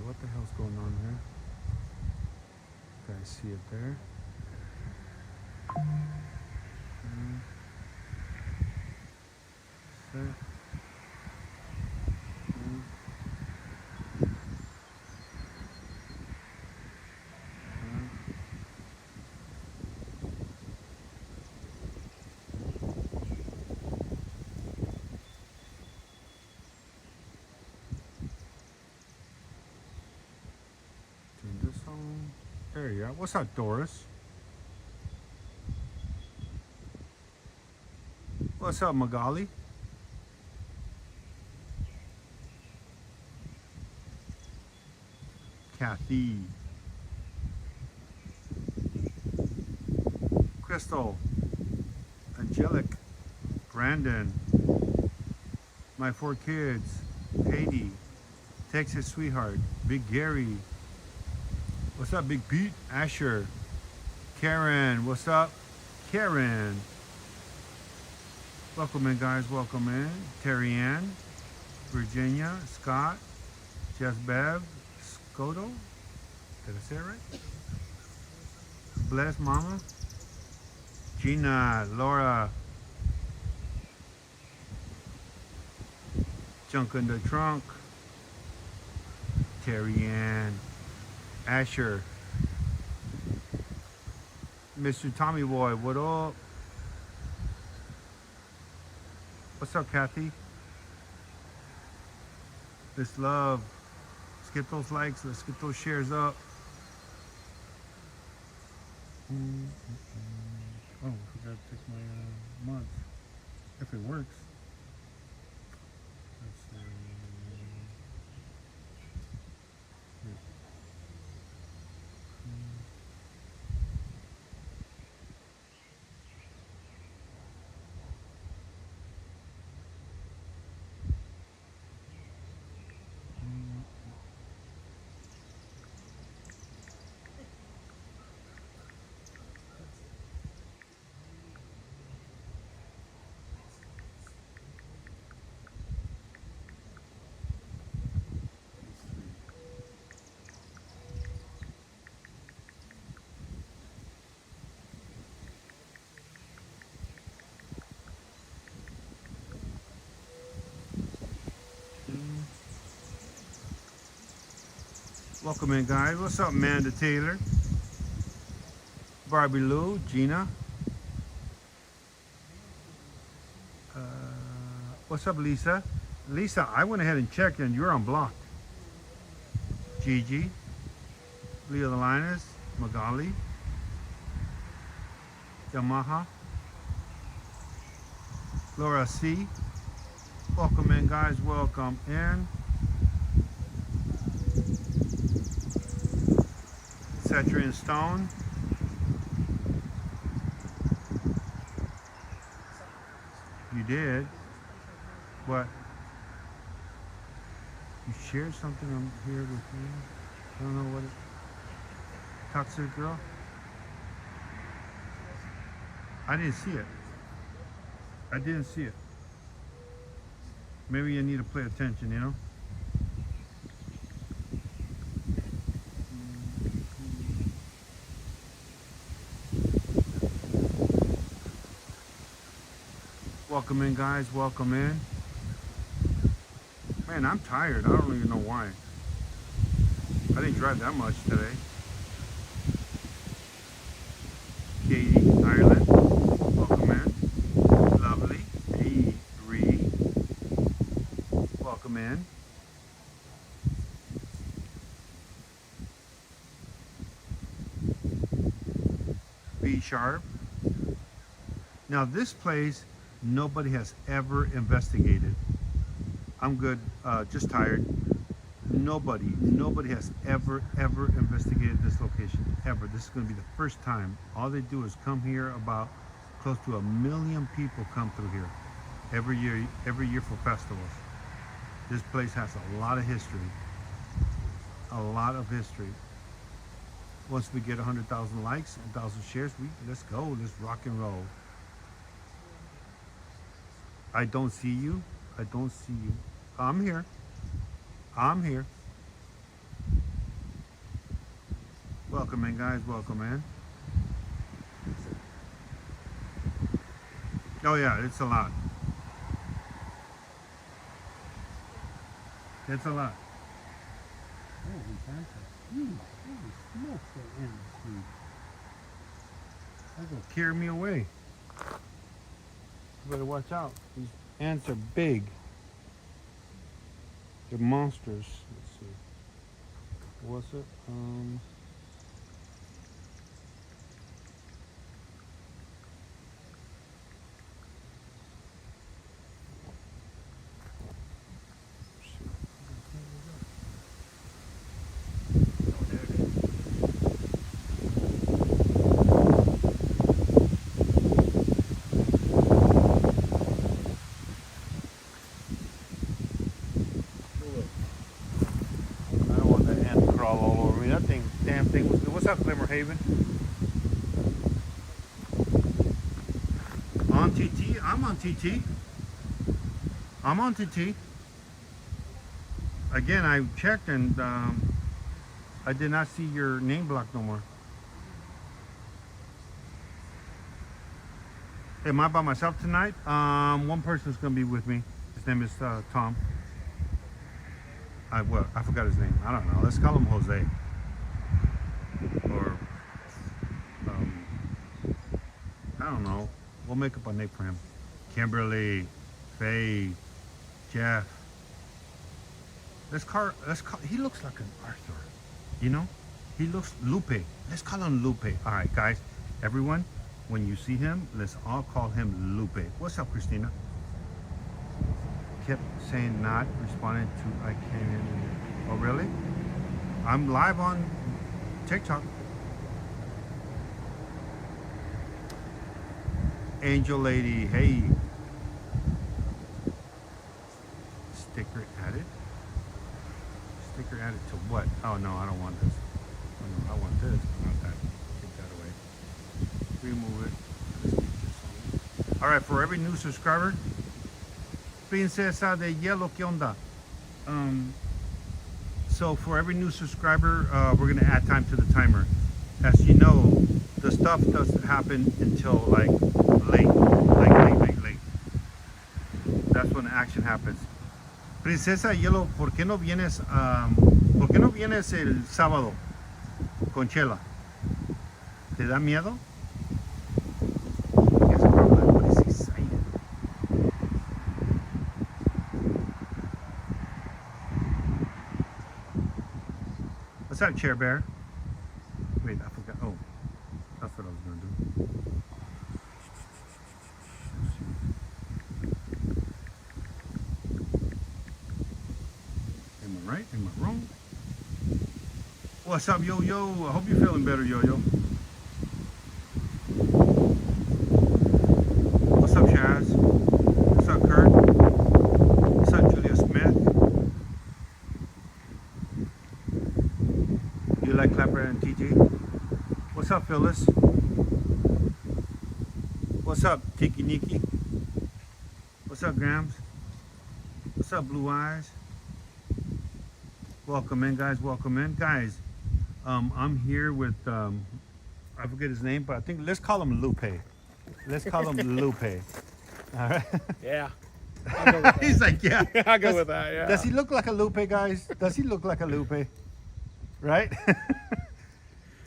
what the hell's going on here? You guys see it there? Mm, set. Mm, uh, Turn this on. There you are. What's up, Doris? What's up, Magali? Kathy. Crystal. Angelic. Brandon. My four kids. Katie. Texas sweetheart. Big Gary. What's up, Big Pete? Asher. Karen. What's up? Karen. Welcome in, guys. Welcome in. Terry Ann. Virginia. Scott. Jess Bev. Scoto. Did I say it right? Bless Mama. Gina. Laura. Junk in the trunk. Terry Ann. Asher. Mr. Tommy Boy, what up? What's up, Kathy? Let's love. Let's get those likes. Let's get those shares up. Oh, I forgot to take my month. If it works. Let's see. Here. Welcome in, guys. What's up, Amanda Taylor? Barbie Lou, Gina. Uh, what's up, Lisa? Lisa, I went ahead and checked and you're unblocked. Gigi, Leo the Linus, Magali, Yamaha, Laura C. Welcome in, guys. Welcome in. Saturn Stone. You did. What? You shared something on here with me? I don't know what it... Toxic girl? I didn't see it. I didn't see it. Maybe you need to pay attention, you know? Welcome in, guys. Welcome in. Man, I'm tired. I don't even know why. I didn't drive that much today. Katie, Ireland. Welcome in. Lovely. Hey, Ree. Welcome in. B Sharp. Now this place, nobody has ever investigated. I'm good, just tired. Nobody has ever investigated this location, ever. This is gonna be the first time. All they do is come here. About close to 1 million people come through here every year for festivals. This place has a lot of history. A lot of history. Once we get 100,000 likes, 1,000 shares, let's go, let's rock and roll. I don't see you. I don't see you. I'm here. I'm here. Welcome in, guys. Welcome in. Oh yeah, it's a lot. It's a lot. Holy smokes, that ant is huge. That will carry me away. You better watch out. These ants are big. They're monsters. Let's see. What's it? What's up, Glimmer Haven? On TT? I'm on TT. I'm on TT. Again, I checked and I did not see your name block no more. Am I by myself tonight? One person's gonna be with me. His name is Tom. I forgot his name. I don't know. Let's call him Jose. Or I don't know. We'll make up a name for him. Kimberly, Faye, Jeff. He looks like an Arthur. You know? He looks Lupe. Let's call him Lupe. All right, guys. Everyone, when you see him, let's all call him Lupe. What's up, Christina? Kept saying not responding to I came in. Oh, really? I'm live on TikTok. Angel Lady, hey. Sticker added? Sticker added to what? Oh no, I don't want this. Oh, no, I want this, but not that. Take that away. Remove it. Let's keep this on. Alright, for every new subscriber, Princesa de Hielo, ¿qué onda? So for every new subscriber, we're gonna add time to the timer. As you know, the stuff doesn't happen until like late. That's when the action happens. Princesa Hielo, ¿por qué no vienes el sábado con Chela? ¿Te da miedo? What is he saying? What's up, Chair Bear? Wait, I forgot. Oh, that's what I was gonna do. Am I right? Am I wrong? What's up, Yo-Yo? I hope you're feeling better, Yo-Yo. What's up, Chaz? What's up, Kurt? What's up, Julia Smith? You like Clapper and TJ? What's up, Phyllis? What's up, Tiki Niki? What's up, Grams? What's up, Blue Eyes? Welcome in, guys. Welcome in, guys. I'm here with I forget his name, but I think let's call him Lupe. Let's call him Lupe. All right. Yeah. I'll go with that. He's like, yeah. I'll go with that. Yeah. Does he look like a Lupe, guys? Does he look like a Lupe? Right?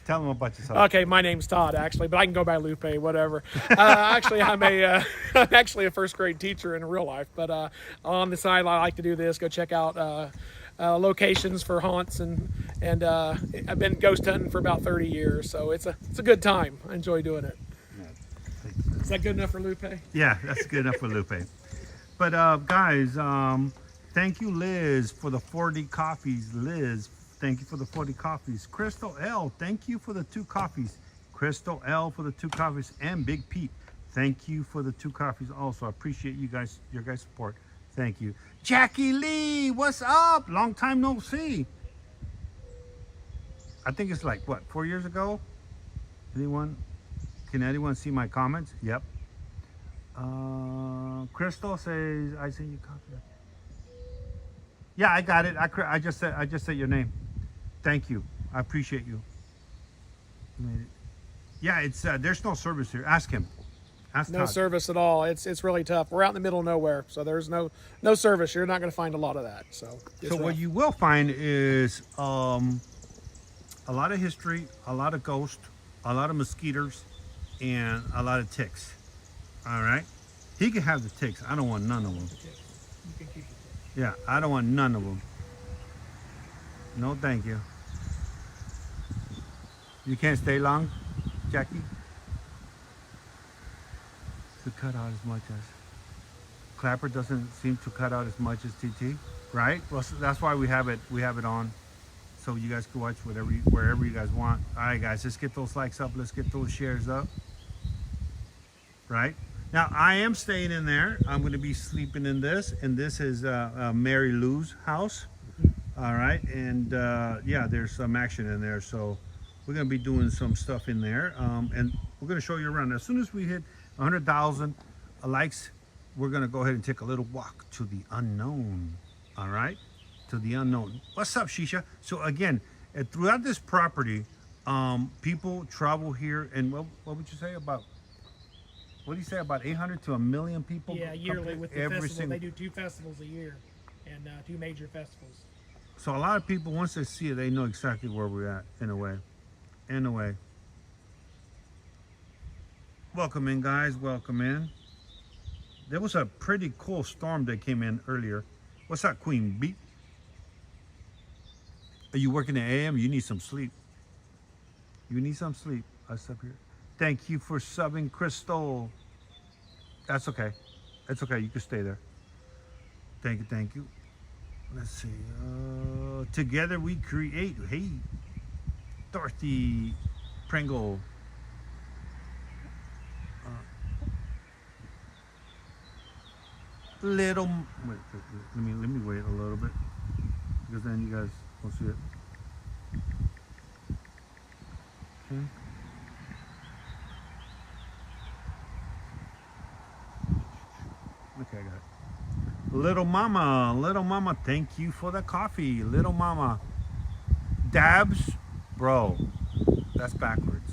Tell him about yourself. Okay, my name's Todd, actually, but I can go by Lupe, whatever. Actually, I'm actually a first grade teacher in real life, but on the side, I like to do this. Go check out locations for haunts, and I've been ghost hunting for about 30 years, so it's a good time. I enjoy doing it. Yeah. Is that good enough for Lupe? Yeah, that's good enough for Lupe. But guys, thank you, Liz, for the 40 coffees. Liz, thank you for the 40 coffees. Crystal L, thank you for the 2 coffees. Crystal L for the 2 coffees. And Big Pete, thank you for the 2 coffees also. I appreciate you guys, your guys' support. Thank you. Jackie Lee, what's up? Long time no see. I think it's like, what, 4 years ago? Anyone? Can anyone see my comments? Yep. Crystal says, I sent you copy. Yeah, I got it. I just said your name. Thank you. I appreciate you. Yeah, it's there's no service here. Ask him. Ask No Todd. service at all. It's really tough. We're out in the middle of nowhere, so there's no service. You're not going to find a lot of that. So it's So what rough. you will find is a lot of history, a lot of ghosts, a lot of mosquitoes, and a lot of ticks. All right. He can have the ticks. I don't want none of them. You can keep it. Yeah, I don't want none of them. No, thank you. You can't stay long, Jackie? To cut out as much as. Clapper doesn't seem to cut out as much as TT, right? Well, so that's why we have it on, so you guys can watch wherever you guys want. All right, guys, let's get those likes up. Let's get those shares up. Right now, I am staying in there. I'm going to be sleeping in this, and this is Mary Lou's house. All right, and yeah, there's some action in there, so we're going to be doing some stuff in there, and we're going to show you around. As soon as we hit 100,000 likes, we're going to go ahead and take a little walk to the unknown. All right, to the unknown. What's up, Shisha? So again, throughout this property, people travel here, and what would you say about? What do you say about 800 to 1 million people? Yeah, come yearly to with the every festival. single. They do 2 festivals a year, and 2 major festivals. So a lot of people, once they see it, they know exactly where we're at. In a way. Welcome in, guys. Welcome in. There was a pretty cool storm that came in earlier. What's up, Queen Bee? Are you working at AM? You need some sleep. You need some sleep. Us up here. Thank you for subbing, Crystal. That's okay. It's okay. You can stay there. Thank you. Thank you. Let's see. Together we create. Hey, Dorothy Pringle. Little. Wait, let me wait a little bit, because then you guys will see it. Okay. Okay, I got it. Little Mama, thank you for the coffee. Little Mama. Dabs, bro, that's backwards.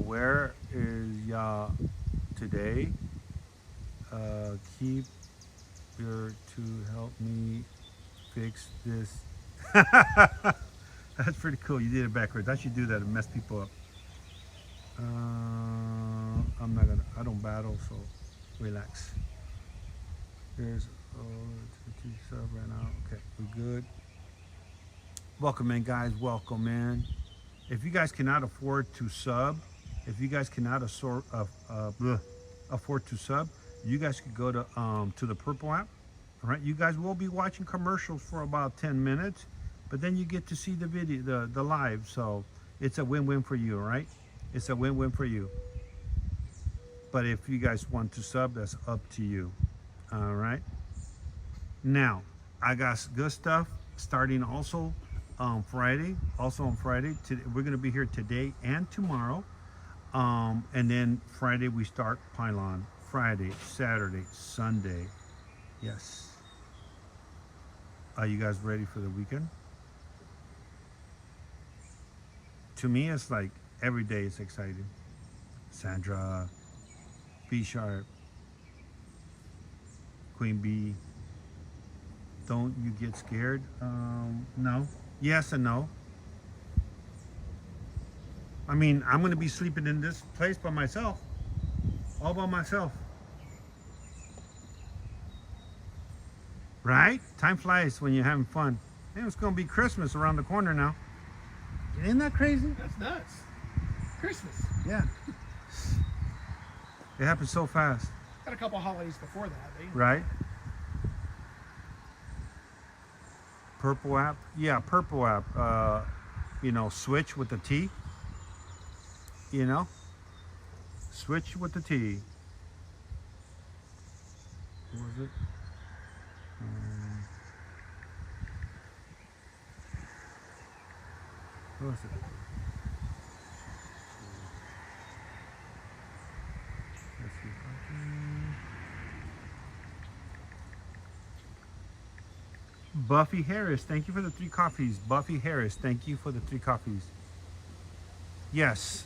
Where is ya today? Keep your to help me fix this. That's pretty cool. You did it backwards. I should do that and mess people up. I'm not gonna. I don't battle, so relax. Here's two sub right now. Okay, we're good. Welcome in, guys. Welcome in. If you guys cannot afford to sub, if you guys cannot afford to sub, you guys could go to the Purple app. All right, you guys will be watching commercials for about 10 minutes, but then you get to see the video, the live. So it's a win-win for you. All right, it's a win-win for you. But if you guys want to sub, that's up to you. All right. Now, I got good stuff starting also on Friday. We're going to be here today and tomorrow. And then Friday we start Pylon. Friday, Saturday, Sunday. Yes. Are you guys ready for the weekend? To me, it's like every day is exciting. Sandra, B Sharp, Queen Bee. Don't you get scared? No. Yes and no. I mean, I'm going to be sleeping in this place by myself. All by myself. Right? Time flies when you're having fun. And it's going to be Christmas around the corner now. Isn't that crazy? That's nuts. Christmas. Yeah. It happens so fast. Got a couple holidays before that, eh? Right? Purple app? Yeah, Purple app. Switch with the T. Switch with the T. What was it? What was it? Let's see if I can... Buffy Harris, thank you for the 3 coffees. Buffy Harris, thank you for the 3 coffees. Yes.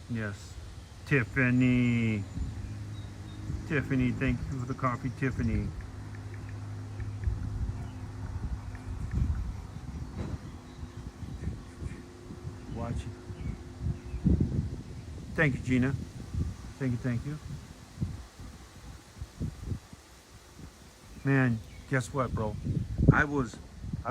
Yes. Tiffany. Tiffany, thank you for the coffee, Tiffany. Watch it. Thank you, Gina. Thank you, thank you. Man, guess what, bro? I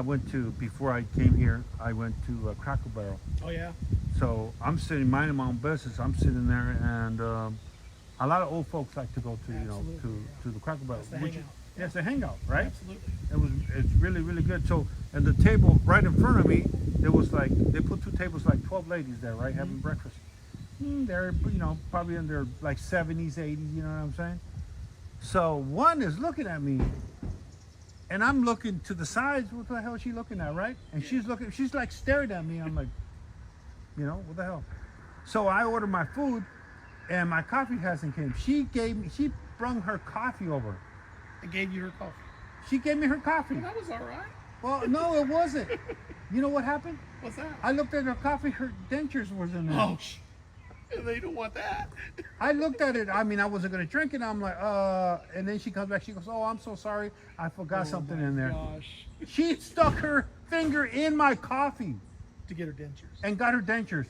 went to, before I came here, I went to Cracker Barrel. Oh yeah. So I'm sitting, minding my own business. I'm sitting there, and a lot of old folks like to go to, Absolutely, to the Cracker Barrel. That's the which- hangout. Yeah, it's a hangout, right? Absolutely. It's really, really good. So, and the table right in front of me, there was like, they put two tables, like 12 ladies there, right, having breakfast. They're, probably in their like 70s, 80s, you know what I'm saying? So one is looking at me, and I'm looking to the sides. What the hell is she looking at, right? And she's like staring at me. I'm like, what the hell? So I ordered my food, and my coffee hasn't came. She brung her coffee over. I gave you her coffee. She gave me her coffee. Well, that was all right. Well, no, it wasn't. You know what happened? What's that? I looked at her coffee. Her dentures was in there. Oh, they don't want that. I looked at it. I mean, I wasn't gonna drink it. I'm like, and then she comes back. She goes, "Oh, I'm so sorry. I forgot something in there." Gosh. She stuck her finger in my coffee To get her dentures. and got her dentures.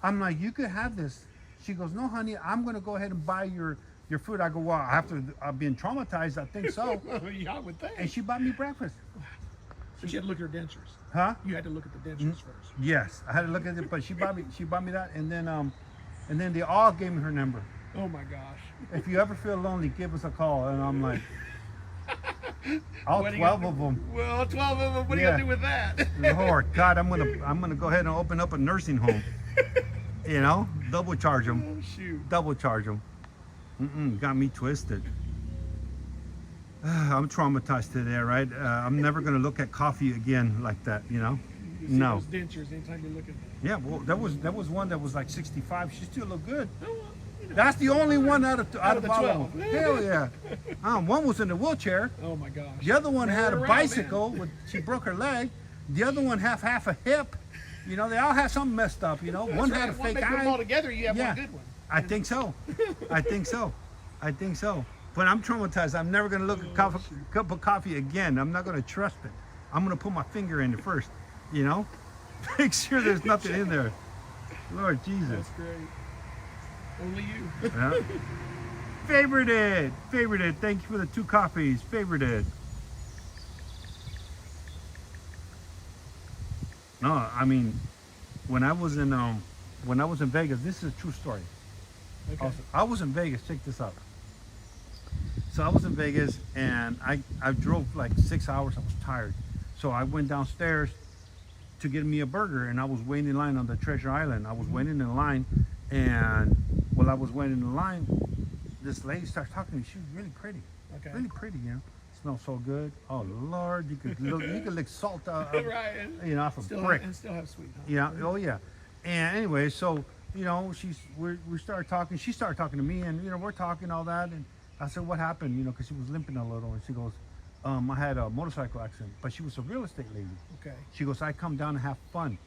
I'm like, "You could have this." She goes, "No, honey. I'm gonna go ahead and buy your food." I go, "Well, I've been traumatized. I think so." Yeah, I would think. And she bought me breakfast. But you had to look at her dentures. Huh? You had to look at the dentures first. Yes, I had to look at it, but she bought me that, and then they all gave me her number. Oh my gosh. If you ever feel lonely, give us a call. And I'm like, all What are you 12 gonna of do? them. Well, 12 of them. What are you Yeah. gonna do with that? Lord God, I'm gonna go ahead and open up a nursing home. Double charge them. Oh shoot. Double charge them. Got me twisted. I'm traumatized today, right? I'm never gonna look at coffee again like that. You see No. those dentures anytime you look at them. Yeah, well, that was one that was like 65. She still looked good. Oh, well, That's the only one out of of the all 12. of them. Hell yeah. One was in a wheelchair. Oh my gosh. The other one had a Around, bicycle. She broke her leg. The other one half a hip. They all had something messed up. One had a One fake make them all eye. together, you have Yeah. one good one. I think so. I think so. But I'm traumatized. I'm never gonna look at a cup of coffee again. I'm not gonna trust it. I'm gonna put my finger in it first. Make sure there's nothing in there. Lord Jesus. That's great. Only you. Yeah. Favorite it. Thank you for the 2 coffees. Favorite it. No, I mean, when I was in Vegas, this is a true story. Okay. I was in Vegas. Check this out. So I was in Vegas, and I drove like 6 hours. I was tired, so I went downstairs to get me a burger, and I was waiting in line on the Treasure Island. I was waiting in line, and while I was waiting in line, this lady starts talking to me. She was really pretty, Okay. really pretty. Smells so good. Oh Lord, you could lick salt Right. off a Still brick. and still have sweet. Huh? Yeah. Oh yeah. And anyway, so we started talking. She started talking to me, and we're talking all that. And I said, "What happened?" Because she was limping a little, and she goes, "I had a motorcycle accident." But she was a real estate lady. Okay. She goes, "I come down to have fun."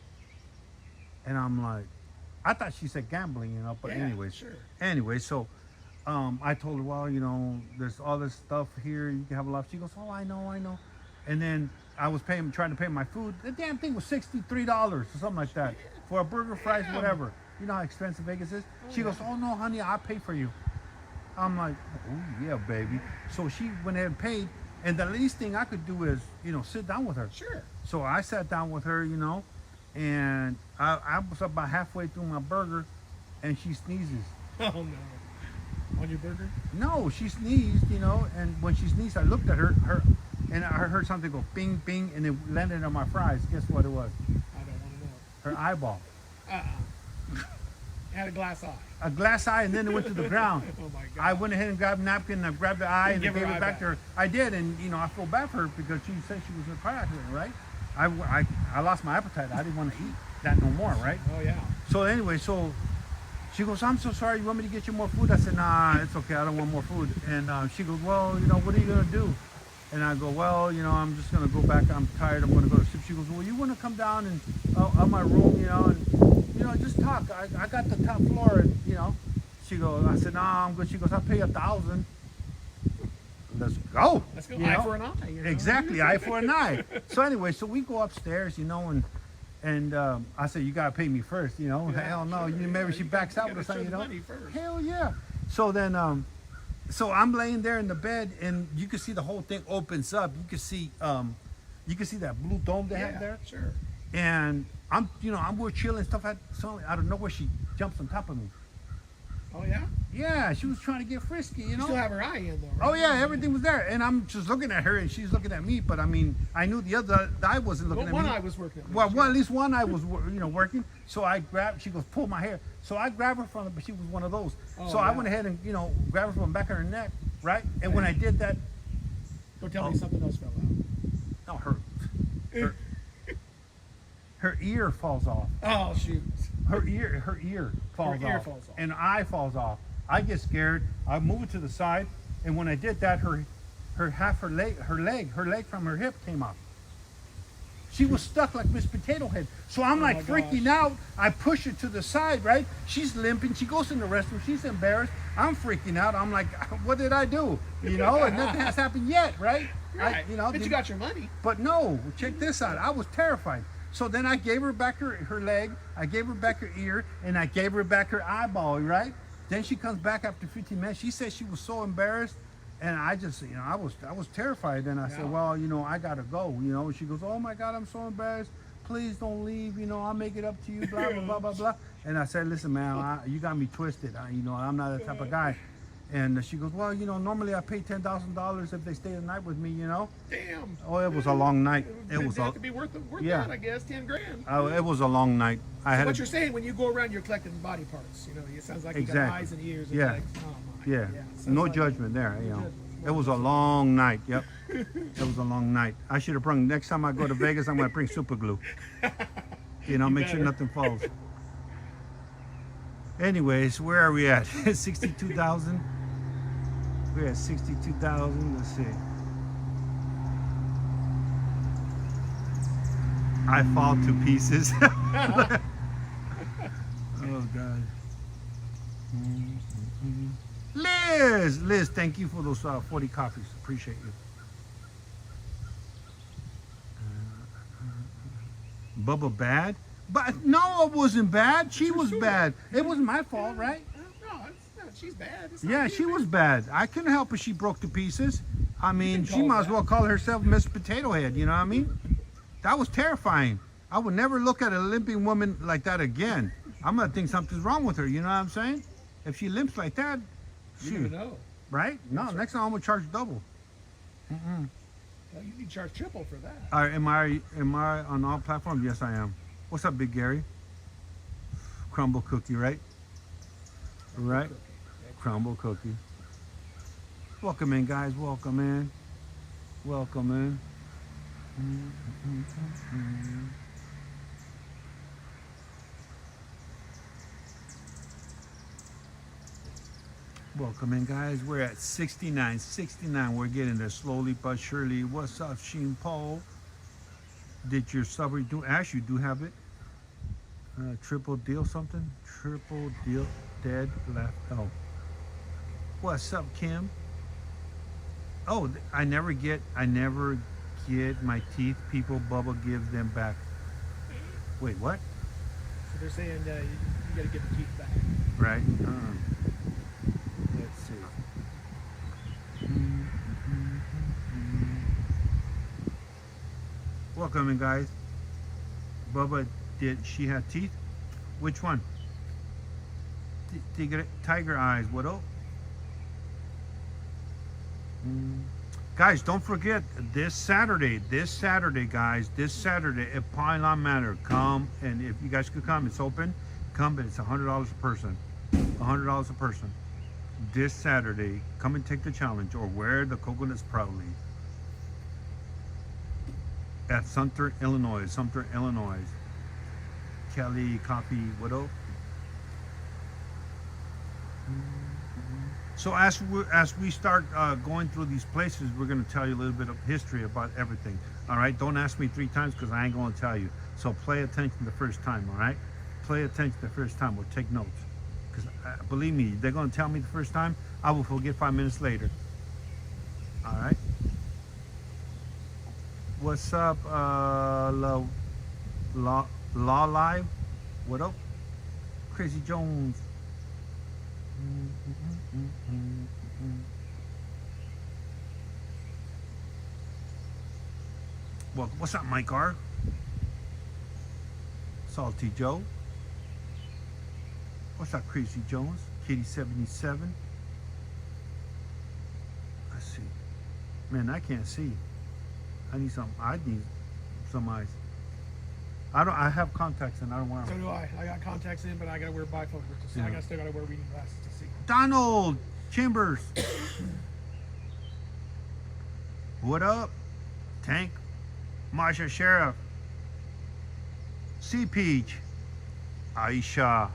And I'm like, I thought she said gambling, But Yeah, anyways, sure. Anyway, so I told her, well, there's all this stuff here. You can have a lot. She goes, "Oh, I know." And then I was trying to pay my food. The damn thing was $63 or something like that for a burger, fries, whatever. You know how expensive Vegas is? She goes, "Oh no, honey, I'll pay for you." I'm like, "Oh yeah, baby." So she went ahead and paid, and the least thing I could do is, sit down with her. Sure. So I sat down with her, and I was about halfway through my burger, and she sneezes. Oh no. On your burger? No, she sneezed, and when she sneezed, I looked at her, and I heard something go bing, bing, and it landed on my fries. Guess what it was? I don't want to know. Her eyeball. Had a glass eye. A glass eye, and then it went to the ground. Oh my God. I went ahead and grabbed a napkin, and I grabbed the eye, and I Give her gave eye it back back. to her. I did, and I feel bad for her because she said she was in a car accident, right? I lost my appetite. I didn't want to eat that no more, right? Oh yeah. So anyway, she goes, "I'm so sorry. You want me to get you more food?" I said, "Nah, it's okay. I don't want more food." And she goes, "Well, what are you gonna do?" And I go, "Well, I'm just gonna go back. I'm tired. I'm gonna go to Sip she goes, well, you want to come down and on my room, and just talk. I got the top floor, and. She goes, I said, no, I'm good. She goes, I'll pay you $1,000. Let's go. Let's go. Eye for an eye. Exactly, eye for an eye. So anyway, so we go upstairs, and I said, you gotta pay me first, Hell no, maybe she backs out or something, Hell yeah. So then, so I'm laying there in the bed, and you can see the whole thing opens up. You can see that blue dome they have there. Sure. And we're chilling stuff. So out of nowhere, she jumps on top of me. Oh yeah. Yeah, she was trying to get frisky, You still have her eye in though. Right? Oh yeah, everything was there, and I'm just looking at her, and she's looking at me. But I mean, I knew the eye wasn't looking at me. One eye was working. At least one eye was, working. So I grabbed. She goes, pull my hair. So I grabbed her from it, but she was one of those. So I went ahead and grabbed her from the back of her neck, right? And when I did that, don't tell me something else fell out. No, her ear falls off. Oh shoot. Her ear falls off. And eye falls off. I get scared. I move it to the side, and when I did that, her leg from her hip came off. She was stuck like Miss Potato Head. So I'm freaking out. I push her to the side, right? She's limping. She goes in the restroom. She's embarrassed. I'm freaking out. I'm like, what did I do? And nothing has happened yet, right? Right. But you got your money. But no, check this out. I was terrified. So then I gave her back her leg, I gave her back her ear, and I gave her back her eyeball, right? Then she comes back after 15 minutes. She said she was so embarrassed, and I just, I was terrified. And I said, well, I gotta go, She goes, oh my God, I'm so embarrassed. Please don't leave, I'll make it up to you, blah, blah, blah, blah, blah. And I said, listen, man, you got me twisted. I'm not that type of guy. And she goes, well, normally I pay $10,000 if they stay the night with me, Damn. Oh, it was a long night. It was have to be worth that, I guess, 10 grand. Oh, it was a long night. What you're saying, when you go around, you're collecting body parts. It sounds like you got eyes and ears. And legs. Oh, my. Yeah. No judgment there. It was a long night. Yep. It was a long night. I should have brought. Next time I go to Vegas, I'm gonna bring super glue. Make sure nothing falls. Anyways, where are we at? 62,000. We're at 62,000. Let's see. I fall to pieces. Oh God. Liz, thank you for those 40 coffees. Appreciate you. Bubba bad? But no, it wasn't bad. She was bad. It wasn't my fault, right? No, she's bad. Yeah, she was bad. I couldn't help it. She broke to pieces. I mean, she might as well call herself Miss Potato Head. You know what I mean? That was terrifying. I would never look at a limping woman like that again. I'm gonna think something's wrong with her. You know what I'm saying? If she limps like that, you never know. Right? No, next time I'm gonna charge double. Well, you need to charge triple for that. All right, am I on all platforms? Yes, I am. What's up, Big Gary? Crumble cookie, right? Right? Crumble cookie. Welcome in, guys. Welcome in. Welcome in. Welcome in, guys. We're at 69. We're getting there slowly but surely. What's up, Sheen Paul? Did your summary do? Ash, you do have it. Triple deal something? Triple deal dead left. Oh. What's up, Kim? Oh, I never get my teeth. People, Bubba gives them back. Wait, what? So they're saying you got to get the teeth back. Right. Let's see. Welcome in, guys. Bubba, did she have teeth? Which one? Tiger eyes. What else? Guys, don't forget this Saturday, guys, at Pylon Manor. Come, and if you guys could come, it's open. Come, but it's $100 a person. $100 a person. This Saturday, come and take the challenge or wear the coconuts proudly. At Sumter, Illinois. Kelly Coffee Widow. So as we start going through these places, we're going to tell you a little bit of history about everything. All right. Don't ask me 3 times because I ain't going to tell you. So play attention the first time. All right. Play attention the first time. We'll take notes. Because believe me, they're going to tell me the first time. I will forget 5 minutes later. All right. What's up, Law Live? What up, Crazy Jones? Well, what's up, Mike R? Salty Joe. What's up, Crazy Jones? Kitty 77. Let's see. Man, I can't see. I need some eyes. I have contacts and I don't wear So them. do I. I got contacts in, but I gotta wear bifocals to see. Yeah. I still gotta wear reading glasses to see. Donald Chambers. What up? Tank. Marsha Sheriff. Sea Peach. Aisha.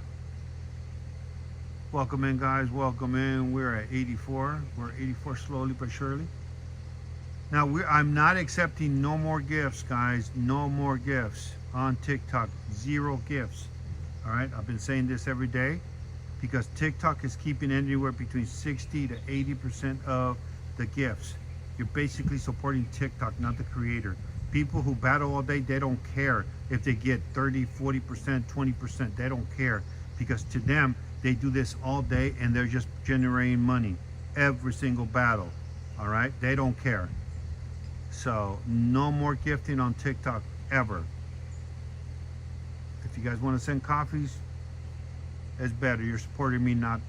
Welcome in, guys. Welcome in. We're at 84. We're at 84 slowly but surely. Now, I'm not accepting no more gifts, guys. No more gifts on TikTok. 0 gifts. All right? I've been saying this every day because TikTok is keeping anywhere between 60 to 80% of the gifts. You're basically supporting TikTok, not the creator. People who battle all day, they don't care if they get 30, 40%, 20%. They don't care because to them, they do this all day and they're just generating money every single battle. All right? They don't care. So no more gifting on TikTok ever. If you guys want to send coffees, it's better. You're supporting me, not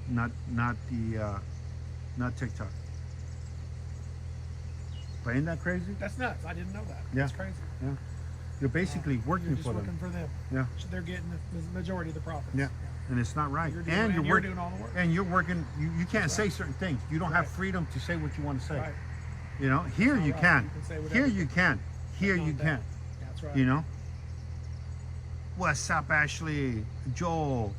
TikTok. But ain't that crazy? That's nuts. I didn't know that. Yeah. That's crazy. Yeah. You're basically working You're just for working them. for them. Yeah. So they're getting the majority of the profits. Yeah. And it's not right. You're doing, and you're doing all the work. And you're working. You can't say right. certain things. You don't have Right. freedom to say what you want to say. Right. You know, here That's you right. can. You can say whatever Here you you can. Here That's you not can. bad. That's right. You know. What's up, Ashley? Joel.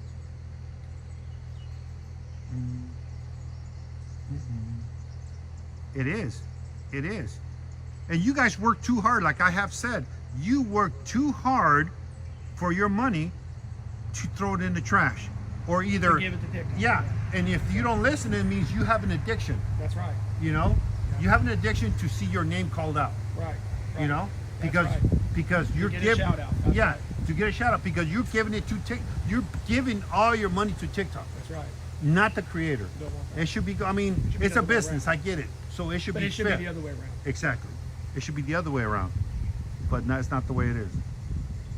It is. It is. And you guys work too hard, like I have said. You work too hard for your money to throw it in the trash. Or either To give it to TikTok. yeah. And if you don't listen, it means you have an addiction. That's right. You know? Yeah. You have an addiction to see your name called out. Right. You know? That's Because right. because you're get a giving shout out. That's yeah, right. to get a shout out because you're giving it to you're giving all your money to TikTok, That's right. not the creator. You don't want that. It should be I mean, should be it's the a other way business, I get it. So it should But be it should fair. be the other way around. Exactly. It should be the other way around. But no, it's not the way it is.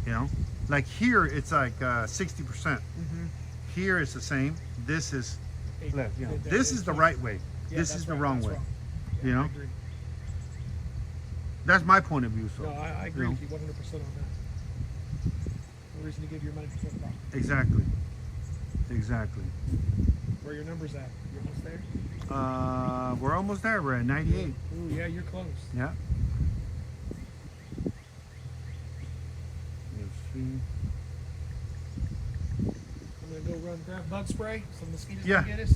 You know? Like here it's like 60%. Mm-hmm. Here it's the same. This is left. You know? It- This it's is the 20. right way. Yeah, This that's is the right. wrong That's way. wrong. Yeah, You know? I agree. That's my point of view. So No, I agree you know? with you 100% on that. No reason to give your money to TikTok. Exactly. Exactly. Where are your numbers at? You almost there? We're almost there. We're at 98. Ooh, yeah, you're close. Yeah. Let's see. I'm gonna go run grab bug spray. Some mosquitoes Yeah. can get us.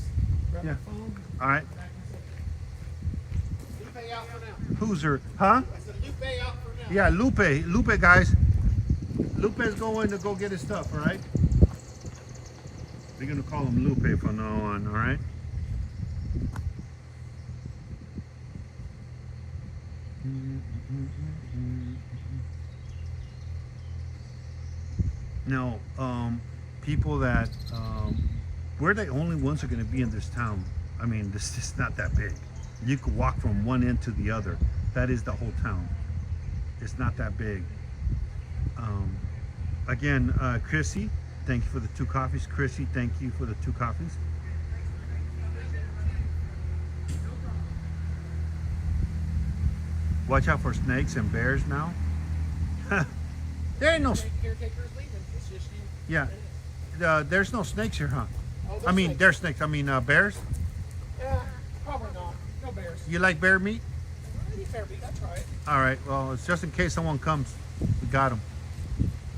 Grab Yeah. my phone. All right. Back in a second. Lupe out for now. Who's her? Huh? I said Lupe out for now. Yeah, Lupe. Lupe, guys. Lupe's going to go get his stuff, all right? We're going to call him Lupe from now on, all right? Now, people that, we're the only ones who are going to be in this town. I mean, this is not that big. You could walk from one end to the other. That is the whole town. It's not that big. Again, Chrissy, thank you for the 2 coffees. Chrissy, thank you for the 2 coffees. Watch out for snakes and bears now. There ain't no. Caretaker's leaving. It's just you. Yeah, there's no snakes here, huh? Oh, I mean, snakes. there's snakes. I mean, bears. Yeah, probably not. No bears. You like bear meat? Any fair beat, I'll try it. All right. Well, it's just in case someone comes. We got him.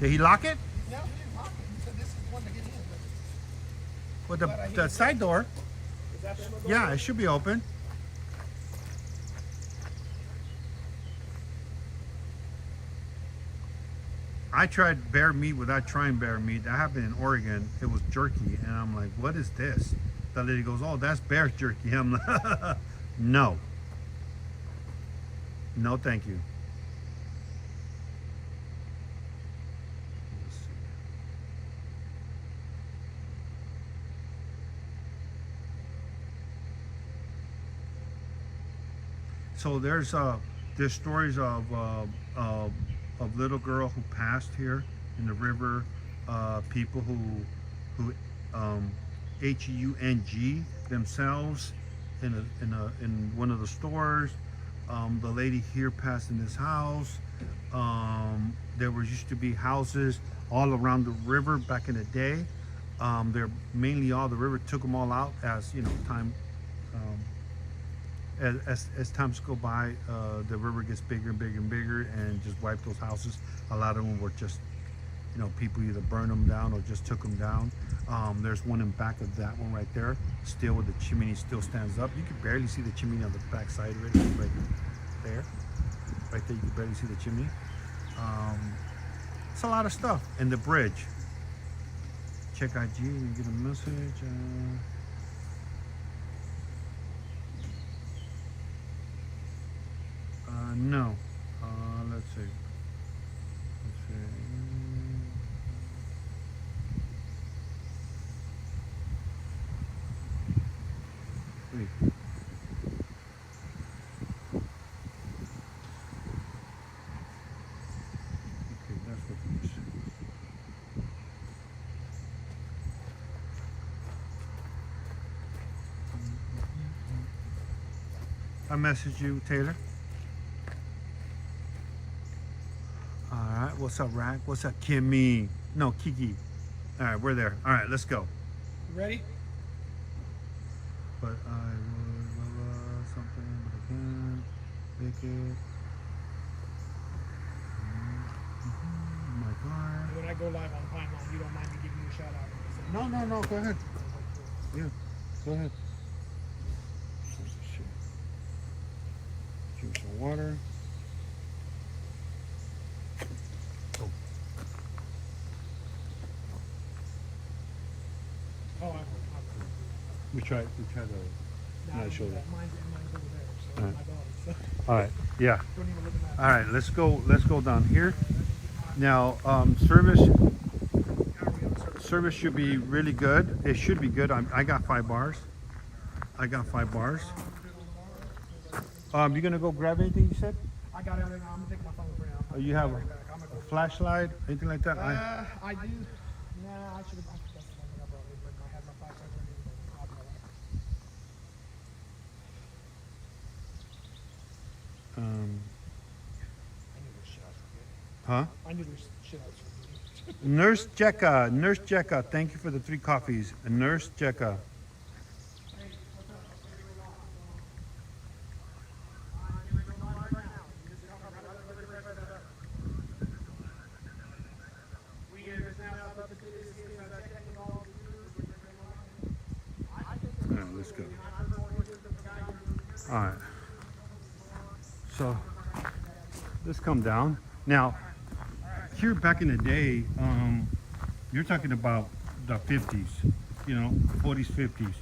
Did he lock it? No, he didn't lock it. He said this is the one to get in. But With But I the hear- side door? Is that the door? Yeah, it should be open. I tried bear meat without trying bear meat. That happened in Oregon. It was jerky, and I'm like, "What is this?" The lady goes, "Oh, that's bear jerky." I'm like, "No, no, thank you." Let's see. So there's stories of little girl who passed here in the river, people who hung themselves in one of the stores. The lady here passed in this house. There was used to be houses all around the river back in the day. They're mainly all the river took them all out as time. As times go by, the river gets bigger and bigger and bigger, and just wiped those houses. A lot of them were just, people either burned them down or just took them down. There's one in back of that one right there, still with the chimney still stands up. You can barely see the chimney on the back side of it, right there. Right there, you can barely see the chimney. It's a lot of stuff. And the bridge. Check IG, you get a message. No. Let's see. Wait. Okay, that's what it is. I messaged you, Taylor. Alright, what's up, Rack? What's up, Kimmy? No, Kiki. Alright, we're there. Alright, let's go. You ready? But I would something, but I can't make it. Oh my God. When I go live on Pineline, you don't mind me giving you a shout out? No, go ahead. Yeah, go ahead. Drink some water. We try to not show that. Mine's over there, so All right. my daughter. All right. Yeah. Don't even look at that. All right. Let's go down here. Now, service should be really good. It should be good. I got 5 bars. You gonna go grab anything? You said? I got everything. I'm gonna take my phone for now. You have a flashlight, anything like that? I do. Nah, I should have. That's the one thing I brought with, but I had my flashlight ready. But I'll be all right. I knew this shit I was forgetting. Huh? I knew this shit I was forgetting. Nurse Jekka, thank you for the 3 coffees. Nurse Jekka. Alright, let's go. Alright. So let's come down. Now, here back in the day, you're talking about the 50s, 40s, 50s.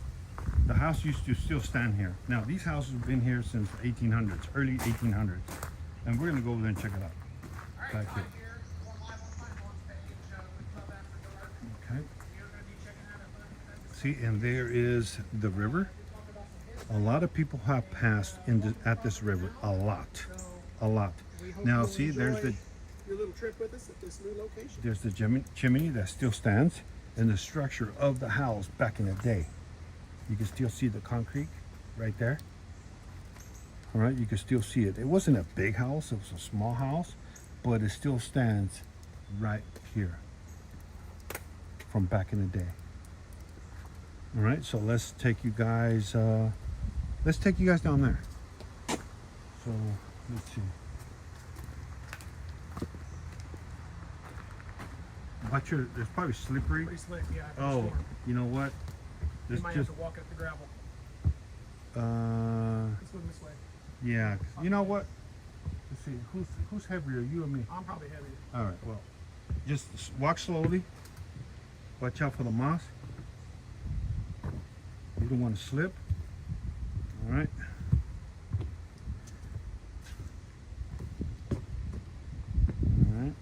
The house used to still stand here. Now, these houses have been here since 1800s, early 1800s. And we're going to go over there and check it out. Back here. Okay. See, and there is the river. A lot of people have passed at this river. A lot. Now, see, there's your little trip with us at this new location. There's the chimney that still stands, and the structure of the house back in the day. You can still see the concrete right there. All right, you can still see it. It wasn't a big house, it was a small house, but it still stands right here from back in the day. All right, so let's take you guys down there. So let's see. Watch your, it's probably slippery. Pretty slick, yeah. Oh, you know what? You might have to walk up the gravel. Let's go this way. Yeah. You know what? Let's see. Who's heavier, you or me? I'm probably heavy. All right. Well, just walk slowly. Watch out for the moss. You don't want to slip. All right. All right.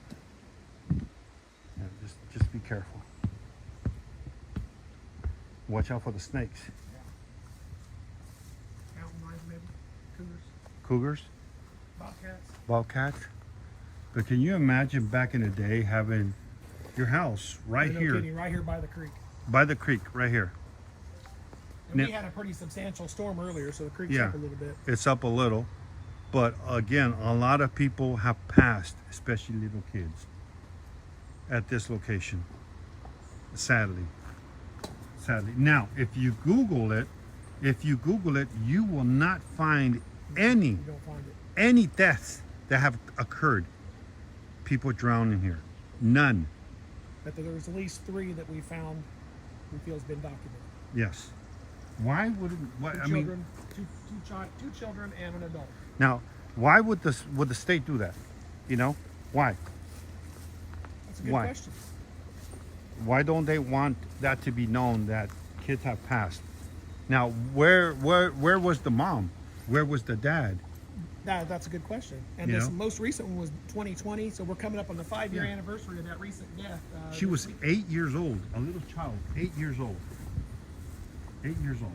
Yeah, just be careful. Watch out for the snakes. Mountain lions, maybe. Cougars. Cougars, Bobcats. bobcats. But can you imagine back in the day having your house right No here kidding, right here by the creek. by the creek, right here? And we Now- had a pretty substantial storm earlier, so the creek's Yeah. up a little bit. It's up a little, but again, a lot of people have passed, especially little kids, at this location. Sadly. Now, if you Google it, you will not find any You don't find it. any deaths that have occurred. People drowning here. None. But there's at least 3 that we found we feel has been documented. Yes. Why would it, what, Two I mean, children, two children and an adult. now, why would the state do that? You know, why? That's a good Why? question. Why don't they want that to be known that kids have passed? Now, where was the mom? Where was the dad? That's a good question. And You this know? most recent one was 2020, so we're coming up on the 5-year Yeah. anniversary of that recent death. She this was week. 8 years old, a little child, 8 years old. 8 years old.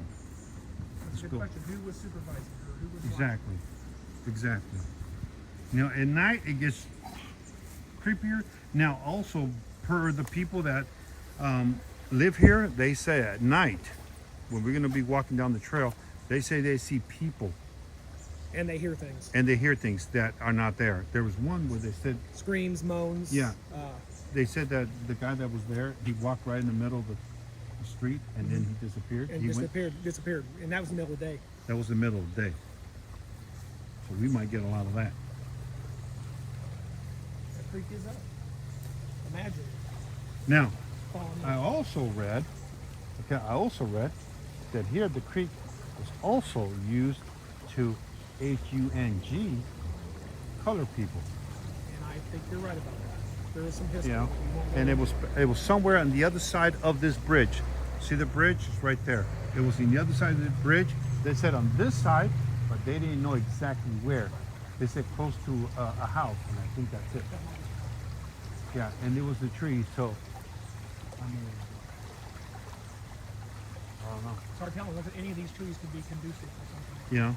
That's a good cool. question. Who was supervising her? Who was Exactly. You know, at night it gets creepier. Now, also per the people that live here, they say at night when we're going to be walking down the trail, they say they see people watching? And they hear things. and they hear things that are not there. There was one where they said Screams, moans. Yeah. Uh, they said that the guy that was there, he walked right in the middle of the street and then he disappeared. and He went. disappeared. And that was in the middle of the day. That was the middle of the day. So we might get a lot of that. That creek is up. Imagine. Now, Falling in. I also read that here the creek was also used to HUNG color people. And I think you're right about that. There is some history. You know, We won't go and into. it was somewhere on the other side of this bridge. See the bridge? It's right there. It was on the other side of the bridge. They said on this side, but they didn't know exactly where. They said close to a house, and I think that's it. Yeah, and it was the tree. So, I mean, I don't know. It's hard telling whether any of these trees could be conducive for something. You know.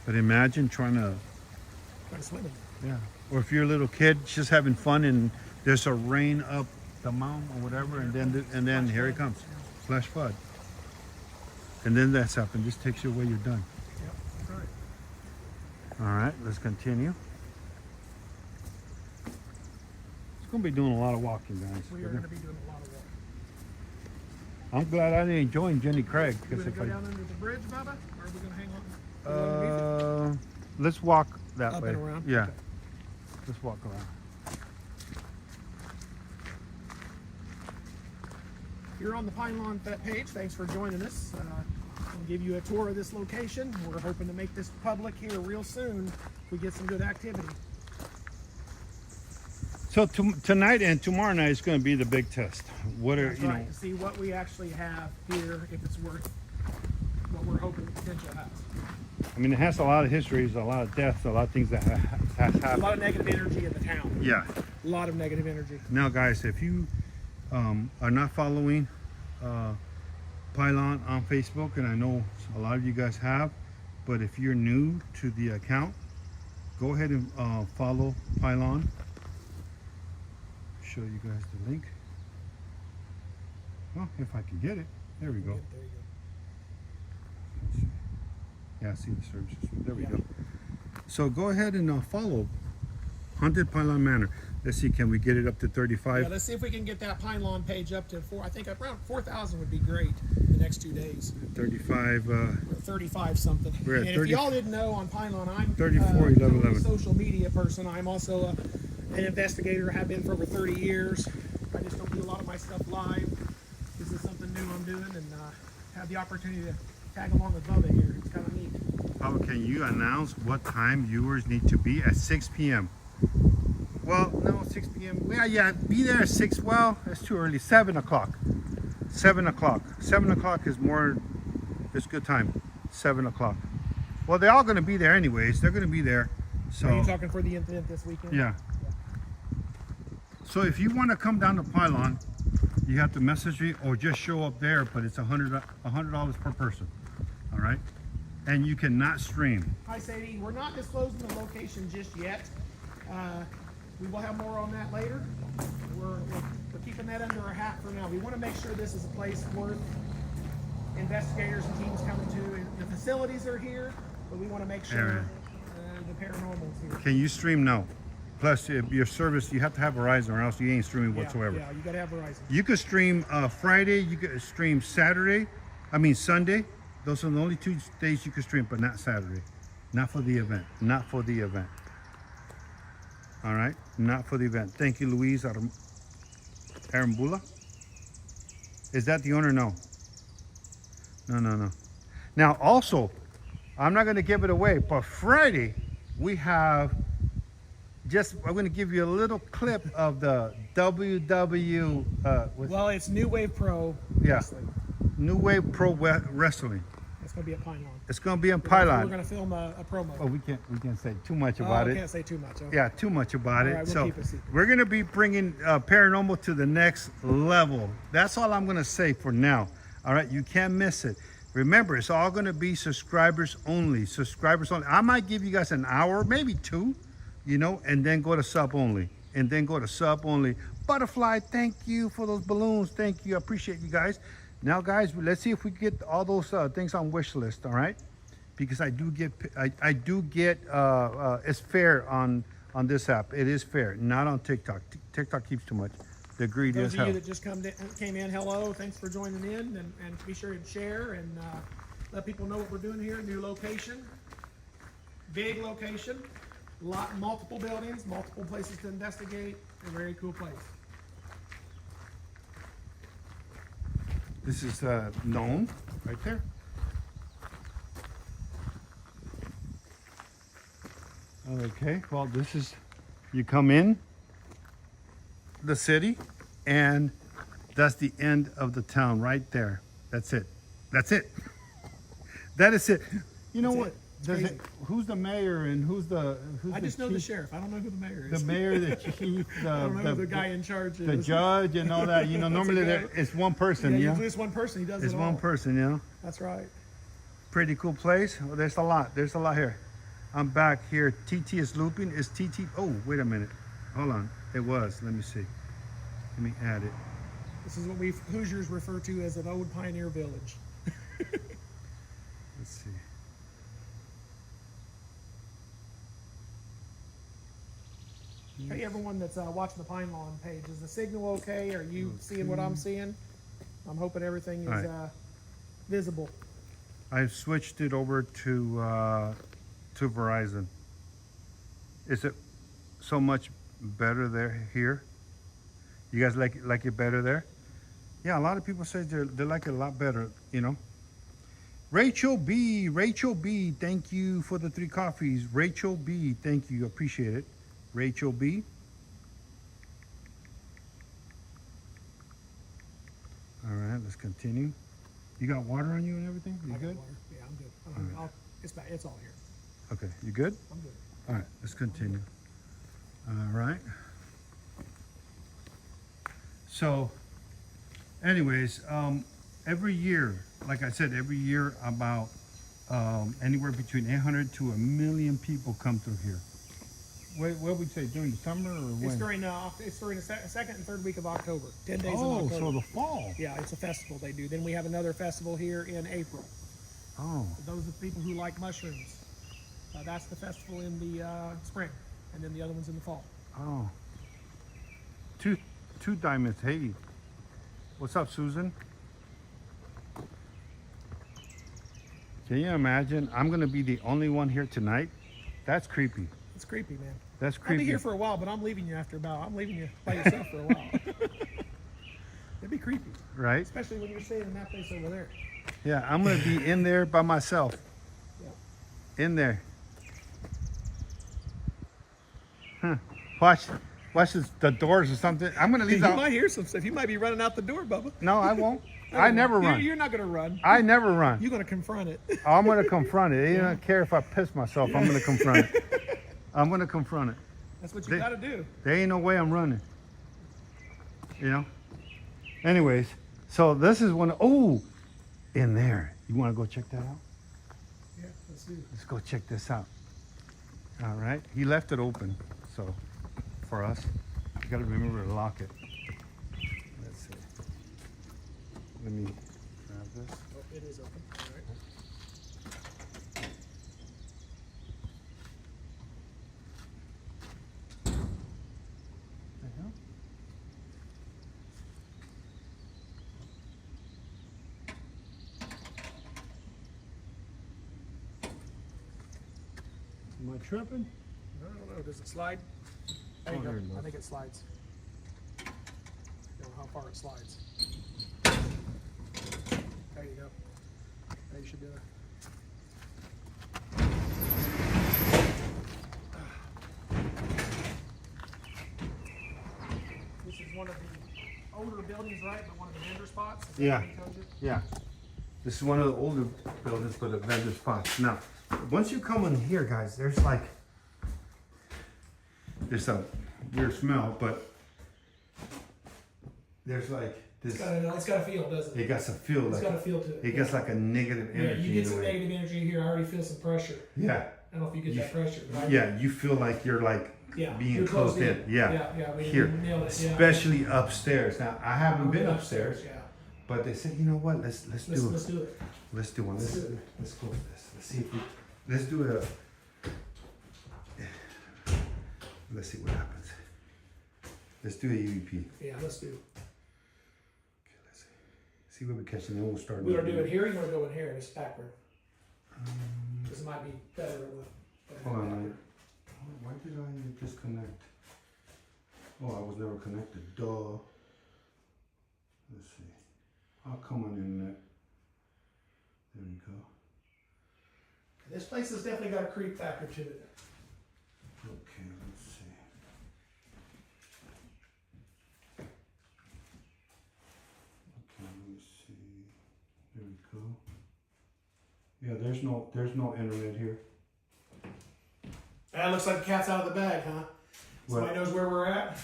But imagine trying to, Try to swim in there. yeah. Or if you're a little kid just having fun and there's a rain up the mountain or whatever, and then here it comes, flash flood. And then that's happened. Just takes you away. You're done. Yep, that's right. All right, let's continue. It's gonna be doing a lot of walking, guys. We are going to be doing a lot of walking. I'm glad I didn't join Jenny Craig You because going to if go down under the bridge, Bubba? Or are we going to hang on? Underneath let's walk that Up way. and around? Yeah, Okay. let's walk around. You're on the Pine Lawn page. Thanks for joining us. We'll give you a tour of this location. We're hoping to make this public here real soon if we get some good activity. So tonight and tomorrow night is going to be the big test. What are That's you right. know? To see what we actually have here, if it's worth what we're hoping the potential has. I mean, it has a lot of histories, a lot of deaths, a lot of things that has A happened. lot of negative energy in the town. Yeah. A lot of negative energy. Now, guys, if you are not following Pylon on Facebook, and I know a lot of you guys have, but if you're new to the account, go ahead and follow Pylon. Show you guys the link. Well, if I can get it, there we go. There you Let's see. Yeah, I see the services. There we Yeah. go. So go ahead and follow Haunted Pylon Manor. Let's see, can we get it up to 35? Yeah, let's see if we can get that Pine Lawn page up to 4. I think around 4,000 would be great in the next 2 days. 35. We're at 35 something. We're at And 30 if y'all didn't know, on Pine Lawn, I'm 34, a 11. social media person. I'm also an investigator. Have been for over 30 years. I just don't do a lot of my stuff live. This is something do what I'm doing and have the opportunity to tag along with Bubba here. It's kind of neat. Papa, can you announce what time viewers need to be at 6 p.m.? Well, no, 6 p.m. Yeah, be there at 6. Well, that's too early. 7 o'clock. 7 o'clock. 7 o'clock is more, it's good time. 7 o'clock. Well, they're all going to be there anyways. They're going to be there. So, Are you talking for the event this weekend? Yeah. So if you want to come down to Pylon, you have to message me or just show up there, but it's $100 per person. All right? And you cannot stream. Hi, Sadie. We're not disclosing the location just yet. We will have more on that later. We're keeping that under our hat for now. We want to make sure this is a place worth investigators and teams coming to. The facilities are here, but we want to make sure the paranormal is here. Can you stream? No. Plus, if your service, you have to have Verizon or else you ain't streaming whatsoever. Yeah, you got to have Verizon. You could stream Friday, you could stream Sunday. Those are the only 2 days you could stream, but not Saturday. Not for the event. Not for the event. All right? Not for the event. Thank you, Luis Arambula. Is that the owner? No. No. Now, also, I'm not going to give it away, but Friday, we have I'm going to give you a little clip of the Well, it's New Wave Pro Wrestling. New Wave Pro Wrestling. It's going to be at Pylon. It's going to be in We're Pylon. going to film a promo. Oh, we can't say too much about I it. can't say too much. Okay. Yeah, too much about All it. right, we'll So keep it secret. we're going to be bringing paranormal to the next level. That's all I'm going to say for now. All right, you can't miss it. Remember, it's all going to be subscribers only. Subscribers only. I might give you guys an hour, maybe 2, and then go to sub only. Butterfly, thank you for those balloons. Thank you. I appreciate you guys. Now, guys, let's see if we get all those things on wish list. All right, because I do get it's fair on this app. It is fair, not on TikTok. TikTok keeps too much. The greed Those is of hell. you that just came in, hello. Thanks for joining in, and be sure to share and let people know what we're doing here. New location, big location, multiple buildings, multiple places to investigate. A very cool place. This is known right there. Okay, well, this is, you come in the city and that's the end of the town right there. That's it. That is it. You know That's what? it. It's crazy. Who's the mayor and who's the I just know the chief? sheriff. I don't know who the mayor is. The mayor, the chief, I don't know who the guy in charge is. the judge and all that. Normally guy. it's one person, Yeah, yeah? usually it's one person. He does It's it all. one person, yeah? That's right. Pretty cool place. Well, there's a lot here. I'm back here. TT is looping. Is TT? Oh, wait a minute. Hold on. It was. Let me see. Let me add it. This is what we Hoosiers refer to as an old pioneer village. Let's see. Hey, everyone that's watching the Pine Lawn page, is the signal okay? Are you seeing what I'm seeing? I'm hoping everything is Right. visible. I've switched it over to Verizon. Is it so much better here? You guys like it better there? Yeah, a lot of people say they like it a lot better, Rachel B, thank you for the 3 coffees. Rachel B, thank you, appreciate it. Rachel B. All right, let's continue. You got water on you and everything? You I got good? water. Yeah, I'm good. It's all here. Okay, you good? I'm good. All right, let's continue. All right. So, anyways, every year, like I said, about anywhere between 800 to 1 million people come through here. What would we say, during the summer or when? It's during the second and third week of October. 10 days in Oh, October. so the fall. Yeah, it's a festival they do. Then we have another festival here in April. Oh, For those of people who like mushrooms, that's the festival in the spring, and then the other one's in the fall. oh. Two diamonds. Hey, what's up, Susan? Can you imagine? I'm gonna be the only one here tonight. That's creepy. It's creepy, man. That's I'll creepy. be here for a while, but I'm leaving you by yourself for a while. It'd be creepy. right? Especially when you're staying in that place over there. Yeah, I'm gonna be in there by myself. Yeah. In there. Huh. Watch the doors or something. I'm gonna leave You out. might hear some stuff. You might be running out the door, Bubba. No, I won't. I never run. You're not gonna run. I never run. You're gonna confront it. I'm gonna confront it. They don't care if I piss myself. I'm gonna confront it. I'm gonna confront it. That's what you gotta do. There ain't no way I'm running. You know? Anyways, so this is one. Oh, in there. You wanna go check that out? Yeah, let's do. Let's go check this out. All right. He left it open, so for us, you gotta remember to lock it. Let's see. Let me grab this. Oh, it is open. All right. The hell? Am I tripping? I don't know. Does it slide? There you Oh, go. there it goes. I think it slides. I don't know how far it slides. There you go. There you should do it. This is one of the older buildings, right? But one of the vendor spots. Is that Yeah. what he told you? Yeah. This is one of the older buildings, but a vendor spots. Now, once you come in here, guys, there's a weird smell, but there's like this. It's got a feel, doesn't it? It got some feel. It's Like got a feel to it. it gets like a negative Yeah, energy. you get in some the way. negative energy here. I already feel some pressure. Yeah. I don't know if you get You- that pressure. But I- Yeah. You feel like you're like yeah, being you're closed in. Yeah. Yeah, we Here, nailed it. Yeah. especially upstairs. Now I haven't been upstairs, Yeah. but they said, you know what? Let's Let's do do it. let's do one. let's do it. Let's go with this. Let's see if we let's do it. Let's see what happens. Let's do a EVP. Yeah, let's do. Okay, let's see what we catch, and then we'll start. We want to do it here. You want to go in here? It's backward. This might be better with. Hold on. Why did I disconnect? Oh, I was never connected. Duh. Let's see. I'll come on internet. There we go. This place has definitely got a creep factor to it. Okay, let's see. Okay, let me see. There we go. Yeah, there's no internet here. That looks like the cat's out of the bag, huh? What? Somebody knows where we're at.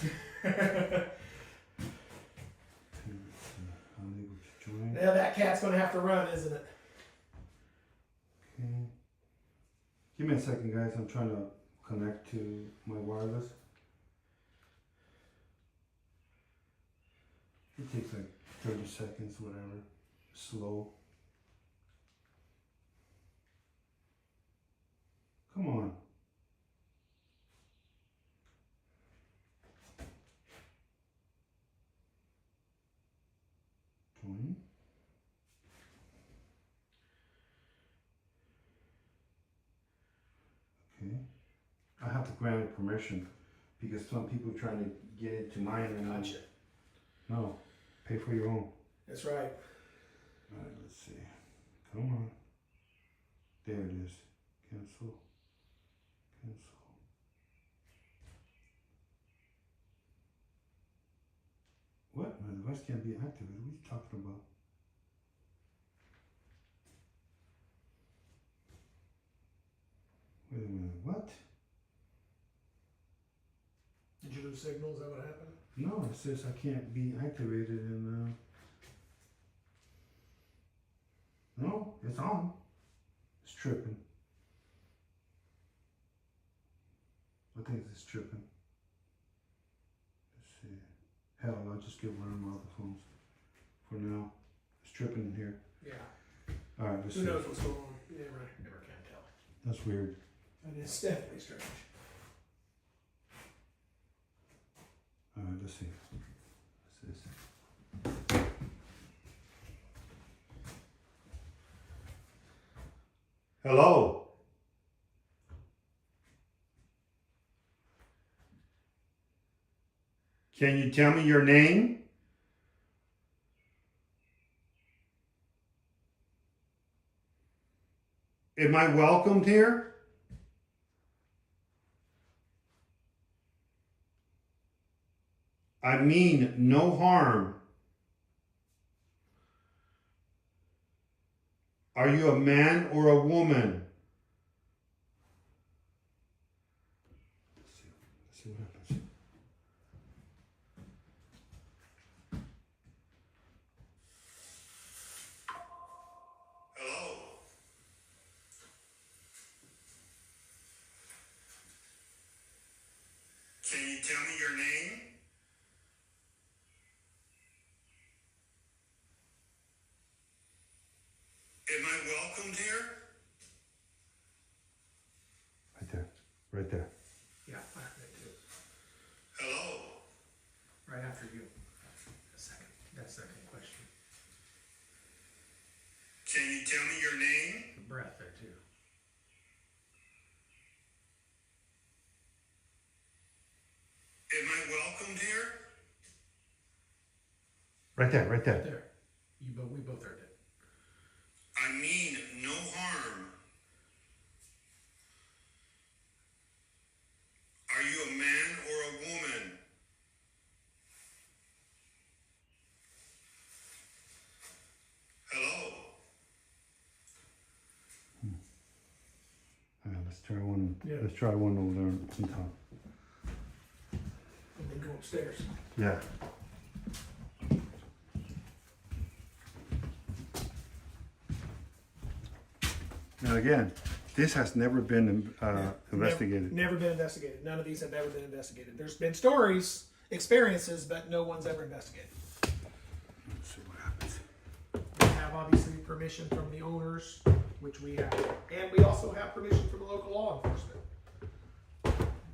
Unable to join. Yeah, that cat's gonna have to run, isn't it? Okay. Give me a second, guys. I'm trying to connect to my wireless. It takes like 30 seconds, whatever. Slow. Come on. Join. Okay. I have to grant it permission because some people are trying to get into mine and I. Gotcha. No, pay for your own. That's right. All right, let's see. Come on. There it is. Cancel. Cancel. What? My device can't be activated. What are you talking about? Wait a minute. What? Did you lose signal? Is that what happened? No, it says I can't be activated and no, it's on. It's tripping. I think it's tripping. Let's see. Hell, I'll just get one of my other phones. For now. It's tripping in here. Yeah. Alright, let's Who see. knows what's going on? You never can tell. That's weird. And it's definitely strange. Alright, let's see. What's this? Hello. Can you tell me your name? Am I welcomed here? I mean no harm. Are you a man or a woman? Let's see what happens. Hello. Can you tell me your name? Am I welcomed here? Right there. Right there. Yeah, right there. Hello. Right after you. That second question. Can you tell me your name? The breath there too. Am I welcomed here? Right there, right there. There. We both heard it. I mean no harm. Are you a man or a woman? Hello. Let's try one. Yeah. Let's try one over there on top. And then go upstairs. Yeah. Now again, this has never been investigated. Never been investigated. None of these have ever been investigated. There's been stories, experiences, but no one's ever investigated. Let's see what happens. We have obviously permission from the owners, which we have, and we also have permission from the local law enforcement.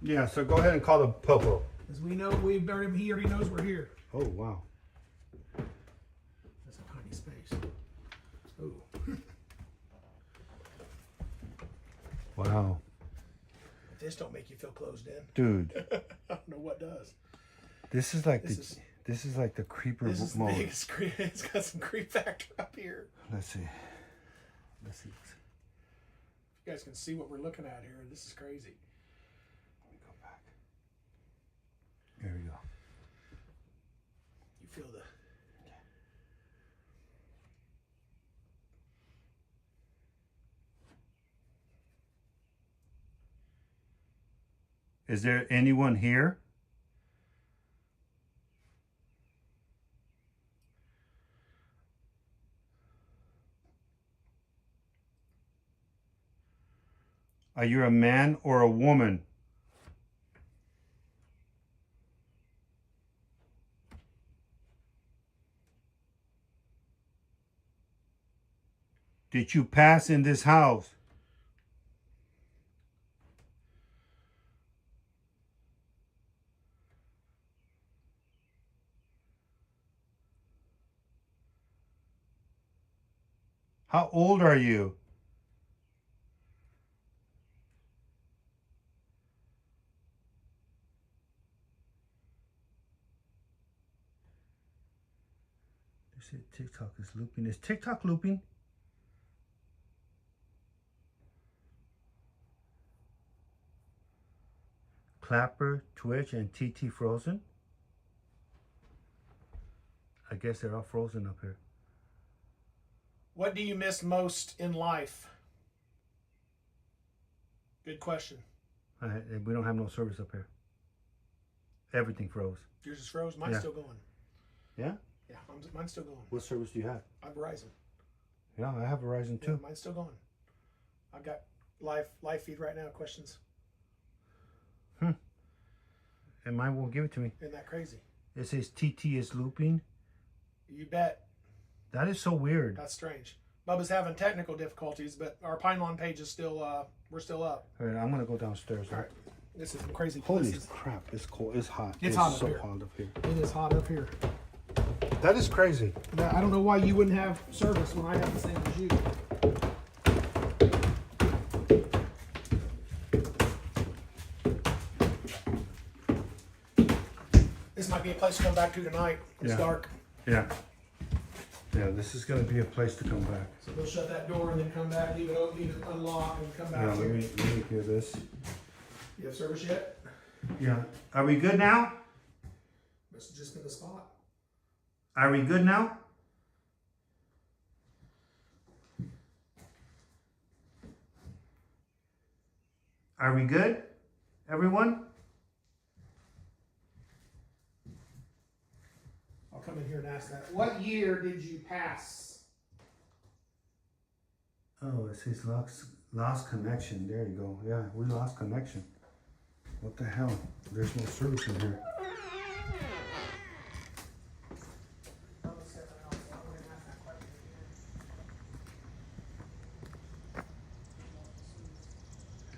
Yeah, so go ahead and call the popo. Because we know he already knows we're here. Oh wow. That's a tiny space. Ooh. Wow. If this don't make you feel closed in, Dude, I don't know what does. this is like this is like the creeper This is the mode. biggest creep. It's got some creep factor up here. Let's see. Let's see. You guys can see what we're looking at here. This is crazy. Let me go back. There we go. You feel the Is there anyone here? Are you a man or a woman? Did you pass in this house? How old are you? They say TikTok is looping. Is TikTok looping? Clapper, Twitch, and TT frozen? I guess they're all frozen up here. What do you miss most in life? Good question. We don't have no service up here. Everything froze. Yours is froze. Mine's Yeah. still going. Yeah? Yeah, mine's still going. What service do you have? I have Verizon. Yeah, I have Verizon Yeah, too. mine's still going. I've got live feed right now. Questions. And mine won't give it to me. Isn't that crazy? It says TT is looping. You bet. That is so weird. That's strange. Bubba's having technical difficulties, but our Pine Lawn page is still, we're still up. All right, I'm going to go downstairs. All right. This is crazy. Holy This is- crap, it's cold. It's hot. It's hot up so here. hot up here. It is hot up here. That is crazy. I don't know why you wouldn't have service when I have the same as you. This might be a place to come back to tonight. It's Yeah. dark. Yeah. Yeah, this is gonna be a place to come back. So they'll shut that door and then come back, leave it unlocked, and come back. Yeah, let me hear this. You have service yet? Yeah. Are we good now? Must have just been the spot. Are we good now? Are we good, everyone? I'll come in here and ask that. What year did you pass? Oh, it says lost connection. There you go. Yeah, we lost connection. What the hell? There's no service in here.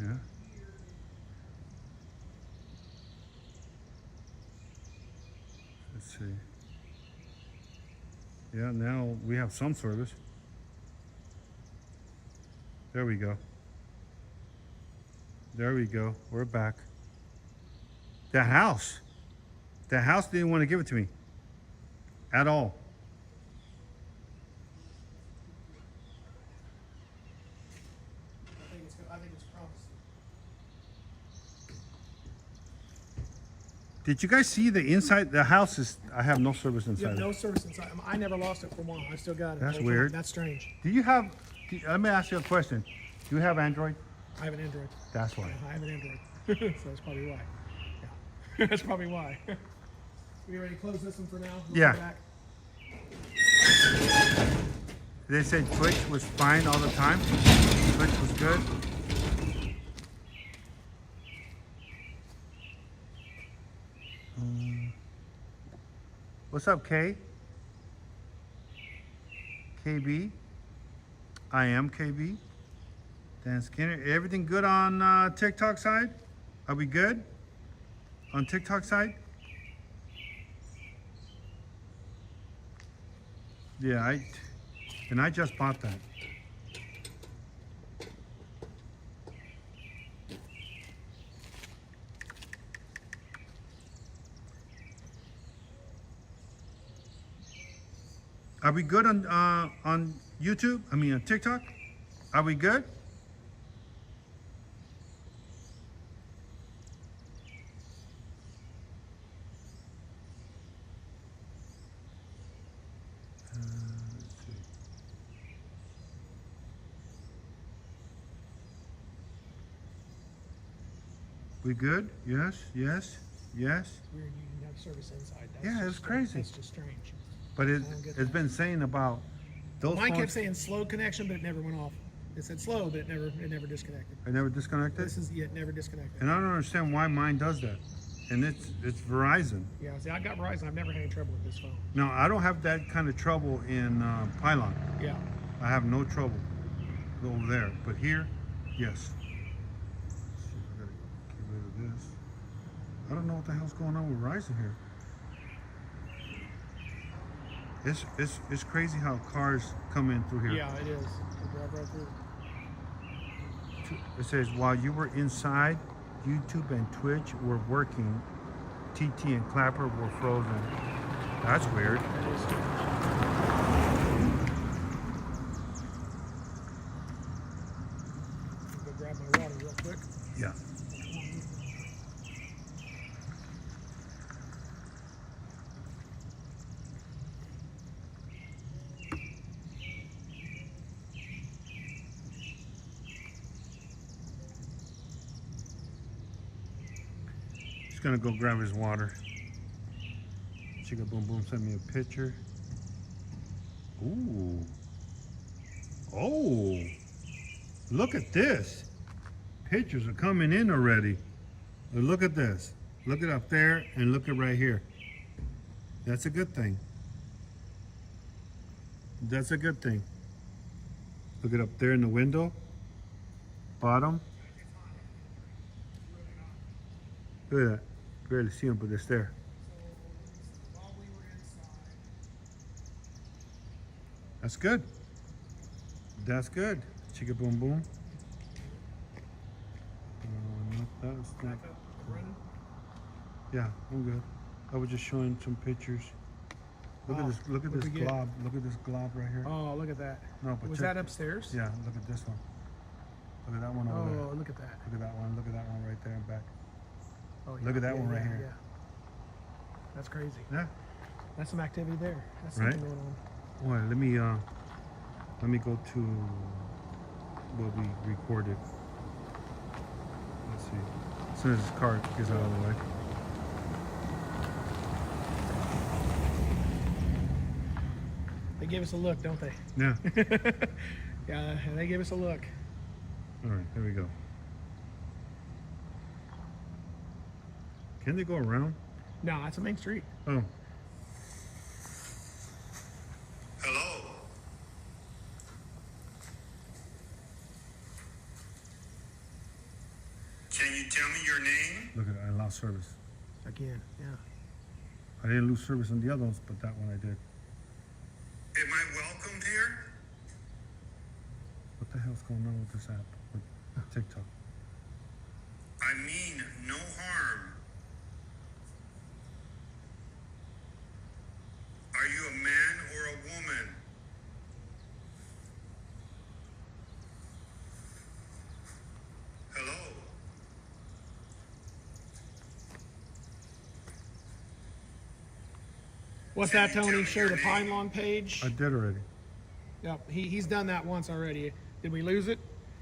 Yeah. Let's see. Yeah, now we have some service. There we go. There we go. We're back. The house. The house didn't want to give it to me. At all. I think it's promising. Did you guys see the inside? The house is, I have no service You inside. have no service inside. I never lost it for one. I still got it. That's the whole time. weird. That's strange. Do you have, let me ask you a question. Do you have Android? I have an Android. That's why. I have an Android. So that's probably why. Yeah. That's probably why. We ready to close this one for now? We'll Yeah. come back. They said Twitch was fine all the time. Twitch was good. What's up, K? KB? I am KB. Dan Skinner. Everything good on TikTok side? Are we good? On TikTok side? Yeah, I just bought that. Are we good on YouTube? I mean on TikTok? Are we good? Let's see. We good? Yes, yes, yes. Weird, you can have service inside. That's Yeah, just it's strange. crazy. That's just strange. But I don't get it's that. been saying about those Mine kept phones. saying slow connection, but it never went off. It said slow, but it never disconnected. I never disconnected. This is it never disconnected. And I don't understand why mine does that. And it's Verizon. Yeah, see, I got Verizon. I've never had any trouble with this phone. Now I don't have that kind of trouble in Pylon. Yeah. I have no trouble over there. But here, yes. Let's see, I gotta get rid of this. I don't know what the hell's going on with Verizon here. It's crazy how cars come in through here. Yeah, it is. They drive right through. It says while you were inside, YouTube and Twitch were working. TT and Clapper were frozen. That's weird. That is. Go grab my water real quick. Yeah. He's gonna go grab his water. Chicka Boom Boom sent me a picture. Ooh. Oh. Look at this. Pictures are coming in already. Look at this. Look at up there and look at right here. That's a good thing. That's a good thing. Look at up there in the window. Bottom. Look at that. Barely see them, but it's there. While we were inside. That's good. That's good. Chicka Boom Boom. That's not. Back up, running. Yeah, I'm good. I was just showing some pictures. Look at this. Look at what'd this we get? glob. Look at this glob right here. Oh, look at that. No, but Was check- that upstairs? Yeah. Look at this one. Look at that one over there. Oh, look at that. Look at that one. Look at that one right there and back. Oh, Look at that one right yeah, here. Yeah. That's crazy. Yeah. That's some activity there. That's Right. something going on. Well, let me go to what we recorded. Let's see. As soon as this car gets out of the way. They give us a look, don't they? Yeah. Yeah, they give us a look. All right. Here we go. Can they go around? No, that's a main street. Oh. Hello. Can you tell me your name? Look at it. I lost service. Again, yeah. I didn't lose service on the other ones, but that one I did. Am I welcomed here? What the hell's going on with this app? With TikTok? I mean no harm. Are you a man or a woman? Hello. What's that, Tony? Share the Pine Lawn page. I did already. Yep, he's done that once already. Did we lose it?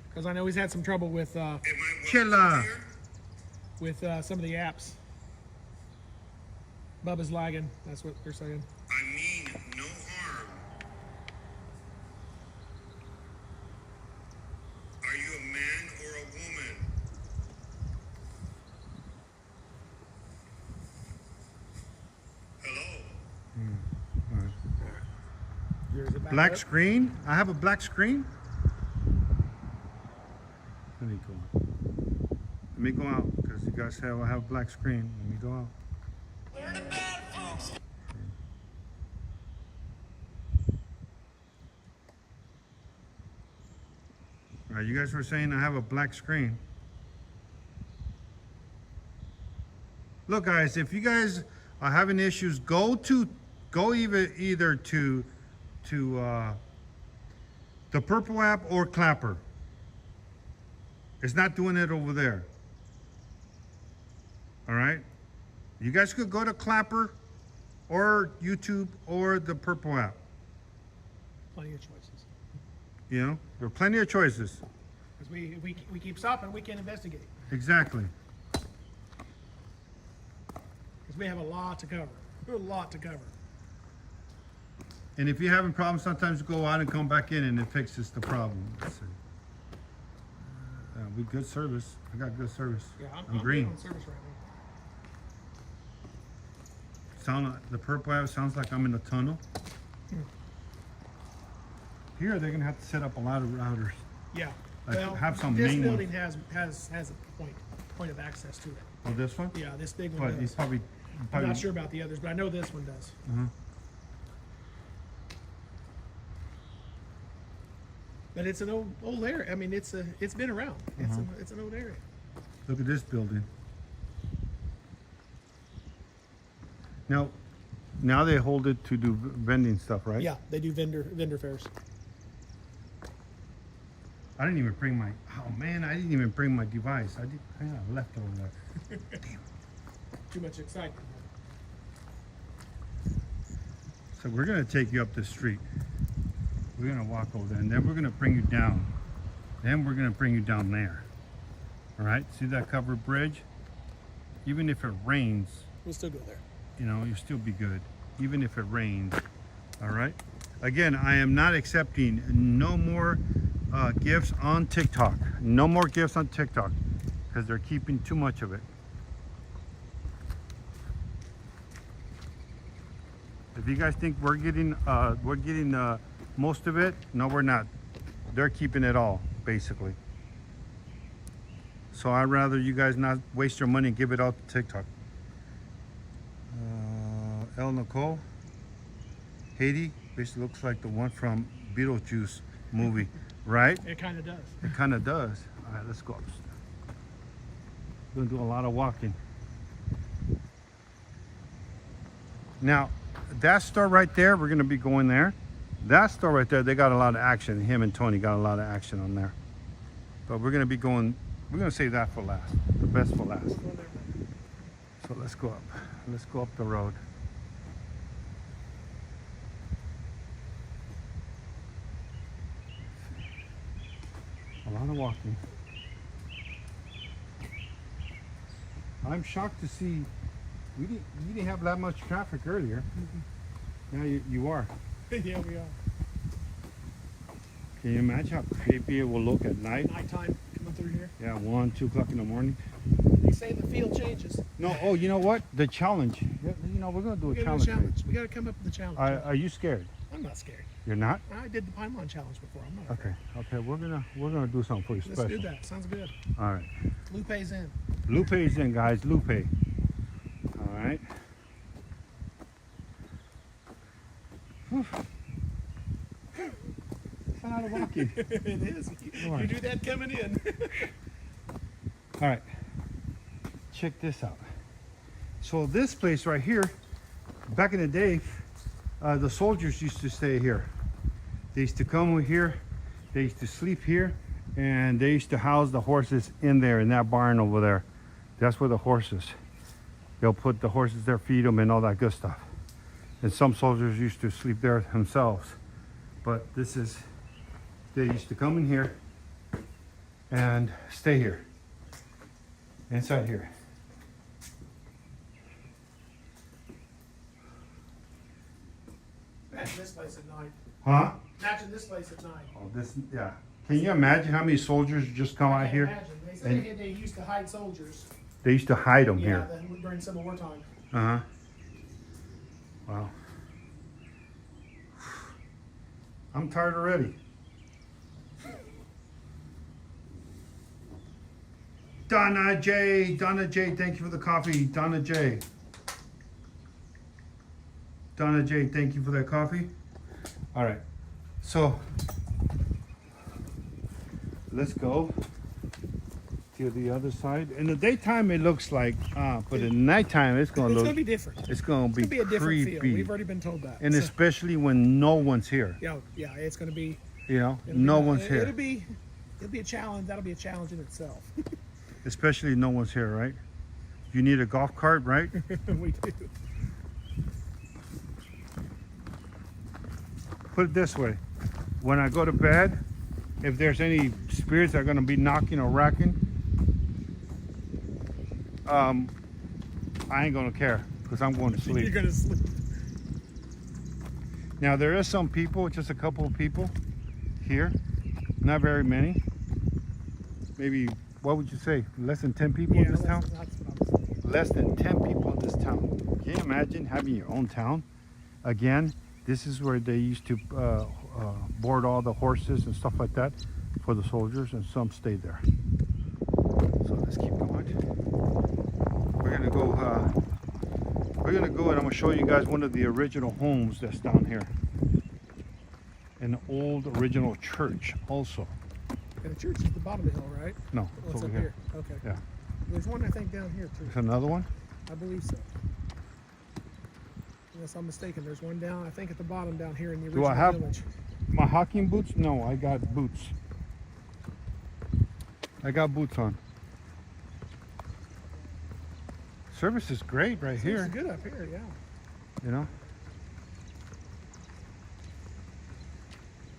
Because I know he's had some trouble with Am I welcomed Chilla. here? some of the apps. Bubba's lagging. That's what they're saying. I mean no harm. Are you a man or a woman? Hello. All right. Yours is it back Black up? screen? I have a black screen? Let me go. Let me go out because you guys have I have a black screen. Let me go out. All right, you guys were saying I have a black screen. Look, guys, if you guys are having issues, go either to the Purple app or Clapper. It's not doing it over there. All right? You guys could go to Clapper or YouTube or the Purple app. Plenty of choices. You know, there are plenty of choices. Because we keep stopping, we can't investigate. Exactly. Because we have a lot to cover. We have a lot to cover. And if you're having problems, sometimes you go out and come back in and it fixes the problem. Let's see. We good service. I got good service. Yeah, I'm green. good on service right now. The Purple app sounds like I'm in a tunnel. Here they're gonna have to set up a lot of routers. Yeah. Like, Well, have some this main building has a point of access to it. Oh, this one? Yeah, this big one But he's does. probably. I'm not sure about the others, but I know this one does. Uh-huh. But it's an old area. I mean, it's been around. It's an old area. Look at this building. Now they hold it to do vending stuff, right? Yeah, they do vendor fairs. I didn't even bring my. Oh man, I didn't even bring my device. I left it over there. Damn. Too much excitement. So we're gonna take you up the street. We're gonna walk over there, and then we're gonna bring you down. Then we're gonna bring you down there. All right. See that covered bridge? Even if it rains, We'll still go there. you know, you'll still be good, even if it rains. All right. Again, I am not accepting no more gifts on TikTok. No more gifts on TikTok because they're keeping too much of it. If you guys think we're getting most of it, no, we're not. They're keeping it all, basically. So I'd rather you guys not waste your money and give it out to TikTok. El Nicole, Haiti, basically looks like the one from Beetlejuice movie, right? It kind of does. It kind of does. All right, let's go upstairs. We're gonna do a lot of walking. Now, that store right there, we're gonna be going there. That store right there, they got a lot of action. Him and Tony got a lot of action on there. But we're gonna be going. We're gonna save that for last. The best for last. So let's go up. Let's go up the road. A lot of walking. I'm shocked to see you didn't have that much traffic earlier. Now you are. Yeah, we are. Can you imagine how creepy it will look at night? Nighttime coming through here. Yeah, 1, 2 o'clock in the morning. They say the field changes. No, oh, you know what? The challenge. You know, we're gonna do a We gotta challenge. do a challenge. We gotta come up with a challenge. Are you scared? I'm not scared. You're not? I did the Pine Lawn challenge before. I'm not Okay. afraid. Okay. We're gonna do something for you Let's special. do that. Sounds good. All right. Lupe's in. Lupe's in, guys. Lupe. All right. Whew. It's a lot of walking. It is. All right. You do that coming in. All right. Check this out. So this place right here, back in the day, the soldiers used to stay here. They used to come over here. They used to sleep here, and they used to house the horses in there in that barn over there. That's where the horses. They'll put the horses there, feed them, and all that good stuff. And some soldiers used to sleep there themselves. But this is, they used to come in here and stay here. Inside here. Imagine this place at night. Huh? Imagine this place at night. Oh, this, yeah. Can you imagine how many soldiers just come out here? Imagine. They said they used to hide soldiers. They used to hide them Yeah, here. during Civil War time. Uh-huh. Wow. I'm tired already. Donna J, thank you for the coffee. Donna J, thank you for that coffee. All right, so let's go to the other side. In the daytime, it looks like, but in nighttime, it's gonna It's look. gonna be different. It's gonna It's be, gonna be a different creepy. feel. We've already been told that. And So, especially when no one's here. yeah, it's gonna be. You know, it'll no be, one's here. It'll be a challenge. That'll be a challenge in itself. Especially no one's here, right? You need a golf cart, right? We do. Put it this way. When I go to bed, if there's any spirits that are gonna be knocking or racking, I ain't gonna care because I'm going to You're sleep. gonna sleep. Now there is some people, just a couple of people here, not very many. Maybe, what would you say, less than 10 people in this town? That's what I was thinking. Less than 10 people in this town. Can you imagine having your own town? Again, this is where they used to board all the horses and stuff like that for the soldiers, and some stayed there. So let's keep going. We're gonna go and I'm gonna show you guys one of the original homes that's down here. An old original church also. And the church is at the bottom of the hill, right? No, Oh, it's it's over up here. here. Okay. Yeah. There's one I think down here too. There's another one? I believe so. Unless I'm mistaken, there's one down, I think at the bottom down here in the original Do I have village. my hiking boots? No, I got boots. I got boots on. Service is great right It's here, good up here, yeah. you know.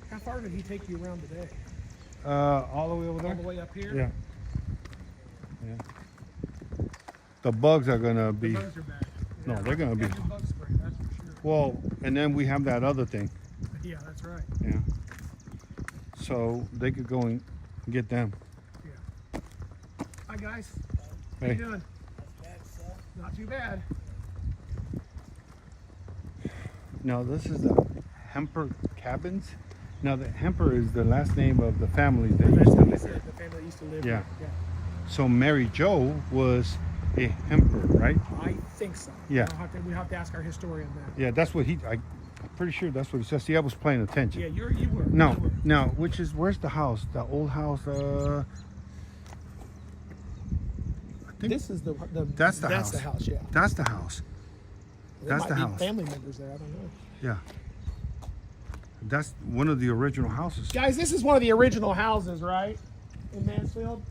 How far did he take you around today? All the way over All there? the way up here? Yeah. Yeah. The bugs are gonna The be, bugs are back. no, they're gonna be, Got your bug spray, that's for sure. well, and then we have that other thing, Yeah, that's right. yeah. So they could go and get them. Yeah. Hi guys. How Hey. you doing? Not too bad. Now this is the Hemper Cabins. Now the Hemper is the last name of the family that used to That's what he live said, here. the family that used to live Yeah. here. So Mary Jo was a Hemper, right? I think so. Yeah. We have to ask our historian that. Yeah, that's what I'm pretty sure that's what he says. See, I was paying attention. Yeah, you were. No, You were. no, which is, where's the house? The old house, I think This is the That's the That's house. the house, yeah. that's the house. There That's might the be house. family members there. I don't know. Yeah. That's one of the original houses. Guys, this is one of the original houses, right? In Mansfield.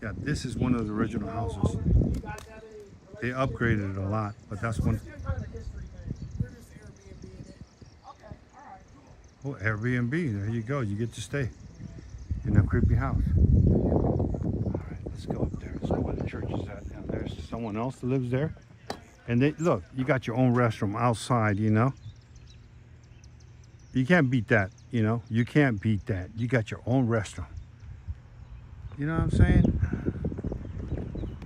Yeah, this is one of the original houses. You guys have any They upgraded it a lot, but that's one. Just doing kind of a history thing. We're just Airbnb it. Okay, all right, cool. Oh, Airbnb. There you go. You get to stay in a creepy house. All right, let's go up there. Let's go where the church is at. Now, there's someone else that lives there. And they look, you got your own restroom outside, you know. You can't beat that, you know. You can't beat that. You got your own restroom. You know what I'm saying?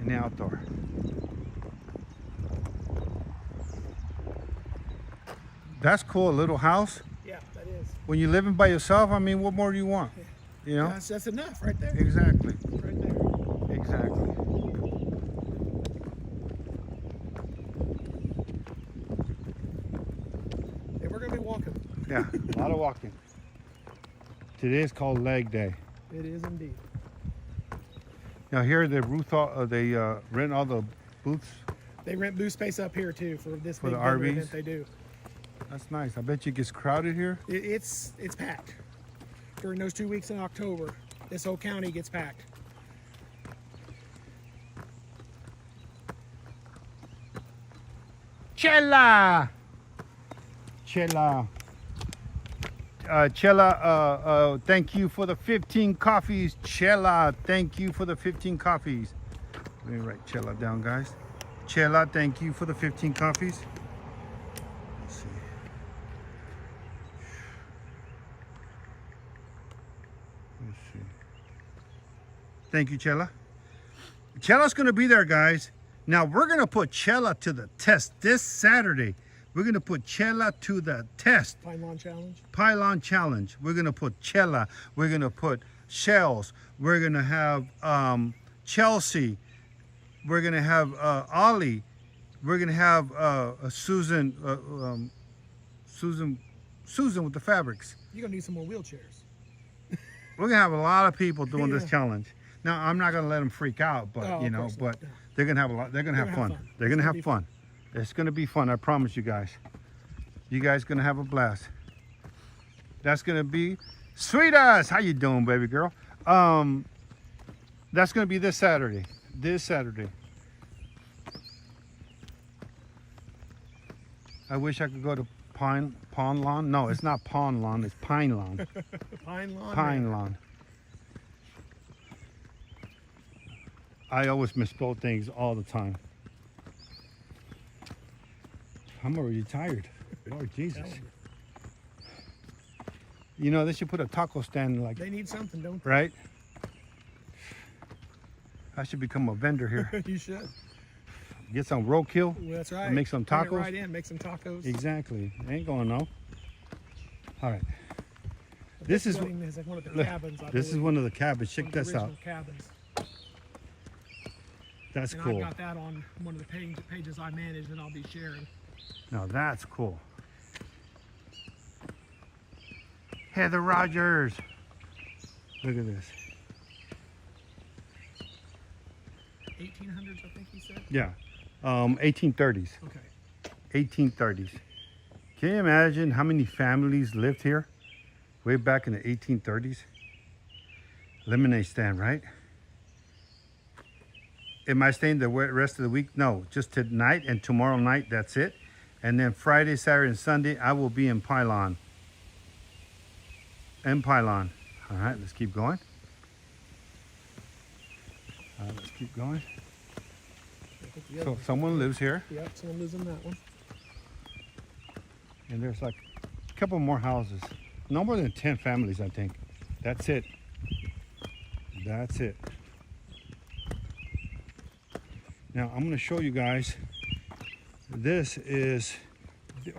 In the outdoor. That's cool, a little house. Yeah, that is. When you're living by yourself, I mean, what more do you want? You know? That's enough right there. Exactly. Right there. Exactly. And we're gonna be walking. Yeah, a lot of walking. Today is called leg day. It is indeed. Now here they rent all the booths. They rent booth space up here too for this For big the vendor RVs? event they do. That's nice. I bet you it gets crowded here. It's packed during those 2 weeks in October. This whole county gets packed. Chela. Chela. Chela, thank you for the 15 coffees. Chela, thank you for the 15 coffees. Let me write Chela down, guys. Chela, thank you for the 15 coffees. Let's see. Let's see. Thank you, Chela. Chela's going to be there, guys. Now, we're going to put Chela to the test this Saturday. We're going to put Chela to the test. Pine Lawn Challenge. Pylon Challenge. We're going to put Chela. We're going to put Shells. We're going to have Chelsea. We're going to have Ollie. We're going to have Susan with the fabrics. You're gonna need some more wheelchairs. We're going to have a lot of people doing this Yeah. challenge. Now, I'm not going to let them freak out, but Oh, you of know, course not. but Yeah. they're going to have a lot. They're going to have fun. They're going to have fun. It's going to be fun. I promise you guys. You guys going to have a blast. That's going to be Sweetest. How you doing, baby girl? That's going to be this Saturday. This Saturday. I wish I could go to Pond Lawn. No, it's not Pond Lawn. It's Pine Lawn. Pine Lawn. Pine Lawn. I always misspell things all the time. I'm already tired. Lord Jesus. You know, they should put a taco stand like, They need something, don't they? right? I should become a vendor here. You should. Get some roadkill. Well, that's right. Make some Bring it tacos. right in. Make some tacos. Exactly. Ain't going no. All right. This is building is like one of the look, cabins. I this is believe. one of the cabins. Check One of the this out. original cabins. That's And cool. I've got that on one of the pages I manage that I'll be sharing. Now that's cool. Heather Rogers. Look at this. 1800s, I think he said. Yeah. 1830s. Okay. 1830s. Can you imagine how many families lived here way back in the 1830s? Lemonade stand, right? Am I staying the rest of the week? No, just tonight and tomorrow night, that's it. And then Friday, Saturday, and Sunday, I will be in Pylon. In Pylon. All right, let's keep going. Let's keep going. I think the other So one's- someone lives here, Yep, someone lives in that one. and there's like a couple more houses. No more than 10 families, I think. That's it. That's it. Now I'm going to show you guys. This is,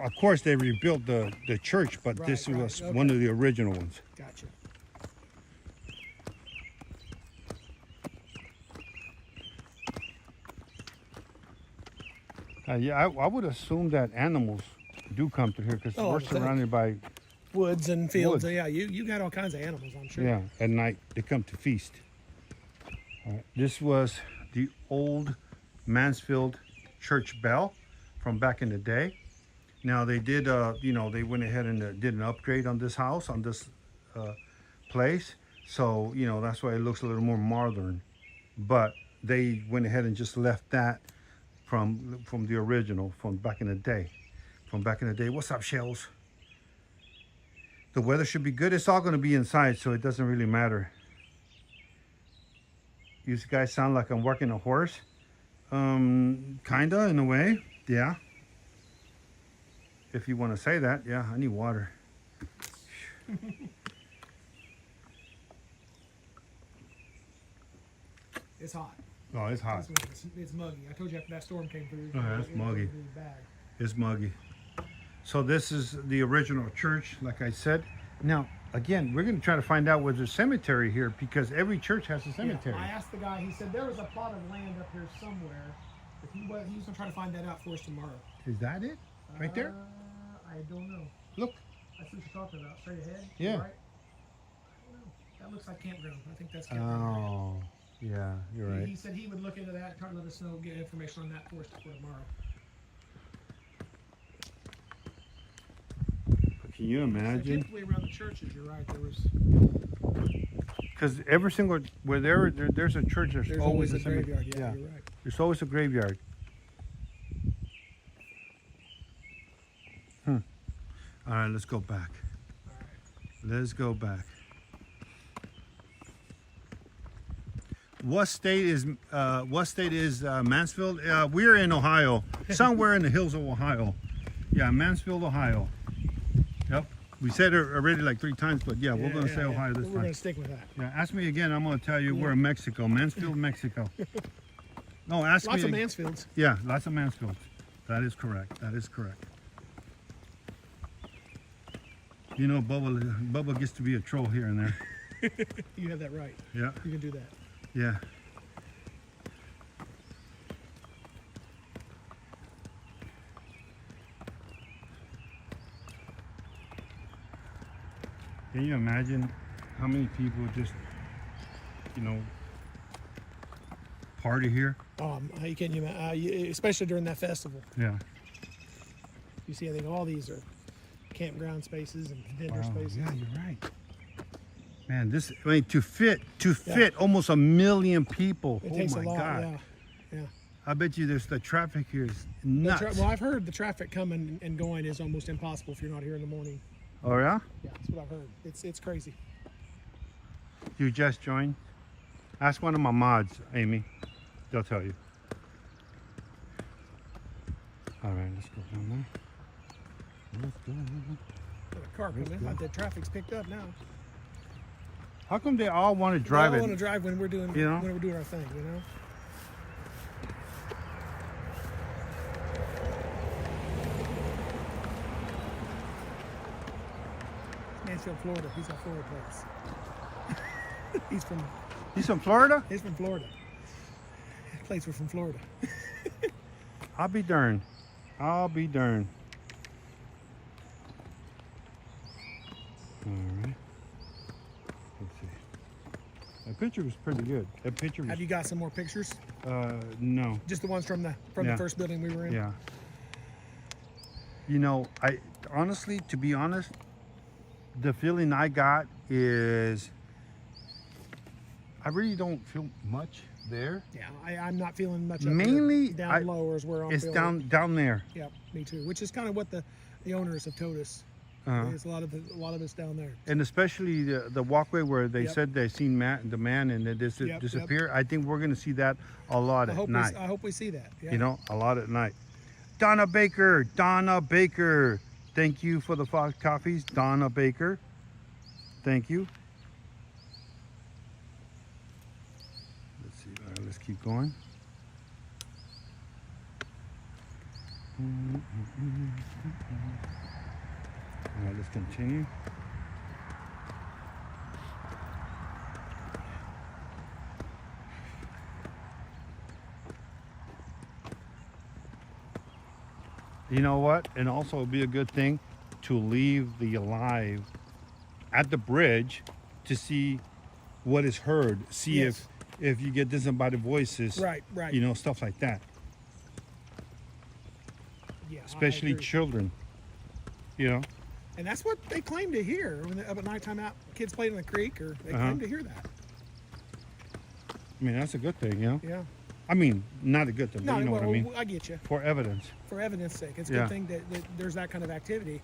of course, they rebuilt the church, but Right, this right, was okay. one of the original ones. Gotcha. Yeah, I would assume that animals do come through here because Oh, I we're would think. surrounded by, Woods and fields. Woods. Yeah, you got all kinds of animals, I'm sure. yeah, at night they come to feast. All right, this was the old Mansfield church bell. from back in the day. Now they did, they went ahead and did an upgrade on this house, on this place. So, that's why it looks a little more modern. But they went ahead and just left that from the original, from back in the day. What's up, Shells? The weather should be good. It's all going to be inside, so it doesn't really matter. You guys sound like I'm working a horse. Kinda, in a way. Yeah. If you want to say that. Yeah, I need water. It's hot. Oh, it's hot. It's muggy. I told you after that storm came through. Oh, yeah, it's muggy. It's muggy. So this is the original church, like I said. Now, again, we're going to try to find out where there's a cemetery here, because every church has a cemetery. Yeah, I asked the guy. He said there was a plot of land up here somewhere. But he was going to try to find that out for us tomorrow. Is that it? Right there? I don't know. Look. I see what you're talking about. Straight ahead? Yeah. Right? I don't know. That looks like campground. I think that's campground. Oh, yeah, you're right. He said he would look into that, try to let us know, get information on that for us for tomorrow. Can you imagine? Typically around the churches, you're right. There was. Because every single there's a church, there's always a cemetery. graveyard. Yeah, you're right. There's always a graveyard. All right, let's go back. All right. Let's go back. What state is Mansfield? We're in Ohio, somewhere in the hills of Ohio. Yeah, Mansfield, Ohio. Yep. We said it already like 3 times, but yeah, we're going to say Ohio this time. We're going to stick with that. Yeah, ask me again. I'm going to tell you we're in Mexico. Mansfield, Mexico. No, ask me. Lots of Mansfields. Yeah, lots of Mansfields. That is correct. That is correct. You know, Bubba gets to be a troll here and there. You have that right. Yeah. You can do that. Yeah. Can you imagine how many people just, party here? You can't imagine, especially during that festival. Yeah. You see, I think all these are campground spaces and vendor spaces. Yeah, you're right. Man, to fit almost 1 million people. It takes a lot. God. Yeah. I bet you the traffic here is nuts. Well, I've heard the traffic coming and going is almost impossible if you're not here in the morning. Oh yeah? Yeah, that's what I've heard. It's crazy. You just joined? Ask one of my mods, Amy. They'll tell you. All right, let's go down there. Let's go. The car coming in. The traffic's picked up now. How come they all want to drive They it? all want to drive when we're doing when we're doing our thing, Mansfield, Florida. He's a Florida place. He's from Florida? He's from Florida. Plates were from Florida. I'll be darned. All right. Let's see. That picture was pretty good. That picture was... Have you got some more pictures? No. Just the ones from the first building we were in? Yeah. I honestly, to be honest, the feeling I got is I really don't feel much there. Yeah, I'm not feeling much up Mainly here. Down lower is where I'm it's feeling. down there. Yep, me too. Which is kind of what the owners have told us. There's a lot of it's down there. And especially the walkway where they said they seen the man and it disappear. Yep. I think we're going to see that a lot at night. I hope we see that. Yeah. A lot at night. Donna Baker. Thank you for the 5 coffees, Donna Baker. Thank you. Let's see. All right, let's keep going. All right, let's continue. You know what? And also it'd be a good thing to leave the alive at the bridge to see what is heard. See if you get disembodied voices. Right. Stuff like that. Yeah, I especially agree. children. You know, And that's what they claim to hear when up at nighttime out kids playing in the creek, or they Uh-huh. claim to hear that. I mean, that's a good thing, you know? Yeah. I mean, not a good thing, but No, you know well, what I mean? I get you. For evidence. For evidence sake, it's a Yeah. good thing that there's that kind of activity.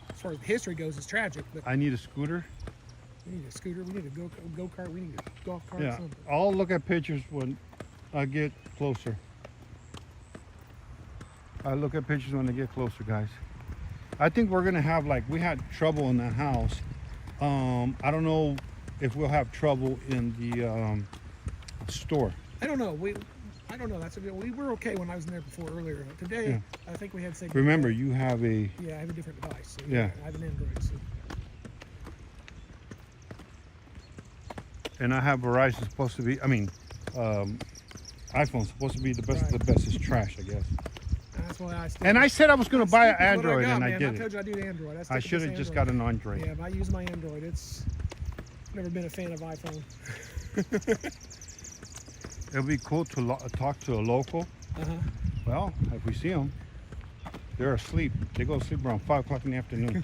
As far as history goes, it's tragic, but I need a scooter. we need a scooter, we need a go kart, we need a golf cart, Yeah. something. I'll look at pictures when I get closer. I look at pictures when I get closer, guys. I think we're gonna have, like, we had trouble in the house. I don't know if we'll have trouble in the store. I don't know. I don't know. We were okay when I was in there before earlier. Today, Yeah. I think we had to say. Remember, you have a Yeah, I have a different device. So Yeah. I have an Android. So. and I have Verizon supposed to be. I mean, iPhone's supposed to be the best of the best. It's trash, I guess. That's why I. And I said I was gonna buy an That's what Android, got, and I man. did I told it. you I do the Android. I should have just got an Android. Yeah, but I use my Android. It's never been a fan of iPhone. It'll be cool to talk to a local. Uh-huh. Well, if we see them, they're asleep. They go to sleep around 5 o'clock in the afternoon.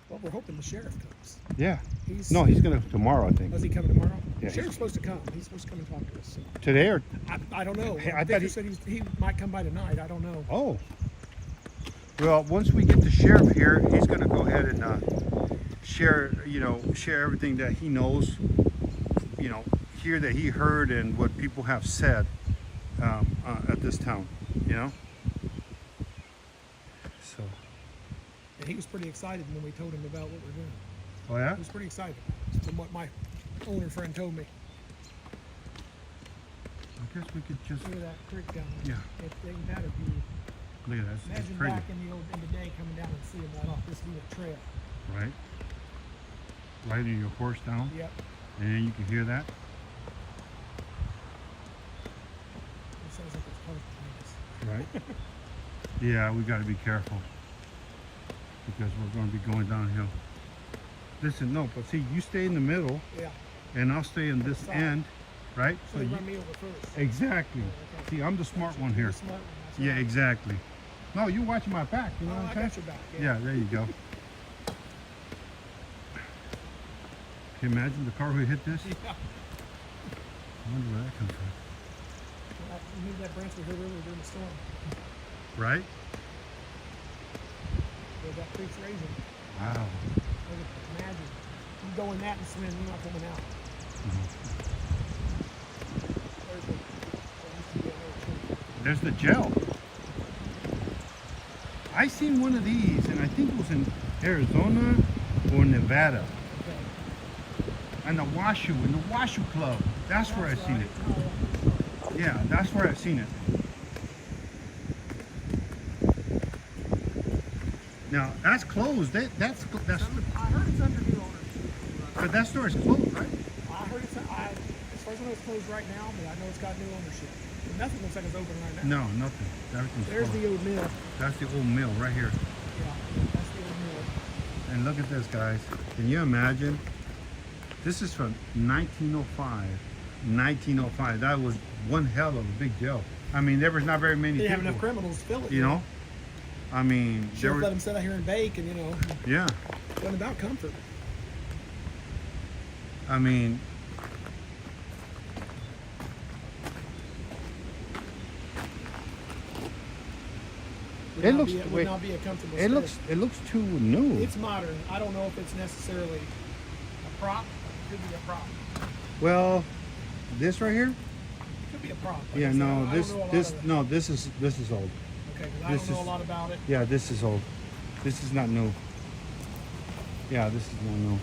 Well, we're hoping the sheriff comes. Yeah. He's He's gonna tomorrow, I think. Was he coming tomorrow? Yeah, The sheriff's supposed to come. He's supposed to come and talk to us. So. Today or I don't know. Hey, I thought Victor he- said he might come by tonight. I don't know. oh. Well, once we get the sheriff here, he's gonna go ahead and share everything that he knows. Hear that he heard and what people have said at this town. So. And he was pretty excited when we told him about what we're doing. Oh yeah. He was pretty excited from what my owner friend told me. I guess we could just Look at that creek down there. Yeah. That'd be. look at that. It's Imagine pretty, back in the day coming down and seeing that off this little trail. right? Riding your horse down, Yep. and then you can hear that. It sounds like it's close to us. Right. Yeah, we got to be careful because we're going to be going downhill. Listen, no, but see, you stay in the middle, Yeah. and I'll stay in this Side. end, right? So you run me over first. Exactly. Okay. See, I'm the smart one You're here. the smart one, that's Yeah, right. exactly. No, you're watching my back. You know Oh, what I I'm saying? got your back. Yeah, there you go. Can you imagine the car who hit this? Yeah. I wonder where that comes from. You need that branch we heard earlier during the storm. Right? Where that creek's raising. Wow. Imagine. You go in that and swim, you're not coming out. There's the, there used to be a little tree. There's the gel. I seen one of these, and I think it was in Arizona or Nevada. Okay. And in the Washoe Club. That's where I That's seen right. it. Oh, Yeah, that's where I seen it. Now that's closed. That's I heard it's under new ownership. but that store is closed, right? I heard it's, as far as I know, it's closed right now, but I know it's got new ownership. But nothing looks like it's open right now. No, nothing. Everything's There's closed. the old mill. That's the old mill right here. Yeah, that's the old mill. And look at this, guys. Can you imagine? This is from 1905. 1905. That was one hell of a big jail. I mean, there was not very many They didn't have people. enough criminals to fill it. You know? I mean, there Sheriff were, let them sit out here and bake, and yeah. it wasn't about comfort. I mean, It looks- Would wait. not be a comfortable. it looks too new. It's modern. I don't know if it's necessarily a prop. It could be a prop. Well, this right here? It could be a prop. Like Yeah, I said, no, I don't this know a lot this of it. no, this is old. Okay, 'cause I this don't know is- a lot about it. Yeah, this is old. This is not new. Yeah, this is not new.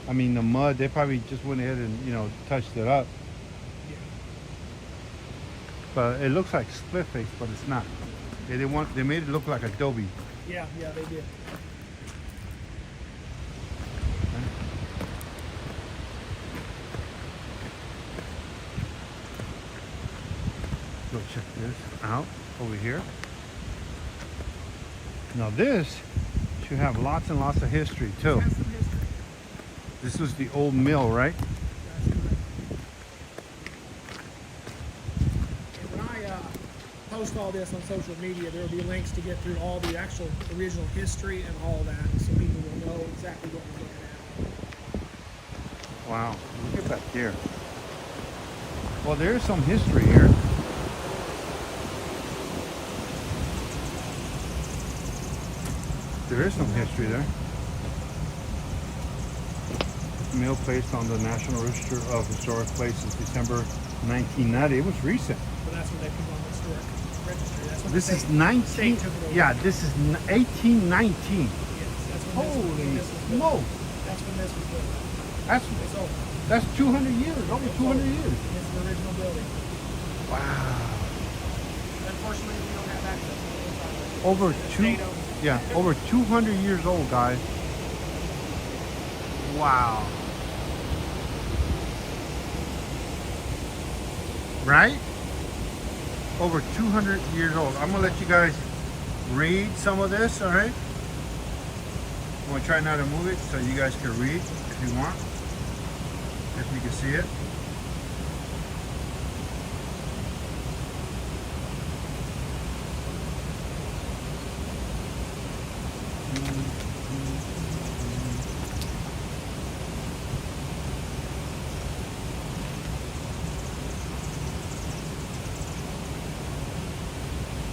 I mean, the mud, they probably just went ahead and, touched it up. Yeah. But it looks like split face, but it's not. They made it look like Adobe. Yeah, they did. Go check this out over here. Now this should have lots and lots of history too. Has some history. This was the old mill, right? That's correct. post all this on social media, there will be links to get through all the actual original history and all that, so people will know exactly what we're looking at. Wow, look at back here. Well, there's some history here. There is some history there. Mail placed on the National Register of Historic Places, December 1990. It was recent. So that's when they put it on the historic registry. That's when This the is state 19. took it over. Yeah, this is 1819. Yes, that's when Holy this was built. smoke! That's when this was built. That's It's over. 200 years. Over 200 years. It's the original building. Wow. Unfortunately, we don't have access to the inside. Over The two. state owns it. Yeah, over 200 years old, guys. Wow. Right? Over 200 years old. I'm gonna let you guys read some of this, all right? I'm gonna try not to move it so you guys can read if you want, if you can see it.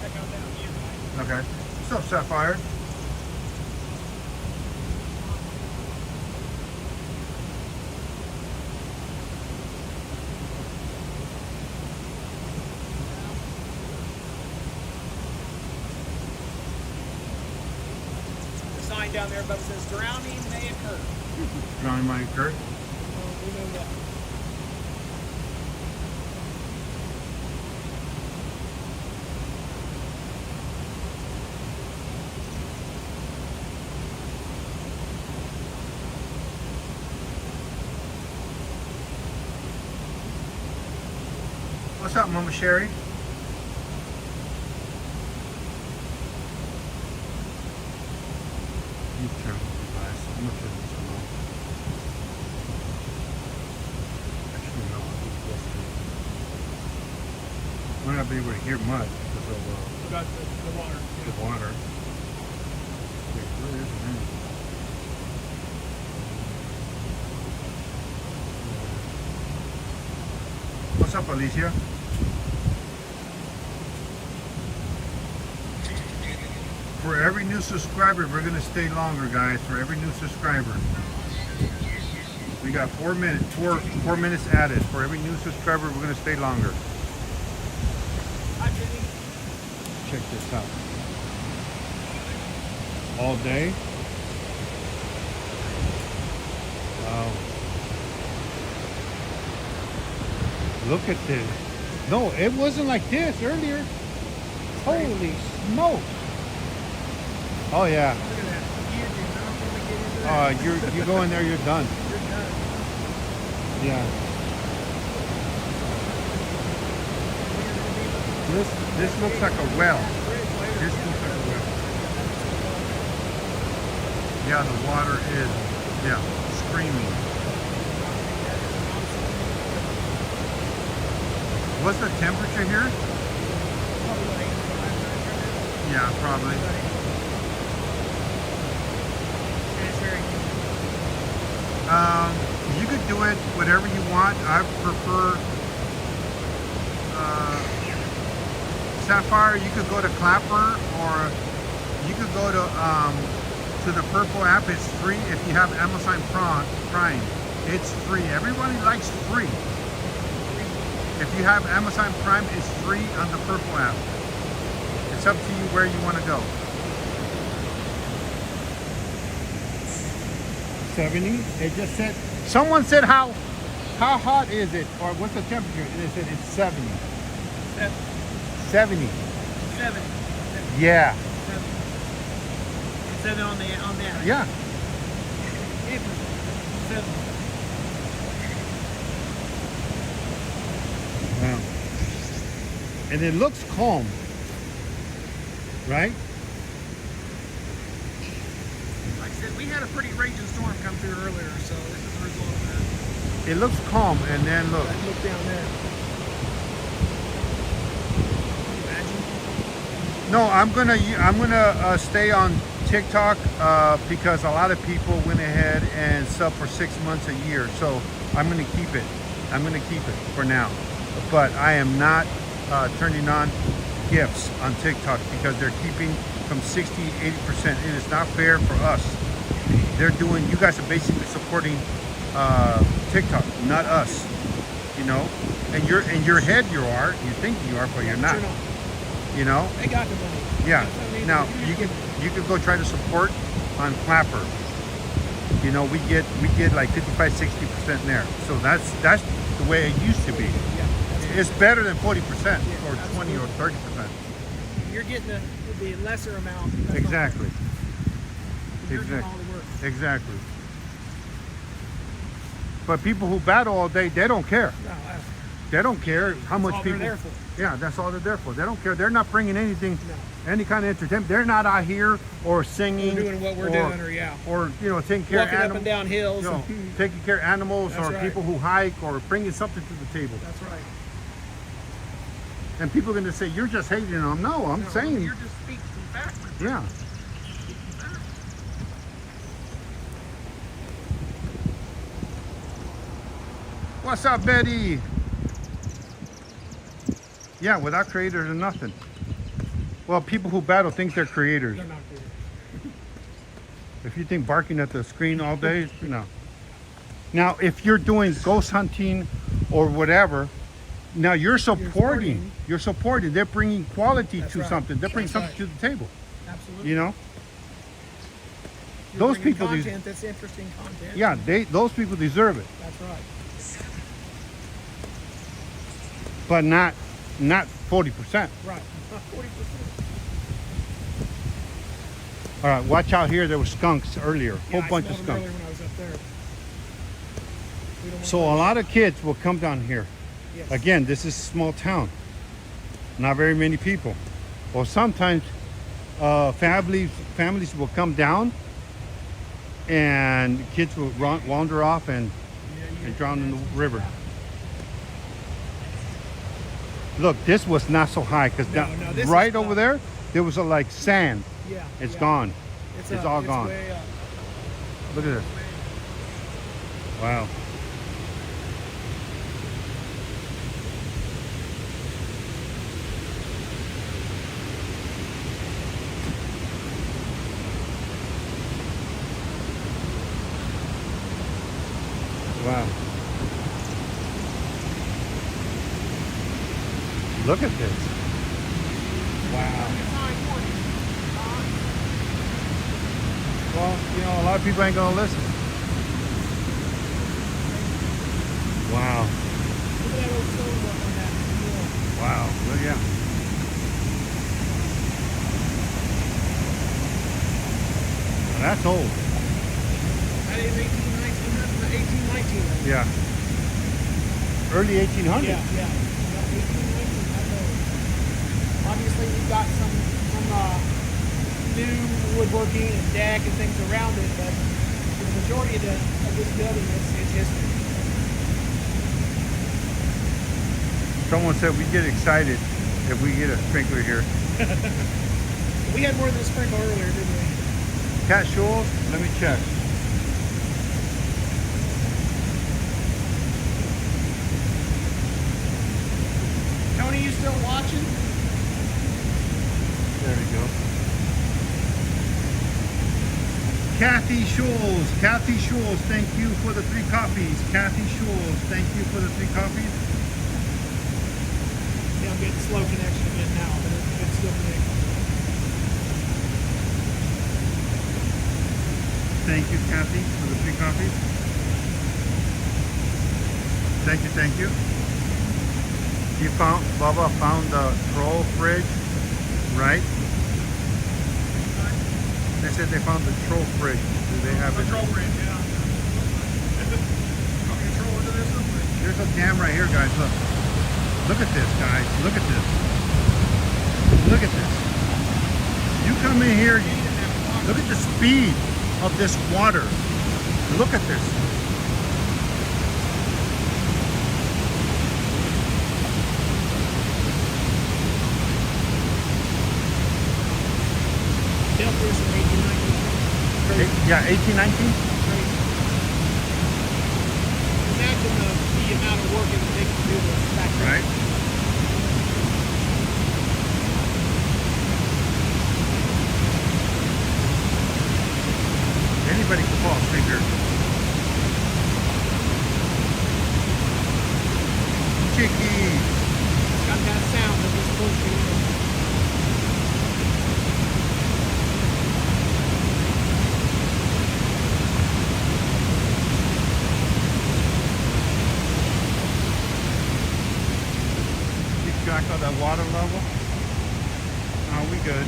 Check out that view, right? Okay. What's up, Sapphire? The sign down there above says drowning may occur. Drowning might occur. We know that. What's up, Mama Sherry? You turn the glass. I'm gonna turn this one off. Actually, no, I'll keep this too. Might not be able to hear much because of We got the water. the water. Wait, where is it? What's up, Alicia? For every new subscriber, we're gonna stay longer, guys. For every new subscriber, we got 4 minutes. Four minutes added. For every new subscriber, we're gonna stay longer. Hi, Jenny. Check this out. All day. Wow. Look at this. No, it wasn't like this earlier. Holy smoke. Oh yeah. Look at that. Huge enough when we get into that. You go in there, you're done. You're done. Yeah. This looks like a well. This looks like a well. Yeah, the water is screaming. What's the temperature here? Probably like 85 Yeah, probably. and it's very You could do it whatever you want. I prefer Sapphire. You could go to Clapper, or you could go to the Purple app. It's free if you have Amazon Prime. It's free. Everybody likes free. If you have Amazon Prime, it's free on the Purple app. It's up to you where you want to go. 70. It just said. Someone said how hot is it, or what's the temperature? And they said it's 70. 70. 7. Yeah. 7 on that. Yeah. It was 7. Wow. And it looks calm, right? Like I said, we had a pretty raging storm come through earlier, so this is the result of that. It looks calm, and then look. Look down there. Can you imagine? No, I'm gonna stay on TikTok because a lot of people went ahead and sub for 6 months a year. So I'm gonna keep it. I'm gonna keep it for now. But I am not turning on gifts on TikTok because they're keeping from 60, 80%. It is not fair for us. They're doing. You guys are basically supporting TikTok, not us. You know, and you're in your head you are. You think you are, but you're not. You know. They got the money. Yeah. I mean, Now you can go try to support on Clapper. You know, we get like 55, 60% there. So that's the way it used to be. Yeah. It's better than 40% Yeah, or 20 or 30%. You're getting the lesser amount. That's not Exactly. fair. You're doing all the work. Exactly. But people who battle all day, they don't care. No, They don't care how much all people. they're there for. Yeah, that's all they're there for. They don't care. They're not bringing anything, No. any kind of entertainment. They're not out here or singing, We're doing what we're doing, or yeah. or you know, taking care Walking of up and animals. down hills. You know, and, taking care of animals, That's or right. people who hike, or bringing something to the table. that's right. And people are going to say, "You're just hating them." No, I'm No, saying, you're just speaking facts. yeah. What's up, Betty? Yeah, without creators or nothing. Well, people who battle think they're creators. They're not good. If you think barking at the screen all day, no. Now, if you're doing ghost hunting or whatever, now you're supporting. You're supporting. They're bringing quality That's to right. something. They're bringing That's something to the table. Absolutely. You know? You're those bringing people these- content that's interesting content. Yeah, those people deserve it, That's right. but not 40%. Right. 40%. All right, watch out here. There were skunks earlier. Yeah, Whole bunch I of smelled them skunks. earlier when I was up there. We don't want So a lot of kids will come down here. Yes. Again, this is a small town. Not very many people. Or sometimes families will come down and kids will wander off and drown in the river. Look, this was not so high because No, this right is over there was a like sand. Yeah. It's yeah. gone. It's all gone. Way up. Look at this. Wow. Wow. Look at this. Wow. Well, you know, a lot of people ain't gonna listen. Wow. Look at that old stone work on that wall. Wow. Well, yeah. Well, that's old. That is 1819. Yeah. Early 1800s. Yeah, yeah. 1819, that's old. Obviously, we've got some new woodworking and deck and things around it, but the majority of this building is history. Someone said we get excited if we get a sprinkler here. We had more than a sprinkle earlier, didn't we? Cat Shoals, let me check. Tony, you still watching? There we go. Kathy Shoals, thank you for the 3 copies. Kathy Shoals, thank you for the 3 copies. Yeah, I'm getting slow connection again now, but it's still connected. Thank you, Kathy, for the 3 copies. Thank you. Bubba found the troll fridge, right? They said they found the troll fridge. Do they have it? Control bridge, yeah. Control into this one. There's a dam right here, guys. Look. Look at this, guys. Look at this. Look at this. You come in here, look at the speed of this water. Look at this. this in 1819. Yeah, 1819. Imagine the amount of work it would take to do this back then. Right. Anybody can fall asleep here. Chicky. Got that sound that was supposed to be. Keep track of that water level. Oh, we good.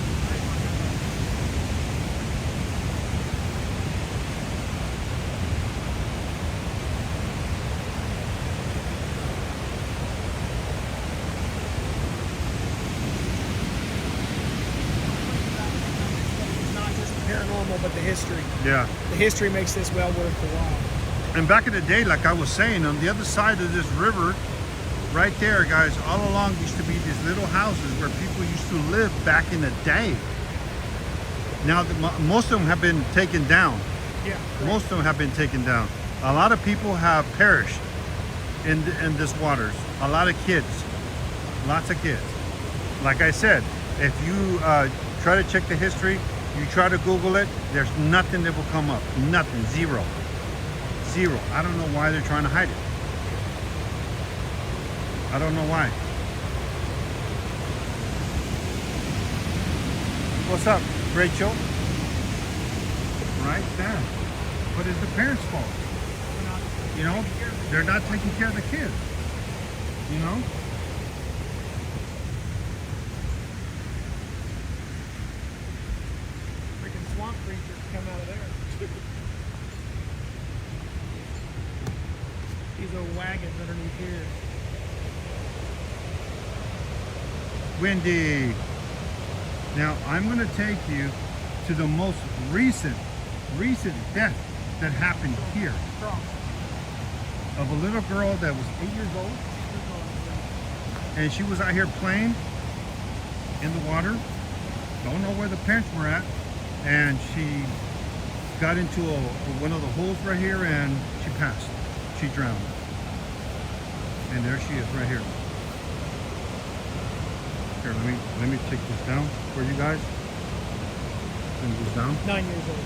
It's not just the paranormal, but the history. Yeah. The history makes this well worth the while. And back in the day, like I was saying, on the other side of this river, right there, guys, all along used to be these little houses where people used to live back in the day. Now, most of them have been taken down. Yeah. Most of them have been taken down. A lot of people have perished in this waters. A lot of kids. Lots of kids. Like I said, if you try to check the history, you try to Google it, there's nothing that will come up. Nothing. Zero. Zero. I don't know why they're trying to hide it. I don't know why. What's up, Rachel? Right there. But it's the parents' fault. You know, they're not taking care of the kids. You know? Freaking swamp creatures come out of there. These old wagons underneath here. Wendy. Now, I'm going to take you to the most recent death that happened here. Of a little girl that was 8 years old. And she was out here playing in the water. Don't know where the parents were at. And she got into one of the holes right here and she passed. She drowned. And there she is right here. Here, let me take this down for you guys. Bring this down. 9 years old.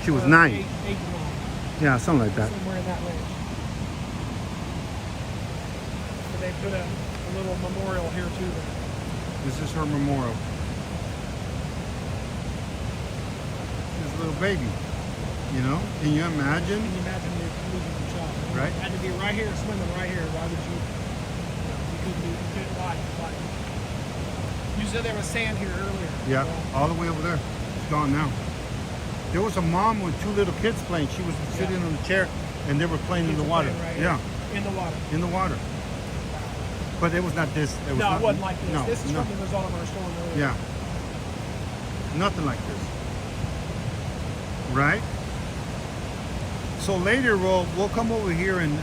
She was Or 9. 8 to 9. Yeah, something like that. Somewhere in that range. So they put a little memorial here too. This is her memorial. This little baby. You know? Can you imagine? Can you imagine losing your child? Right. It had to be right here, swimming right here. Why would you? You couldn't why? You said there was sand here earlier. Yeah, So, all the way over there. It's gone now. There was a mom with 2 little kids playing. She was sitting on the chair and they were playing in kids the are water. playing right Yeah, here, in the water. in the water. But it was not this. It was No, not, it wasn't like this. No, This is no. from the result of our storm earlier. Yeah. Nothing like this. Right? So later we'll come over here and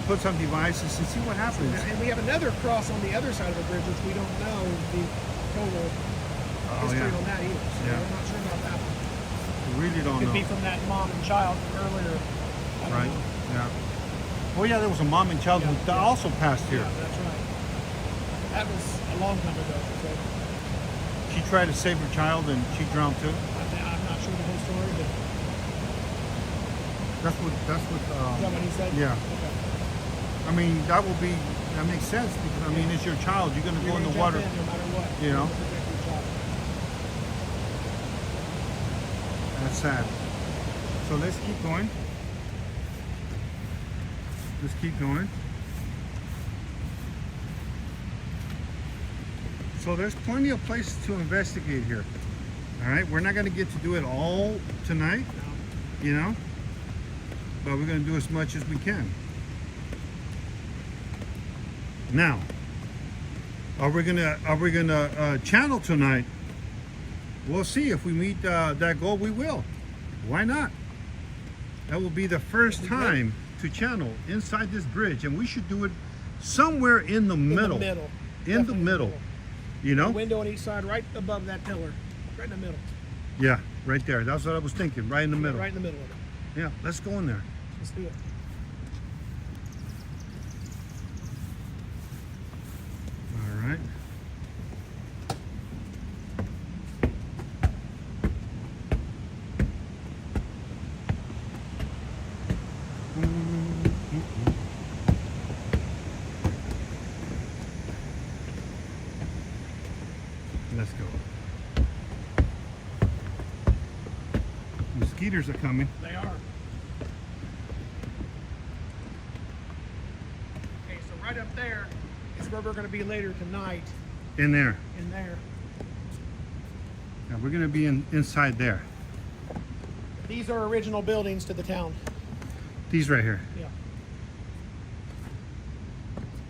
put some devices and see what happens. And we have another cross on the other side of the bridge, which we don't know the total history yeah. on that either. So Yeah. we're not sure about that one. We really don't Could know. be from that mom and child from earlier. I don't Right? know. Yeah. Oh yeah, there was a mom and child who Yeah. also passed here. Yeah, that's right. That was a long time ago. So She tried to save her child and she drowned too. I'm not sure the whole story, but That's what. is that what he said? Yeah. Okay. I mean, that makes sense because I mean, it's your child. You're gonna You're go in gonna the jump water. in no matter what. You know. To protect your child. That's sad. So let's keep going. Let's keep going. So there's plenty of places to investigate here. All right, we're not going to get to do it all tonight, you know, but we're going to do as much as we can. Now, are we gonna channel tonight? We'll see. If we meet that goal, we will. Why not? That will be the first time to channel inside this bridge, and we should do it somewhere in the middle. In the middle. In the Definitely middle. You A know? window on each side, right above that pillar, right in the middle. Yeah, right there. That's what I was thinking. Right in the middle. Right in the middle of it. Yeah, let's go in there. Let's do it. All right. Let's go. Mosquitoes are coming. They are. Okay, so right up there is where we're going to be later tonight. In there. In there. Yeah, we're gonna be inside there. These are original buildings to the town. These right here. Yeah.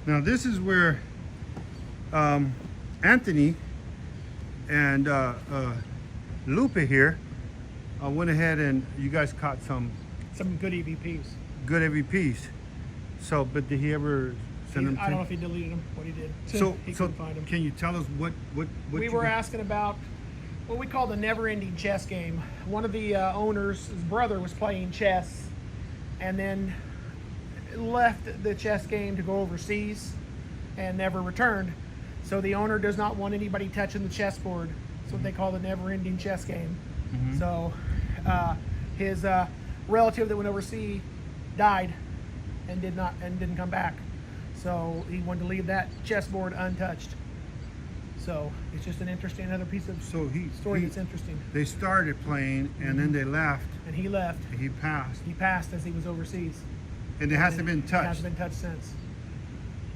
Now this is where Anthony and Lupe here went ahead and you guys caught some Some good EVPs. good EVPs. So, but did he ever send them? I don't know if he deleted them. What he did. So, he so couldn't find them. can you tell us what We you were got? asking about what we call the never-ending chess game. One of the owners, his brother, was playing chess, and then left the chess game to go overseas, and never returned. So the owner does not want anybody touching the chessboard. That's what they call the never-ending chess game. Mm-hmm. So his relative that went overseas died and didn't come back. So he wanted to leave that chessboard untouched. So it's just an interesting, another piece of story that's interesting. They started playing and then they left. And he left. He passed, He passed as he was overseas. and it hasn't been It touched. hasn't been touched since.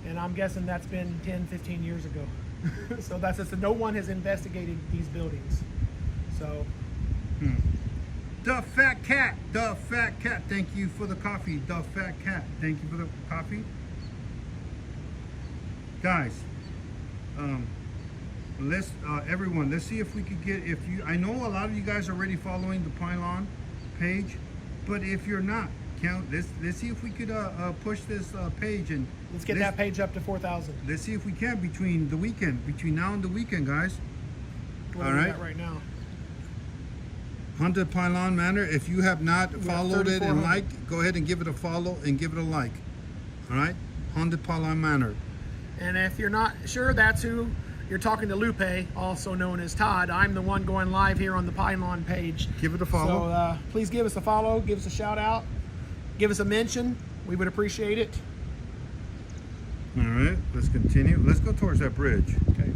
And I'm guessing that's been 10, 15 years ago. So that's just, no one has investigated these buildings. So The fat cat, the fat cat. Thank you for the coffee, the fat cat. Thank you for the coffee, guys. Let's everyone. Let's see if we could get. If you, I know a lot of you guys are already following the Pylon page, but if you're not, let's see if we could push this page and let's get that page up to 4,000. Let's see if we can between now and the weekend, guys. What All are we right. at right now? Haunted Pylon Manor. If you have not followed it and 3,400. liked, go ahead and give it a follow and give it a like. All right, Haunted Pylon Manor. And if you're not sure, that's who you're talking to. Lupe, also known as Todd. I'm the one going live here on the Pylon page. Give it a follow. So please give us a follow, give us a shout out, give us a mention. We would appreciate it. All right, let's continue. Let's go towards that bridge. Okay.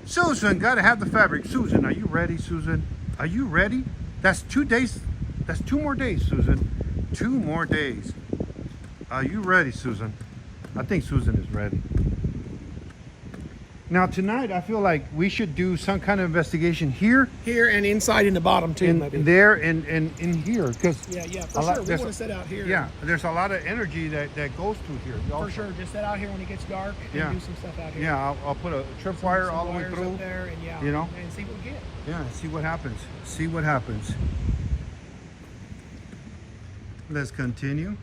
Susan, gotta have the fabric. Susan, are you ready, Susan? Are you ready? That's 2 days. That's 2 more days, Susan. 2 more days. Are you ready, Susan? I think Susan is ready. Now tonight, I feel like we should do some kind of investigation here, Here and inside in the bottom too, maybe. in there, and in here, because Yeah, for sure. We want to set out here. yeah, there's a lot of energy that goes through here. For sure. Just set out here when it gets dark and Yeah. do some stuff out here. Yeah, I'll put a tripwire Some all the way wires through. up there, and you know? and see what we get. Yeah, see what happens. See what happens. Let's continue.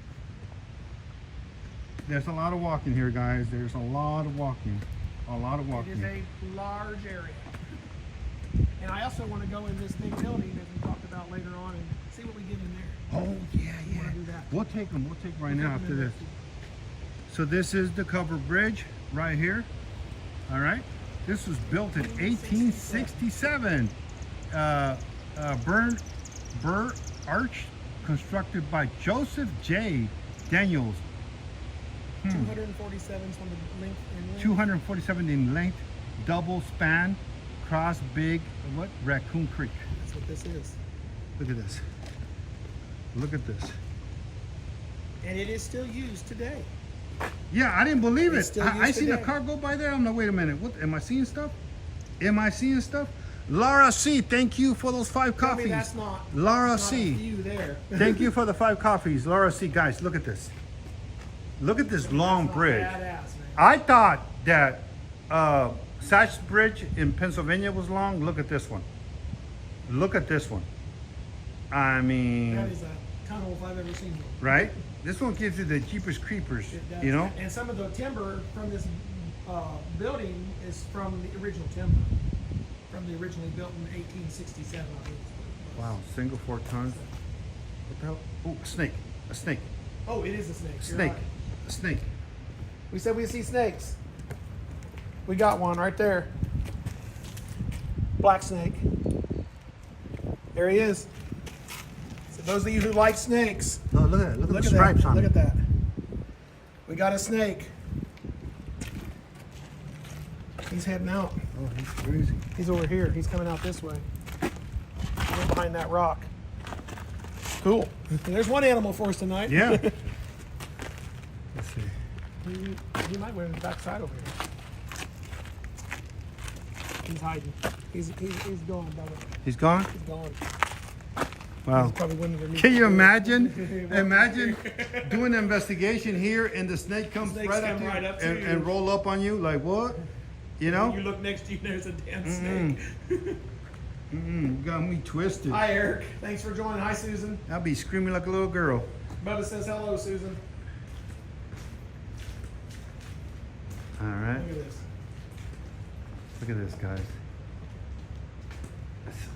There's a lot of walking here, guys. There's a lot of walking. A lot of It walking. is a large area. And I also want to go in this big building as we talked about later on and see what we get in there. Oh, yeah, We wanna do that. We'll take them. We'll take right We'll now take after them in this. So this is the covered bridge right here. All right. This was built in 1867. Burr Arch, constructed by Joseph J. Daniels. 247 from the length and length. 247 in length, double span, cross big, what? Raccoon Creek. That's what this is. Look at this. Look at this. And it is still used today. Yeah, I didn't believe It's it. still I used seen a today. car go by there. I'm like, wait a minute. What? Am I seeing stuff? Am I seeing stuff? Laura C, thank you for those 5 Tell me coffees. that's not, Laura not a C, few there. thank you for the 5 coffees. Laura C, guys, look at this. Look at this long That's not bridge. badass, man. I thought that Satch Bridge in Pennsylvania was long. Look at this one. Look at this one. I mean, That is a tunnel if I've ever seen one. right? This one gives you the Jeepers Creepers, It does. you know? And some of the timber from this building is from the original timber, from the originally built in 1867. I think. Wow, single 4 tons. What the hell? Oh, a snake. A snake. Oh, it is a snake. You're Snake. right. A snake. We said we see snakes. We got one right there. Black snake. There he is. So those of you who like snakes, No, look at that. Look at look the at stripes that. on Look it. at that. We got a snake. He's heading out. Oh, he's crazy. He's over here. He's coming out this way. He's behind that rock. Cool. There's one animal for us tonight. Yeah. Let's see. He might win the backside over here. He's hiding. He's gone, brother. He's gone? He's gone. Wow. He's probably winning the Can you imagine? Imagine doing an investigation here and the snake comes Snakes right come up to you, right up to you. and roll up on you? Like what? You know? You look next to you, there's a damn snake. Got me twisted. Hi, Eric. Thanks for joining. Hi, Susan. I'll be screaming like a little girl. Bubba says hello, Susan. All right. Look at this. Look at this, guys.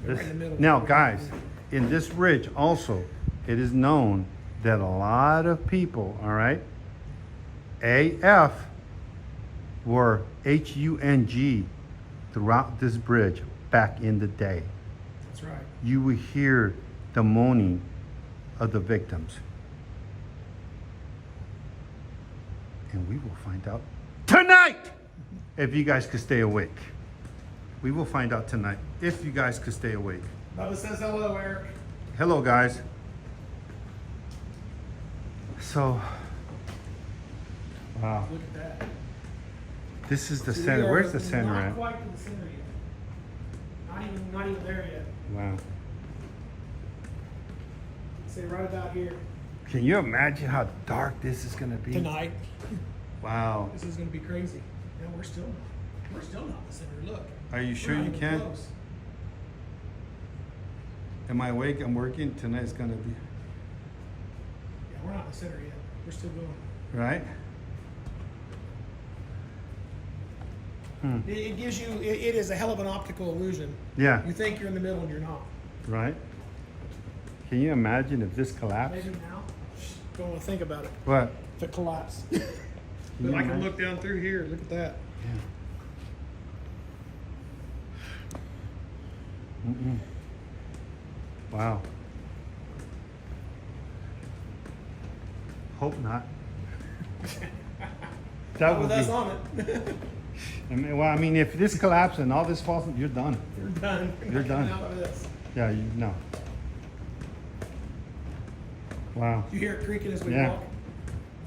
We're right in the middle. Now, guys, in this ridge also, it is known that a lot of people, all right, AF were HUNG throughout this bridge back in the day. That's right. You will hear the moaning of the victims. And we will find out tonight if you guys could stay awake. We will find out tonight if you guys could stay awake. Bubba says hello, Eric. Hello, guys. So, wow, Look at that. this is the See, we center. are Where's the center Not at? quite to the center yet. Not even there yet. Wow. Say right about here. Can you imagine how dark this is gonna be? Tonight. Wow. This is going to be crazy. No, we're still not in the center. Look. Are you sure We're not you even can? close. Am I awake? I'm working. Tonight's gonna be, Yeah, we're not in the center yet. We're still going. right? It gives you. It is a hell of an optical illusion. Yeah, You think you're in the middle and you're not. right? Can you imagine if this collapsed? Maybe now. Don't want to think about it. What? If it collapsed. Can you I can imagine? look down through here. Look at that. Yeah. Wow. Hope not. That would With us be. on it. I mean, well, I mean, if this collapses and all this falls, you're done. You're done. You're done. Out of this. Yeah, you know. Wow. You hear it creaking as we Yeah. walk.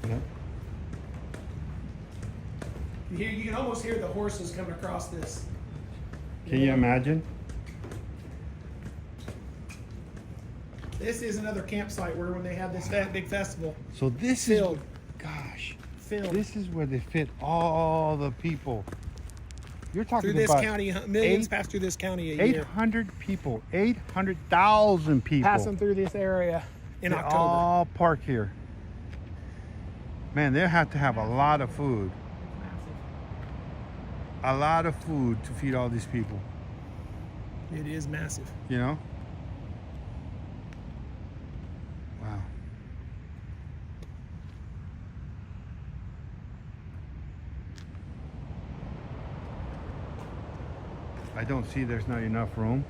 Yep. You can almost hear the horses coming across this. Can you imagine? This is another campsite where when they have this big festival, So this Filled. is, gosh, filled this is where they fit all the people. You're talking through this about county, millions eight- pass through this county a year. 800 people, 800,000 people. Passing through this area in They October. all park here. Man, they have to have a lot of food. A lot of food to feed all these people, It is massive. you know? Wow. I don't see there's not enough room.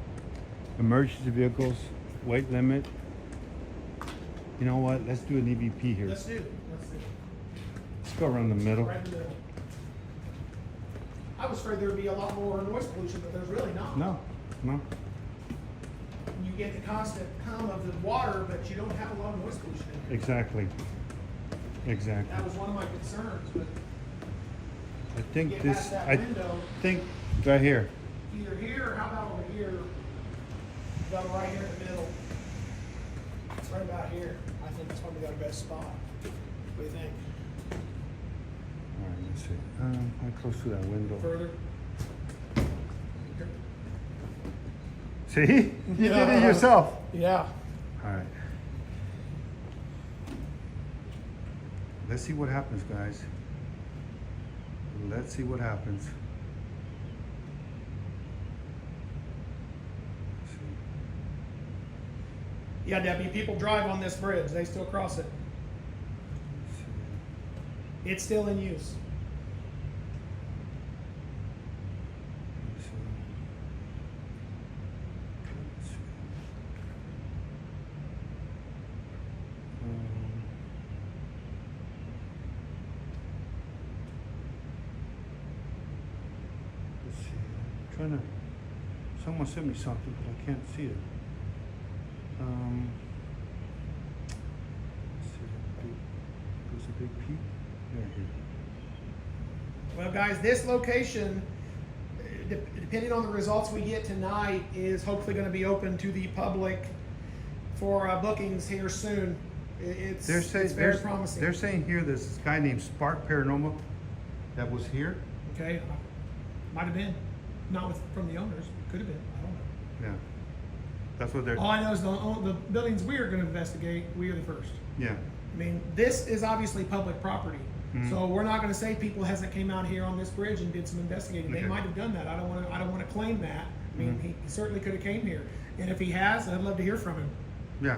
Emergency vehicles, weight limit. You know what? Let's do an EVP here. Let's do. Let's go around the middle. Right in the middle. I was afraid there would be a lot more noise pollution, but there's really not. No, no. You get the constant hum of the water, but you don't have a lot of noise pollution in here. Exactly. Exactly. That was one of my concerns, but I think get this, past that I window, think right here. either here or how about over here? About right here in the middle. It's right about here. I think that's probably our best spot. What do you think? All right, let's see. I'm close to that window. Further? See? You did it yourself. Yeah. All right. Let's see what happens, guys. Let's see what happens. Let's see. Yeah, Debbie, people drive on this bridge. They still cross it. Let's see. It's still in use. Let's see. Let's see. Let's see. I'm trying to. Someone sent me something, but I can't see it. Let's see. There's a big peak. There, here. Well, guys, this location, depending on the results we get tonight, is hopefully going to be open to the public for bookings here soon. It's very promising. They're saying here there's this guy named Spark Paranormal that was here. Okay, might have been, not from the owners. Could have been. I don't know. Yeah, that's what they're. All I know is the buildings we are going to investigate, we are the first. Yeah. I mean, this is obviously public property. Mhm. So we're not going to say people hasn't came out here on this bridge and did some investigating. They Okay. might have done that. I don't want to claim that. I mean, he certainly could have came here. And if he has, I'd love to hear from him. Yeah.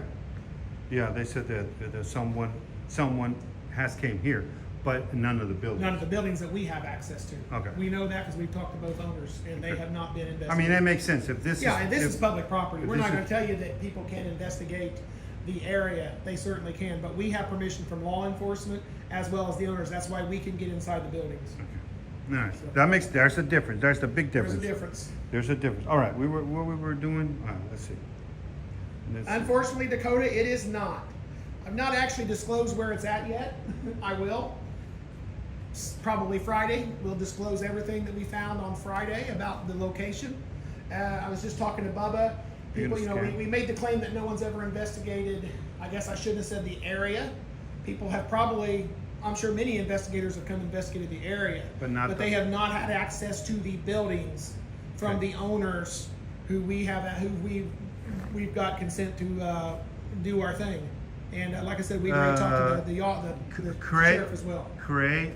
Yeah. They said that someone has came here, but none of the buildings. None of the buildings that we have access to. Okay. We know that because we've talked to both owners, and they have not been investigated. I mean, that makes sense. If this Yeah, is and this is public property. if We're this not going is- to tell you that people can't investigate the area. They certainly can, but we have permission from law enforcement as well as the owners. That's why we can get inside the buildings. Nice. There's a difference. There's a big There's difference. a difference. There's a difference. All right. What we were doing. Let's see. Let's see. Unfortunately, Dakota, it is not. I've not actually disclosed where it's at yet. I will. Probably Friday. We'll disclose everything that we found on Friday about the location. I was just talking to Bubba. You're People, gonna scare. we made the claim that no one's ever investigated. I guess I shouldn't have said the area. People have probably, I'm sure many investigators have come investigated the area, But they have not had access to the buildings from Okay. the owners who we've got consent to do our thing. And like I said, we've already talked to the Craig, sheriff as well. Craig,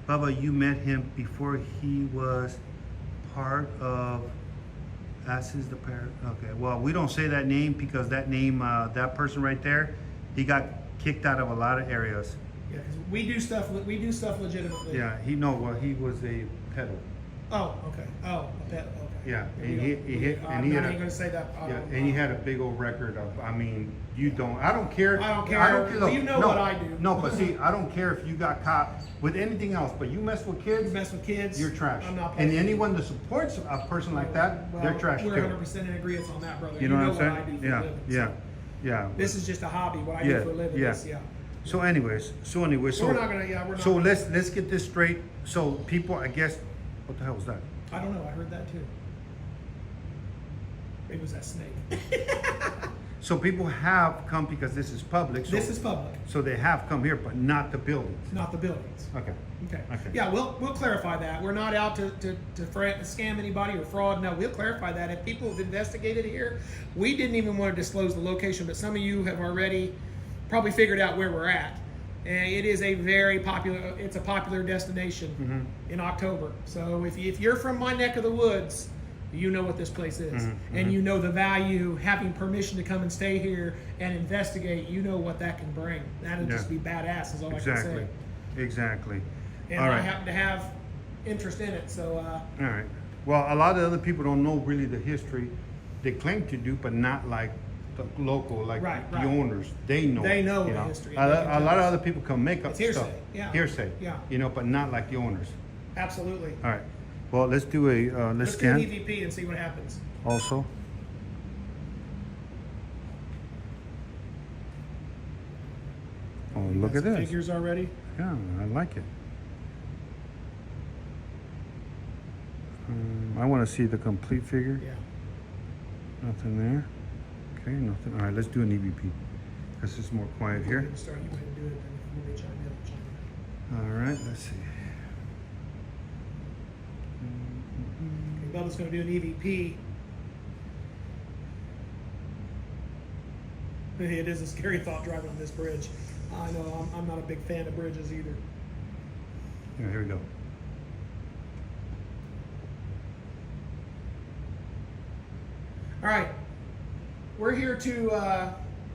Bubba, you met him before he was part of Asses the Parrot. Okay, well, we don't say that name because that name, that person right there, he got kicked out of a lot of areas. Yeah, 'cause we do stuff legitimately. Yeah, he was a peddler. Oh, okay. Oh, a pet. Okay. Yeah, There and we he go. hit, I'm and he not had even going to say that. yeah, and he had a big old record of. I mean, I don't care. I don't care. look, You know no, what I do. No, but see, I don't care if you got caught with anything else, but you mess with kids, You mess with kids. you're trash. I'm not And playing. anyone that supports a person like that, Well, they're trash we're too. 100% in agreement on that, brother. You know what I'm what saying? I do for a Yeah, living, yeah, so. yeah. This is just a hobby. What I Yeah, do for a living. yeah. Is, yeah. So anyways, so We're not gonna. Yeah, we're not. So let's get this straight. So people, I guess, what the hell was that? I don't know. I heard that too. It was that snake. So people have come because this is public. So, This is public, So they have come here, but not the buildings. not the buildings. Okay. Okay. Okay. Yeah, we'll clarify that. We're not out to scam anybody or fraud. No, we'll clarify that. If people have investigated here, we didn't even want to disclose the location, but some of you have already probably figured out where we're at. And it is a very popular. It's a popular destination in October. So if you're from my neck of the woods, you know what this place is, and you know the value having permission to come and stay here and investigate. You know what that can bring. That'll just be badass. Is all I can Exactly. say. Exactly. And All I right. happen to have interest in it, so All right. Well, a lot of other people don't know really the history. They claim to do, but not like the local, like Right, the right. owners. They know. They it, know you the history. A, They can a tell lot of us. other people can make up It's hearsay, stuff. yeah. Hearsay. Yeah. You know, but not like the owners. absolutely. All right. Well, let's do a let's Let's do an scan EVP and see what happens. also. Oh, look at Some this. figures already. Yeah, I like it. I want to see the complete figure. Yeah. Nothing there. Okay, nothing. All right, let's do an EVP. This is more quiet here. Start. You go ahead and do it. And if you chime in, I'll chime All right, let's see. in. Okay, Bubba's going to do an EVP. It is a scary thought driving on this bridge. I know I'm not a big fan of bridges either. Yeah, here we go. All right. We're here to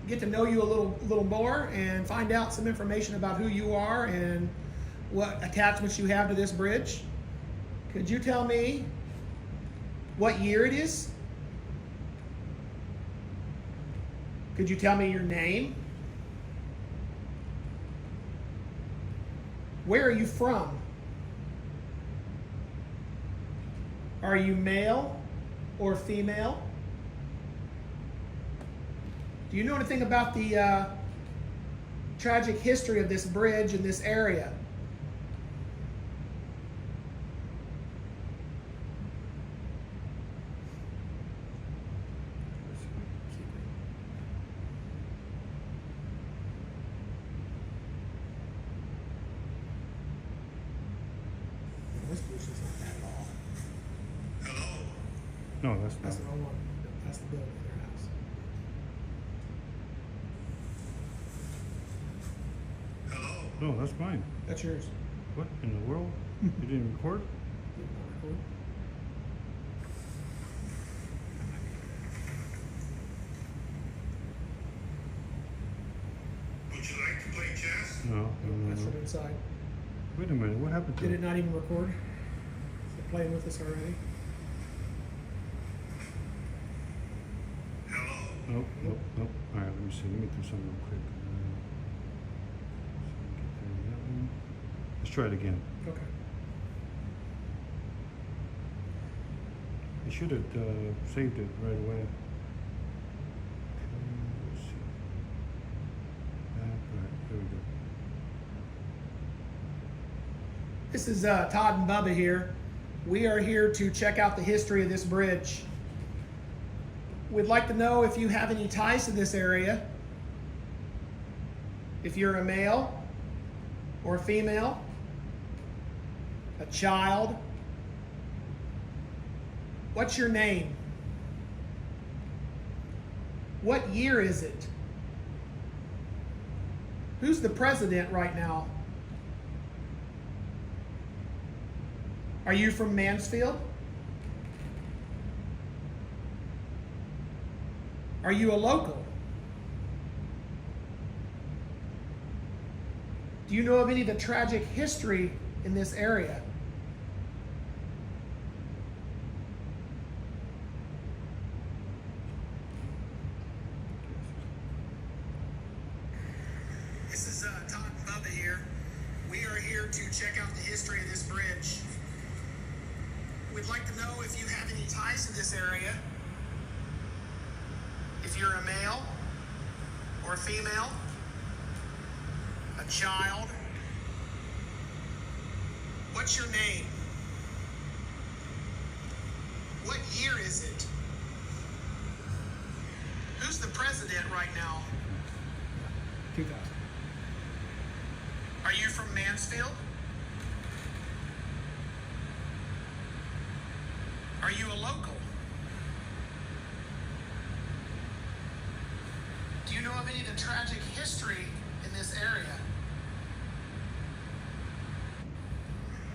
get to know you a little more and find out some information about who you are and what attachments you have to this bridge. Could you tell me what year it is? Could you tell me your name? Where are you from? Are you male or female? Do you know anything about the tragic history of this bridge in this area? This bridge is not bad at all. Hello? No, that's That's not. the wrong one. That's the building of their house. Hello? No, that's mine. That's yours. What in the world? You didn't record? Would you like to play chess? No, no, no, That's no. from inside. Wait a minute. What happened to Did it? it not even record? Is it playing with us already? Hello? Nope, nope, nope. All right, let me see. Let me do something real quick. So get that one. Let's try it again. Okay. I should have saved it right away. Okay, let's see. Back, right, there we go. This is Todd and Bubba here. We are here to check out the history of this bridge. We'd like to know if you have any ties to this area. If you're a male or a female, a child. What's your name? What year is it? Who's the president right now? Are you from Mansfield? Are you a local? Do you know of any of the tragic history in this area? This is Todd and Bubba here. We are here to check out the history of this bridge. We'd like to know if you have any ties to this area. If you're a male or a female, a child. What's your name? What year is it? Who's the president right now? 2000. Are you from Mansfield? Are you a local? Do you know of any of the tragic history in this area?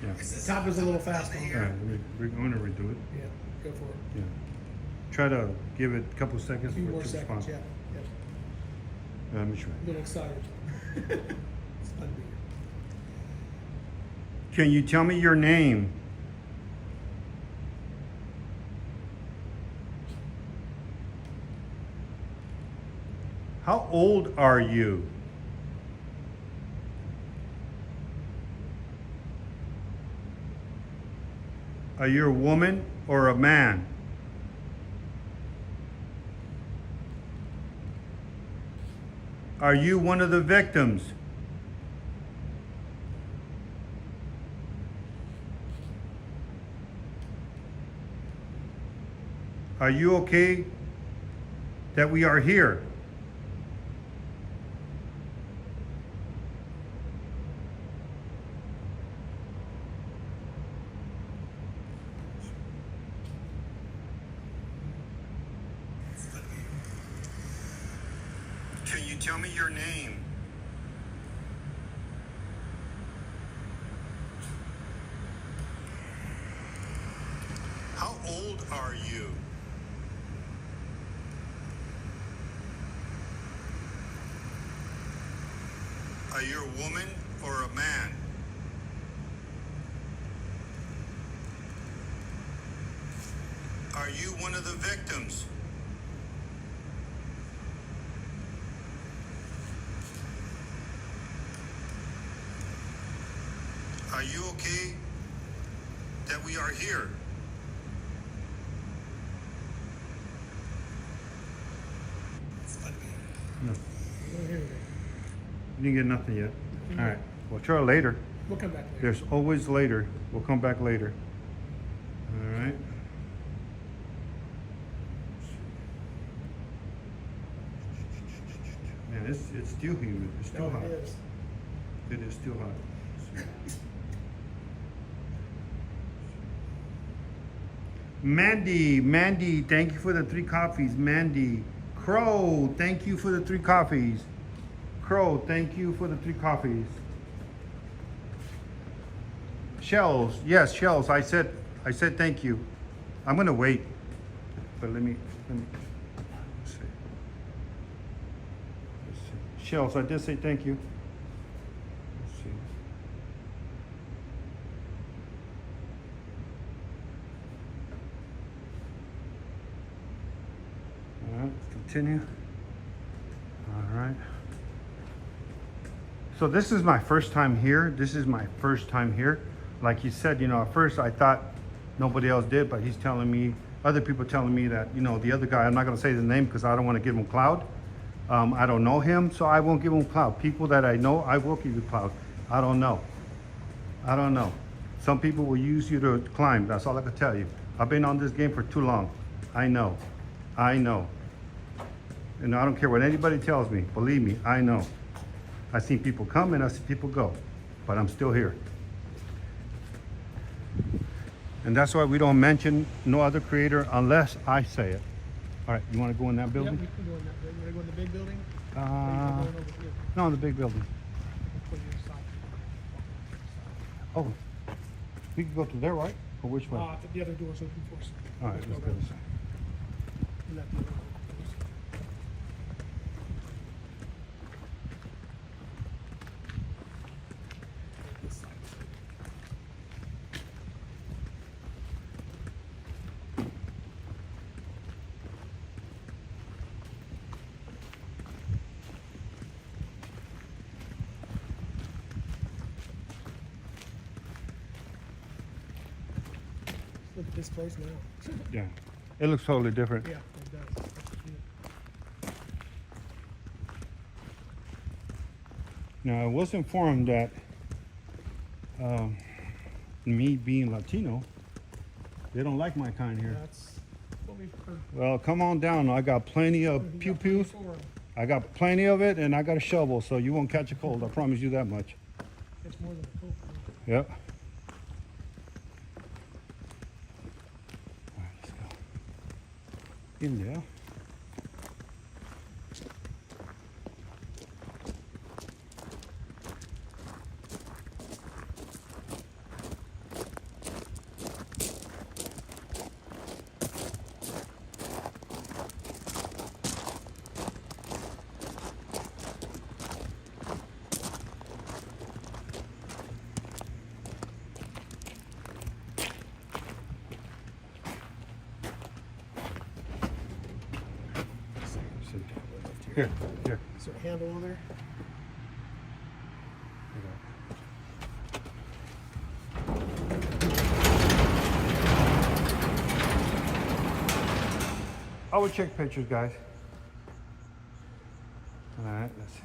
Yeah. The top was a little fast on All here. right, we're going to redo it. Yeah, go for it. Yeah. Try to give it a couple seconds A few for it more to seconds, respond. yeah. Yep. Let me try. A little excited. It's fun to be here. Can you tell me your name? How old are you? Are you a woman or a man? Are you one of the victims? Are you okay that we are here? Can you tell me your name? How old are you? Are you a woman or a man? Are you one of the victims? Are you okay that we are here? No. We're here. You didn't get nothing yet. All right. We'll try later. We'll come back later. There's always later. We'll come back later. All right. Man, it's still humid. It's still hot. It is. It is still hot. Mandy, thank you for the 3 coffees. Mandy. Crow, thank you for the 3 coffees. Crow, thank you for the 3 coffees. Shells, yes, Shells. I said thank you. I'm gonna wait, but let me let's see. Let's see. Shells, I did say thank you. Let's see. All right, let's continue. All right. So this is my first time here. This is my first time here. Like you said, you know, at first I thought nobody else did, but he's telling me, other people telling me that, you know, the other guy, I'm not going to say his name because I don't want to give him clout. I don't know him, so I won't give him clout. People that I know, I will give you clout. I don't know. I don't know. Some people will use you to climb. That's all I can tell you. I've been on this game for too long. I know. I know. And I don't care what anybody tells me. Believe me, I know. I've seen people come and I've seen people go, but I'm still here. And that's why we don't mention no other creator unless I say it. All right, you want to go in that Yep, building? we can go in that building. You want to go in the big building? Uh, no, in the big building. Oh, we can go through there, right? Or which way? The other door's open for us. All right, let's go this way. Let the other door open for us. This side. Look at this place now. Yeah, it looks totally different. Yeah, it does. That's what Now, I was informed that me being Latino, they don't like my kind here. That's what we've heard. Well, come on down. I got plenty of pew pews. I got plenty of it, and I got a shovel, so you won't catch a cold. I promise you that much. It's more than a cold. Yep. All right, let's go. In there. Here, here. Is there a handle on there? I would check pictures, guys. All right, let's see.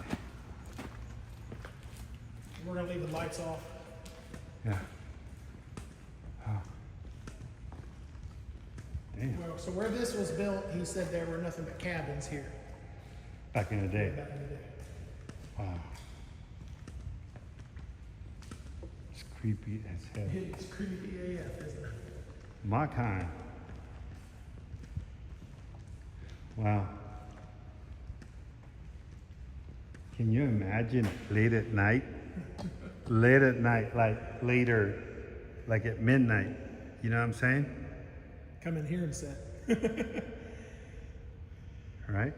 We're gonna leave the lights off. Yeah. Oh. Damn. Well, so where this was built, he said there were nothing but cabins here Back in the day. back in the day. Wow. It's creepy as hell. It's creepy AF, isn't it? My kind. Wow. Can you imagine late at night? Late at night, like later, like at midnight. You know what I'm saying? Come in here and sit. Right?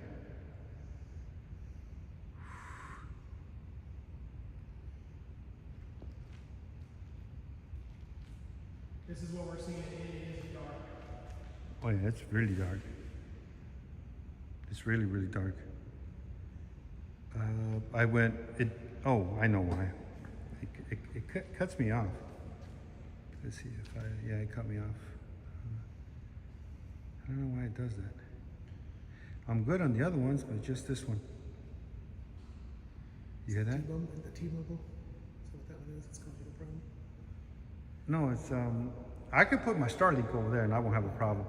is what we're seeing. It is dark. Oh yeah, it's really dark. It's really, really dark. I went, oh, I know why. It cuts me off. Let's see if yeah, it cut me off. I don't know why it does that. I'm good on the other ones, but just this one. You hear that? The T-Mobile? Is that what that one is? It's causing you a problem? No, it's, I could put my Starlink over there and I won't have a problem.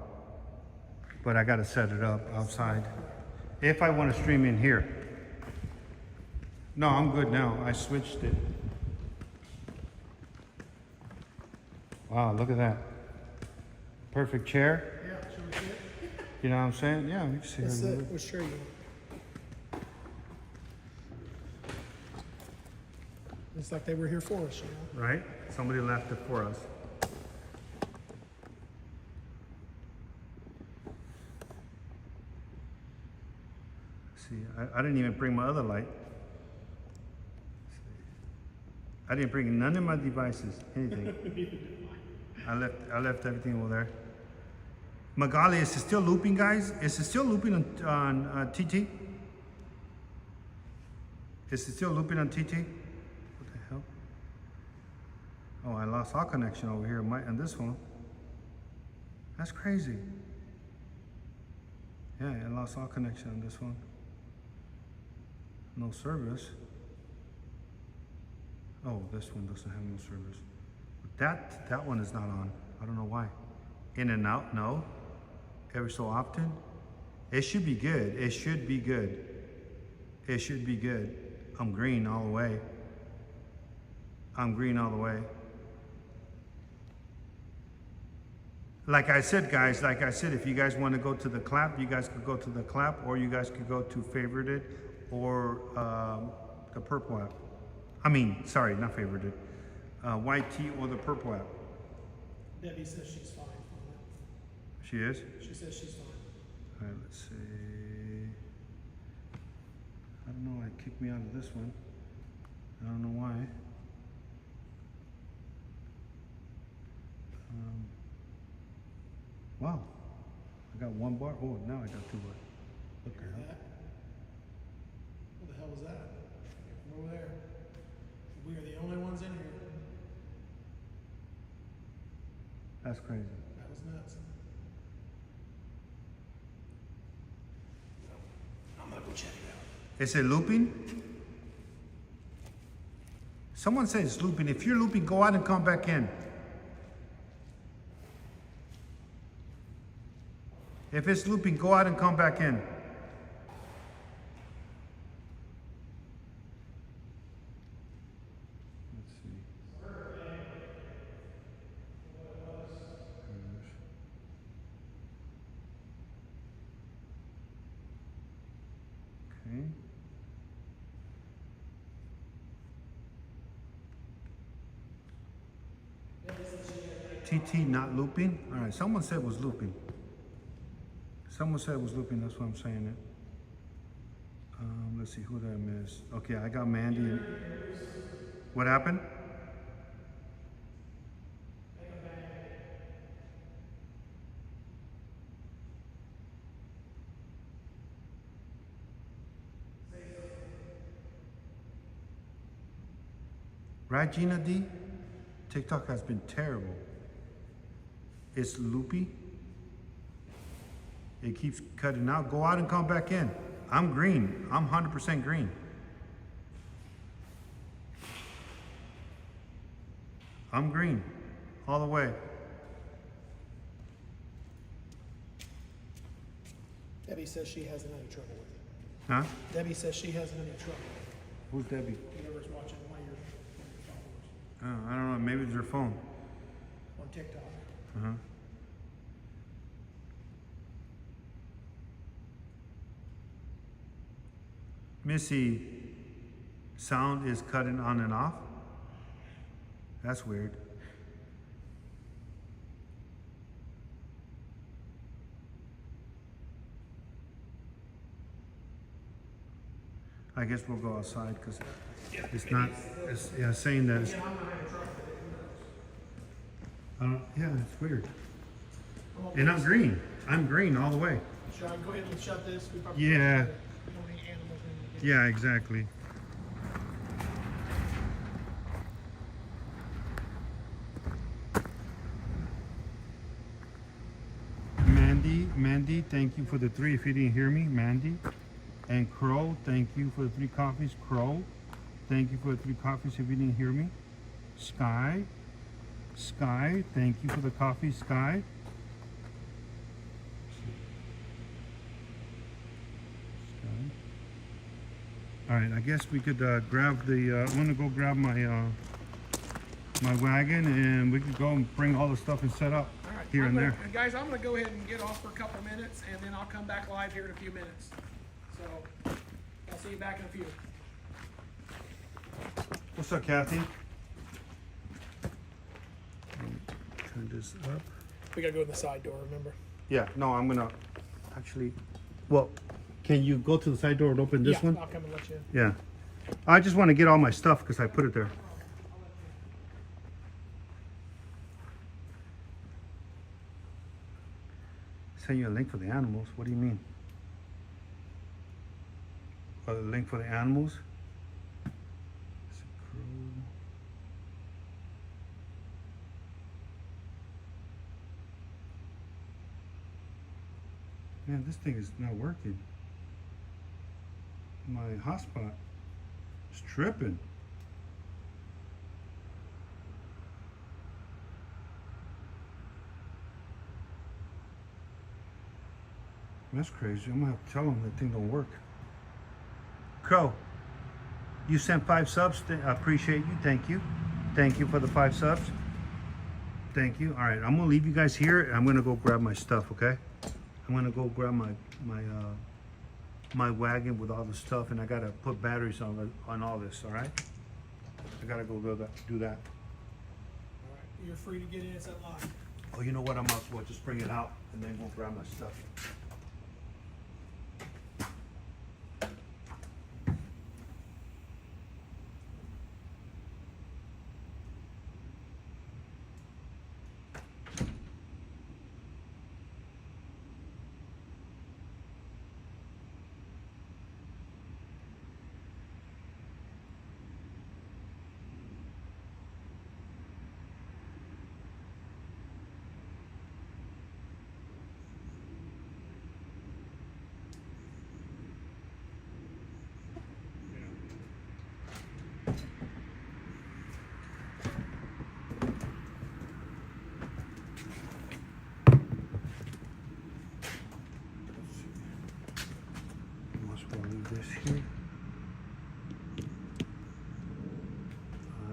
But I gotta set it up outside. If I want to stream in here. No, I'm good now. I switched it. Wow, look at that. Perfect chair. Yeah, should we see it? You know what I'm saying? Yeah, we can see Let's it. we'll show you. It's like they were here for us, you know? Right? Somebody left it for us. See, I didn't even bring my other light. I didn't bring none of my devices, anything. I left everything over there. Magali, is it still looping, guys? Is it still looping on TT? Is it still looping on TT? What the hell? Oh, I lost all connection over here on this one. That's crazy. Yeah, I lost all connection on this one. No service. Oh, this one doesn't have no service. That one is not on. I don't know why. In and out, no. Every so often. It should be good. It should be good. It should be good. I'm green all the way. I'm green all the way. Like I said, guys, if you guys want to go to the clap, you guys could go to the clap, or you guys could go to favorited, or the purple app. I mean, sorry, not favorited. YT or the purple app. Debbie says she's fine. She is? She says she's fine. All right, let's see. I don't know, it kicked me out of this one. I don't know why. Wow, I got one bar. Oh, now I got two bars. What the hell? What the hell was that? From over there. We are the only ones in here. That's crazy. That was nuts. I'm gonna go check it out. Is it looping? Someone says it's looping. If you're looping, go out and come back in. If it's looping, go out and come back in. Let's see. Okay. TT not looping? All right, someone said it was looping. Someone said it was looping, that's why I'm saying it. Let's see, who did I miss? Okay, I got Mandy. What happened? Right, Gina D? TikTok has been terrible. It's loopy. It keeps cutting out. Go out and come back in. I'm green. I'm 100% green. I'm green. All the way. Debbie says she hasn't had any trouble with it. Huh? Debbie says she hasn't had any trouble. Who's Debbie? Whoever's watching one of your followers Oh, I don't know. Maybe it's your phone. on TikTok. Uh-huh. Missy, sound is cutting on and off. That's weird. I guess we'll go outside because it's not, it's saying that it's, Yeah, it's weird. Well, And I'm green. I'm green all the way. Should I go ahead and shut this? We probably Yeah. don't have any animals in here. Yeah, exactly. Mandy, thank you for the 3 if you didn't hear me, Mandy. And Crow, thank you for the 3 coffees, Crow. Thank you for the 3 coffees if you didn't hear me. Sky, thank you for the coffee, Sky. All right, I guess we could grab the. I'm gonna go grab my my wagon, and we could go and bring all the stuff and set up All right, here and there. Guys, I'm going to go ahead and get off for a couple of minutes, and then I'll come back live here in a few minutes. So I'll see you back in a few. What's up, Kathy? Turn this up. We got to go in the side door, remember? Yeah, no, I'm gonna actually. Well, can you go to the side door and open this one? I'll come and let you in. Yeah. I just want to get all my stuff because I put it there. Send you a link for the animals. What do you mean? A link for the animals? Man, this thing is not working. My hotspot is tripping. That's crazy. I'm gonna have to tell them that thing don't work. Crow, you sent 5 subs. I appreciate you. Thank you. Thank you for the 5 subs. Thank you. All right, I'm gonna leave you guys here. I'm gonna go grab my stuff. Okay. I'm gonna go grab my wagon with all the stuff, and I gotta put batteries on all this. All right. I gotta go do that. All right, you're free to get in. It's unlocked. Oh, you know what? I might as well just bring it out and then go grab my stuff. Must well leave this here.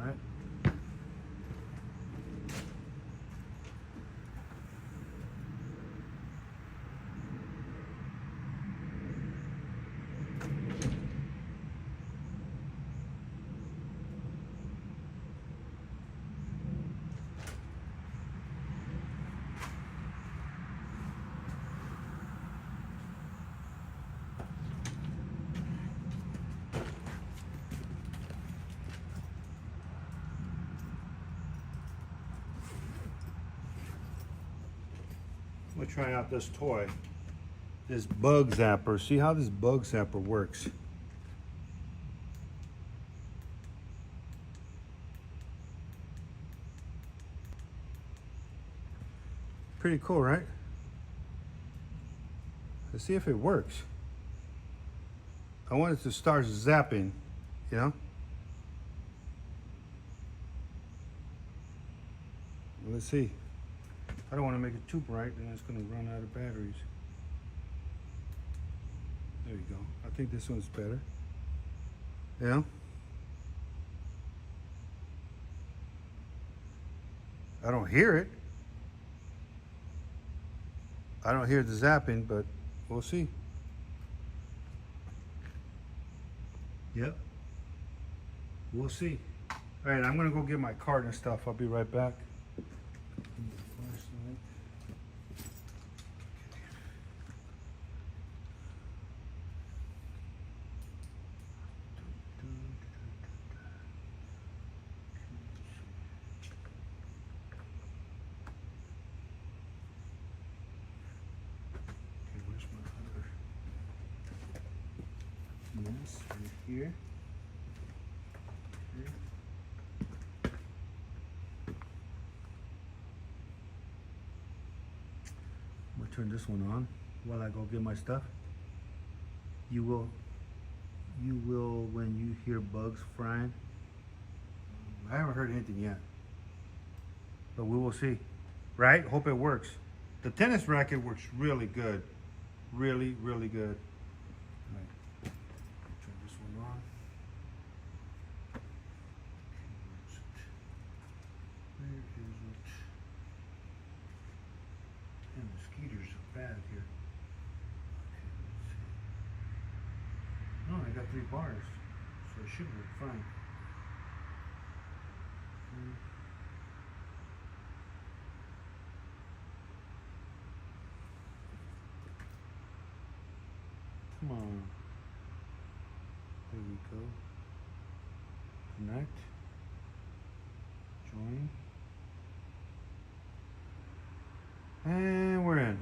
All right. I'm gonna try out this toy, this bug zapper. See how this bug zapper works. Pretty cool, right? Let's see if it works. I want it to start zapping, you know? Let's see. I don't want to make it too bright, then it's going to run out of batteries. There you go. I think this one's better. Yeah? I don't hear it. I don't hear the zapping, but we'll see. Yep. We'll see. All right, I'm going to go get my card and stuff. I'll be right back. Yes, right here. Okay. I'm gonna turn this one on while I go get my stuff. You will when you hear bugs frying. I haven't heard anything yet, but we will see. Right? Hope it works. The tennis racket works really good. Really, really good. All right. Turn this one on. Where is it? And mosquitoes are bad here. Okay, let's see. No, I got 3 bars, so it should work fine. Come on. There we go. Connect. Join. And we're in.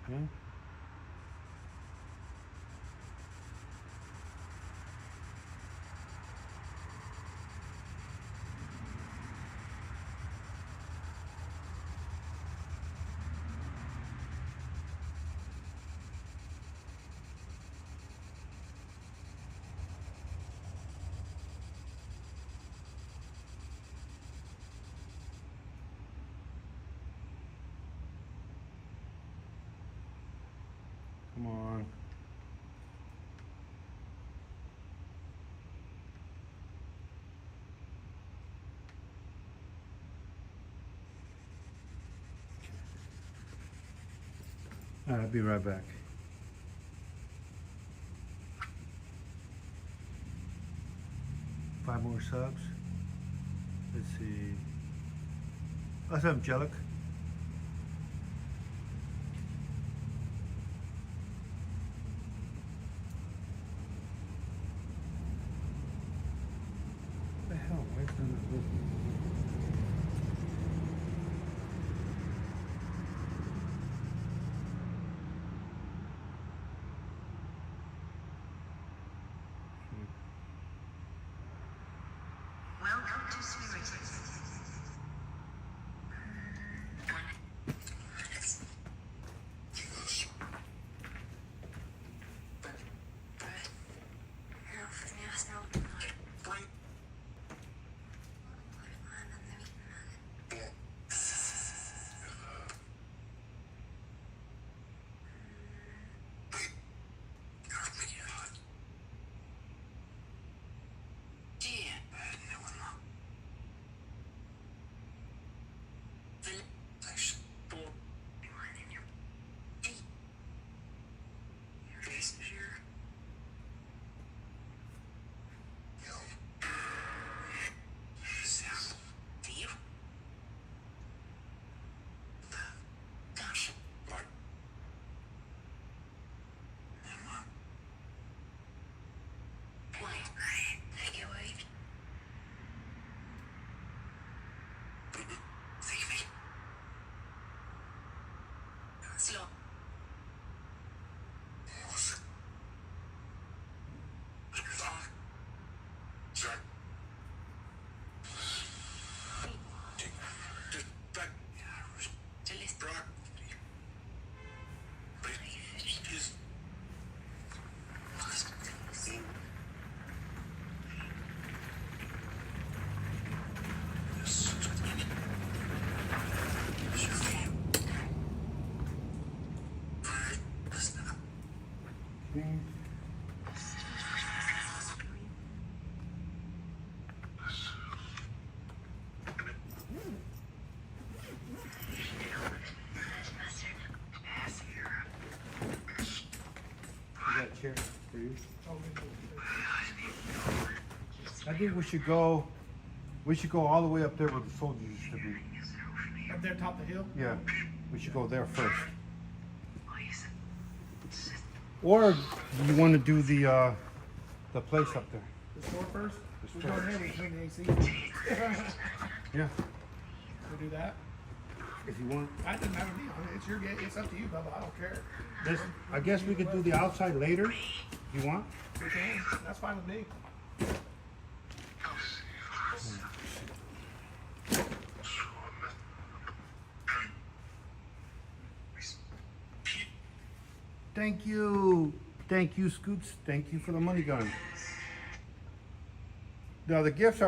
Okay. Come on. All right, I'll be right back. Five more subs. Let's see. Let's have Angelic. What the hell? Why is that not working? Welcome to Spirit. Slow. Chair for you. I think we should go all the way up there where the soldiers used to be. Up there, top of the hill. Yeah, we should go there first. Or do you want to do the place up there? The store first. The We store. go ahead and turn the AC. Yeah, We do that. if you want. I didn't have a deal. It's your game. It's up to you, Bubba. I don't care. I guess we could do the outside later. You want? We can. That's fine with me. Thank you, Scoots. Thank you for the money gun. Now the gifts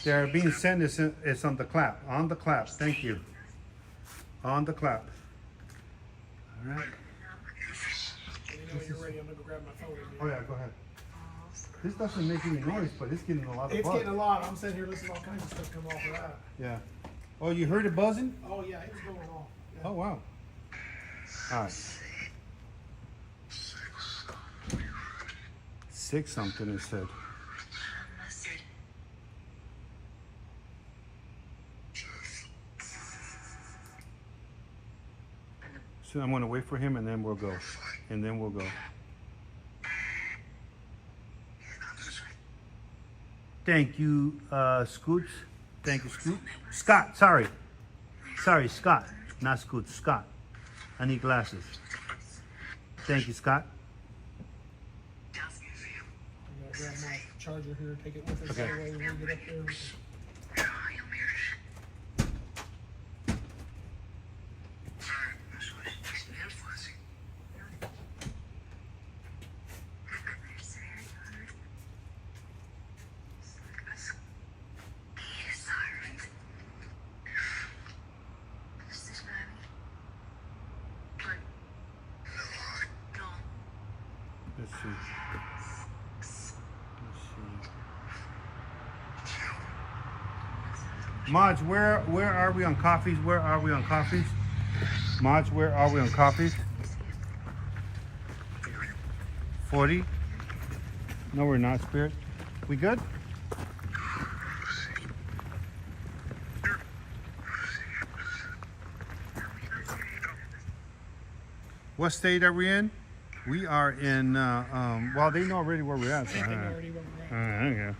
they're being sent. It's on the clap. On the clap. Thank you. On the clap. All right. When you're ready, I'm gonna go grab my phone. Oh yeah, go ahead. This doesn't make any noise, but it's getting a lot of It's buzz. getting a lot. I'm sitting here listening to all kinds of stuff come off of that. Yeah. Oh, you heard it buzzing? Oh yeah, it's going off. Yeah. Oh wow. All right. 6 something it said. So I'm gonna wait for him and then we'll go. And then we'll go. Thank you, Scoots. Thank you, Scoot. Scott, sorry. Sorry, Scott. Not Scoot, Scott. I need glasses. Thank you, Scott. I'm gonna grab my charger here, take it with us. Okay. That way when we get up there. Let's see. Let's see. Mods, where are we on coffees? Where are we on coffees? Mods, where are we on coffees? 40? No, we're not, Spirit. We good? What state are we in? We are in, well, they know already where we're at. So, I think I already where we're at. okay.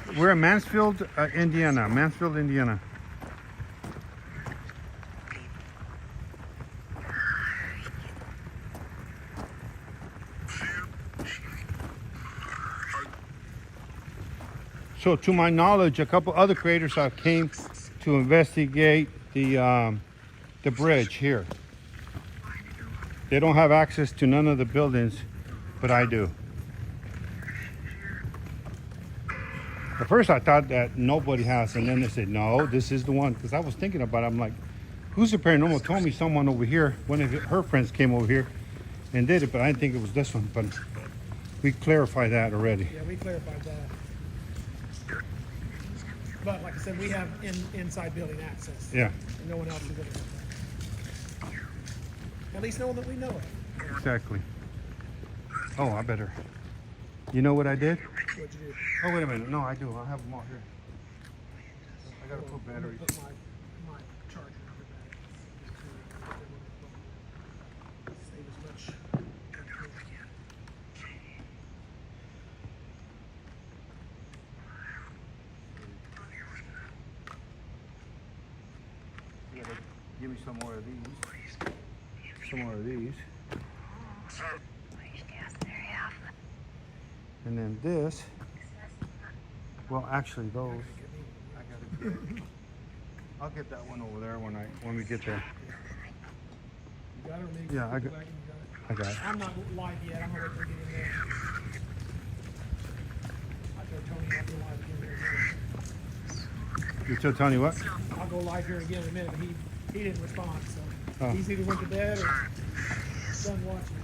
Yeah. We're in Mansfield, Indiana. Mansfield, Indiana. So, to my knowledge, a couple other creators came to investigate the bridge here. They don't have access to none of the buildings, but I do. At first I thought that nobody has, and then they said, no, this is the one. Because I was thinking about it, I'm like, who's the paranormal? Told me someone over here, one of her friends came over here and did it, but I didn't think it was this one. But we clarified that already. Yeah, we clarified that. But like I said, we have inside building access. Yeah, And no one else is going to have that. At least knowing that we know it. exactly. Oh, I better. You know what I did? What'd you do? Oh, wait a minute. No, I do. I have them all here. I gotta put I'm gonna batteries. put my charger in the bag. Save as much. You gotta give me some more of these. Some more of these. And then this. Well, actually, those. I gotta. I'll get that one over there when we get there. You got it, or maybe Yeah, I put it got- back and you got it? I got it. I'm not live yet. I'm gonna wait till we get in there. I told Tony I'll go live again here in a minute. You tell Tony what? I'll go live here again in a minute, but he didn't respond, so Oh. he's either went to bed or done watching.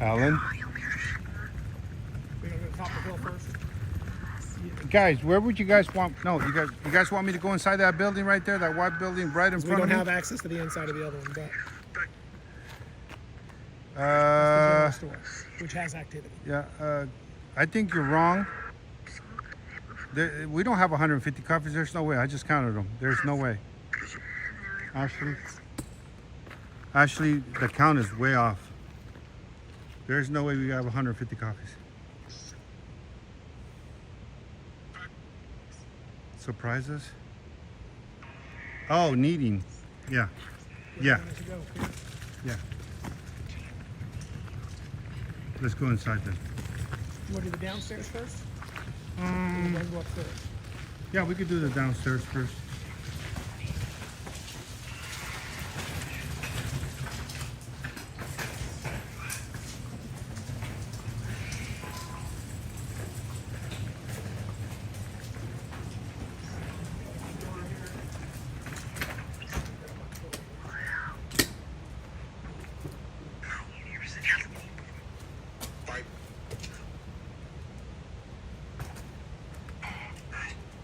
Alan. We're gonna go top of the hill first. Guys, where would you guys want? No, you guys want me to go inside that building right there, that white building right in We front don't of have me? access to the inside of the other one, but the Uh, general store, which has activity. yeah. I think you're wrong. We don't have 150 copies. There's no way. I just counted them. There's no way. Ashley, the count is way off. There's no way we have 150 copies. Surprise us? Oh, kneading. Yeah. Yeah. Yeah. Let's go inside then. You want to do the downstairs first? Or go upstairs? Yeah, we could do the downstairs first.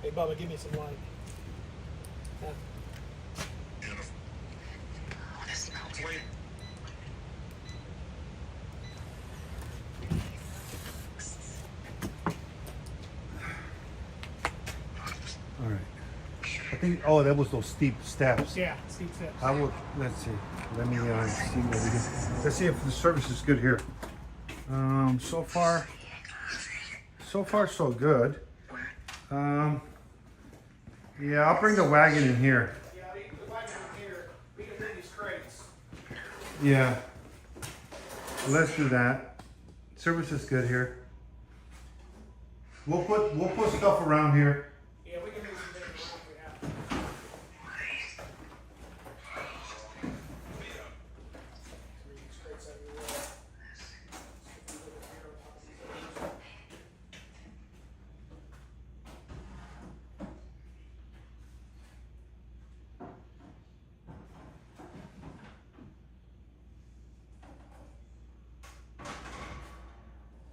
Hey, Bubba, give me some light. Yeah. All right. I think. Oh, that was those steep steps. Yeah, steep steps. I will. Let's see. Let me see what we can. Let's see if the service is good here. So far so good. Yeah, I'll bring the wagon in here. Yeah, the wagon in here. We can move these crates. Yeah. Let's do that. Service is good here. We'll put stuff around here. Yeah, we can move some things around if we have to. Move these crates out of your way.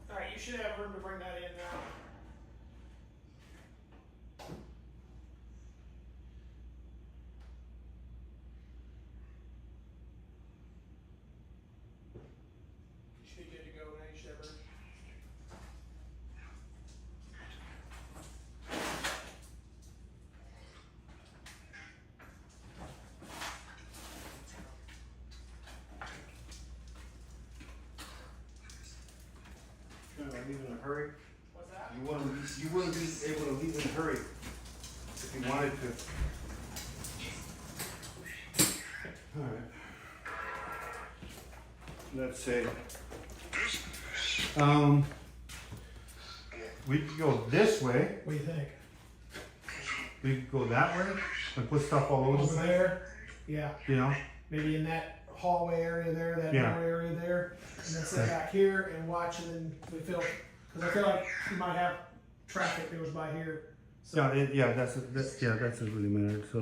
All right, you should have room to bring that in now. You should be good to go now. You should have room. Kind of leave in a hurry. What's that? You wouldn't be able to leave in a hurry if you wanted to. All right. Let's say. We could go this way. What do you think? We could go that way and put stuff all over the Over place. there? Yeah. You know? Maybe in that hallway area there, that Yeah. door area there, and then sit back here and watch, and then we feel, because I feel like you might have traffic that goes by here. So That's it really matter. So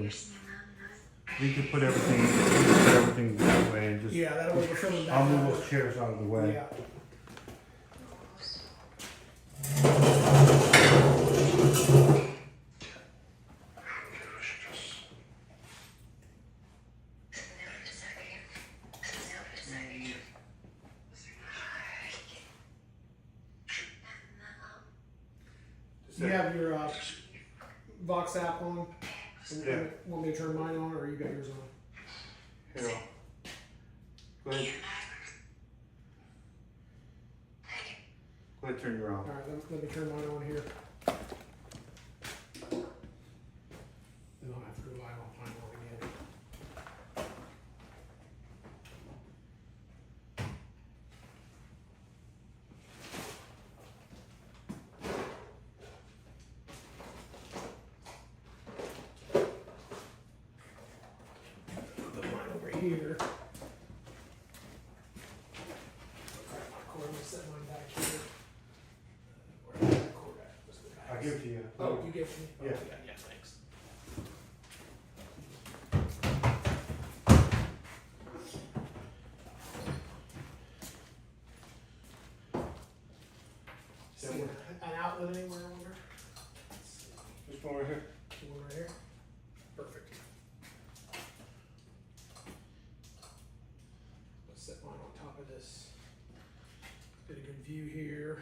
we could put everything that way and just. yeah, that way we're filling back. I'll out. move those chairs out of the way. Yeah. You have your Vox app on? And Yeah. Want me to turn mine on, or you got yours on? Here. Go ahead. Go ahead, turn your off. All right, let me turn mine on here. Then I'll have to rely on mine on again. Put mine over here. I'm gonna set mine back here. Where's that cord at? What's the back? I'll give it to you. Oh, you gave it to me? Oh, Yeah. Yeah, thanks. See an outlet anywhere, I wonder? Just one right here. One right here? Perfect. Let's set mine on top of this. Get a good view here.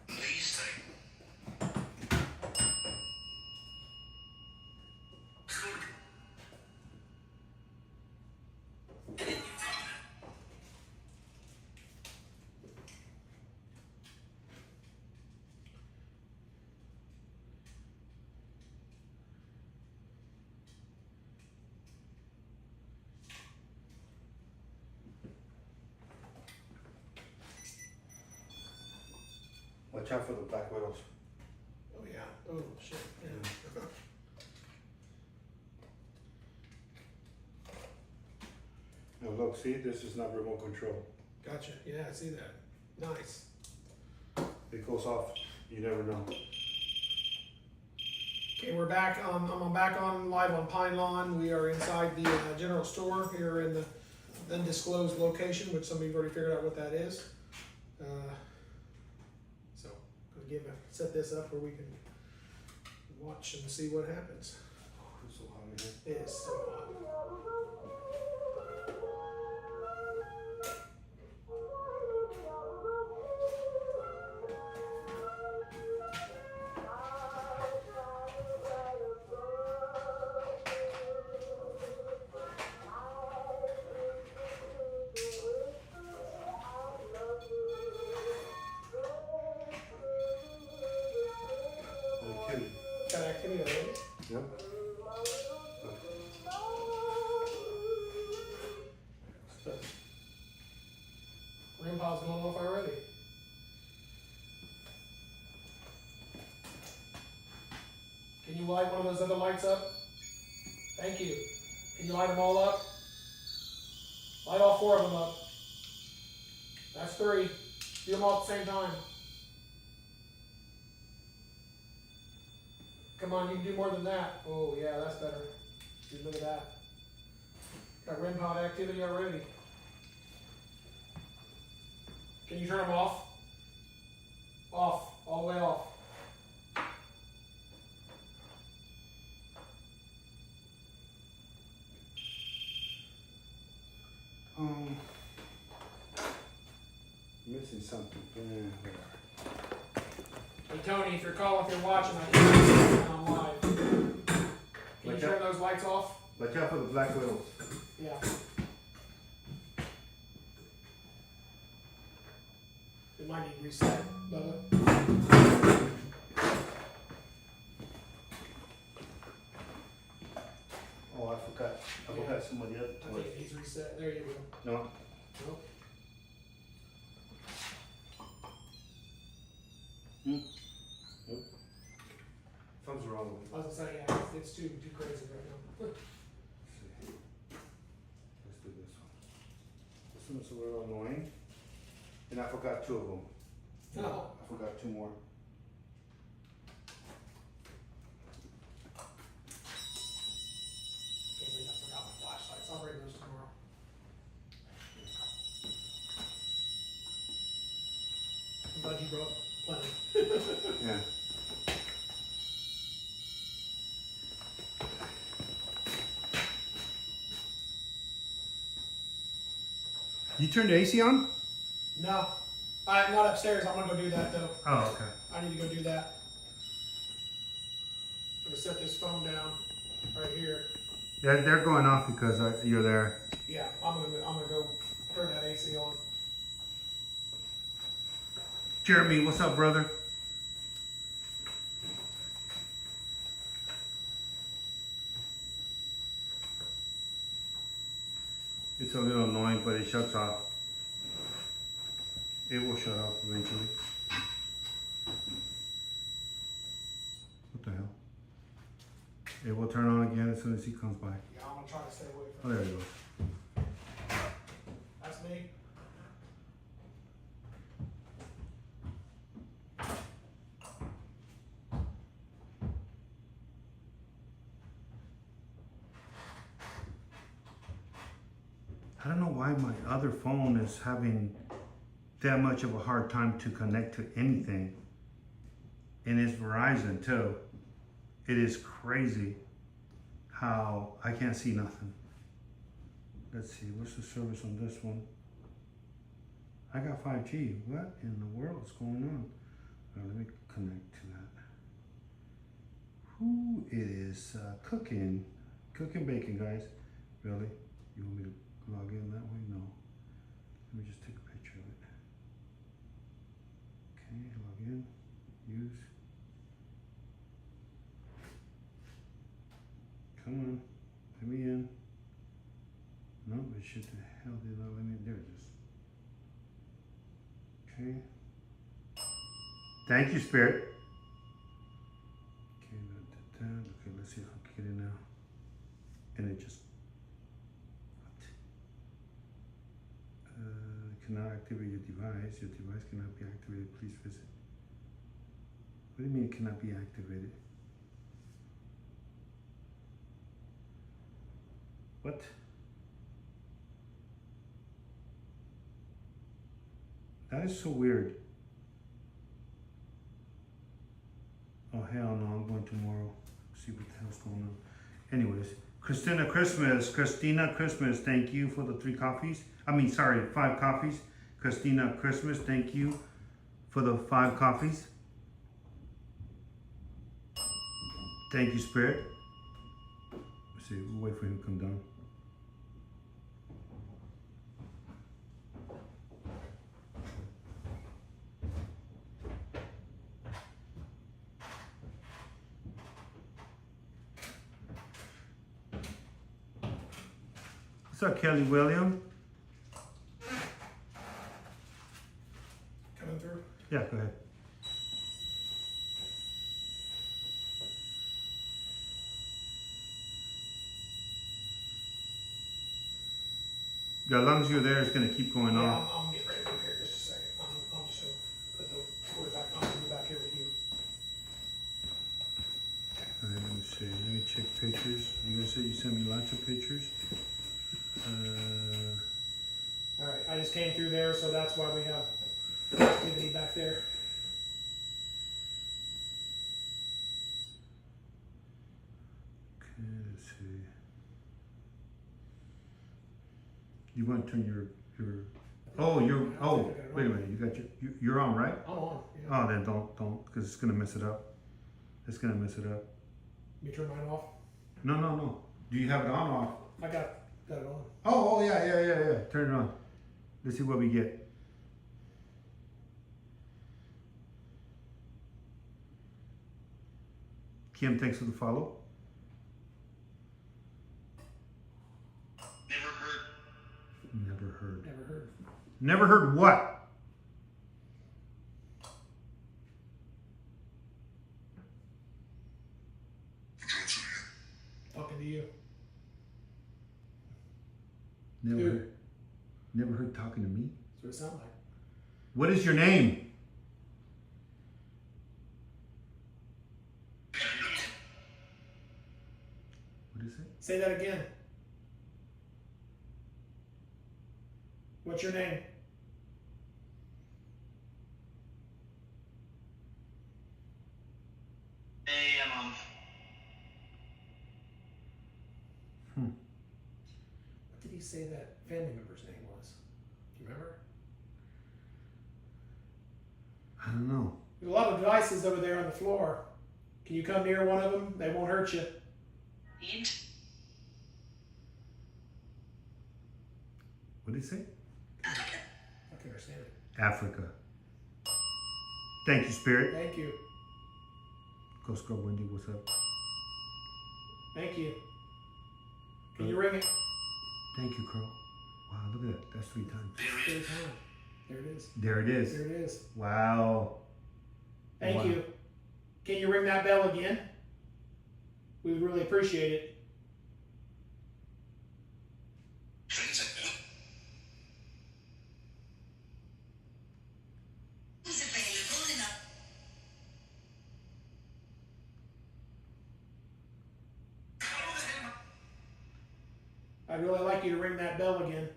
Please Watch out for the black widows. Oh yeah. Oh shit. Yeah. Now look, see, this is not remote control. Gotcha. Yeah, I see that. Nice. It goes off. You never know. Okay, we're back. I'm back on live on Pine Lawn. We are inside the general store here in the undisclosed location, which some of you've already figured out what that is. So, I'll set this up where we can watch and see what happens. Oh, it's so hot in here. It is so hot. Got activity already? Yep. Grandpa's going off already. Can you light one of those other lights up? Thank you. Can you light them all up? Light all 4 of them up. That's 3. Do them all at the same time. Come on, you can do more than that. Oh yeah, that's better. Dude, look at that. Got REM pod activity already. Can you turn them off? Off, all the way off. Missing something. Yeah. Hey Tony, if you're calling, if you're watching, I can't see you on live. Can you turn those lights off? Watch out for the black widows. Yeah. It might need reset, Bubba. Oh, I forgot some of the other I toys. think he's reset. There you go. No. Nope. Nope. Something's wrong with it. I was gonna say, yeah, it's too crazy right now. Let's see. Let's do this one. This one's a little annoying. And I forgot 2 of them. No. I forgot 2 more. Can't believe I forgot my flashlights. I'll bring those tomorrow. I'm glad you brought plenty. Yeah. You turned the AC on? No, I'm not upstairs. I'm gonna go do that though. Oh, okay. I need to go do that. I'm gonna set this phone down right here. Yeah, they're going off because you're there. Yeah, I'm gonna go turn that AC on. Jeremy, what's up, brother? It's a little annoying, but it shuts off. It will shut off eventually. What the hell? It will turn on again as soon as he comes by. Yeah, I'm gonna try to stay away Oh, from there it. he goes. That's me. I don't know why my other phone is having that much of a hard time to connect to anything. And it's Verizon too. It is crazy how I can't see nothing. Let's see, what's the service on this one? I got 5G. What in the world is going on? Let me connect to that. Who is cooking bacon, guys? Really? You want me to log in that way? No. Let me just take a picture of it. Okay, log in, use. Come on, let me in. No, it should, the hell did not let me, there it is. Okay. Thank you, Spirit. Okay, let's see if I can get it now. And it just. What? Cannot activate your device. Your device cannot be activated. Please visit. What do you mean it cannot be activated? What? That is so weird. Oh, hell no, I'm going tomorrow. See what the hell's going on. Anyways, Christina Christmas, thank you for the 5 coffees. Christina Christmas, thank you for the 5 coffees. Thank you, Spirit. Let's see, we'll wait for him to come down. What's up, Kelly William? Coming through. Yeah, go ahead. Yeah, as long as you're there, it's going to keep going Yeah, on. I'm getting ready to prepare just a second. I'm just going to put the cord back on and be back here with you. All right, let me see. Let me check pictures. You guys said you sent me lots of pictures. All right, I just came through there, so that's why we have activity back there. Okay, let's see. You want to turn your wait a minute. You got you're on, right? I'm on. Yeah. Oh, then don't because it's gonna mess it up. It's gonna mess it up. You turn mine off. No. Do you have it on or off? I got it on. Oh yeah. Turn it on. Let's see what we get. Kim, thanks for the follow. Never heard. Never heard. Never heard. Never heard what? Talking to you. Never heard talking to me. That's what it sounds like. What is your name? What is it? Say that again. What's your name? Hey, I'm What did he say that family member's name was? Do you remember? I don't know. There's a lot of devices over there on the floor. Can you come near one of them? They won't hurt you. Eat. What did he say? I can understand it. Africa. Thank you, Spirit. Thank you. Ghost Girl Wendy, what's up? Thank you. Can you ring it? Thank you, Crow. Wow, look at that. That's 3 times. Third time. There it is. There it is. There it is. Wow. Thank Wow. you. Can you ring that bell again? We would really appreciate it. Who's available in a I'd really like you to ring that bell again.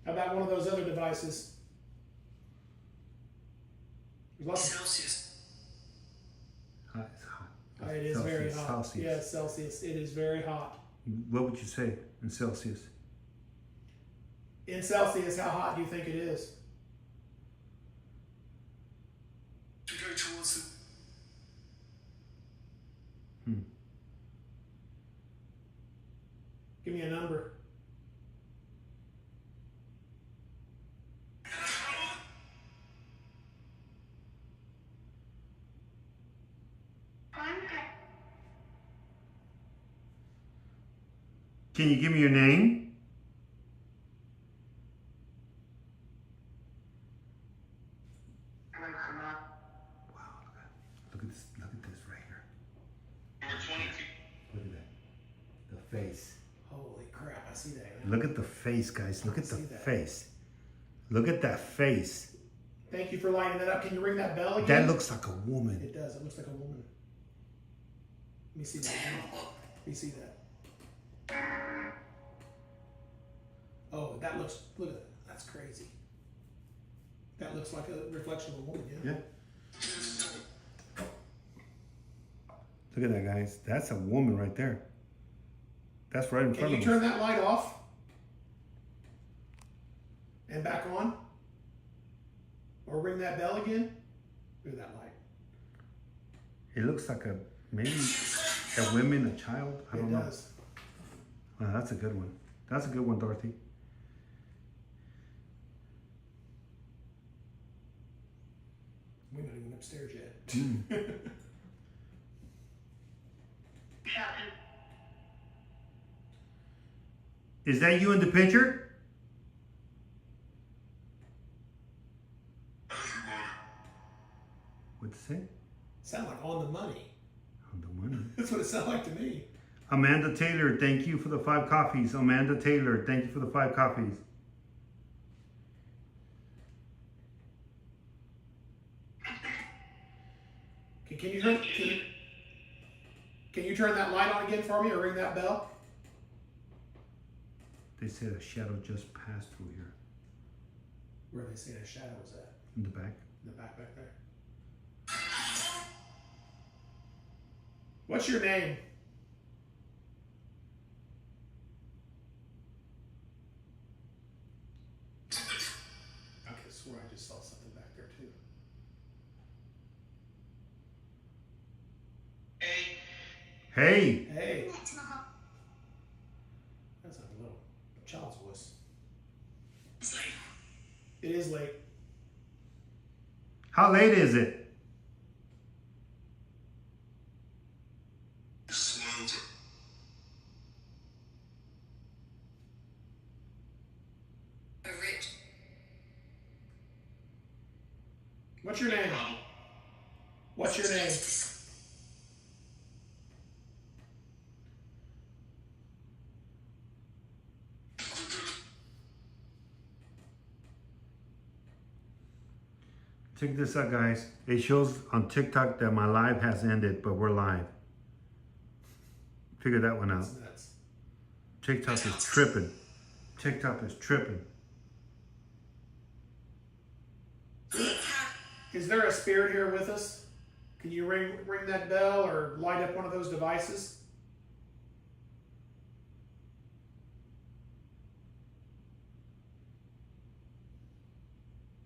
How about one of those other devices? There's lots of- Celsius. Hot, it's hot. It is very hot. Celsius. Yes, Celsius. It is very hot. What would you say in Celsius? In Celsius, how hot do you think it is? To go towards it. Give me a number. Can you give me your name? Wow, look at this. Look at this right here. Look at that. The face. Holy crap! I see that. Look at the face, guys. Look at the see that. face. Look at that face. Thank you for lighting that up. Can you ring that bell again? That looks like a woman. It does. It looks like a woman. Let me see that. Let me see that. Oh, that looks. Look at that. That's crazy. That looks like a reflection of a woman. Yeah. Yeah. Look at that, guys. That's a woman right there. That's right in Can front you of turn us. that light off and back on, or ring that bell again? Look at that light. It looks like maybe a woman, a child. I don't know. It does. Wow, that's a good one. That's a good one, Dorothy. We're not even upstairs yet. Mm. Is that you in the picture? What's it say? Sound like on the money. On the money. That's what it sounded like to me. Amanda Taylor, thank you for the 5 coffees. Amanda Taylor, thank you for the 5 coffees. Can you turn that light on again for me, or ring that bell? They said a shadow just passed through here. Where they say the shadow was at? In the back. In the back there. What's your name? I could swear I just saw something back there too. Hey! Hey. That's like a little child's voice. It is late. How late is it? What's your name? What's your name? Check this out, guys. It shows on TikTok that my live has ended, but we're live. Figure that one out. That's nuts. TikTok is tripping. TikTok is tripping. Is there a spirit here with us? Can you ring that bell or light up one of those devices?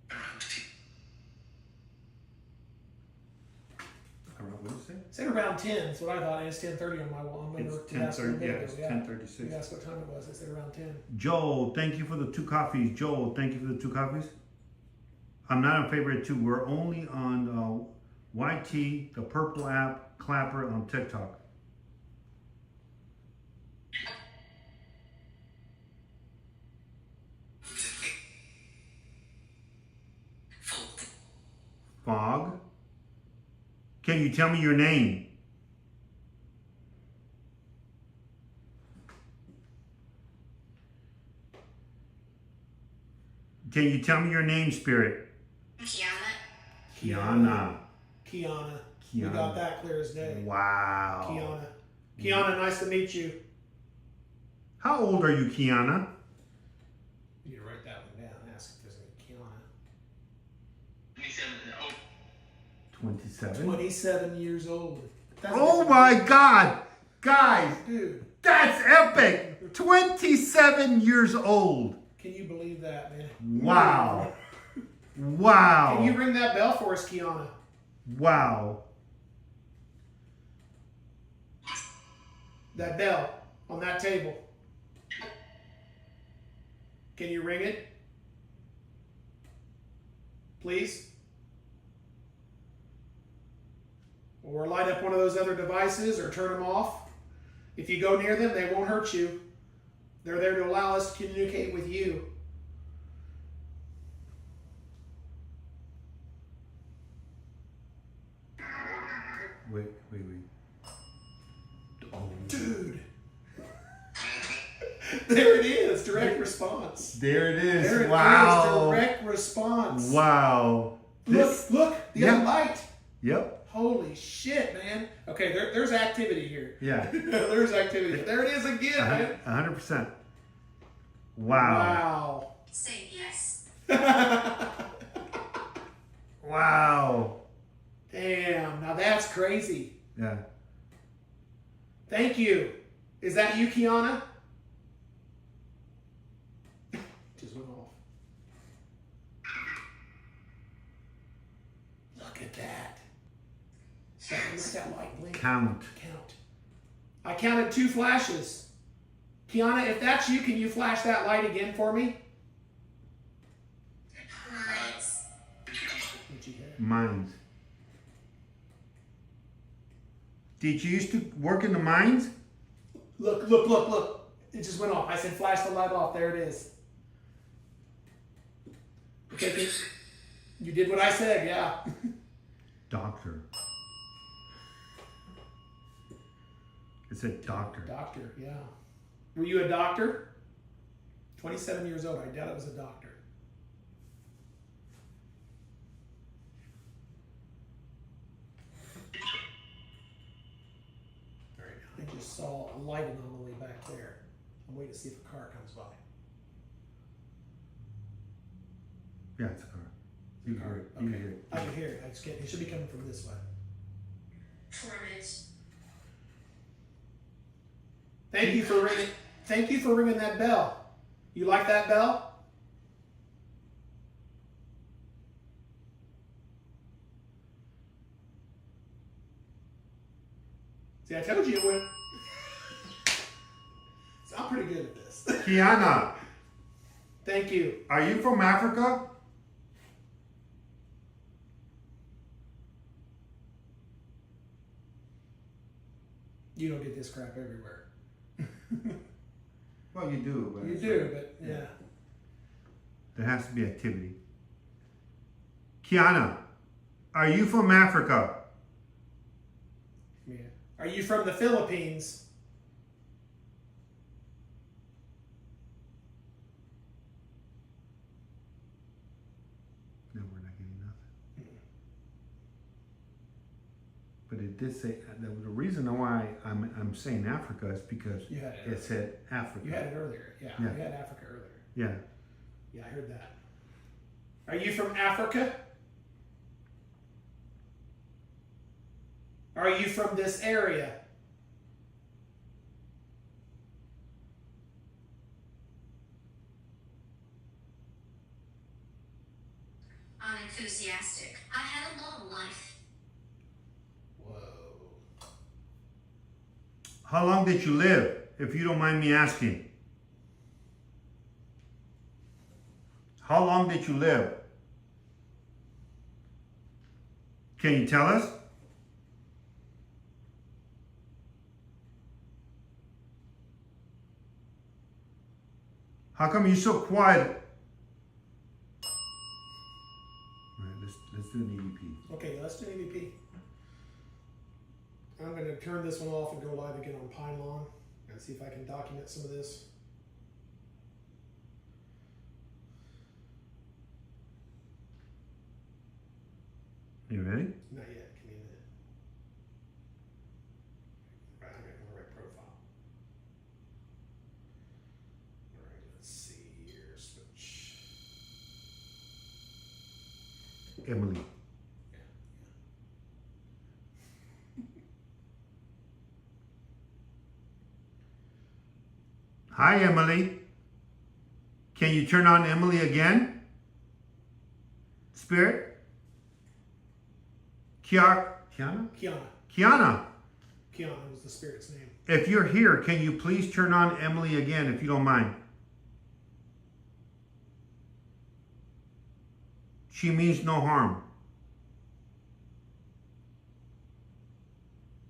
What did it Say around 10. That's what I thought. It's 10:30 on my wall. say? It's 10:30. Yeah, it's 10:36. You asked what time it was. I said around 10. Joel, thank you for the 2 coffees. Joel, thank you for the 2 coffees. I'm not in favor of 2. We're only on YT, the purple app, Clapper on TikTok. Fog. Can you tell me your name? Can you tell me your name, Spirit? Kiana. Kiana. We got that clear as day. Wow. Kiana, nice to meet you. How old are you, Kiana? You need to write that one down. Ask if there's any Kiana. 27. 27 years old. That's Oh my God. Guys, dude. that's epic. 27 years old. Can you believe that, man? Wow. Wow. Can you ring that bell for us, Kiana? Wow. That bell on that table. Can you ring it? Please? Or light up one of those other devices or turn them off. If you go near them, they won't hurt you. They're there to allow us to communicate with you. Wait. Oh. Dude. There it is. Direct response. There it is. There it Wow. is. Direct response. Wow. Look. The other light. Yep. Holy shit, man. Okay, there's activity here. Yeah. There's activity. There it is again, man. 100%. Wow. Wow. Say yes. Wow. Damn, now that's crazy. Yeah. Thank you. Is that you, Kiana? Just went off. Look at that. Look at that light blink. Count. I counted 2 flashes. Kiana, if that's you, can you flash that light again for me? Nice. What'd you hit? Mines. Did you used to work in the mines? Look. It just went off. I said flash the light off. There it is. Okay, you did what I said, yeah. Doctor. It said doctor. Doctor, yeah. Were you a doctor? 27 years old. I doubt it was a doctor. All right, I just saw a light anomaly back there. I'm waiting to see if a car comes by. Yeah, it's a car. You can hear it. You can hear it. I can hear it. I just can't. It should be coming from this way. 4 minutes. Thank you for ringing. Thank you for ringing that bell. You like that bell? See, I told you it went. So I'm pretty good at this. Kiana, Thank you. are you from Africa? You don't get this crap everywhere. Well, you do. But You it's do, like- but yeah. There has to be activity. Kiana, are you from Africa? Yeah. Are you from the Philippines? No, we're not getting nothing. But it did say the reason why I'm saying Africa is because You had it. it said Africa. You had it earlier. Yeah, Yeah. you had Africa earlier. Yeah. Yeah, I heard that. Are you from Africa? Are you from this area? Unenthusiastic. I had a long life. Whoa. How long did you live, if you don't mind me asking? How long did you live? Can you tell us? How come you're so quiet? All right, let's do an EVP. Okay, let's do EVP. I'm going to turn this one off and go live again on Pine Lawn and see if I can document some of this. You ready? Not yet. Give me a minute. Right, I'm going to right profile. All right, let's see here. Switch. Emily. Hi, Emily. Can you turn on Emily again? Spirit? Kiana? Kiana. Kiana, Kiana was the spirit's name. if you're here, can you please turn on Emily again, if you don't mind? She means no harm.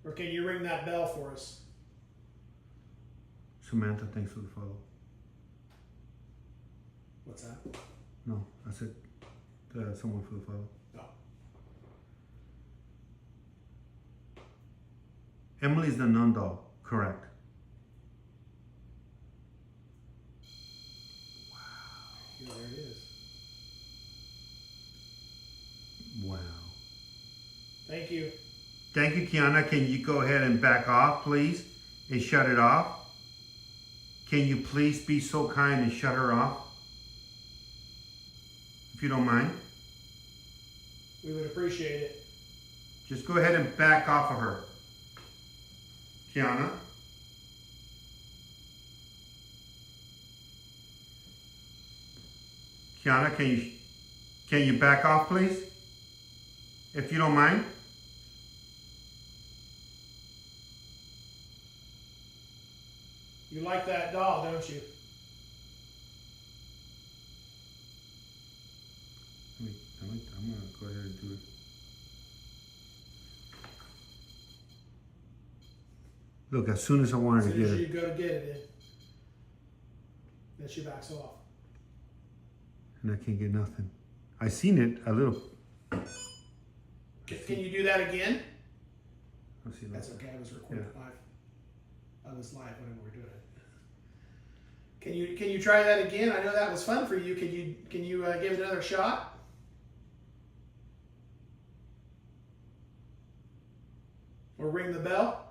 Or can you ring that bell for us? Samantha, thanks for the follow. What's that? No, I said someone for the follow. Oh. Emily's the nun doll, correct? Yeah, there it is. Wow. Thank you. Thank you, Kiana. Can you go ahead and back off, please, and shut it off? Can you please be so kind and shut her off? If you don't mind. We would appreciate it. Just go ahead and back off of her. Kiana? Kiana, can you back off, please? If you don't mind. You like that doll, don't you? I'm gonna go ahead and do it. Look, as soon as I wanted As to soon get as you it, go to get it, then she backs off. and I can't get nothing. I seen it a little. Can you do that again? Let's see. That's okay. I was recording Yeah. live. I was live when we were doing it. Can you try that again? I know that was fun for you. Can you give it another shot? Or ring the bell?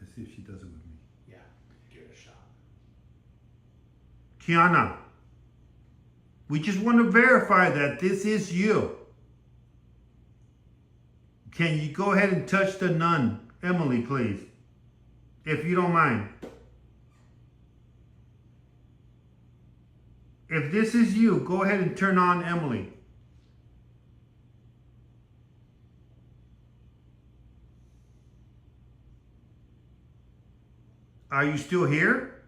Let's see if she does it with me. Yeah, give it a shot. Kiana, we just want to verify that this is you. Can you go ahead and touch the nun, Emily, please? If you don't mind. If this is you, go ahead and turn on Emily. Are you still here?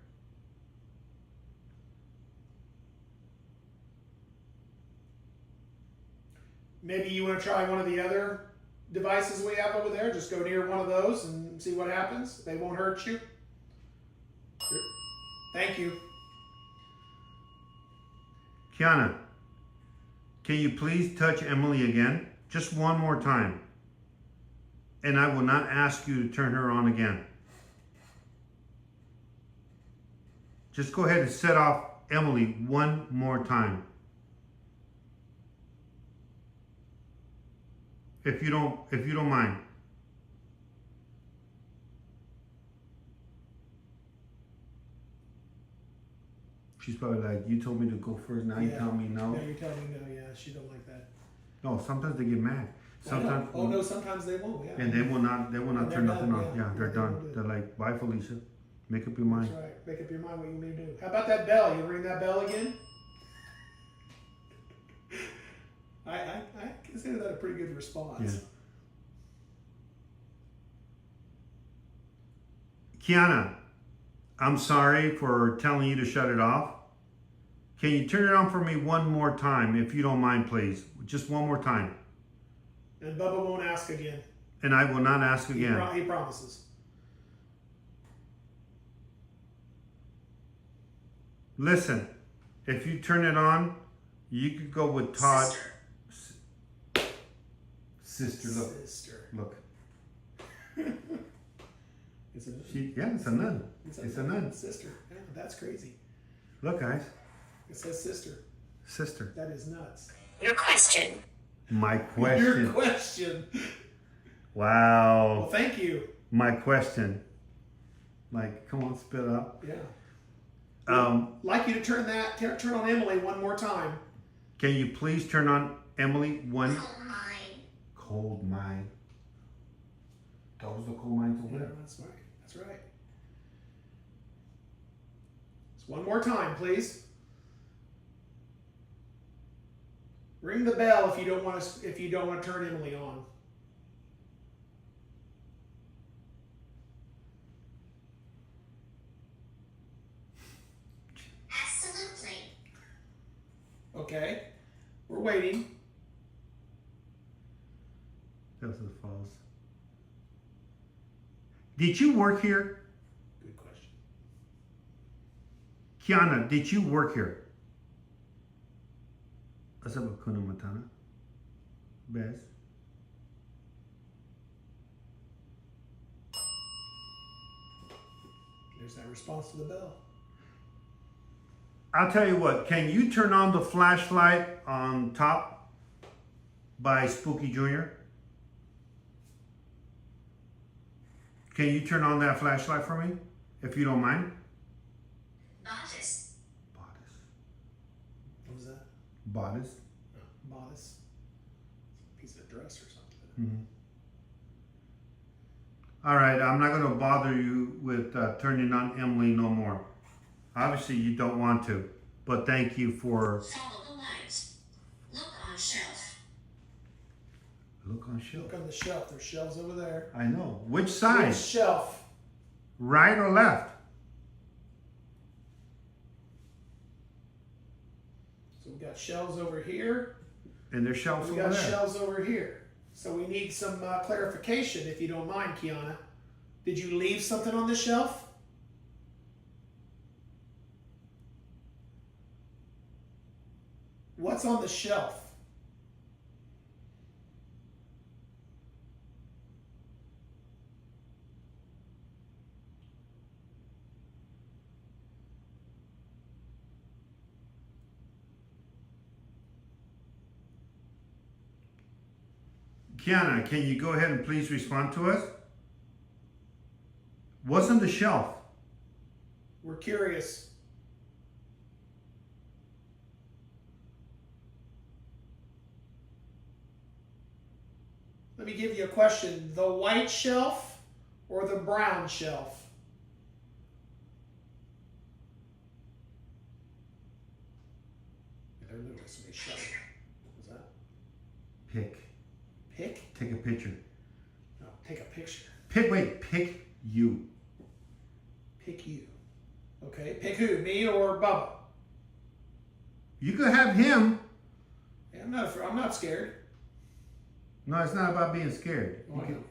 Maybe you want to try one of the other devices we have over there. Just go near one of those and see what happens. They won't hurt you. Thank you. Kiana, can you please touch Emily again? Just one more time. And I will not ask you to turn her on again. Just go ahead and set off Emily one more time. If you don't mind. She's probably like, you told me to go first, now you tell me no. Yeah, you're telling me no. Yeah, she don't like that. No, sometimes they get mad. Sometimes. Oh no, sometimes they won't. Yeah. And they will not And turn they're nothing done, on. yeah. Yeah, they're Yeah, they done. won't do it. They're like, bye, Felicia. Make up your mind. That's right. Make up your mind what you need to do. How about that bell? You ring that bell again? I consider that a pretty good response. Yeah. Kiana, I'm sorry for telling you to shut it off. Can you turn it on for me one more time, if you don't mind, please? Just one more time. And Bubba won't ask again. And I will not ask again. He promises. Listen, if you turn it on, you could go with Todd. Sister, look. Sister. Look. It's a, It's a nun. It's a nun. Sister. Yeah, that's crazy. Look, guys. It says sister. Sister. That is nuts. Your question. My question. Your question. Wow. Well, thank you. My question. Like, come on, spit it up. Yeah. Like you to turn on Emily one more time. Can you please turn on Emily one? Coal mine. Cold mine. Those are the coal mines over Yeah, there. that's right. That's right. Just one more time, please. Ring the bell if you don't want to turn Emily on. Absolutely. Okay. We're waiting. Did you work here? Good question. Kiana, did you work here? Asa ba kuna matana? Bez? There's that response to the bell. I'll tell you what, can you turn on the flashlight on top by Spooky Jr.? Can you turn on that flashlight for me, if you don't mind? Bodice. Bodice. What was that? Bodice. Bodice. Piece of dress or something. Mm-hmm. All right, I'm not going to bother you with turning on Emily no more. Obviously, you don't want to, but thank you for... Follow the light. Look on shelf. Look on shelf. Look on the shelf. There's shelves over there. I know. Which side? Which shelf? Right or left? So we got shelves over here. And there's shelves We over got there. shelves over here. So we need some clarification, if you don't mind, Kiana. Did you leave something on the shelf? What's on the shelf? Kiana, can you go ahead and please respond to us? What's on the shelf? We're curious. Let me give you a question. The white shelf or the brown shelf? They're literally somebody's shelf. What's that? Pick. Pick? Take a picture. No, take a picture. Pick you. Pick you. Okay, pick who? Me or Bubba? You could have him. Yeah, I'm not scared. No, it's not about being scared. Why not?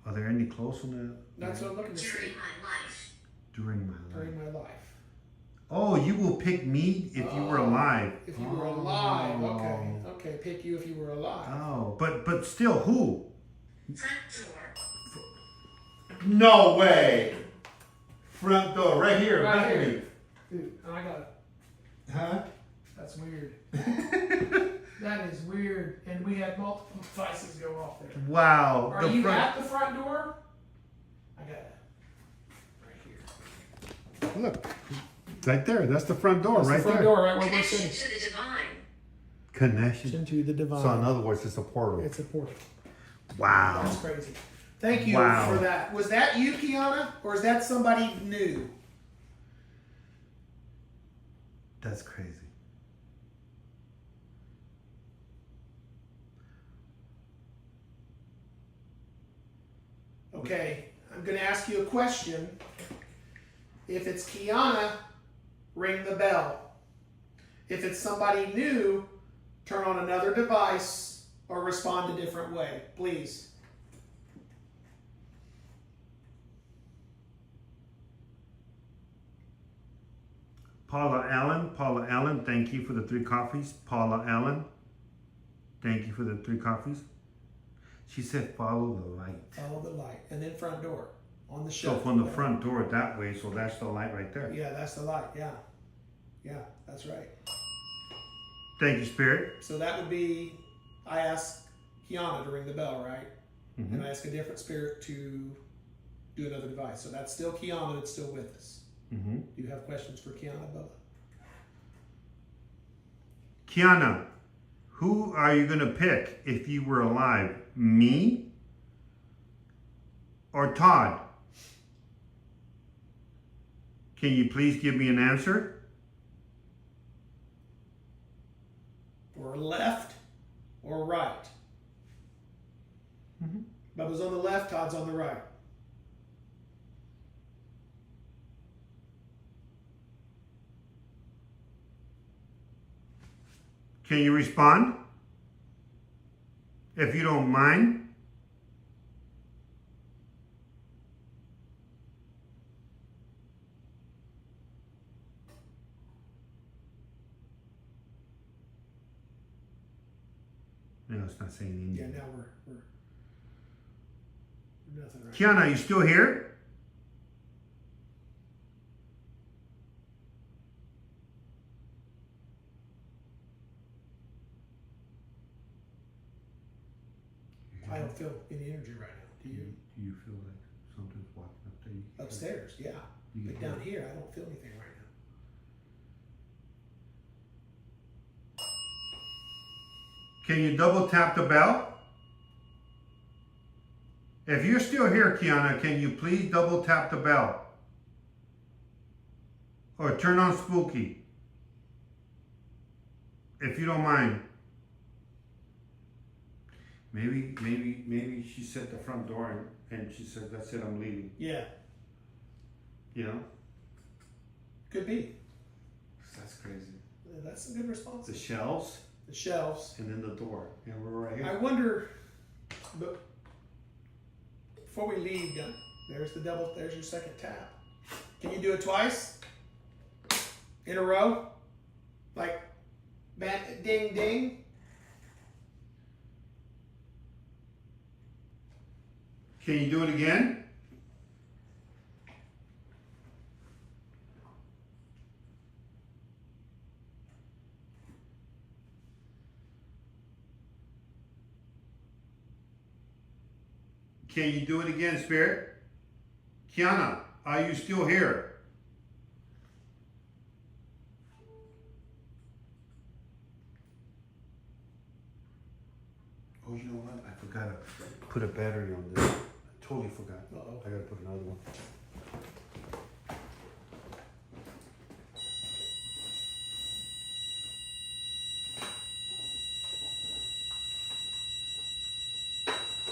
Are there any clothes on the... That's what I'm looking to see. During my life. During my life. During my life. Oh, you will pick me if you were alive. If you were alive, okay. Okay, pick you if you were alive. Oh, but still, who? Front door. No way. Front door, right here. Right here. Dude, I got it. Huh? That's weird. That is weird. And we had multiple devices go off there. Wow. Are you at the front door? I got it. Right here. Look. Right there. That's the front door, That's right the front there. door, right where we're Connection sitting. to the divine. Connection. To the divine. So in other words, it's a portal. It's a portal. Wow. That's crazy. Thank you Wow. for that. Was that you, Kiana? Or is that somebody new? That's crazy. Okay, I'm going to ask you a question. If it's Kiana, ring the bell. If it's somebody new, turn on another device or respond a different way, please. Paula Allen, thank you for the 3 coffees. Paula Allen, thank you for the 3 coffees. She said follow the light. Follow the light. And then front door on the So shelf. from the front door that way, so that's the light right there. Yeah, that's the light. Yeah. Yeah, that's right. Thank you, Spirit. So that would be, I ask Kiana to ring the bell, right? Mhm. And I ask a different spirit to do another device. So that's still Kiana that's still with us. Mm-hmm. Do you have questions for Kiana, Bubba? Kiana, who are you going to pick if you were alive? Me or Todd? Can you please give me an answer? Or left or right? Mhm. Bubba's on the left, Todd's on the right. Can you respond? If you don't mind. it's not saying Yeah, anything. now we're nothing right. Kiana, are you still here? I don't feel any energy right now. Do you? Do you feel like something's walking up there? Upstairs, yeah. You But can down here, I don't feel anything right now. Can you double tap the bell? If you're still here, Kiana, can you please double tap the bell? Or turn on spooky. If you don't mind. Maybe she set the front door and she said, that's it, I'm leaving. Yeah, You know? could be. That's crazy. That's a good response. The shelves The shelves. and then the door. And we're right I here. wonder, but before we leave, there's your second tap. Can you do it twice? In a row? Like, bang, ding, ding? Can you do it again? Can you do it again, Spirit? Kiana, are you still here? Oh, you know what? I forgot to put a battery on this. I totally forgot. Uh-oh. I gotta put another one.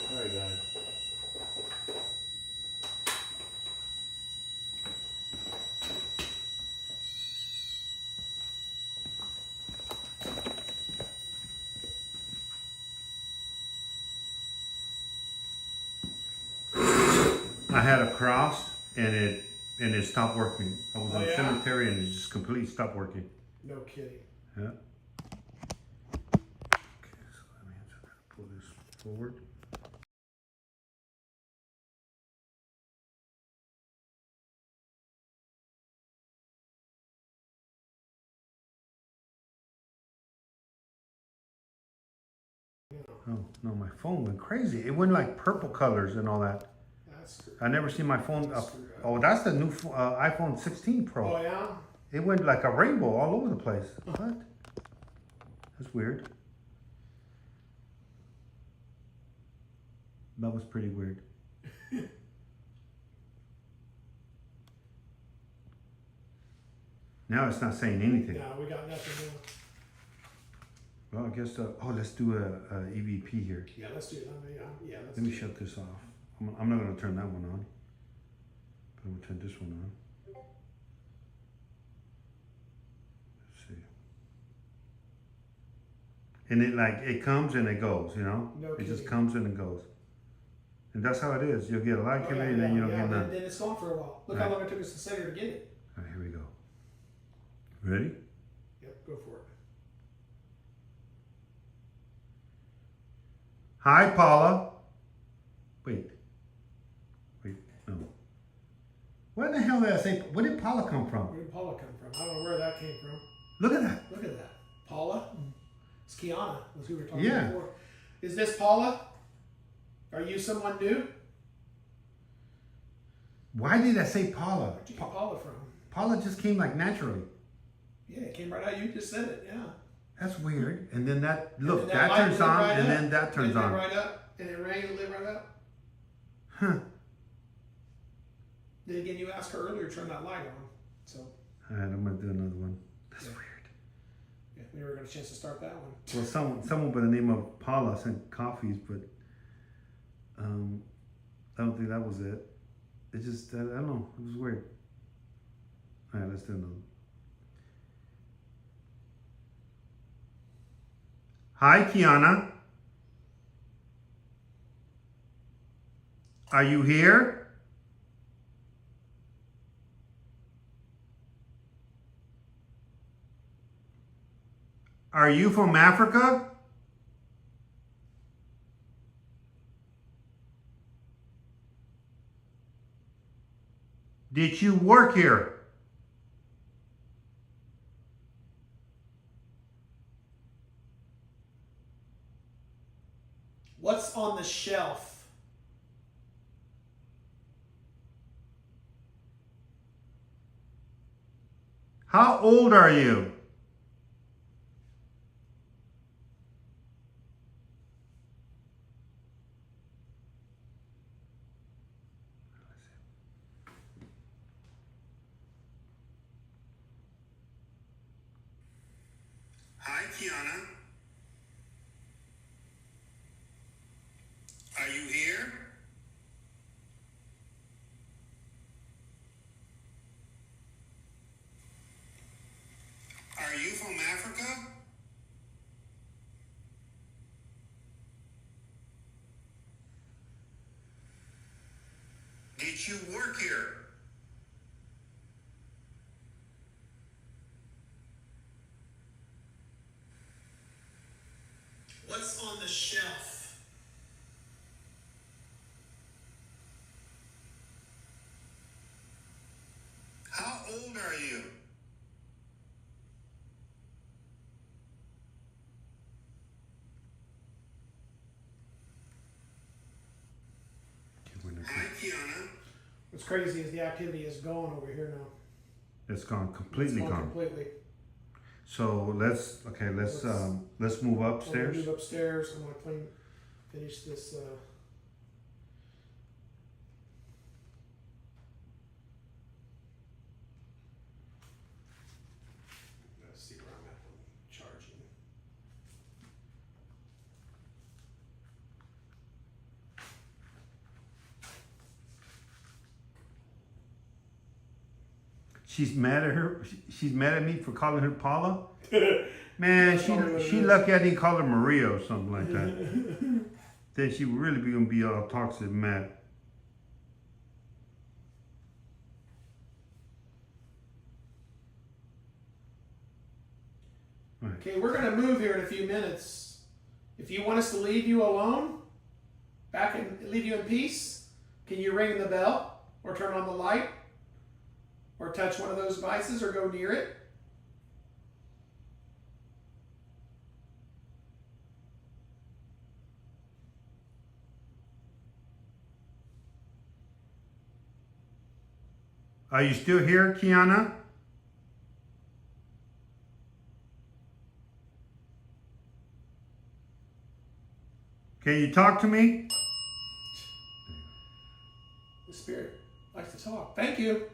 Sorry, guys. I had a cross and it stopped working. I was Oh, in a yeah? cemetery and it just completely stopped working. No kidding. Yeah. Okay, so let me just pull this forward. Oh no, my phone went crazy. It went like purple colors and all that. That's I never seen my phone up. Screwed up. Oh, that's the new iPhone 16 Pro. Oh, yeah? It went like a rainbow all over the place. What? That's weird. That was pretty weird. Now it's not saying anything. No, we got nothing now. Well, I guess. Let's do a EVP here. Yeah, let's do it. Yeah, let's Let me do it. shut this off. I'm not going to turn that one on. But I'm going to turn this one on. Let's see. And it comes and it goes, you know? No It just kidding. comes and it goes. And that's how it is. You'll get a lot of Oh, activity and then you don't get none. Then it's gone for a while. Look how Right. long it took us to set her to get it. All right, here we go. Ready? Yep, go for it. Hi, Paula. Wait, no. Where the hell did I say? Where did Paula come from? Where did Paula come from? I don't know where that came from. Look at that. Look at that. Paula? It's Kiana, was who we were talking Yeah. about before. Is this Paula? Are you someone new? Why did I say Paula? Where'd you get Paula from? Paula just came like naturally. Yeah, it came right out. You just said it, yeah. That's weird. And then that, look, And that light turns lit on right and up. then that turns It lit on. right up, and it rang and lit right up. Huh. Then again, you asked her earlier to turn that light on. So, All right, I'm going to do another one. That's Yeah. weird. yeah, we never got a chance to start that one. Well, someone by the name of Paula sent coffees, but I don't think that was it. It just, I don't know, it was weird. All right, let's do another. Hi, Kiana. Are you here? Are you from Africa? Did you work here? What's on the shelf? How old are you? Hi, Kiana. Are you here? Are you from Africa? Did you work here? What's on the shelf? How old are you? Hi, Kiana. What's crazy is the activity is gone over here now. It's gone, completely It's gone. completely. So let's move I'm upstairs. gonna move upstairs. I'm gonna finish this. Let's see where I'm at on charging. She's mad at her. She's mad at me for calling her Paula. Man, probably what it she is. lucky I didn't call her Maria or something like that. Then she would really be gonna be all toxic mad. Okay, we're gonna move here in a few minutes. If you want us to leave you alone, back and leave you in peace, can you ring the bell or turn on the light or touch one of those devices or go near it? Are you still here, Kiana? Can you talk to me? The spirit likes to talk. Thank you.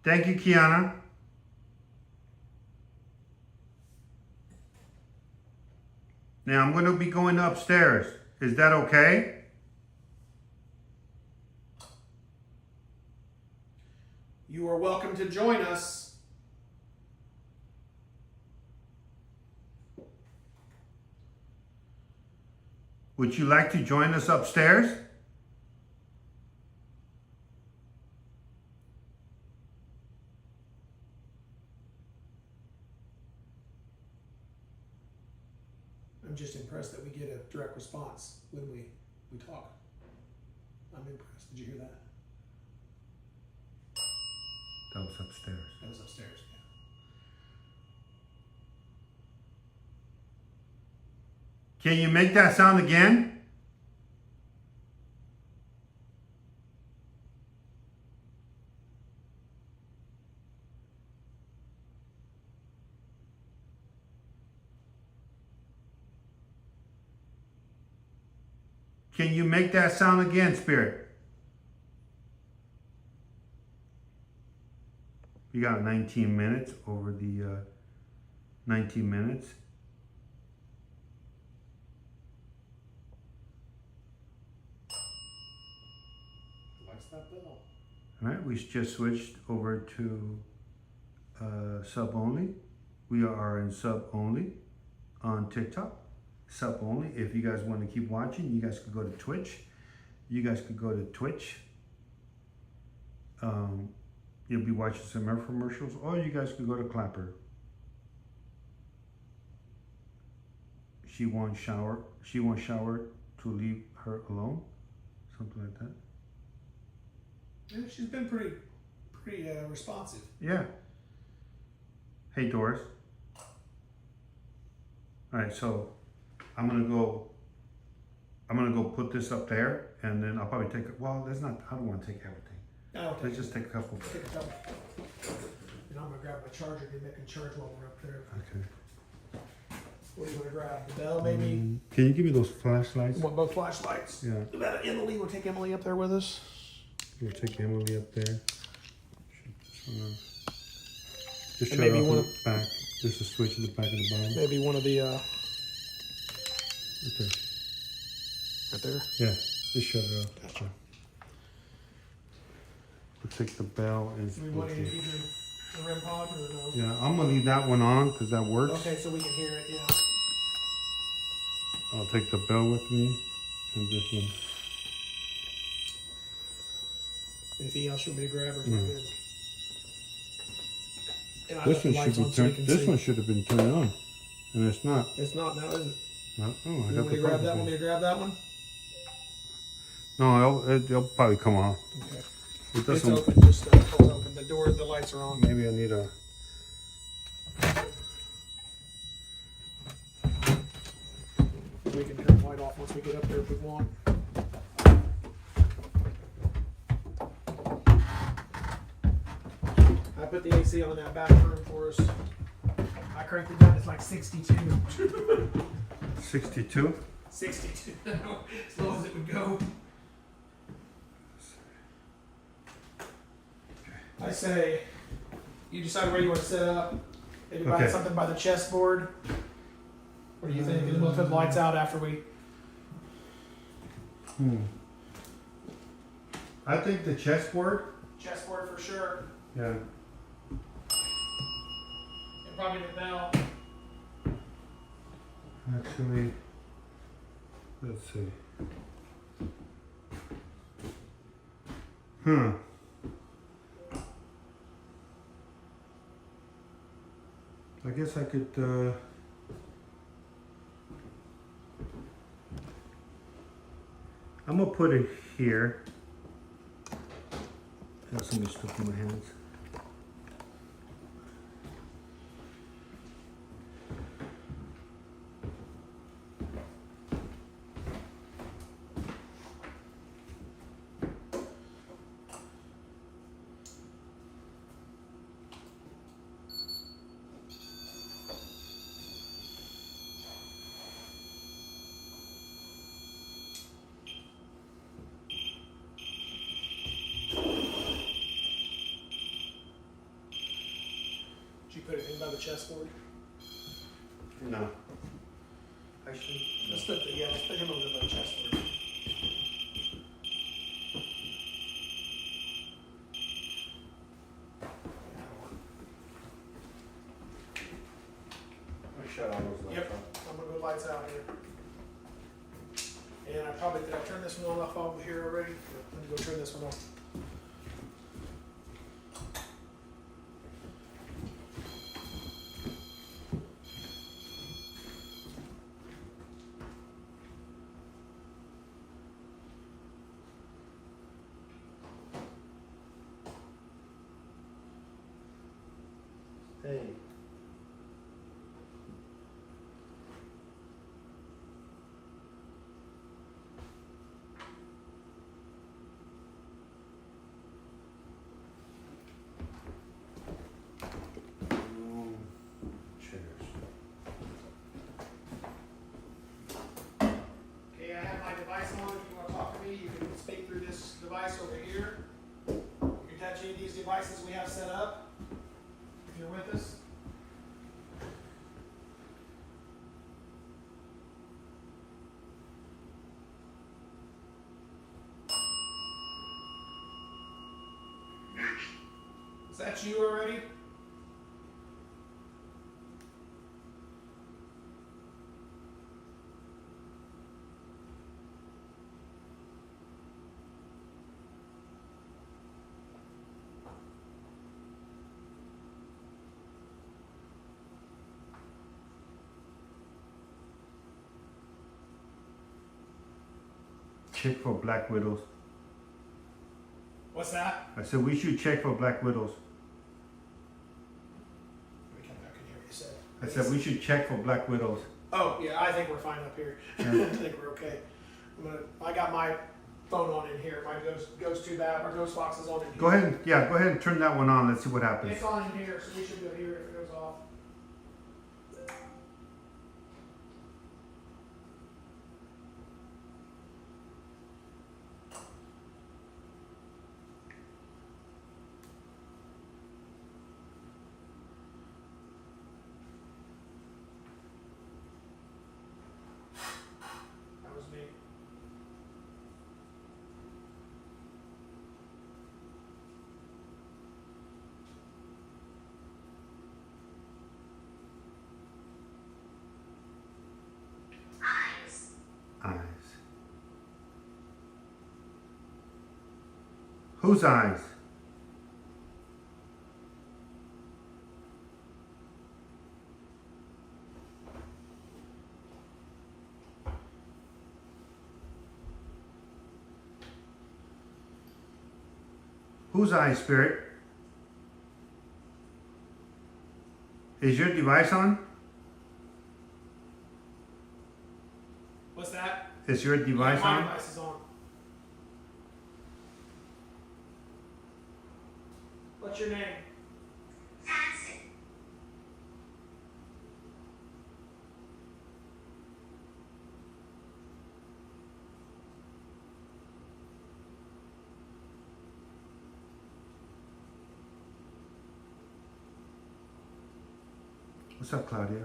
Thank you, Kiana. Now I'm going to be going upstairs. Is that okay? You are welcome to join us. Would you like to join us upstairs? I'm just impressed that we get a direct response when we talk. I'm impressed. Did you hear that? That was upstairs. That was upstairs. Yeah. Can you make that sound again? Can you make that sound again, Spirit? You got 19 minutes over the 19 minutes. Likes that bell. All right, we just switched over to sub only. We are in sub only on TikTok. Sub only. If you guys want to keep watching, you guys could go to Twitch. You guys could go to Twitch. You'll be watching some infomercials, or you guys could go to Clapper. She won't shower. She won't shower to leave her alone. Something like that. Yeah, she's been pretty responsive. Yeah. Hey, Doris. All right, so I'm gonna go put this up there, and then I'll probably take it. Well, there's not. I don't want to take everything. No, Let's just take a couple. take a couple. And I'm gonna grab my charger. Get back in charge while we're up there. Okay. What do you want to grab? The bell, maybe. Can you give me those flashlights? You want both flashlights? Yeah. What about Emily? We'll take Emily up there with us. We'll take Emily up there. Just shut maybe off one in the back. Just a switch in the back of the bottom. Maybe one of the. Right there. Right there. Yeah. Just shut it off. Gotcha. We'll take the bell and. Do we want to use the REM pod or no? Yeah, I'm gonna leave that one on because that works. Okay, so we can hear it. Yeah. I'll take the bell with me and this one. Anything else you want me to grab or No. something? And I This left the one lights should on be so we turned. can This see. one should have been turned on, and it's not. It's not now, is it? No, oh, I You got want me the to grab that? button. Want me to grab that one? No, it'll probably come on. Okay. It It's doesn't. open. Just hold open. The door. The lights are on. Maybe I need a. We can turn the light off once we get up there if we want. I put the AC on in that back room for us. I cranked it down. It's like 62. 62. 62. As low as it would go. I say, you decide where you want to set up. Maybe buy Okay. something by the chessboard. What do you think? And then we'll put lights out after we. I think the chessboard. Chessboard for sure. Yeah. And probably the bell. Actually, let's see. I guess I could. I'm gonna put it here. I have so much stuff in my hands. Did you put anything by the chessboard? No. Actually, Let's put him over by the chessboard. shut all those lights Yep. off. I'm gonna go lights out here. And did I turn this one off over here already? Let me go turn this one off. Hey. Okay, I have my device on. If you want to talk to me, you can speak through this device over here. You can touch any of these devices we have set up. If you're with us. Is that you already? Check for black widows. What's that? I said we should check for black widows. Let me come back and hear what you said. I said we should check for black widows. Oh yeah, I think we're fine up here. Yeah. I think we're okay. I got my phone on in here. My ghost tube app, our ghost box is on in here. Go ahead and turn that one on. Let's see what happens. It's on in here, so we should go here if it goes off. That was me. Eyes. Eyes. Whose eyes? Whose eyes, Spirit? Is your device on? What's that? Is your device My on? device is on. What's your name? Fasten. What's up, Claudia?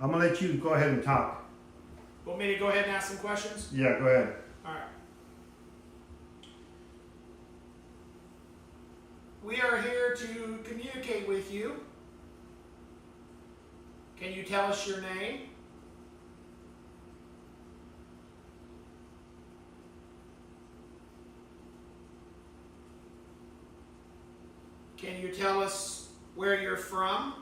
I'm gonna let you go ahead and talk. Want me to go ahead and ask some questions? Yeah, go ahead. All right. We are here to communicate with you. Can you tell us your name? Can you tell us where you're from?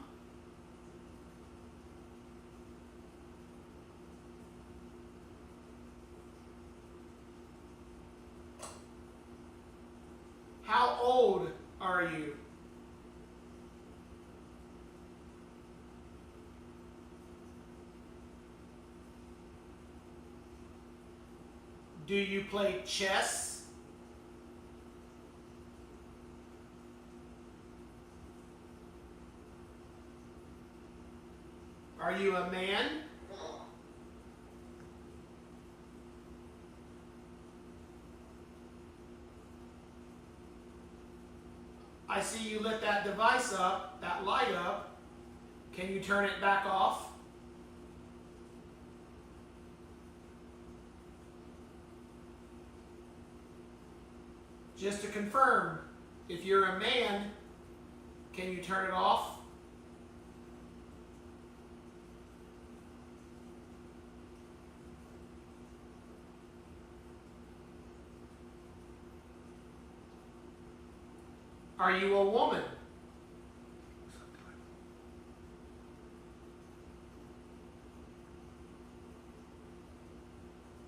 How old are you? Do you play chess? Are you a man? I see you lit that device up, that light up. Can you turn it back off? Just to confirm, if you're a man, can you turn it off? Are you a woman?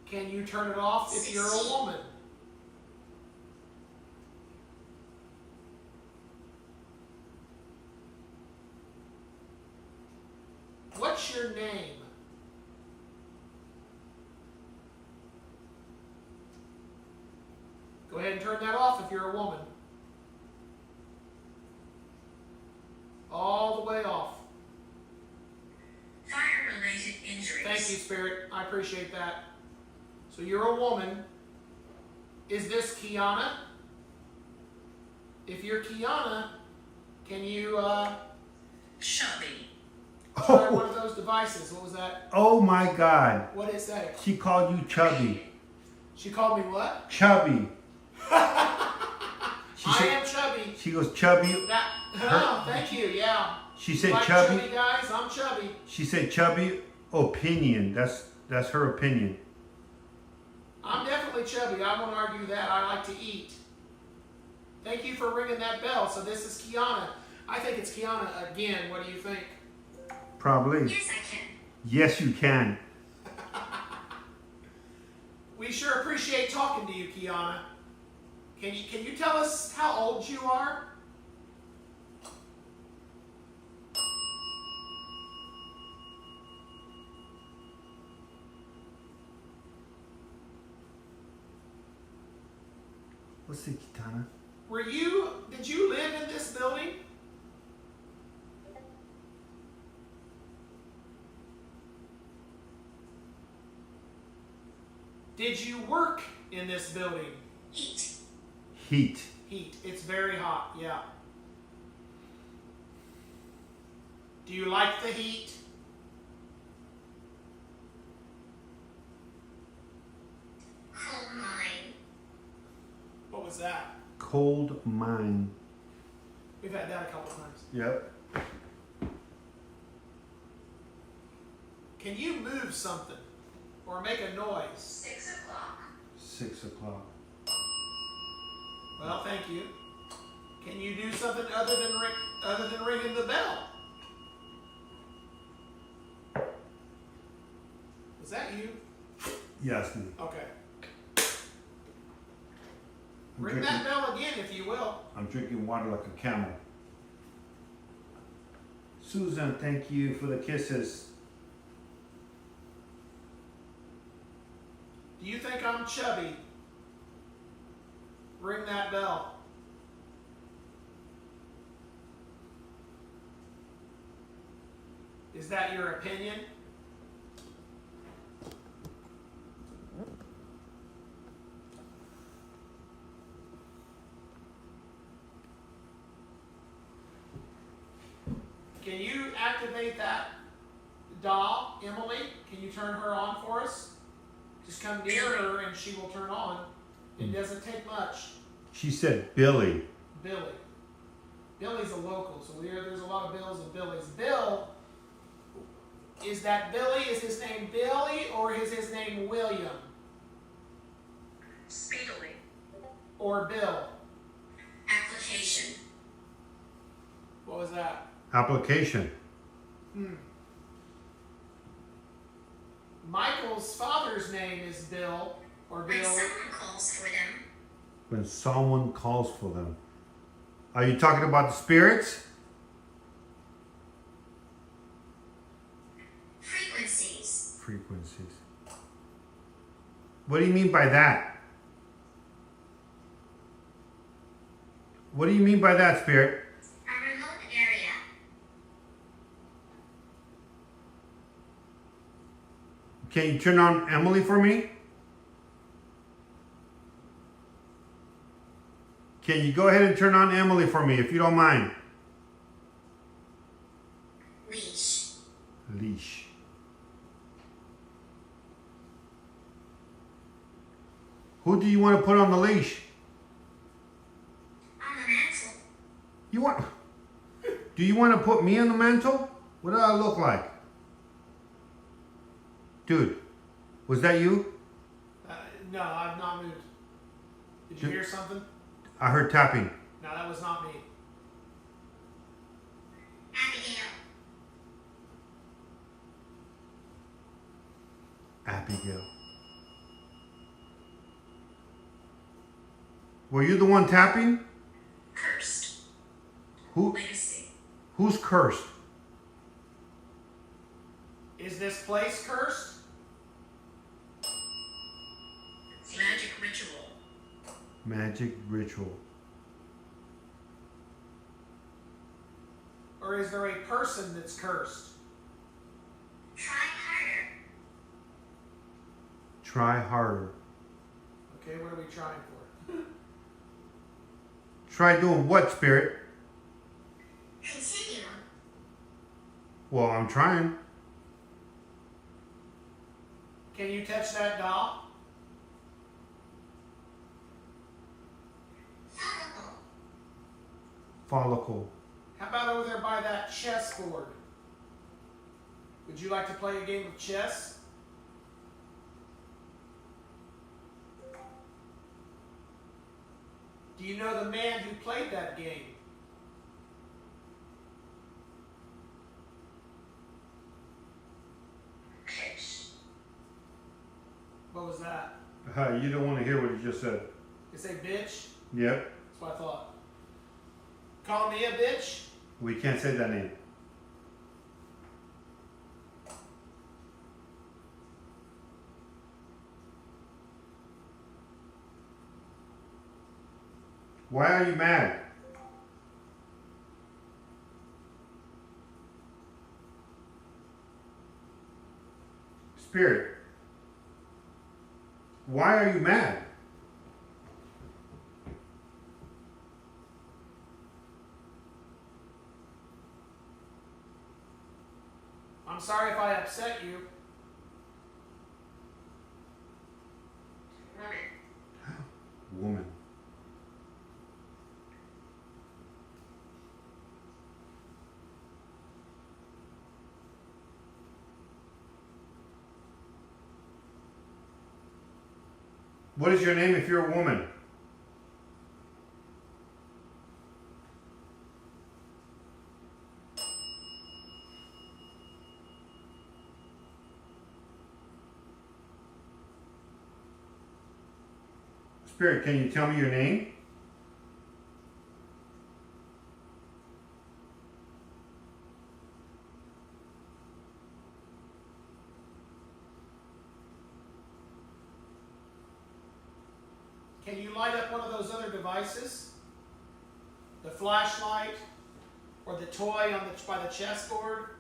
Can you turn it off if you're a woman? What's your name? Go ahead and turn that off if you're a woman. All the way off. Fire-related injuries. Thank you, Spirit. I appreciate that. So you're a woman. Is this Kiana? If you're Kiana, can you Chubby. try one of those devices? What was that? Oh my God. What did it say? She called you chubby. She called me what? Chubby. I am chubby. She goes chubby. That, oh, thank you. Yeah. She said You like chubby. chubby guys. I'm chubby. She said chubby opinion. That's her opinion. I'm definitely chubby. I won't argue that. I like to eat. Thank you for ringing that bell. So this is Kiana. I think it's Kiana again. What do you think? Probably. Yes, I can. Yes, you can. Can you tell us how old you are? Let's see, Kiana. Did you live in this building? Did you work in this building? Heat. Heat. Heat. It's very hot, yeah. Do you like the heat? Coal mine. What was that? Cold mine. We've had that a couple times. Yep. Can you move something or make a noise? 6 o'clock. 6 o'clock. Well, thank you. Can you do something other than ringing the bell? Was that you? Yes, me. Okay. I'm Ring that bell again, if you will. I'm drinking water like a camel. Susan, thank you for the kisses. Do you think I'm chubby? Ring that bell. Is that your opinion? Can you activate that doll, Emily? Can you turn her on for us? Just come near her and she will turn on. It doesn't take much. She said Billy. Billy. Billy's a local, so there's a lot of Bills and Billies. Bill, is that Billy? Is his name Billy or is his name William? Speedily. Or Bill? Application. What was that? Application. Michael's father's name is Bill or When Bill. someone calls for them. When someone calls for them. Are you talking about the spirits? Frequencies. Frequencies. What do you mean by that? What do you mean by that, Spirit? A remote area. Can you turn on Emily for me? Can you go ahead and turn on Emily for me, if you don't mind? Leash. Leash. Who do you want to put on the leash? On the mantle. You want? Do you want to put me on the mantle? What do I look like? Dude, was that you? No, I've not moved. Did you hear something? I heard tapping. No, that was not me. Abigail. Abigail. Were you the one tapping? Cursed. Who? Legacy. Who's cursed? Is this place cursed? Magic ritual. Magic ritual. Or is there a person that's cursed? Try harder. Try harder. Okay, what are we trying for? Try doing what, Spirit? Continuum. Well, I'm trying. Can you touch that doll? Follicle. Follicle. How about over there by that chessboard? Would you like to play a game of chess? Do you know the man who played that game? Pitch. What was that? You don't want to hear what he just said. You say bitch? Yep. That's what I thought. Call me a bitch? We can't say that name. Why are you mad? Spirit. Why are you mad? I'm sorry if I upset you. Woman. Woman. What is your name if you're a woman? Spirit, can you tell me your name? Can you light up one of those other devices? The flashlight or the toy on by the chessboard?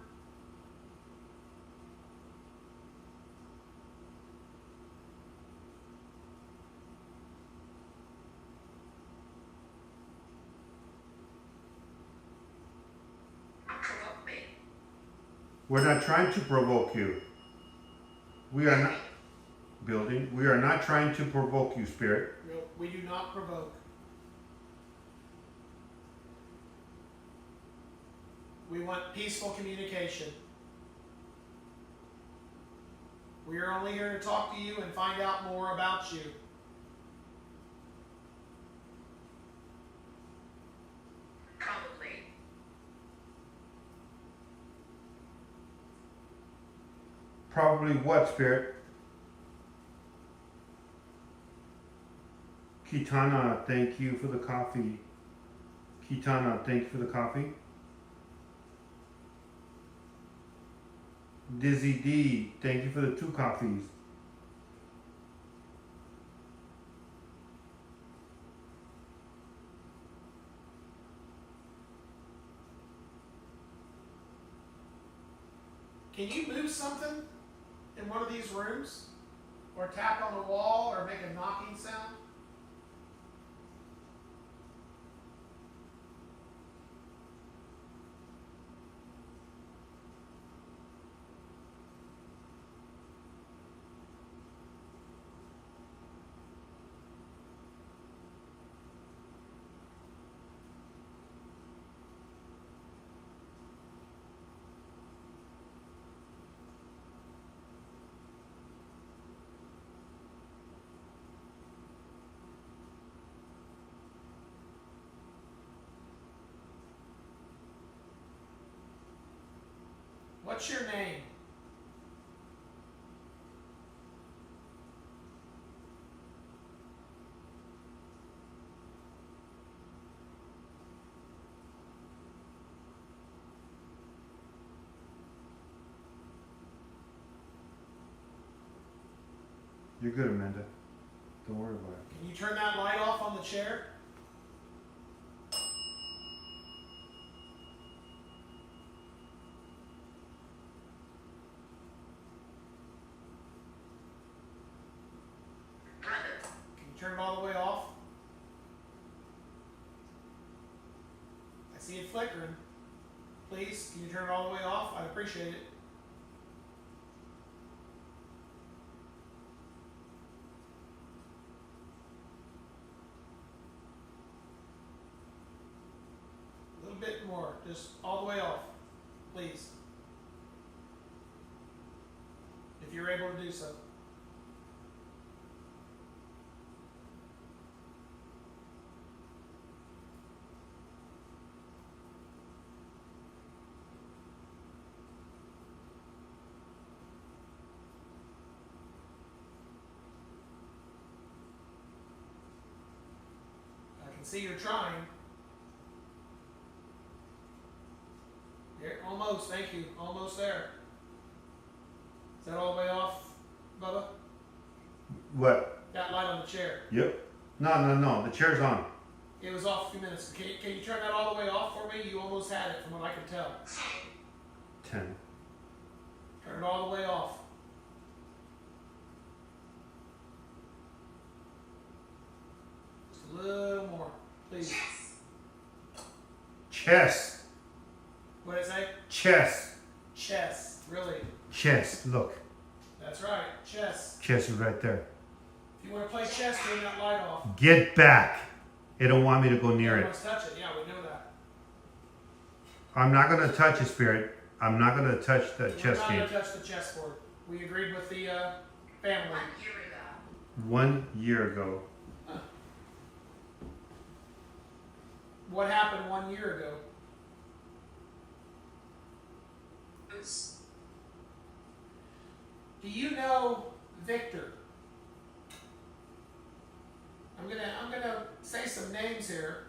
Provoke me. We're not trying to provoke you. We are not building. We are not trying to provoke you, Spirit. No, we do not provoke. We want peaceful communication. We are only here to talk to you and find out more about you. Probably. Probably what, Spirit? Kitana, thank you for the coffee. Kitana, thank you for the coffee. Dizzy D, thank you for the 2 coffees. Can you move something in one of these rooms? Or tap on the wall or make a knocking sound? What's your name? You're good, Amanda. Don't worry about it. Can you turn that light off on the chair? Brother. Can you turn it all the way off? I see it flickering. Please, can you turn it all the way off? I'd appreciate it. A little bit more, just all the way off, please. If you're able to do so. see you're trying. There, almost, thank you. Almost there. Is that all the way off, Bubba? What? That light on the chair. Yep. No. The chair's on. It was off a few minutes. Can you turn that all the way off for me? You almost had it from what I can tell. 10. Turn it all the way off. Just a little more, please. Chest. What did it say? Chest. Chest. Really? Chest. Look. That's right. Chest. Chest is right there. If you want to play chess, turn that light off. Get back. It don't want me to go near it. Let's touch it. Yeah, we know that. I'm not going to touch it, Spirit. I'm not going to touch the chess We're game. not going to touch the chessboard. We agreed with the family. 1 year ago. 1 year ago. What happened 1 year ago? Oops. Do you know Victor? I'm gonna say some names here.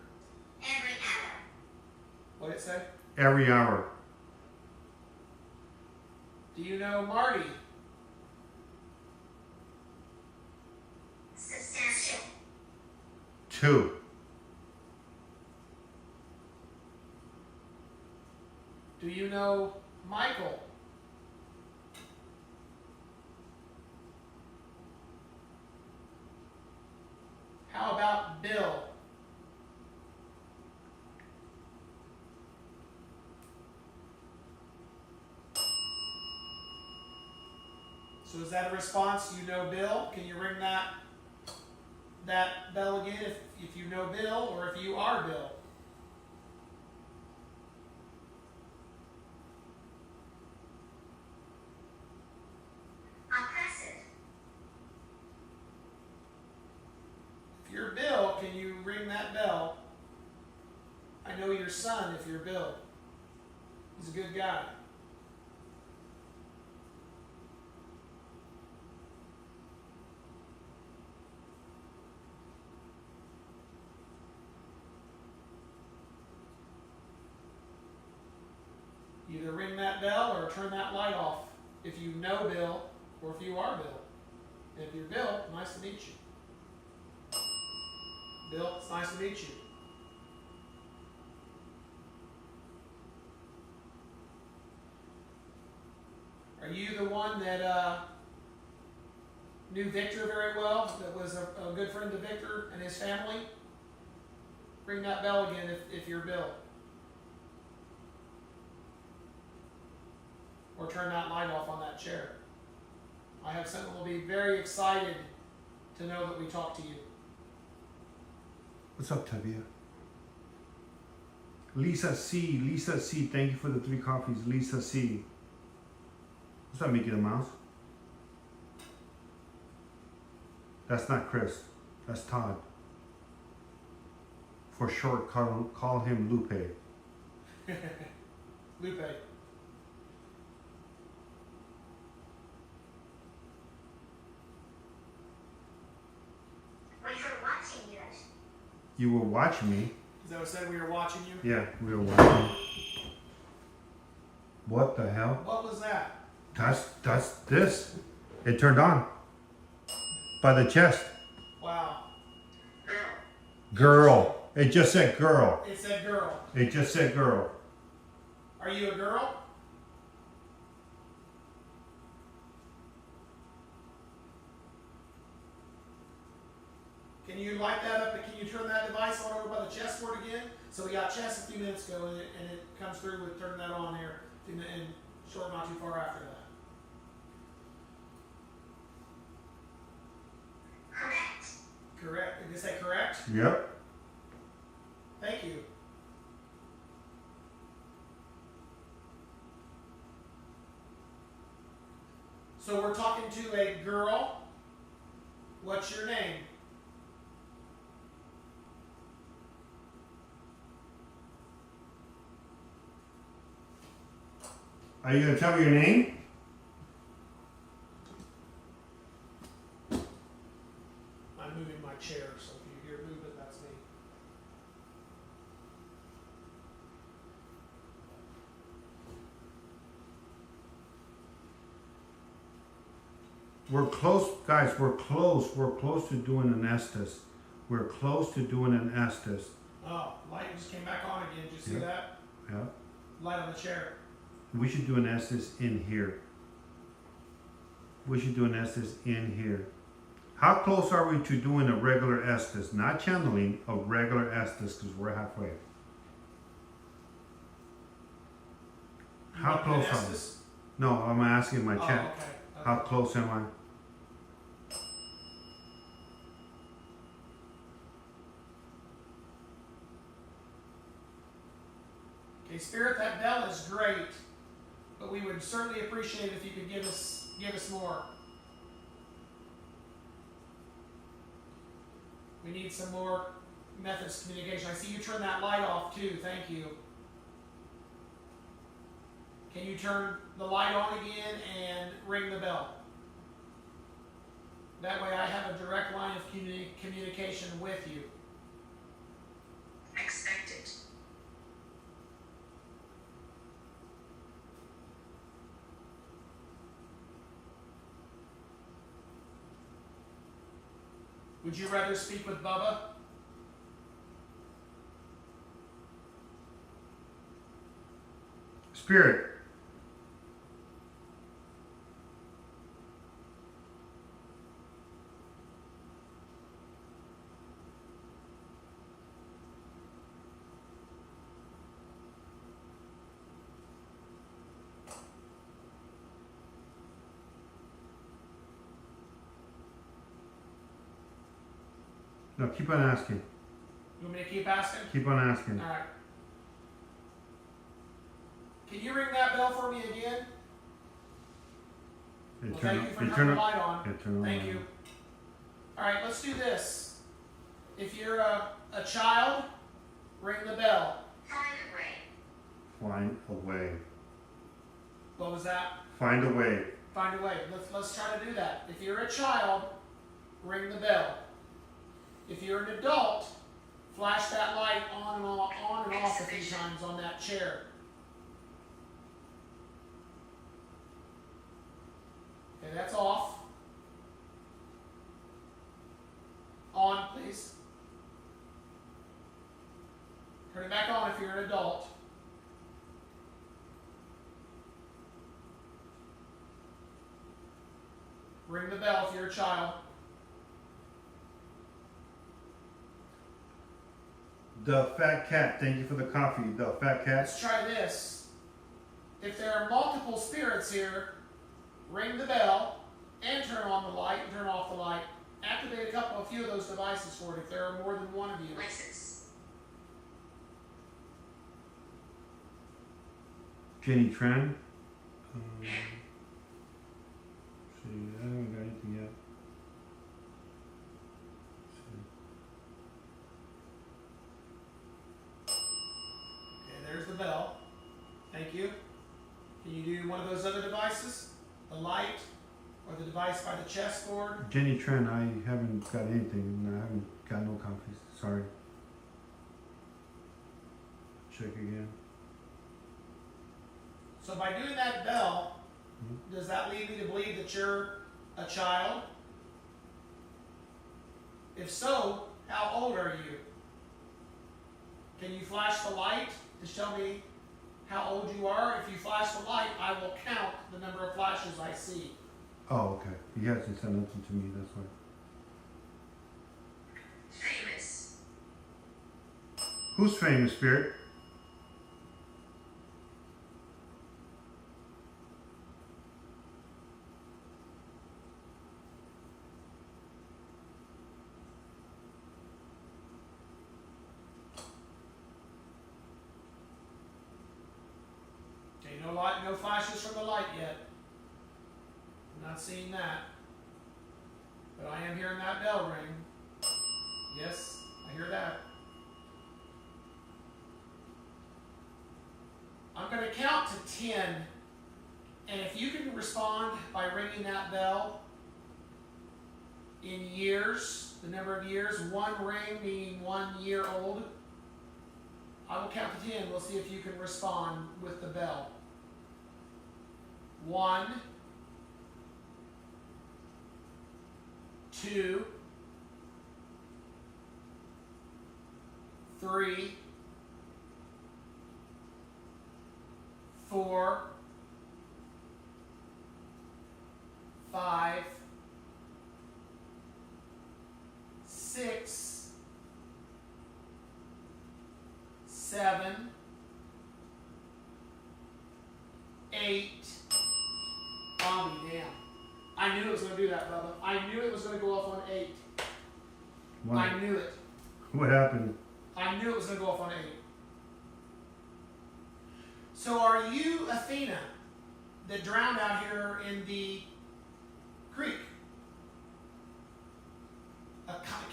Every hour. What did it say? Every hour. Do you know Marty? Substantial. 2. Do you know Michael? How about Bill? So is that a response? You know Bill? Can you ring that bell again if you know Bill or if you are Bill? I'll press it. If you're Bill, can you ring that bell? I know your son if you're Bill. He's a good guy. Either ring that bell or turn that light off if you know Bill or if you are Bill. And if you're Bill, nice to meet you. Bill, it's nice to meet you. Are you the one that knew Victor very well, that was a good friend to Victor and his family? Ring that bell again if you're Bill. Or turn that light off on that chair. I have someone who will be very excited to know that we talked to you. What's up, Tabia? Lisa C, thank you for the 3 coffees. Lisa C. What's up, Mickey the Mouse? That's not Chris. That's Todd. For short, call him Lupe. Lupe. We were watching you. You were watching me. Is that what said we were watching you? Yeah, we were watching. What the hell? What was that? That's this. It turned on. By the chest. Wow. Girl. It just said girl. It said girl. It just said girl. Are you a girl? Can you light that up? Can you turn that device on over by the chessboard again? So we got chess a few minutes ago, and it comes through with turning that on here, and short not too far after that. Correct. Correct. Did you say correct? Yep. Thank you. So we're talking to a girl. What's your name? Are you gonna tell me your name? I'm moving my chair, so if you hear movement, that's me. We're close, guys. We're close. We're close to doing an Estes. We're close to doing an Estes. Oh, light just came back on again. Did you see Yep. that? Yeah. Light on the chair. We should do an Estes in here. We should do an Estes in here. How close are we to doing a regular Estes? Not channeling, a regular Estes, because we're halfway. You How want the close are we? Estes? No, I'm asking my Oh, chat. okay. How close am I? Okay, Spirit, that bell is great, but we would certainly appreciate if you could give us more. We need some more methods of communication. I see you turn that light off too. Thank you. Can you turn the light on again and ring the bell? That way I have a direct line of communication with you. Expected. Would you rather speak with Bubba? Spirit. No, keep on asking. You want me to keep asking? Keep on asking. All right. Can you ring that bell for me again? Well, thank you for turning the light on. Thank you. All right, let's do this. If you're a child, ring the bell. Find a way. Find a way. What was that? Find a way. Find a way. Let's try to do that. If you're a child, ring the bell. If you're an adult, flash that light on and off a few times on that chair. Okay, that's off. On, please. Turn it back on if you're an adult. Ring the bell if you're a child. The Fat Cat, thank you for the coffee. The Fat Cat. Let's try this. If there are multiple spirits here, ring the bell and turn on the light and turn off the light. Activate a few of those devices for it if there are more than one of you. License. Jenny Tran. See, I haven't got anything yet. Okay, there's the bell. Thank you. Can you do one of those other devices? The light or the device by the chessboard? Jenny Tran, I haven't got anything. I haven't got no copies. Sorry. Check again. So by doing that bell, does that lead me to believe that you're a child? If so, how old are you? Can you flash the light to show me how old you are? If you flash the light, I will count the number of flashes I see. Oh, okay. He hasn't sent nothing to me, that's why. Famous. Who's famous, Spirit? Okay, no light, no flashes from the light yet. I'm not seeing that. But I am hearing that bell ring. Yes, I hear that. I'm going to count to 10. And if you can respond by ringing that bell in years, the number of years, one ring meaning 1 year old, I will count to 10. We'll see if you can respond with the bell. 1, 2, 3, 4, 5, 6, 7, 8. Oh, damn. I knew it was going to do that, Bubba. I knew it was going to go off on 8. Why? I knew it. What happened? I knew it was going to go off on 8. So are you Athena that drowned out here in the creek?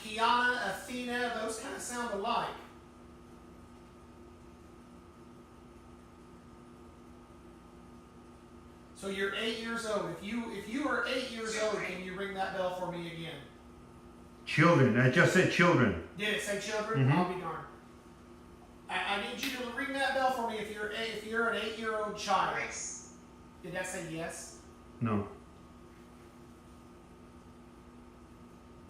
Kiana, Athena, those kind of sound alike. So you're 8 years old. If you are 8 years old, can you ring that bell for me again? Children. I just said children. Did it say children? Mhm. I'll be darned. I need you to ring that bell for me if you're an 8-year-old child. Did that say yes? No.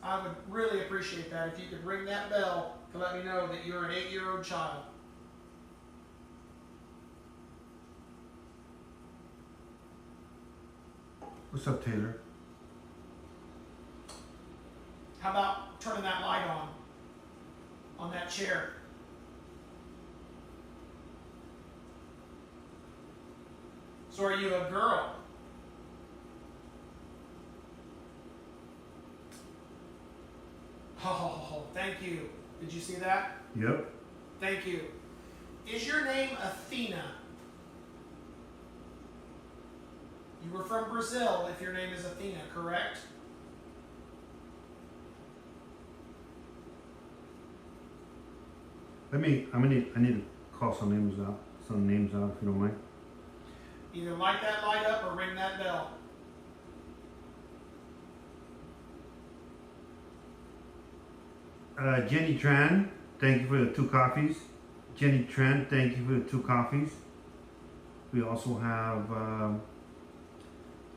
I would really appreciate that if you could ring that bell to let me know that you're an 8-year-old child. What's up, Taylor? How about turning that light on that chair? So are you a girl? Oh, thank you. Did you see that? Yep. Thank you. Is your name Athena? You were from Brazil if your name is Athena, correct? I need to call some names out if you don't mind. Either light that light up or ring that bell. Jenny Tran, thank you for the 2 coffees. Jenny Tran, thank you for the 2 coffees. We also have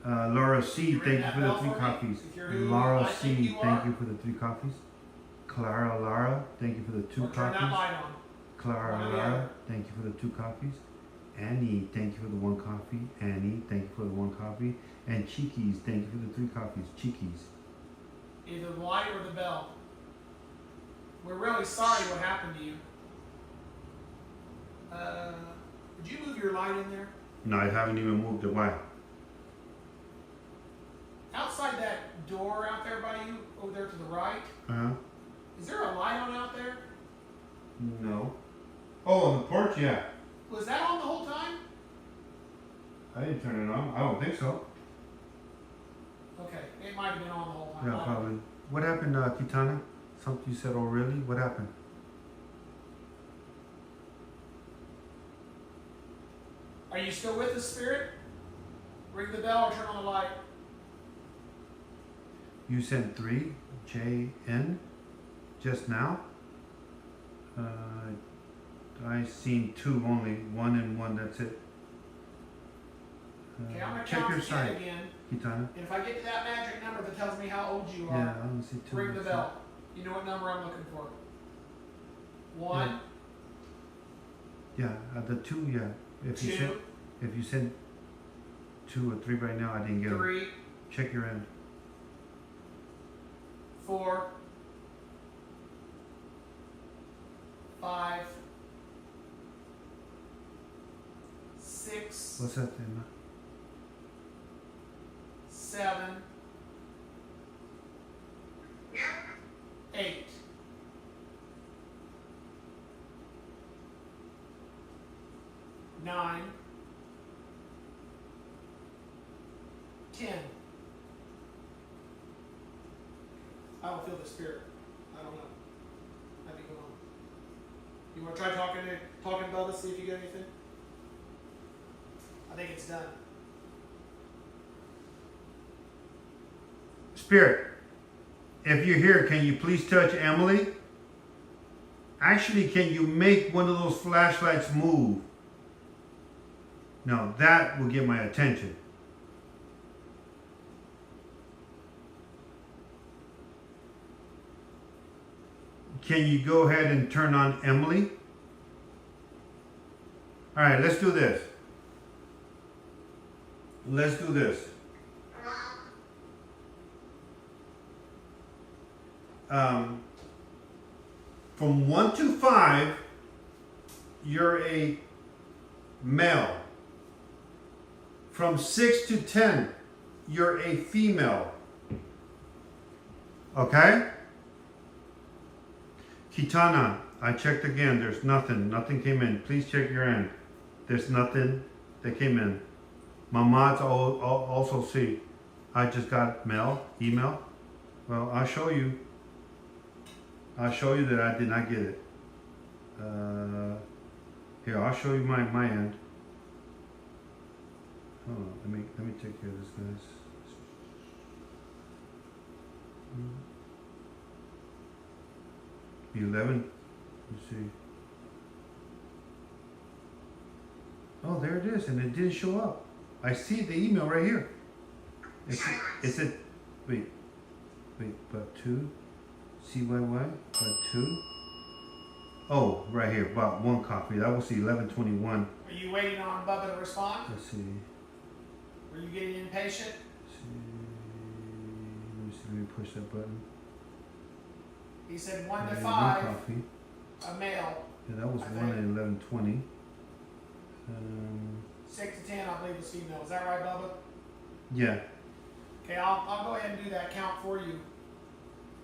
Laura C, You ring thank you that for the bell 3 for me? coffees. If you're who Laura I think C, you thank are. you for the 3 coffees. Clara Lara, thank you for the 2 Or turn that coffees. light on. Clara One or the Lara, other. thank you for the 2 coffees. Annie, thank you for the 1 coffee. Annie, thank you for the 1 coffee. And Cheekies, thank you for the 3 coffees. Cheekies. Either the light or the bell. We're really sorry what happened to you. Would you move your light in there? No, I haven't even moved it. Why? Outside that door out there by you, over there to the right, Uh-huh. is there a light on out there? No. Oh, on the porch, yeah. Was that on the whole time? I didn't turn it on. I don't think so. Okay, it might have been on the whole time. Yeah, probably. What happened, Kitana? Something you said, oh really? What happened? Are you still with the spirit? Ring the bell or turn on the light. You sent 3, JN, just now. I seen 2 only, 1 and 1, that's it. Okay, I'm going to check count your to 10 site, again. Kitana. And if I get to that magic number that tells me how old you are, Yeah, I don't see 2. ring the bell. You know what number I'm looking for. 1, Yeah, the 2, yeah. If you 2, send 2 or 3 right now, I didn't get them. 3, Check your end. 4, 5, 6, What's that, Emma? 7, 8. 9, 10. I don't feel the spirit. I don't know. Might be going on. You want to try talking to Bubba, see if you get anything? I think it's done. Spirit, if you're here, can you please touch Emily? Actually, can you make one of those flashlights move? Now that will get my attention. Can you go ahead and turn on Emily? All right, let's do this. Let's do this. From 1 to 5, you're a male. From 6 to 10, you're a female. Okay? Kitana, I checked again. There's nothing. Nothing came in. Please check your end. There's nothing that came in. Mamad's also see. I just got email. Well, I'll show you. I'll show you that I did not get it. Here, I'll show you my end. Hold on, let me take care of this, guys. 11. Let's see. Oh, there it is, and it didn't show up. I see the email right here. It said, wait, but 2, CYY, but 2. Oh, right here, about 1 copy. That was the 1121. Are you waiting on Bubba to respond? Let's see. Are you getting impatient? Let me push that button. He said 1 to Okay, 5, 1 copy. a male. Yeah, that was I 1 think. and 1120. 6 to 10, I believe, is female. Is that right, Bubba? Yeah. Okay, I'll go ahead and do that count for you.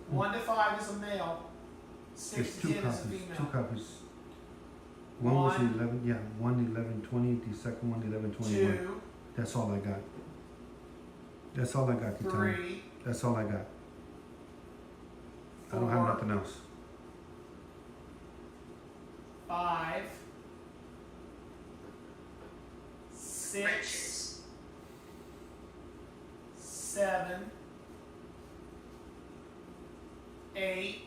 1 to 5 is a male. 6 There's to 2 10 is a copies. female. 2 copies. One was the One. 11. Yeah, 1 1120. The second one 1121. 2, That's all I got. That's all I got, Kitana. 3, That's all I got. I don't have 4, nothing else. 5, 6, 7, 8,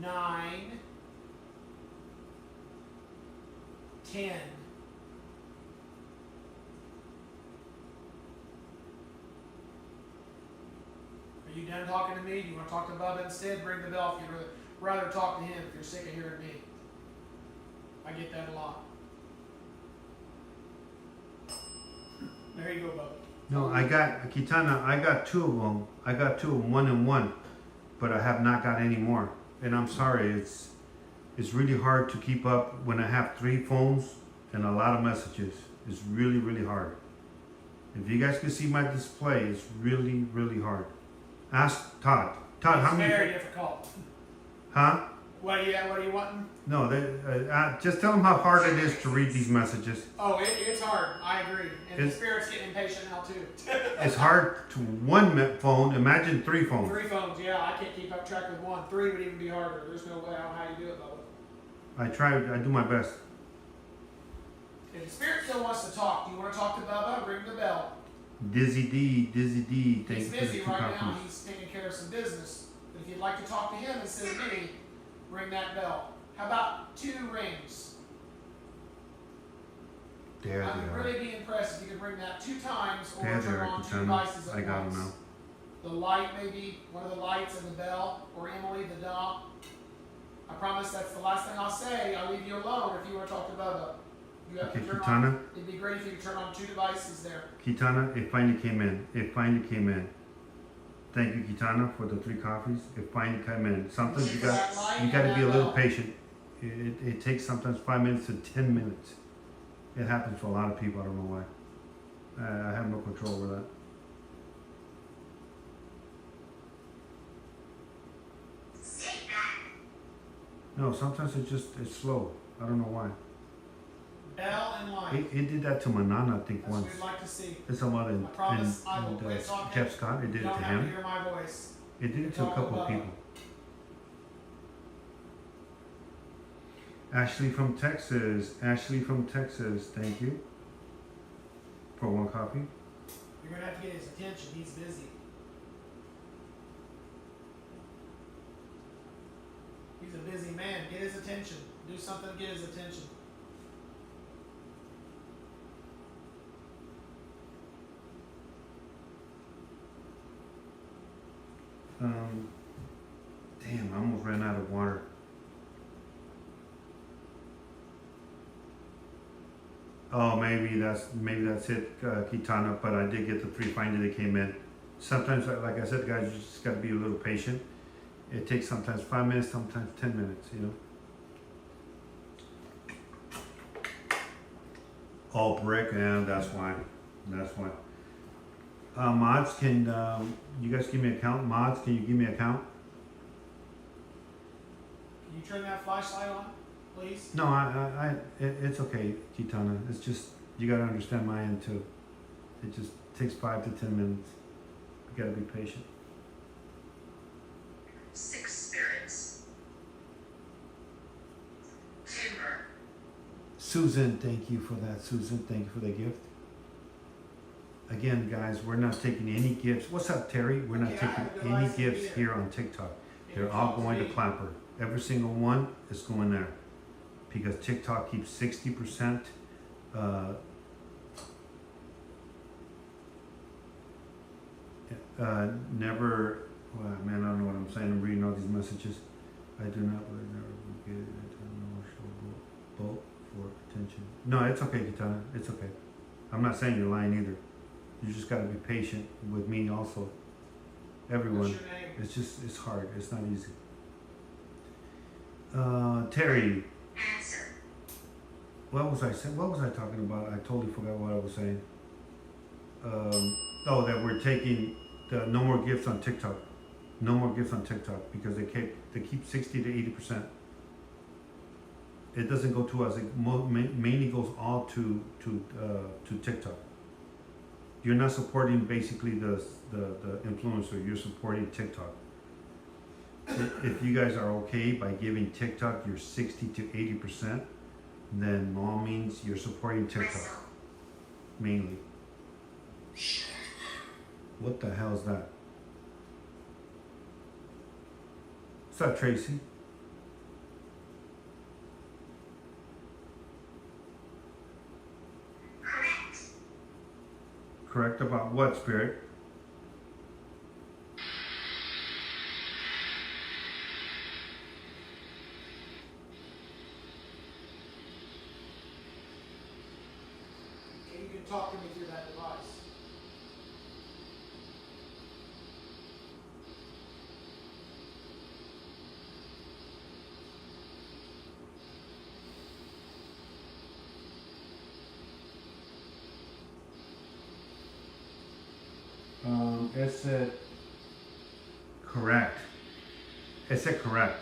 9, 10. Are you done talking to me? Do you want to talk to Bubba instead? Ring the bell if you'd rather talk to him if you're sick of hearing me. I get that a lot. There you go, Bubba. No, I got, Kitana, I got 2 of them. I got 2 of them, 1 and 1. But I have not got any more. And I'm sorry, it's really hard to keep up when I have 3 phones and a lot of messages. It's really, really hard. If you guys can see my display, it's really, really hard. Ask Todd. Todd, It's how many? very difficult. Huh? What are you wanting? No, just tell them how hard it is to read these messages. Oh, it's hard. I agree. And the It's- spirit's getting impatient now too. It's hard to 1 phone. Imagine 3 phones. 3 phones, yeah. I can't keep up track with 1. 3 would even be harder. There's no way how you do it, Bubba. I try. I do my best. If the spirit still wants to talk, do you want to talk to Bubba? Ring the bell. Dizzy D. Thank He's you for the busy 2 right now. copies. He's taking care of some business. But if you'd like to talk to him instead of me, ring that bell. How about 2 rings? There I they would are. really be impressed if you could ring that 2 times or There they turn are, on 2 Kitana. devices at I got once. them now. The light, maybe one of the lights and the bell, or Emily, the dog. I promise that's the last thing I'll say. I'll leave you alone if you want to talk to Bubba. You have Okay, to turn Kitana. on. It'd be great if you could turn on 2 devices there. Kitana, it finally came in. It finally came in. Thank you, Kitana, for the 3 coffees. It finally came in. Sometimes you got to be a little patient. It takes sometimes 5 minutes to 10 minutes. It happens to a lot of people. I don't know why. I have no control over that. No, sometimes it's slow. I don't know why. Bell and light. It did that to Manana, I think, That's once. what we'd like to see. It's a mother I and, promise I will quit talking. Jeff Scott. It did You it don't to have to him. hear my voice. It did it to a Talk couple of about people. Ashley from Texas. Ashley from Texas. Thank you for 1 copy. You're going to have to get his attention. He's busy. He's a busy man. Get his attention. Do something to get his attention. Damn, I almost ran out of water. Oh, maybe that's it, Kitana. But I did get the 3 finding that came in. Sometimes, like I said, guys, you just got to be a little patient. It takes sometimes 5 minutes, sometimes 10 minutes. You know. All brick, and that's why. That's why. Mods, can you guys give me a count? Mods, can you give me a count? Can you turn that flashlight on, please? No, it's okay, Kitana. It's just, you gotta understand my end too. It just takes 5 to 10 minutes. You gotta be patient. 6 spirits. Timber. Susan, thank you for that. Susan, thank you for the gift. Again, guys, we're not taking any gifts. What's up, Terry? We're not taking any gifts here on TikTok. They're all going to Clapper. Every single one is going there. Because TikTok keeps 60%. Never, well, man, I don't know what I'm saying. I'm reading all these messages. I do not, but I never get it. Bolt for attention. No, it's okay, Kitana. It's okay. I'm not saying you're lying either. You just got to be patient with me also. Everyone. What's your name? It's just, it's hard. It's not easy. Terry, Answer. what was I saying? What was I talking about? I totally forgot what I was saying. Oh, that we're taking no more gifts on TikTok. No more gifts on TikTok because they keep 60 to 80%. It doesn't go to us. It mainly goes all to TikTok. You're not supporting basically the influencer. You're supporting TikTok. If you guys are okay by giving TikTok your 60 to 80%, then all means you're supporting TikTok Whistle. mainly. What the hell is that? What's up, Tracy? Correct. Correct about what, Spirit? Okay, you can talk to me through that device. It said correct. It said correct.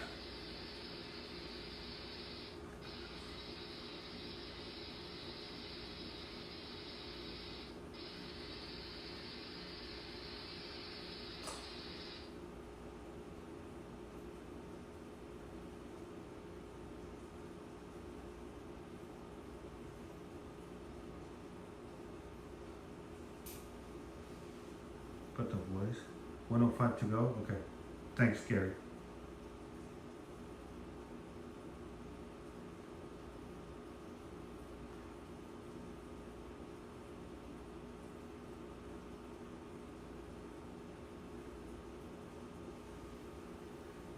Put the voice. 105 to go? Okay. Thanks, Gary.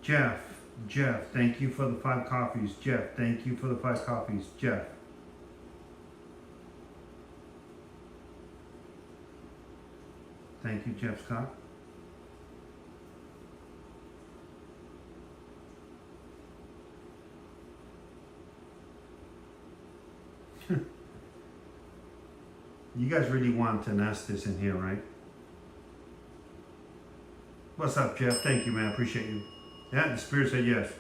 Jeff, thank you for the 5 coffees. Jeff, thank you for the 5 coffees. Jeff. Thank you, Jeff Scott. You guys really want to nest this in here, right? What's up, Jeff? Thank you, man. I appreciate you. Yeah, the spirit said yes.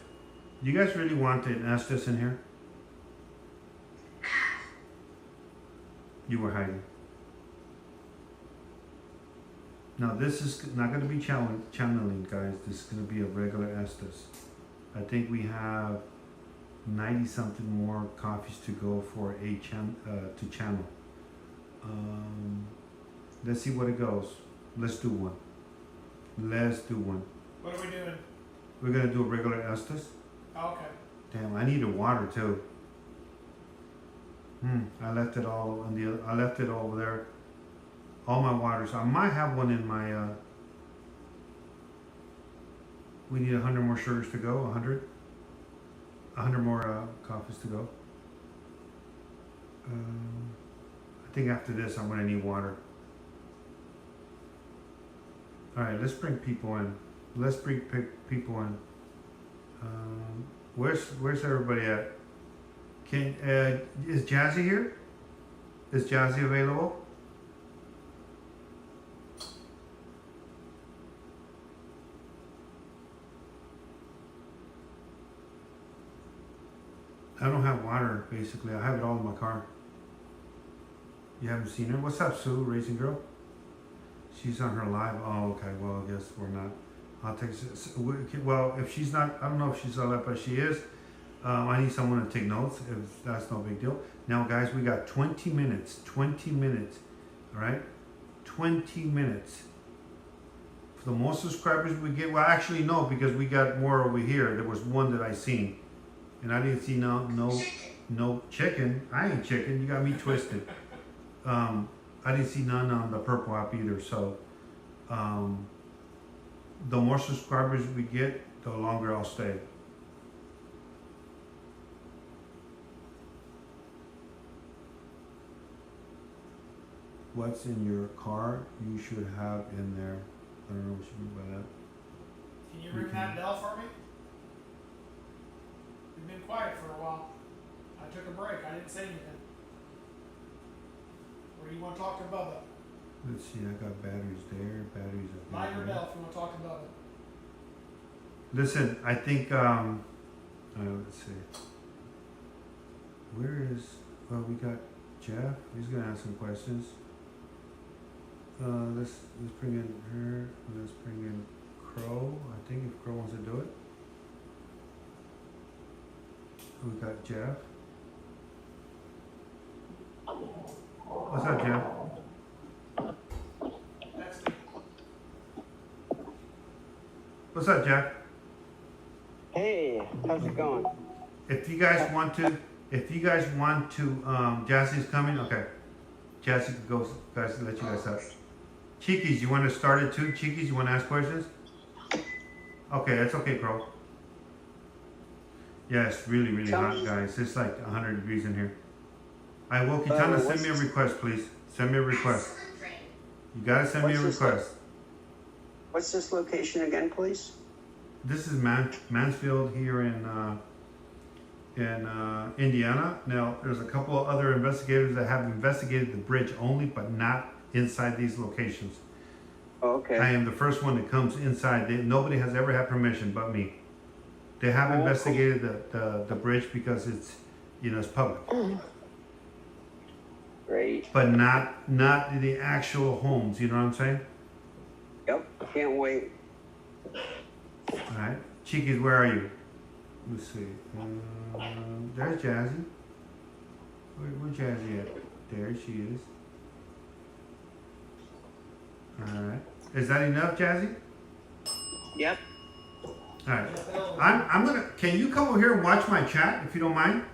You guys really want to nest this in here? You were hiding. Now this is not going to be channeling, guys. This is going to be a regular Estes. I think we have 90 something more coffees to go for a to channel. Let's see what it goes. Let's do one. Let's do one. What are we doing? We're going to do a regular Estes. Oh, okay. Damn, I need a water too. I left it all on I left it over there. All my waters. I might have one in my We need 100 more sugars to go. 100 more coffees to go. I think after this, I'm gonna need water. All right, let's bring people in. Let's bring people in. Where's everybody at? Is Jazzy here? Is Jazzy available? I don't have water, basically. I have it all in my car. You haven't seen her? What's up, Sue, Racing Girl? She's on her live. Oh, okay. Well, I guess we're not. I'll take. Well, if she's not, I don't know if she's on that, but she is. I need someone to take notes. If that's no big deal. Now, guys, we got 20 minutes. 20 minutes. All right, 20 minutes. For the most subscribers we get, well, actually no, because we got more over here. There was one that I seen, and I didn't see no chicken. I ain't chicken. You got me twisted. I didn't see none on the purple app either. So, the more subscribers we get, the longer I'll stay. What's in your car you should have in there? I don't know what you mean by that. Can you ring that bell for me? You've been quiet for a while. I took a break. I didn't say anything. Or do you want to talk to Bubba? Let's see, I got batteries there, batteries up Light your there. bell if you want to talk to Bubba. Listen, I think, let's see. Where is, well, we got Jeff. He's going to ask some questions. Let's bring in her. Let's bring in Crow. I think if Crow wants to do it. We got Jeff. What's up, Jeff? That's me. What's up, Jack? Hey, how's it going? If you guys want to, Jassy's coming. Okay, Jassy goes. Guys, let you guys up. Cheekies, you want to start it too? Cheekies, you want to ask questions? Okay, that's okay, Crow. Yeah, it's really, really hot, guys. It's like 100 degrees in here. I will, Kiana, send me a request, please. Send me a request. You gotta send me a request. What's this location again, please? This is Mansfield here in Indiana. Now, there's a couple of other investigators that have investigated the bridge only, but not inside these locations. Oh, okay. I am the first one that comes inside. Nobody has ever had permission but me. They have investigated the bridge because it's, it's public. Great. But not the actual homes, you know what I'm saying? Yep, can't wait. Alright. Cheekies, where are you? Let's see. There's Jazzy. Where's Jazzy at? There she is. Alright. Is that enough, Jazzy? Yep. Alright. I'm gonna, can you come over here and watch my chat if you don't mind?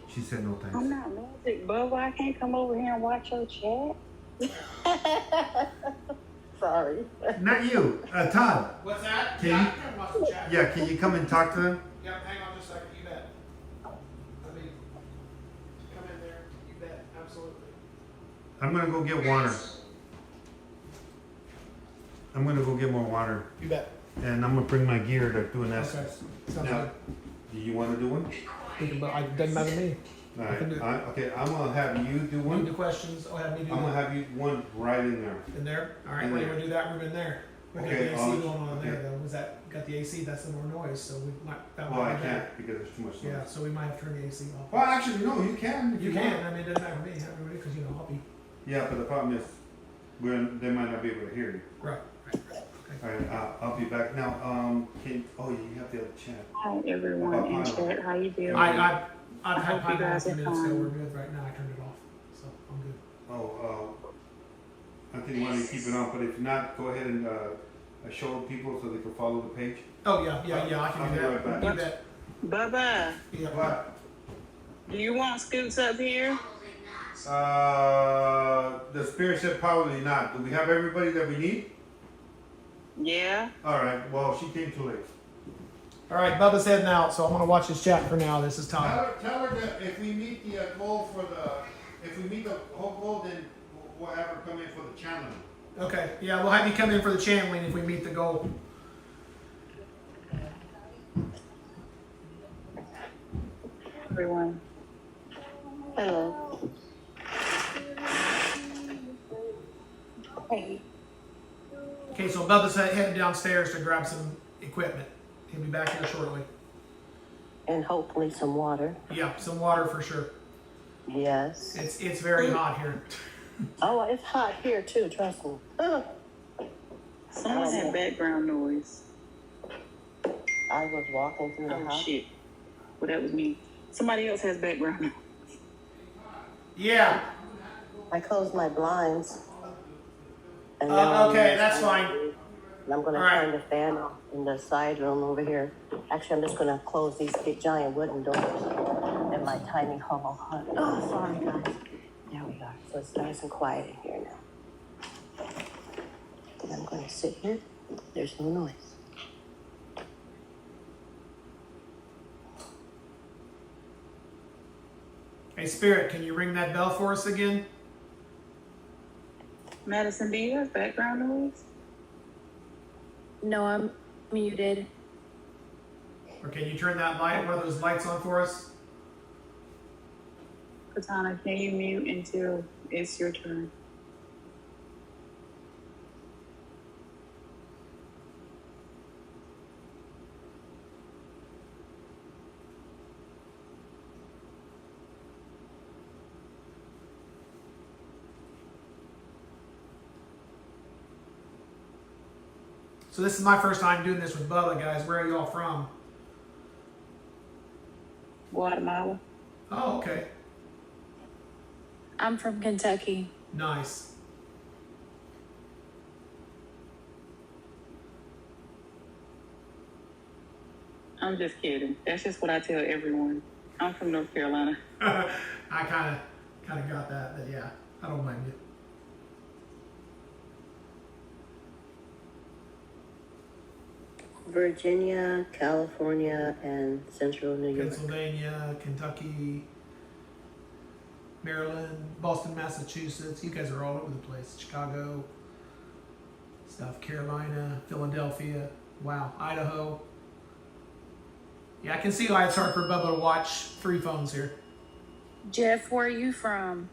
She said no thanks. I'm not music, Bubba. I can't come over here and watch your chat. Sorry. Not you, Todd. What's that? Can yeah, you- I can watch the chat. Yeah, can you come and talk to them? Yeah, hang on just a second. You bet. Let me come in there. You bet. Absolutely. I'm gonna go get water. I'm gonna go get more water. You bet. And I'm gonna bring my gear to do an Okay. essence. Sounds Now, good. do you wanna do one? It doesn't matter to me. Alright, can do it. okay, I'm gonna have you do One one. do questions. I'll have me do I'm gonna that. have you one right in there. In there? All right, In we're there. going to do that room in there. We got Okay, the AC going on in okay. there, though. Was that, got the AC, that's the more noise, so we might. that Well, might I be better. can't because there's too much Yeah, noise. so we might have to turn the AC off. Well, actually, no, you can. if You want. can, I mean, it doesn't matter to me, everybody, because, I'll be. Yeah, but the problem is, they might not be able to hear you. Right. Okay. Alright, I'll be back. Now, you have the other chat. Hi, everyone in chat. How you doing? I've had hope you Pine guys a few are minutes ago, fine. we're good right now, I turned it off, so I'm good. I think you want to keep it on, but if not, go ahead and show people so they can follow the page. Oh, yeah, I I'll can be do right that. back. You bet. Bubba, Yeah. What? do you want Scoots up here? The spirit said probably not. Do we have everybody that we need? Yeah. All right. Well, she came too late. All right, Bubba's heading out, so I'm gonna watch this chat for now. This is Tom. Tell her that if we meet the goal if we meet the whole goal, then we'll have her come in for the channeling. Okay, yeah, we'll have you come in for the channeling if we meet the goal. Everyone. Hello. Hey. Okay, so Bubba's headed downstairs to grab some equipment. He'll be back here shortly. And hopefully some water. Yeah, some water for sure. Yes. It's very hot here. Oh, it's hot here too, trust me. Someone had background noise. I was walking through the Oh, house. shit. Well, that was me. Somebody else has background noise. Yeah. I closed my blinds. And Okay, that's fine. And I'm going to All right. turn the fan off in the side room over here. Actually, I'm just going to close these big giant wooden doors in my tiny hovel hut. Oh, sorry, guys. There we are. So it's nice and quiet in here now. And I'm going to sit here. There's no noise. Hey, Spirit, can you ring that bell for us again? Madison, do you have background noise? No, I'm muted. Or can you turn that light, one of those lights on for us? Katana, can you mute until it's your turn? So this is my first time doing this with Bubba, guys. Where are y'all from? Guatemala. Oh, okay. I'm from Kentucky. Nice. I'm just kidding. That's just what I tell everyone. I'm from North Carolina. I kind of got that, but yeah, I don't mind you. Virginia, California, and Central New York. Pennsylvania, Kentucky, Maryland, Boston, Massachusetts. You guys are all over the place. Chicago, South Carolina, Philadelphia. Wow, Idaho. Yeah, I can see why it's hard for Bubba to watch 3 phones here. Jeff, where are you from?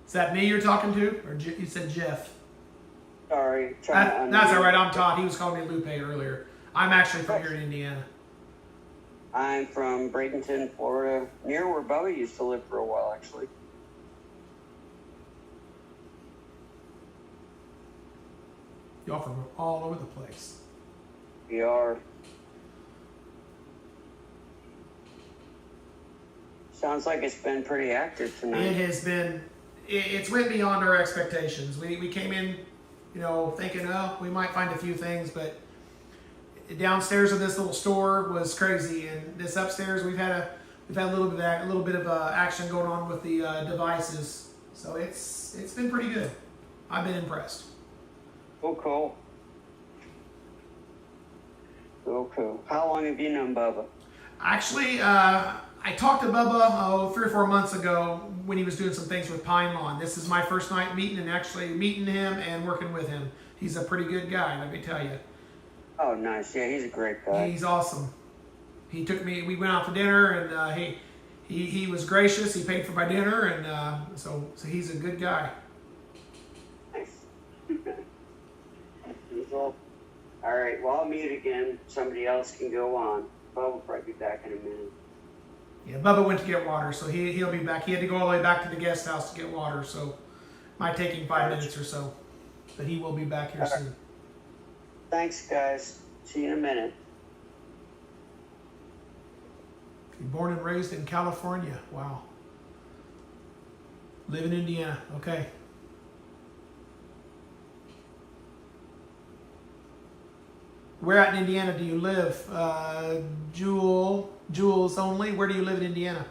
Is that me you're talking to? Or you said Jeff? Sorry. That's all right. I'm Todd. He was calling me Lupe earlier. I'm actually from here in Indiana. I'm from Bradenton, Florida, near where Bubba used to live for a while, actually. Y'all from all over the place. We are. Sounds like it's been pretty active tonight. It has been, it's went beyond our expectations. We came in, thinking, oh, we might find a few things, but downstairs of this little store was crazy, and this upstairs we've had a little bit of action going on with the devices. So it's been pretty good. I've been impressed. Oh, cool. Cool. How long have you known Bubba? Actually, I talked to Bubba 3 or 4 months ago when he was doing some things with Pine Lawn. This is my first night meeting him and working with him. He's a pretty good guy, let me tell you. Oh, nice. Yeah, he's a great guy. He's awesome. He took me. We went out to dinner, and he was gracious. He paid for my dinner, and so he's a good guy. Nice. Well, all right. Well, I'll mute again. Somebody else can go on. Bubba will probably be back in a minute. Yeah, Bubba went to get water, so he'll be back. He had to go all the way back to the guest house to get water, so might take him 5 minutes or so, but he will be back here soon. Thanks, guys. See you in a minute. Born and raised in California. Wow. Live in Indiana. Okay. Where at in Indiana do you live? Jules only? Where do you live in Indiana?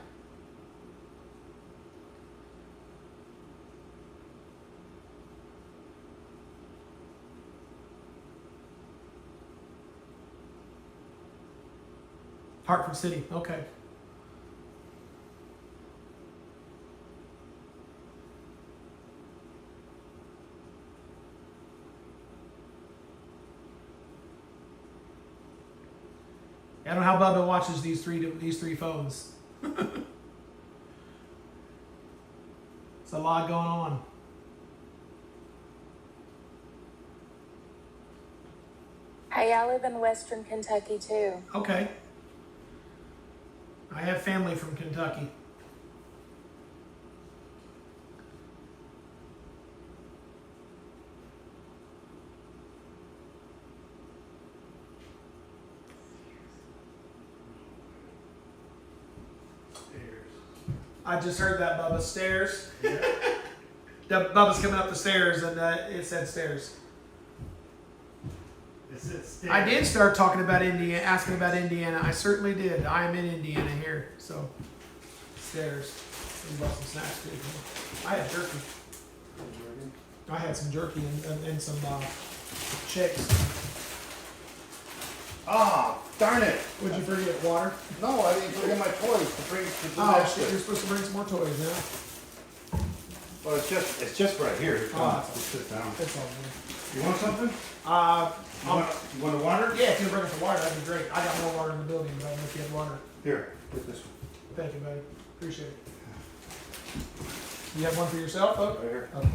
Hartford City. Okay. I don't know how Bubba watches these three phones. It's a lot going on. Hey, I live in Western Kentucky too. Okay. I have family from Kentucky. I just heard that, Bubba. Stairs. Yeah. Bubba's coming up the stairs, and it said stairs. I did start talking about Indiana, asking about Indiana. I certainly did. I am in Indiana here, so stairs. We bought some snacks too. I had jerky. I had some jerky and some shakes. Ah, darn it! Would you forget? Water? No, I didn't forget my toys to bring to Oh, domestic. shit, you're supposed to bring some more toys now. Well, it's just right here. Come Oh, on, just sit down. That's all good. You want something? You want a water? Yeah, if you bring us some water, that'd be great. I got more water in the building, but I don't know if you have water. Here, get this one. Thank you, buddy. Appreciate it. You have one for yourself, folks? Right here. Okay.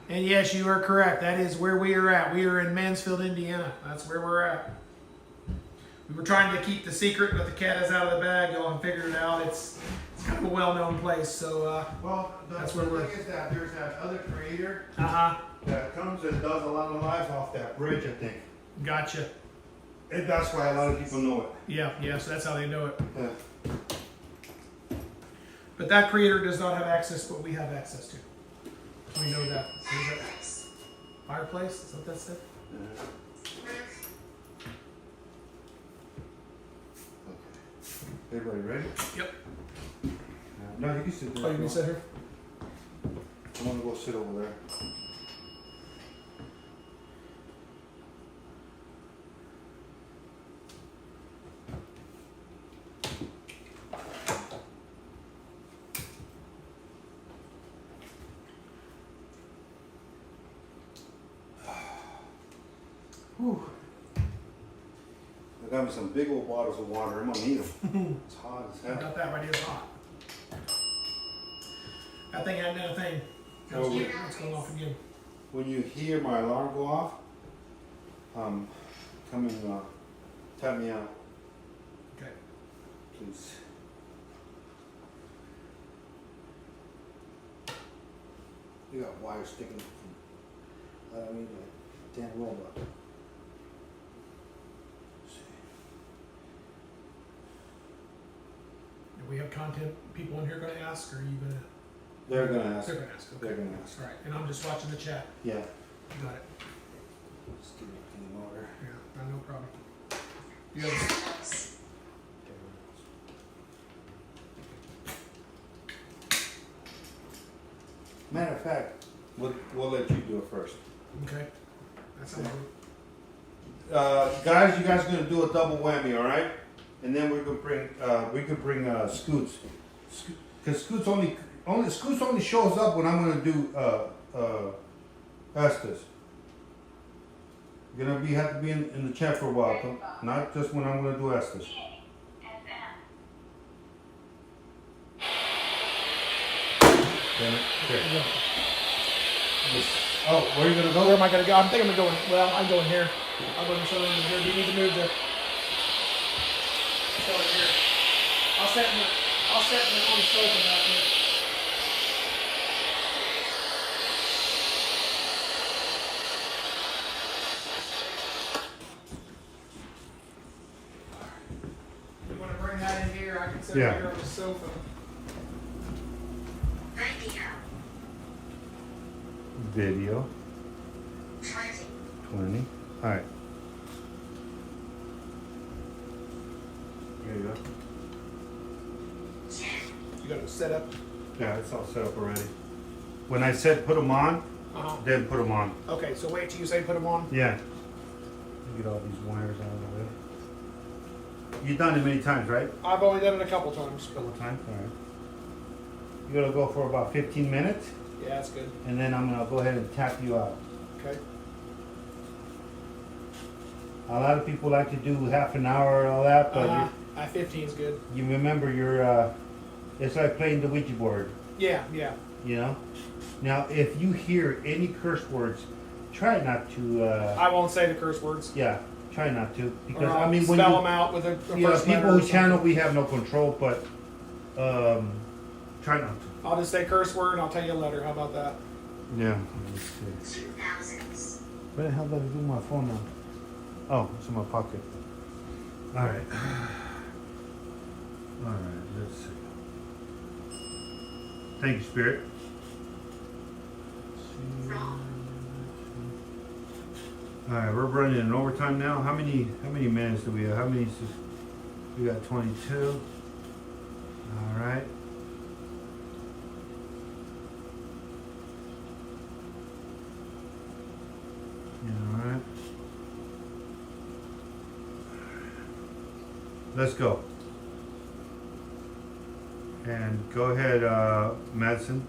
And yes, you are correct. That is where we are at. We are in Mansfield, Indiana. That's where we're at. We were trying to keep the secret, but the cat is out of the bag. Y'all have figured it out. It's kind of a well-known place. So Well, that's the where we're. thing is that there's that other creator Uh-huh. that comes and does a lot of lives off that bridge, I think. Gotcha. And that's why a lot of people know it. Yeah, so that's how they know it. Yeah. But that creator does not have access to what we have access to. We know that. Is that fireplace? Is that what that said? Okay. Everybody ready? Yep. No, you can sit there. Oh, you can sit here? I'm gonna go sit over there. Whew. I got me some big old bottles of water. I'm gonna need them. It's hot as I hell. got that right here. It's hot. That thing hadn't done a thing. Oh, yeah. It's going off again. When you hear my alarm go off, come and tap me out, Okay. please. You got wires sticking from, I mean, like 10 robot. Do we have content people in here going to ask, or are you going to? They're gonna ask. They're going to ask. Okay. They're gonna ask. All right, and I'm just watching the chat. Yeah. Got it. Just give me a clean order. Yeah, no problem. You have, Matter of fact, we'll let you do it first. okay. That sounds good. Guys, you guys gonna do a double whammy, all right? And then we're gonna bring Scoots, because Scoots only shows up when I'm gonna do Estes. You're gonna have to be in the chat for a while, not just when I'm gonna do Estes. Okay. Oh, where are you gonna go? Where am I going to go? I think I'm going to go. Well, I'm going here. I'm going to show them here. Do you need to move there? Show it here. I'll set in the on the sofa back here. If you want to bring that in here, I can sit right here on the sofa. Thank you. Video. 20. 20. All right. There you go. 10. You got it set up. Yeah, it's all set up already. When I said put them on, Uh-huh. then put them on. Okay, so wait till you say put them on. Yeah. Get all these wires out of the way. You've done it many times, right? I've only done it a couple times. Couple times. All right. You're gonna go for about 15 minutes, Yeah, that's good. and then I'm gonna go ahead and tap you out. Okay. A lot of people like to do half an hour and all that, but At 15 is good. you remember it's like playing the Ouija board, Yeah, yeah. you know? Now, if you hear any curse words, try not to, I won't say the curse words. yeah, try not to. Or Because, I'll I mean, when spell you, them out with a yeah, first letter people or who something. channel, we have no control, but, try not to. I'll just say curse word and I'll tell you a letter. How about that? Yeah. Let's see. 2000s. Where the hell did I do my phone now? Oh, it's in my pocket. All right. All right, let's see. Thank you, Spirit. All right, we're running in overtime now. How many minutes do we have? We got 22. All right. All right. Let's go. And go ahead, Madison.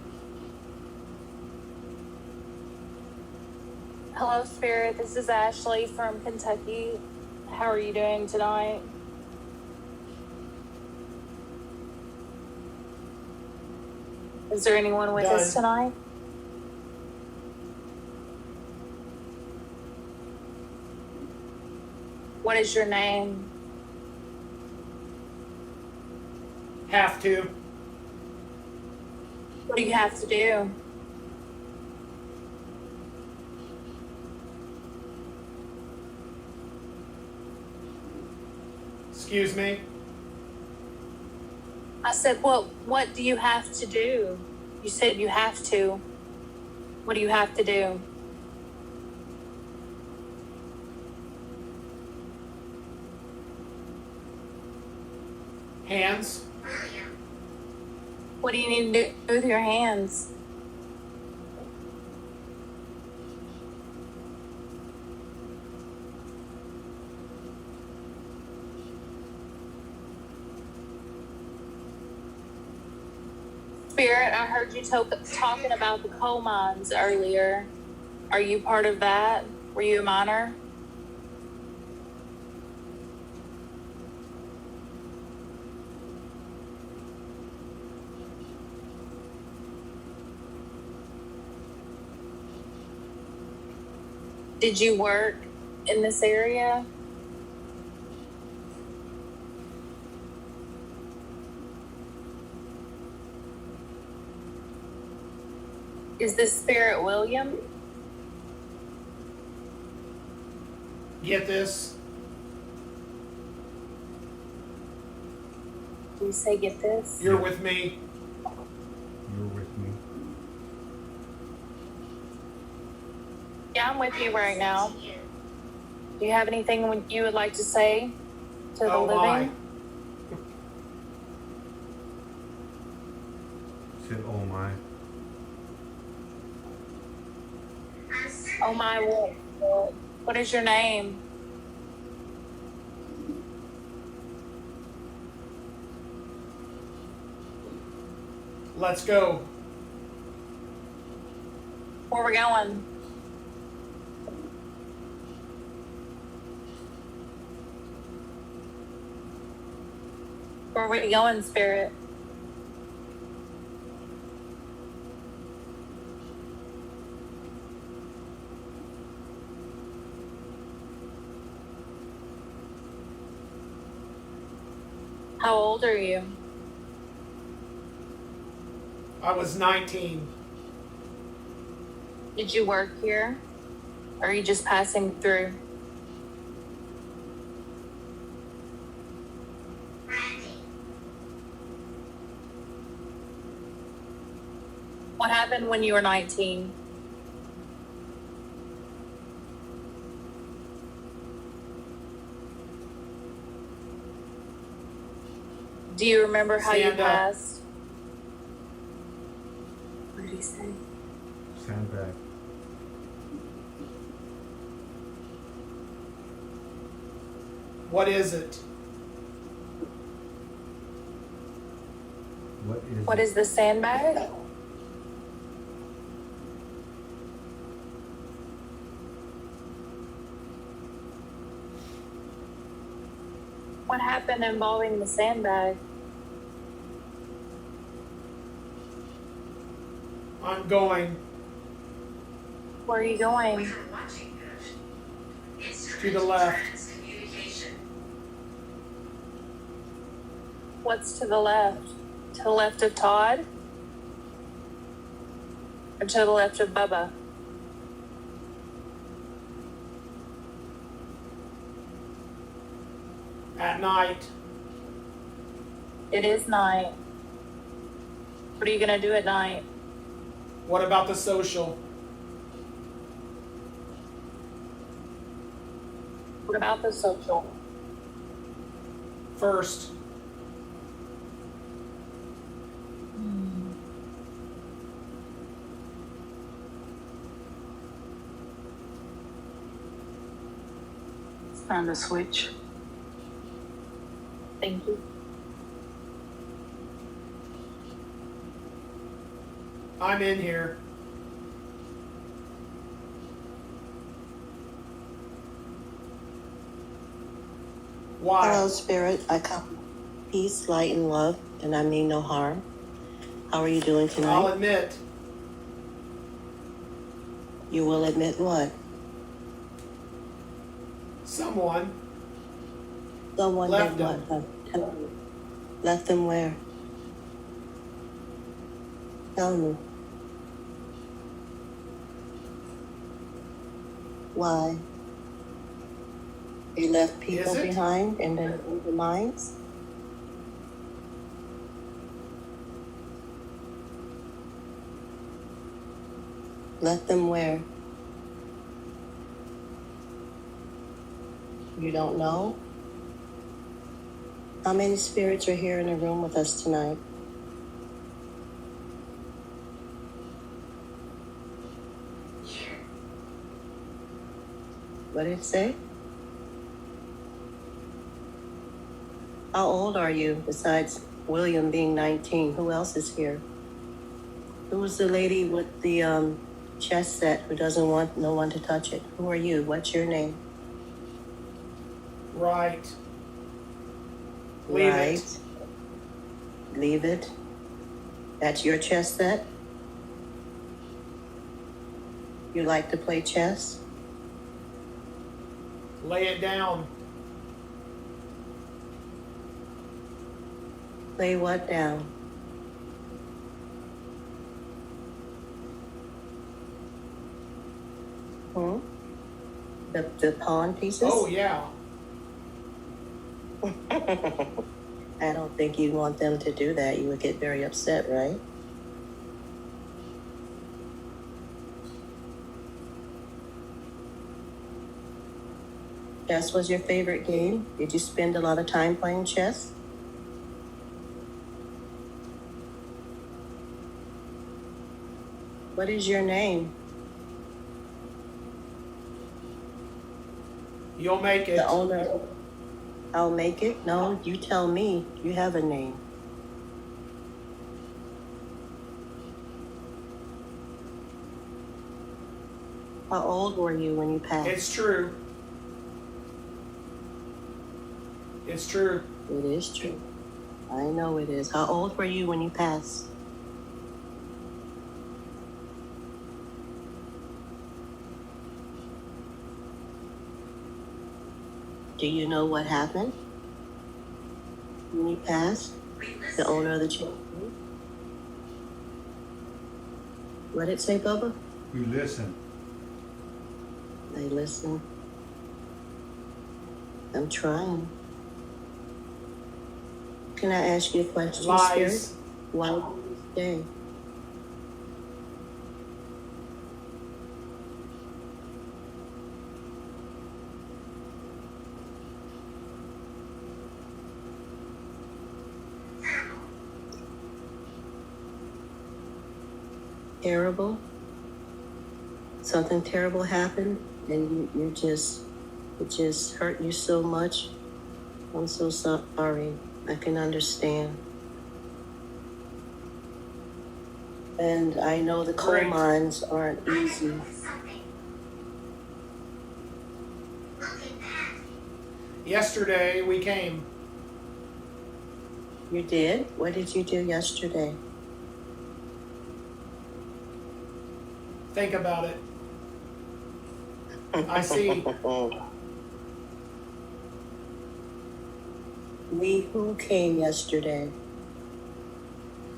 Hello, Spirit. This is Ashley from Kentucky. How are you doing tonight? Is there anyone with us Done. tonight? What is your name? Have to. What do you have to do? Excuse me. I said, what do you have to do? You said you have to. What do you have to do? Hands. William. What do you need to do with your hands? Spirit, I heard you talking about the coal mines earlier. Are you part of that? Were you a miner? Did you work in this area? Is this Spirit William? Get this. Do you say get this? You're with me. You're with me. Yeah, I'm with you right now. Do you have anything you would like to say to the Oh, my. living? Said, oh my. Oh my, what is your name? Let's go. Where we going? Where we going, Spirit? How old are you? I was 19. Did you work here? Or are you just passing through? Randy. What happened when you were 19? Do you remember how you Stand up. passed? What did he say? Sandbag. What is it? What is the sandbag? What happened involving the sandbag? I'm going Where are you going? to the left. What's to the left? To the left of Todd? Or to the left of Bubba? At night. It is night. What are you gonna do at night? What about the social? What about the social? First. It's time to switch. Thank you. I'm in here. Why? Hello, Spirit. I come peace, light, and love, and I mean no harm. How are you doing I'll tonight? admit. You will admit what? Someone Someone Left did what? Tell me. Left them where? Tell me. Why? You left people Is it? behind in the mines? Left them where? You don't know? How many spirits are here in the room with us tonight? What did it say? How old are you besides William being 19? Who else is here? Who's the lady with the chess set who doesn't want no one to touch it? Who are you? What's your name? right. Leave right. it. Leave it. That's your chess set? You like to play chess? Lay it down. Play what down? Hmm? The pawn pieces? Oh yeah. I don't think you'd want them to do that. You would get very upset, right? Chess was your favorite game? Did you spend a lot of time playing chess? What is your name? You'll make it. The owner. I'll make it? No, you tell me. You have a name. How old were you when you passed? It's true. It's true. It is true. I know it is. How old were you when you passed? Do you know what happened when you passed? The owner of the chicken. What did it say, Bubba? We listen. They listen. I'm trying. Can I ask you a question, Spirit? Lies. Why did you stay? terrible? Something terrible happened and it just hurt you so much? I'm so sorry. I can understand. And I know the coal Great. mines aren't easy. Something. Look at that. Yesterday we came. You did? What did you do yesterday? Think about it. I see. Who came yesterday?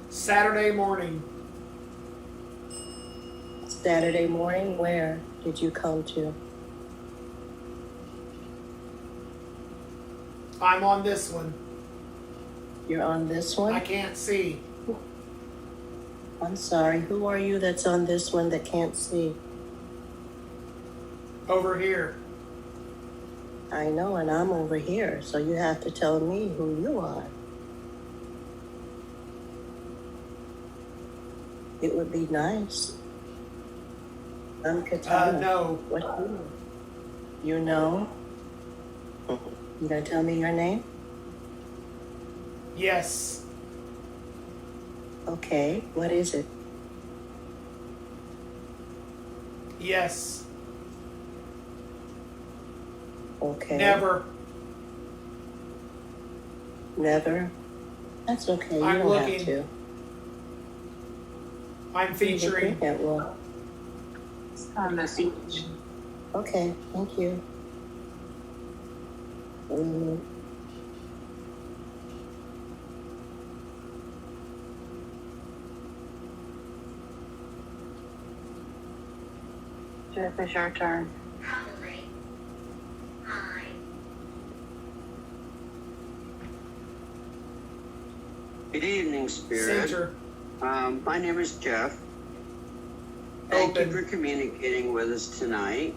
Saturday morning. Saturday morning? Where did you come to? I'm on this one. You're on this one? I can't see. I'm sorry. Who are you that's on this one that can't see? Over here. I know, and I'm over here, so you have to tell me who you are. It would be nice. I'm Kiana. No. What you know? You gonna tell me your name? Yes. Okay, what is it? Yes. Okay. Never. Never? That's okay, you I'm don't looking. have to. I'm featuring. Yeah, well, It's time to see. okay, thank you. Jeff, it's your turn. Probably. I. Good evening, Spirit. Center. My name is Jeff. Thank you Open. for communicating with us tonight.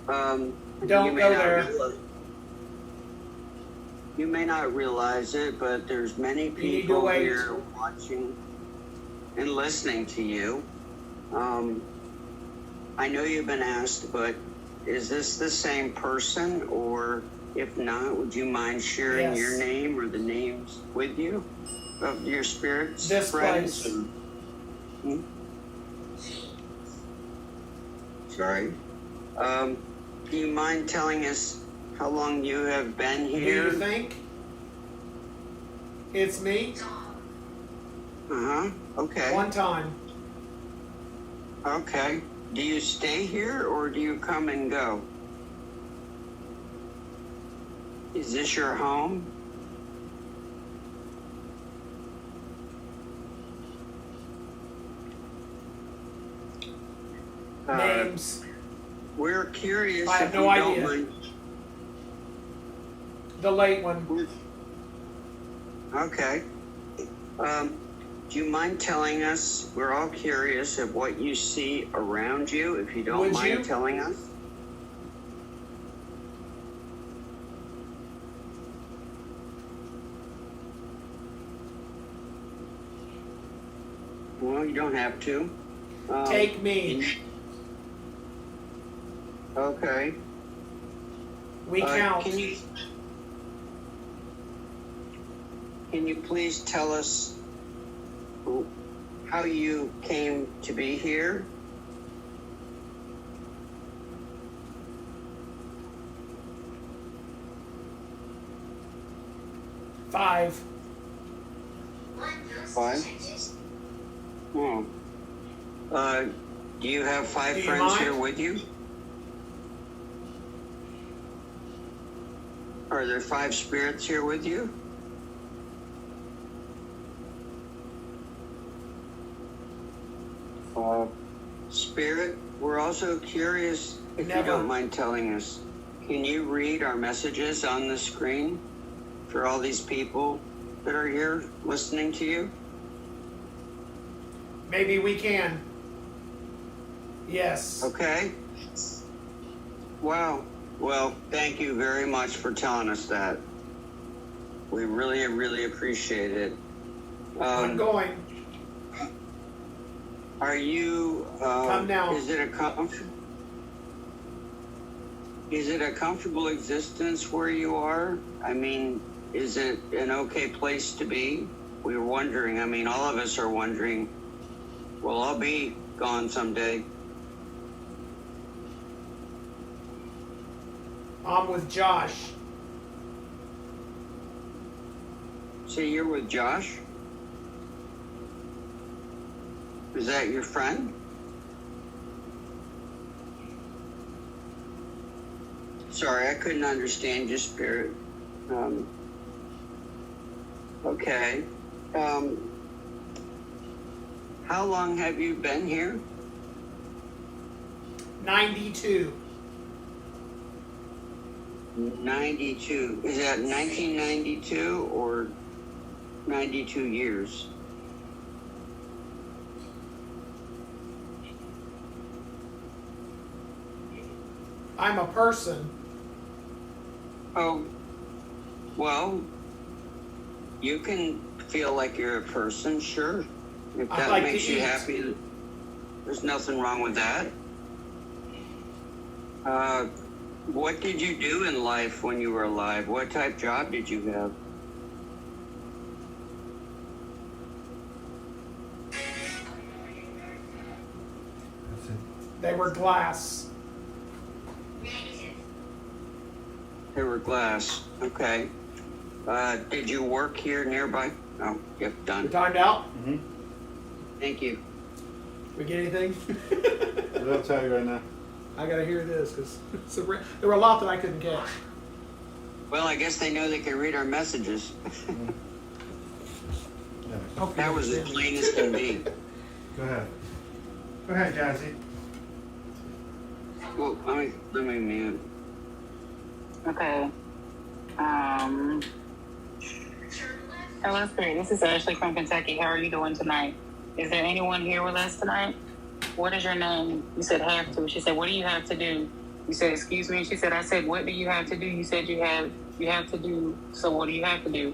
Don't you may go not there. You may not realize it, but there's many need to people wait. here watching and listening to you. I know you've been asked, but is this the same person? Or if not, would you mind sharing Yes. your name or the names with you of your spirits, This friends? place. Sorry. Do you mind telling us how long you have been Do here? you think it's me? Okay. One time. Okay. Do you stay here or do you come and go? Is this your home? Names. We're curious I have if no you idea. don't mind. The late one. Okay. Do you mind telling us? We're all curious of what you see around you, if you don't Would mind you? telling us. Well, you don't have to. Take me. Okay. We count. Can you please tell us how you came to be here? Five. One goes Five? changes. Oh. Do you have five Do you friends mind? here with you? Are there five spirits here with you? Spirit, we're also curious, if Never. you don't mind telling us, can you read our messages on the screen for all these people that are here listening to you? Maybe we can. Yes. Okay. Wow. Well, thank you very much for telling us that. We really, really appreciate it. I'm going. Are you? Come now. Is it a comfortable existence where you are? I mean, is it an okay place to be? We were wondering. I mean, all of us are wondering. Will I'll be gone someday? I'm with Josh. So you're with Josh? Is that your friend? Sorry, I couldn't understand your spirit. Okay. How long have you been here? 92. 92. Is that 1992 or 92 years? I'm a person. Oh, well, you can feel like you're a person, sure. If I that like to makes you eat. happy, there's nothing wrong with that. What did you do in life when you were alive? What type job did you have? That's it. They were glass. Negative. They were glass. Okay. Did you work here nearby? Oh, yep, We done. timed out. Mm-hmm. Thank you. We get anything? I'll tell you right now. I gotta hear this because there were a lot that I couldn't catch. Well, I guess they know they can read our messages. Yeah. Hope you That was as understand. plain as can be. Go ahead. Go ahead, Jazzy. Well, let me mute. Okay. Turn left. Hello, Spirit. This is Ashley from Kentucky. How are you doing tonight? Is there anyone here with us tonight? What is your name? You said have to. She said, what do you have to do? You said, excuse me. She said, I said, what do you have to do? You said you have to do. So what do you have to do?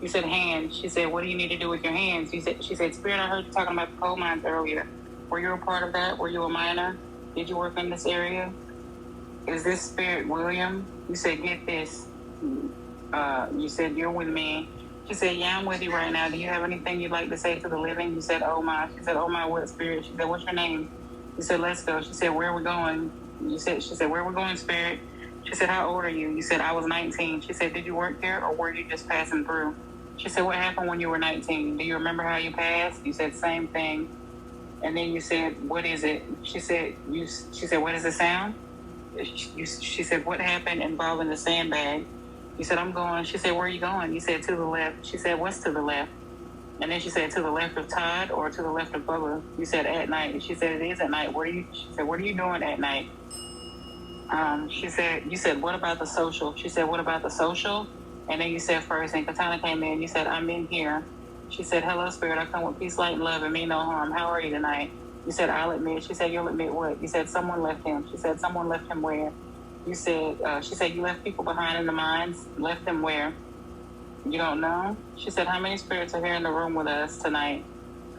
You said hands. She said, what do you need to do with your hands? She said, Spirit, I heard you talking about the coal mines earlier. Were you a part of that? Were you a miner? Did you work in this area? Is this Spirit William? You said, get this. You said, you're with me. She said, yeah, I'm with you right now. Do you have anything you'd like to say to the living? You said, oh my. She said, oh my, what Spirit? She said, what's your name? You said, let's go. She said, where are we going? She said, where are we going, Spirit? She said, how old are you? You said, I was 19. She said, did you work there or were you just passing through? She said, what happened when you were 19? Do you remember how you passed? You said, same thing. And then you said, what is it? She said, what does it sound? She said, what happened involving the sandbag? You said, I'm going. She said, where are you going? You said, to the left. She said, what's to the left? And then she said, to the left of Todd or to the left of Bubba? You said, at night. She said, it is at night. She said, what are you doing at night? She said, you said, what about the social? She said, what about the social? And then you said first, and Katana came in. You said, I'm in here. She said, hello, Spirit. I come with peace, light, and love, and mean no harm. How are you tonight? You said, I'll admit. She said, you'll admit what? You said, someone left him. She said, someone left him where? You said, she said, you left people behind in the mines. Left them where? You don't know? She said, how many spirits are here in the room with us tonight?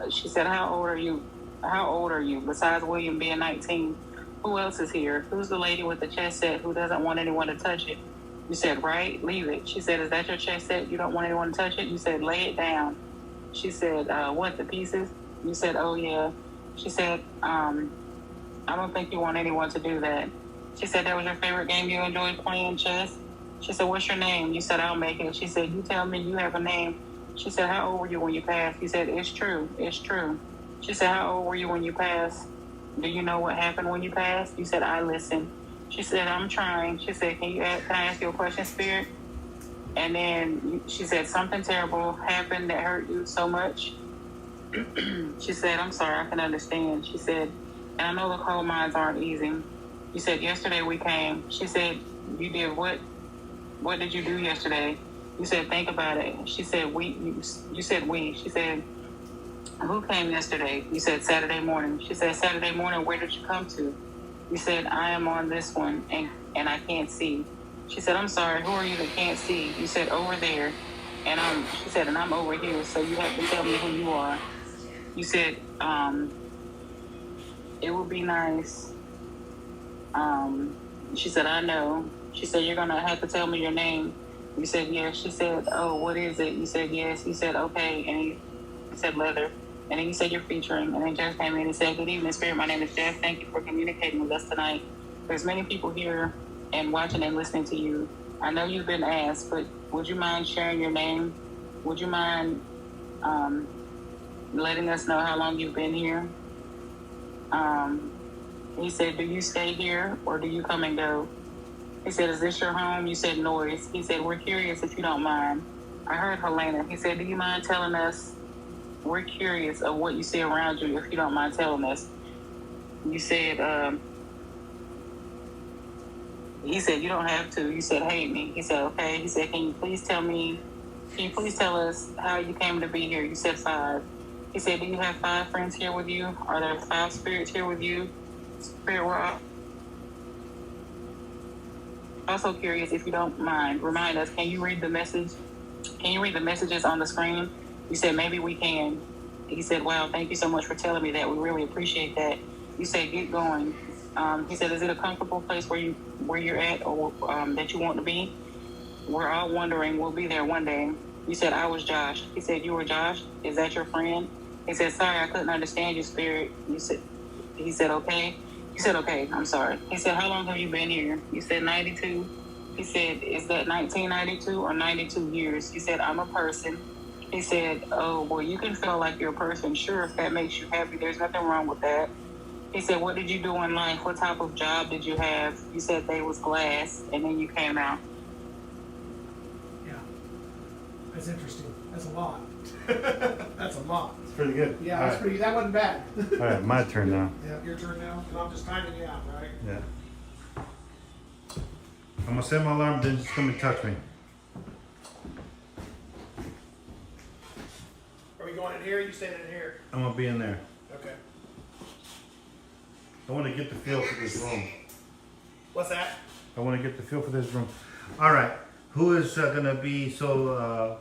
She said, how old are you? How old are you? Besides William being 19, who else is here? Who's the lady with the chest set who doesn't want anyone to touch it? You said, right, leave it. She said, is that your chest set? You don't want anyone to touch it? You said, lay it down. She said, what, the pieces? You said, oh yeah. She said, I don't think you want anyone to do that. She said, that was your favorite game you enjoyed playing, chess? She said, what's your name? You said, I'll make it. She said, you tell me you have a name. She said, how old were you when you passed? You said, it's true. It's true. She said, how old were you when you passed? Do you know what happened when you passed? You said, I listened. She said, I'm trying. She said, can I ask you a question, Spirit? And then she said, something terrible happened that hurt you so much. She said, I'm sorry, I can understand. She said, and I know the coal mines aren't easy. You said, yesterday we came. She said, you did what? What did you do yesterday? You said, think about it. She said, we. You said, we. She said, who came yesterday? You said, Saturday morning. She said, Saturday morning, where did you come to? You said, I am on this one, and I can't see. She said, I'm sorry, who are you that can't see? You said, over there. And she said, and I'm over here, so you have to tell me who you are. You said, it would be nice. She said, I know. She said, you're going to have to tell me your name. You said, yes. She said, oh, what is it? You said, yes. You said, okay. And he said, leather. And then you said, you're featuring. And then Jeff came in and said, good evening, Spirit. My name is Jeff. Thank you for communicating with us tonight. There's many people here and watching and listening to you. I know you've been asked, but would you mind sharing your name? Would you mind letting us know how long you've been here? He said, do you stay here or do you come and go? He said, is this your home? You said, noise. He said, we're curious if you don't mind. I heard Helena. He said, do you mind telling us? We're curious of what you see around you if you don't mind telling us. You said, he said, you don't have to. You said, hate me. He said, okay. He said, can you please tell us how you came to be here? You said 5. He said, do you have 5 friends here with you? Are there 5 spirits here with you? Spirit world. Also curious, if you don't mind, remind us, can you read the message? Can you read the messages on the screen? You said, maybe we can. He said, wow, thank you so much for telling me that. We really appreciate that. You said, get going. He said, is it a comfortable place where you're at or that you want to be? We're all wondering. We'll be there one day. You said, I was Josh. He said, you were Josh? Is that your friend? He said, sorry, I couldn't understand you, Spirit. He said, okay. You said, okay, I'm sorry. He said, how long have you been here? You said 92. He said, is that 1992 or 92 years? He said, I'm a person. He said, oh, well, you can feel like you're a person. Sure, if that makes you happy, there's nothing wrong with that. He said, what did you do in life? What type of job did you have? You said they was glass, and then you came out. Yeah. That's interesting. That's a lot. That's a lot. It's pretty good. Yeah, that's pretty. That wasn't bad. All right, my turn now. Yeah, your turn now. And I'm just timing you out, right? Yeah. I'm gonna set my alarm, then just come and touch me. Are we going in here? Or you staying in here? I'm gonna be in there. Okay. I want to get the feel for this room. What's that? I want to get the feel for this room. All right, who is gonna be so?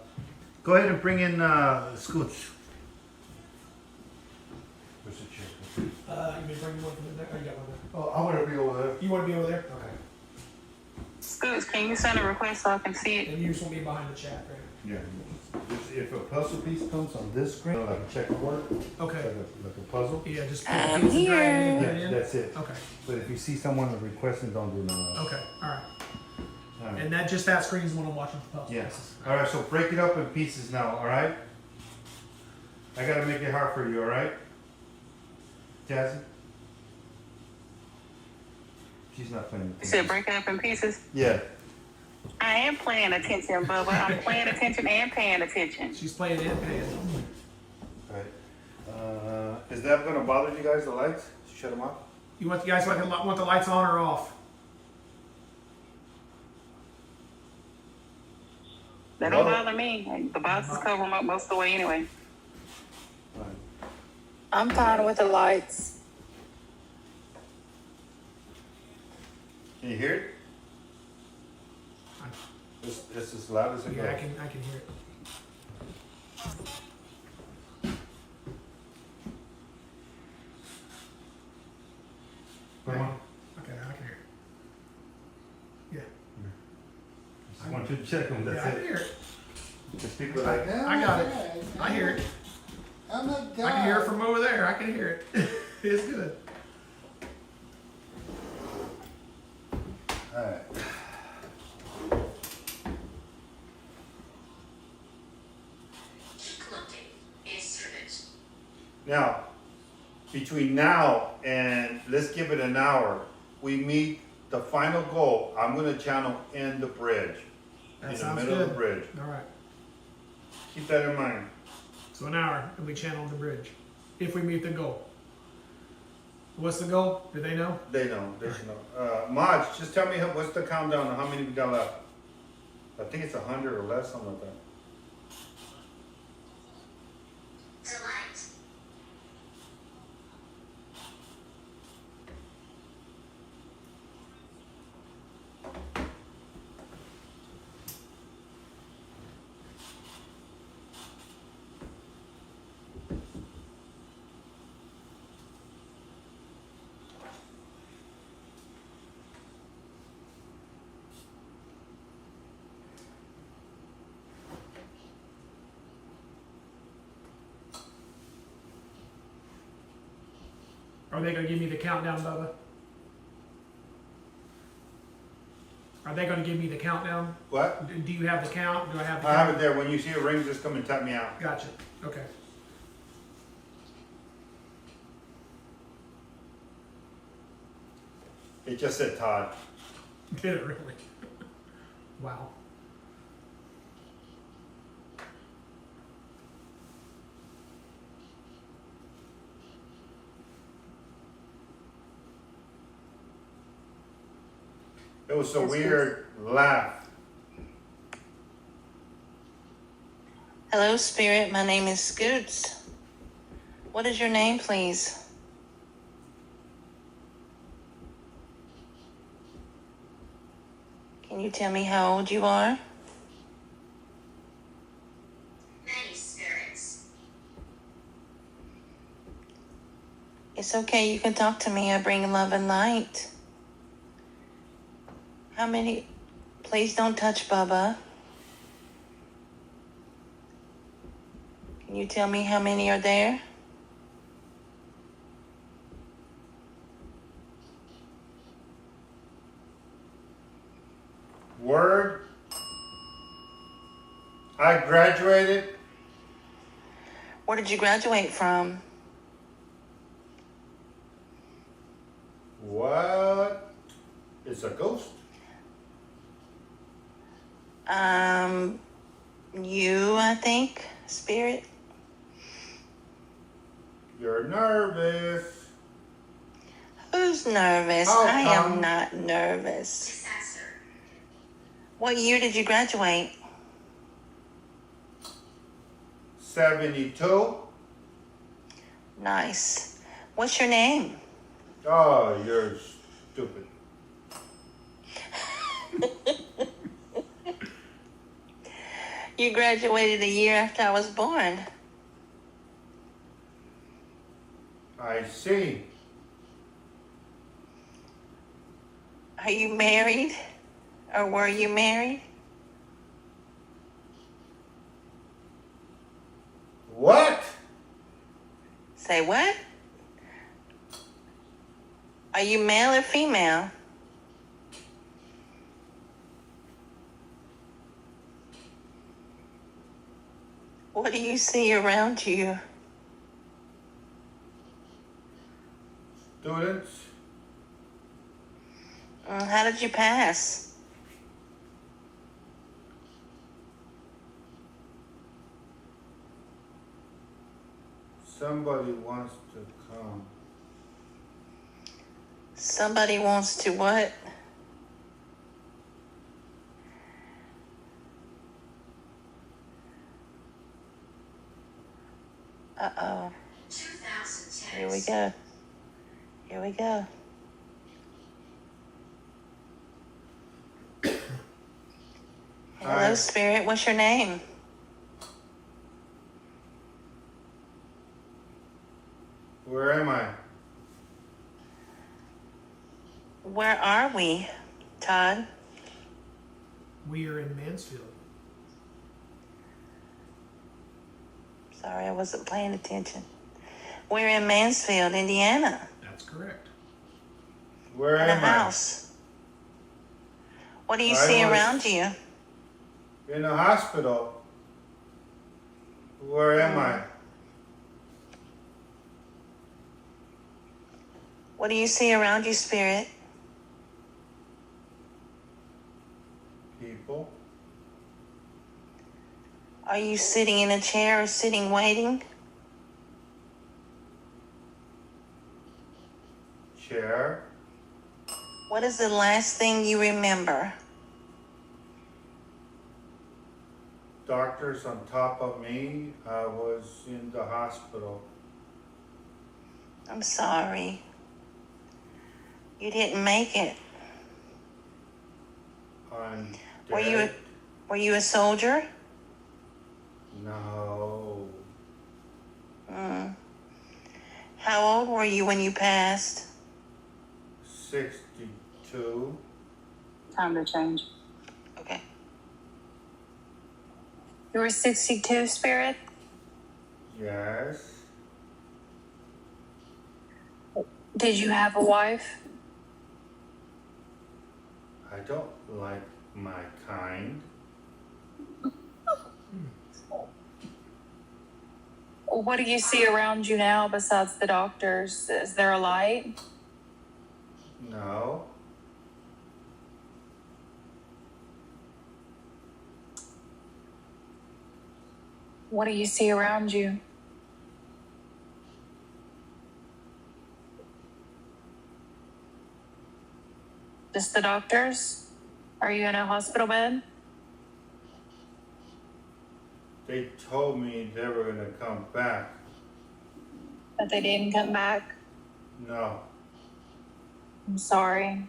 Go ahead and bring in Scoots. Where's the chair? You may bring one from there. Oh, you got one there. Oh, I want to be over there. You want to be over there? Okay. Scoots, can you send a request so I can see it? And you just want to be behind the chat, right? Yeah. If a puzzle piece comes on this screen, like a checkerboard, Okay. like a puzzle. Yeah, just I'm put the piece and drag it in, put it Yeah, in. that's it. Okay. But if you see someone requesting, don't do none of that. Okay. All right. All right. And that screen is when I'm watching the puzzle. Yes. All right. So break it up in pieces now. All right. I gotta make it hard for you. All right. Jazzy. She's not playing. You said break it up in pieces? Yeah. I am paying attention, Bubba. I'm paying attention and paying attention. She's playing and paying. All right. Is that gonna bother you guys? The lights? Shut them off. You want the guys want the lights on or off? That don't bother me. The boxes cover them up most of the way anyway. All right. I'm fine with the lights. Can you hear it? It's as loud as it Yeah, goes. I can hear it. Come on. Okay, I can hear it. Yeah. I want you to check them. That's Yeah, I can it. hear it. Because people are like, I got it. I hear it. I'm a I can hear it from over there. I can hear it. It's good. all right. Now, between now and let's give it an hour, we meet the final goal. I'm going to channel in the bridge. That in the sounds middle good. of the bridge. All right. Keep that in mind. So an hour, and we channel the bridge. If we meet the goal. What's the goal? Do they know? They know. They should know. Maj, just tell me what's the countdown on how many we got left. I think it's 100 or less, something like that. Are they going to give me the countdown, Bubba? Are they going to give me the countdown? What? Do you have the count? Do I have the I count? have it there. When you see it ring, just come and tap me out. Gotcha. Okay. It just said Todd. Did it really? Wow. It was a weird laugh. Hello, Spirit. My name is Scoots. What is your name, please? Can you tell me how old you are? Many spirits. It's okay. You can talk to me. I bring love and light. How many? Please don't touch Bubba. Can you tell me how many are there? Word. I graduated. Where did you graduate from? What? It's a ghost. You, I think, Spirit. You're nervous. Who's nervous? How I come? am not nervous. Disaster. What year did you graduate? 72. Nice. What's your name? Oh, you're stupid. You graduated a year after I was born. I see. Are you married? Or were you married? What? Say what? Are you male or female? What do you see around you? Students? How did you pass? Somebody wants to come. Somebody wants to what? Uh-oh. 2010. Here we go. Here we go. Hello, Hi. Spirit. What's your name? Where am I? Where are we, Todd? We are in Mansfield. Sorry, I wasn't paying attention. We're in Mansfield, Indiana. That's correct. Where In a am I? house. What do you I see was- around you? In a hospital. Where am I? What do you see around you, Spirit? People. Are you sitting in a chair or sitting waiting? Chair. What is the last thing you remember? Doctors on top of me. I was in the hospital. I'm sorry. You didn't make it. I'm dead. Were you a soldier? No. How old were you when you passed? 62. Time to change. Okay. You were 62, Spirit? Yes. Did you have a wife? I don't like my kind. What do you see around you now besides the doctors? Is there a light? No. What do you see around you? Just the doctors? Are you in a hospital bed? They told me they were gonna come back. But they didn't come back? No. I'm sorry.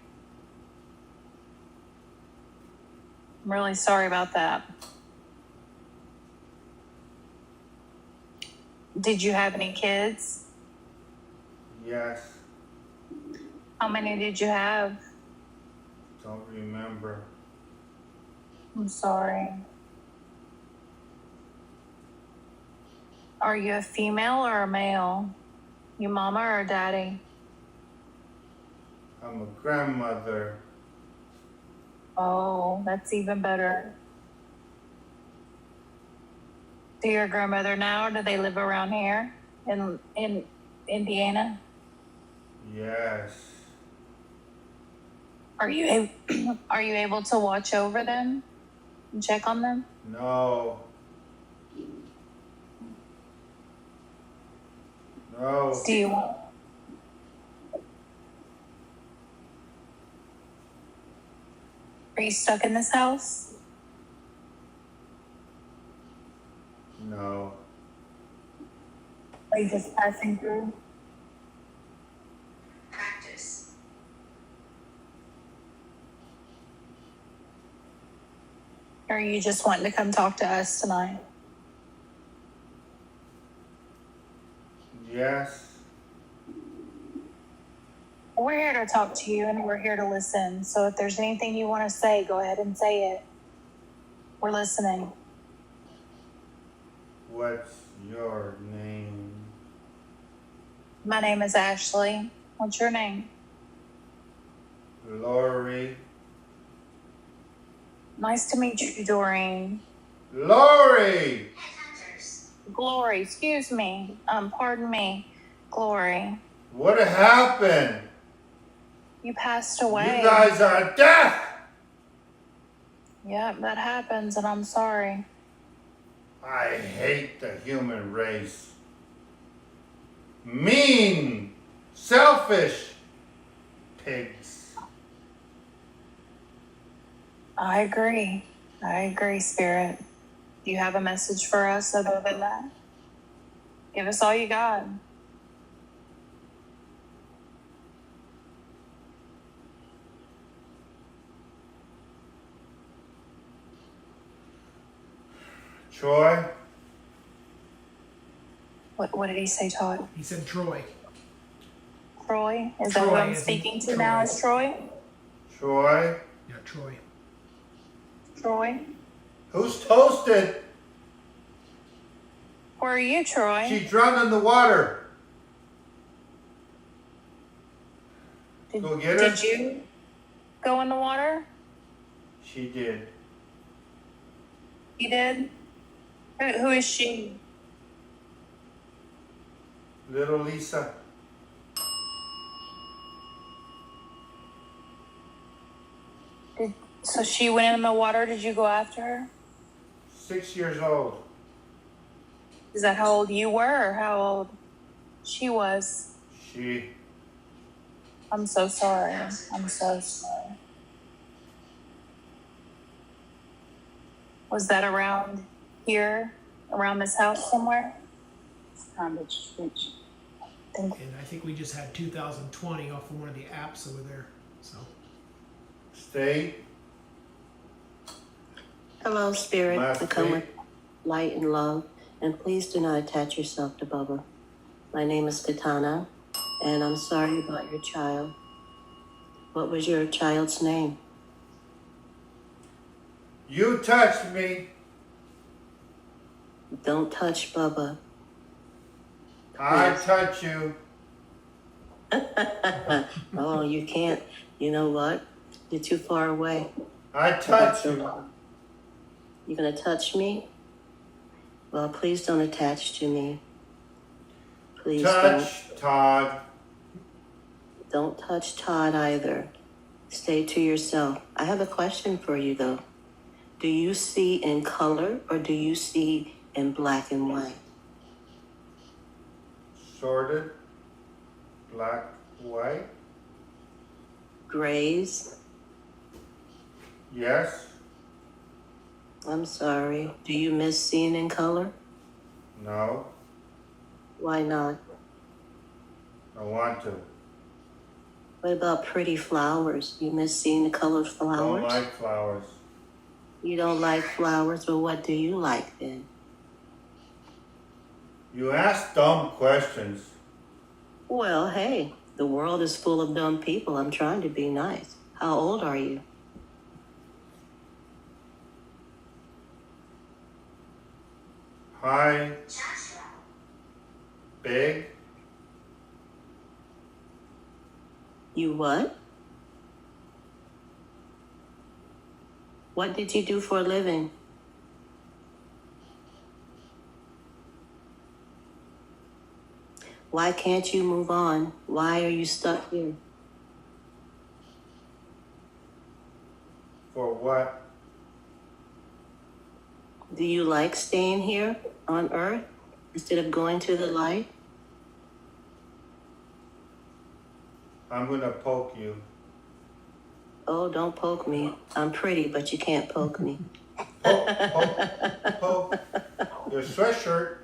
I'm really sorry about that. Did you have any kids? Yes. How many did you have? Don't remember. I'm sorry. Are you a female or a male? You mama or daddy? I'm a grandmother. Oh, that's even better. Do your grandmother now? Do they live around here in Indiana? Yes. Are you able to watch over them and check on them? No. No. Do you? Are you stuck in this house? No. Are you just passing through? Practice. Or are you just wanting to come talk to us tonight? Yes. We're here to talk to you and we're here to listen. So if there's anything you want to say, go ahead and say it. We're listening. What's your name? My name is Ashley. What's your name? Lori. Nice to meet you, Doreen. Lori! Headhunters. Glory, excuse me. Pardon me. Glory. What happened? You passed away. You guys are deaf! Yep, that happens, and I'm sorry. I hate the human race. Mean, selfish pigs. I agree. Spirit. Do you have a message for us other than that? Give us all you got. Troy? What did he say, Todd? He said Troy. Troy? Is that Troy, who I'm as in speaking to Troy. now? Is Troy? Troy? Yeah, Troy. Troy? Who's toasted? Where are you, Troy? She drowned in the water. Go get her? Did you go in the water? She did. You did? Who is she? Little Lisa. So she went in the water. Did you go after her? 6 years old. Is that how old you were or how old she was? She. I'm so sorry. I'm so sorry. Was that around here? Around this house somewhere? Time to switch. And I think we just had 2020 off of one of the apps over there. So Stay. Hello, Spirit. Last I come week. with light and love, and please do not attach yourself to Bubba. My name is Kiana, and I'm sorry about your child. What was your child's name? You touched me. Don't touch Bubba. I touch you. Oh, you can't. You know what? You're too far away. I touch you. You're gonna touch me? Well, please don't attach to me. Please Touch Todd. don't touch Todd either. Stay to yourself. I have a question for you though. Do you see in color or do you see in black and white? Sorted. Black, white. Grays? Yes. I'm sorry. Do you miss seeing in color? No. Why not? I want to. What about pretty flowers? You miss seeing the color of flowers? Don't like flowers. You don't like flowers, but what do you like then? You ask dumb questions. Well, hey, the world is full of dumb people. I'm trying to be nice. How old are you? Hi. Big. You what? What did you do for a living? Why can't you move on? Why are you stuck here? For what? Do you like staying here on Earth instead of going to the light? I'm gonna poke you. Oh, don't poke me. I'm pretty, but you can't poke me. Poke. Your sweatshirt.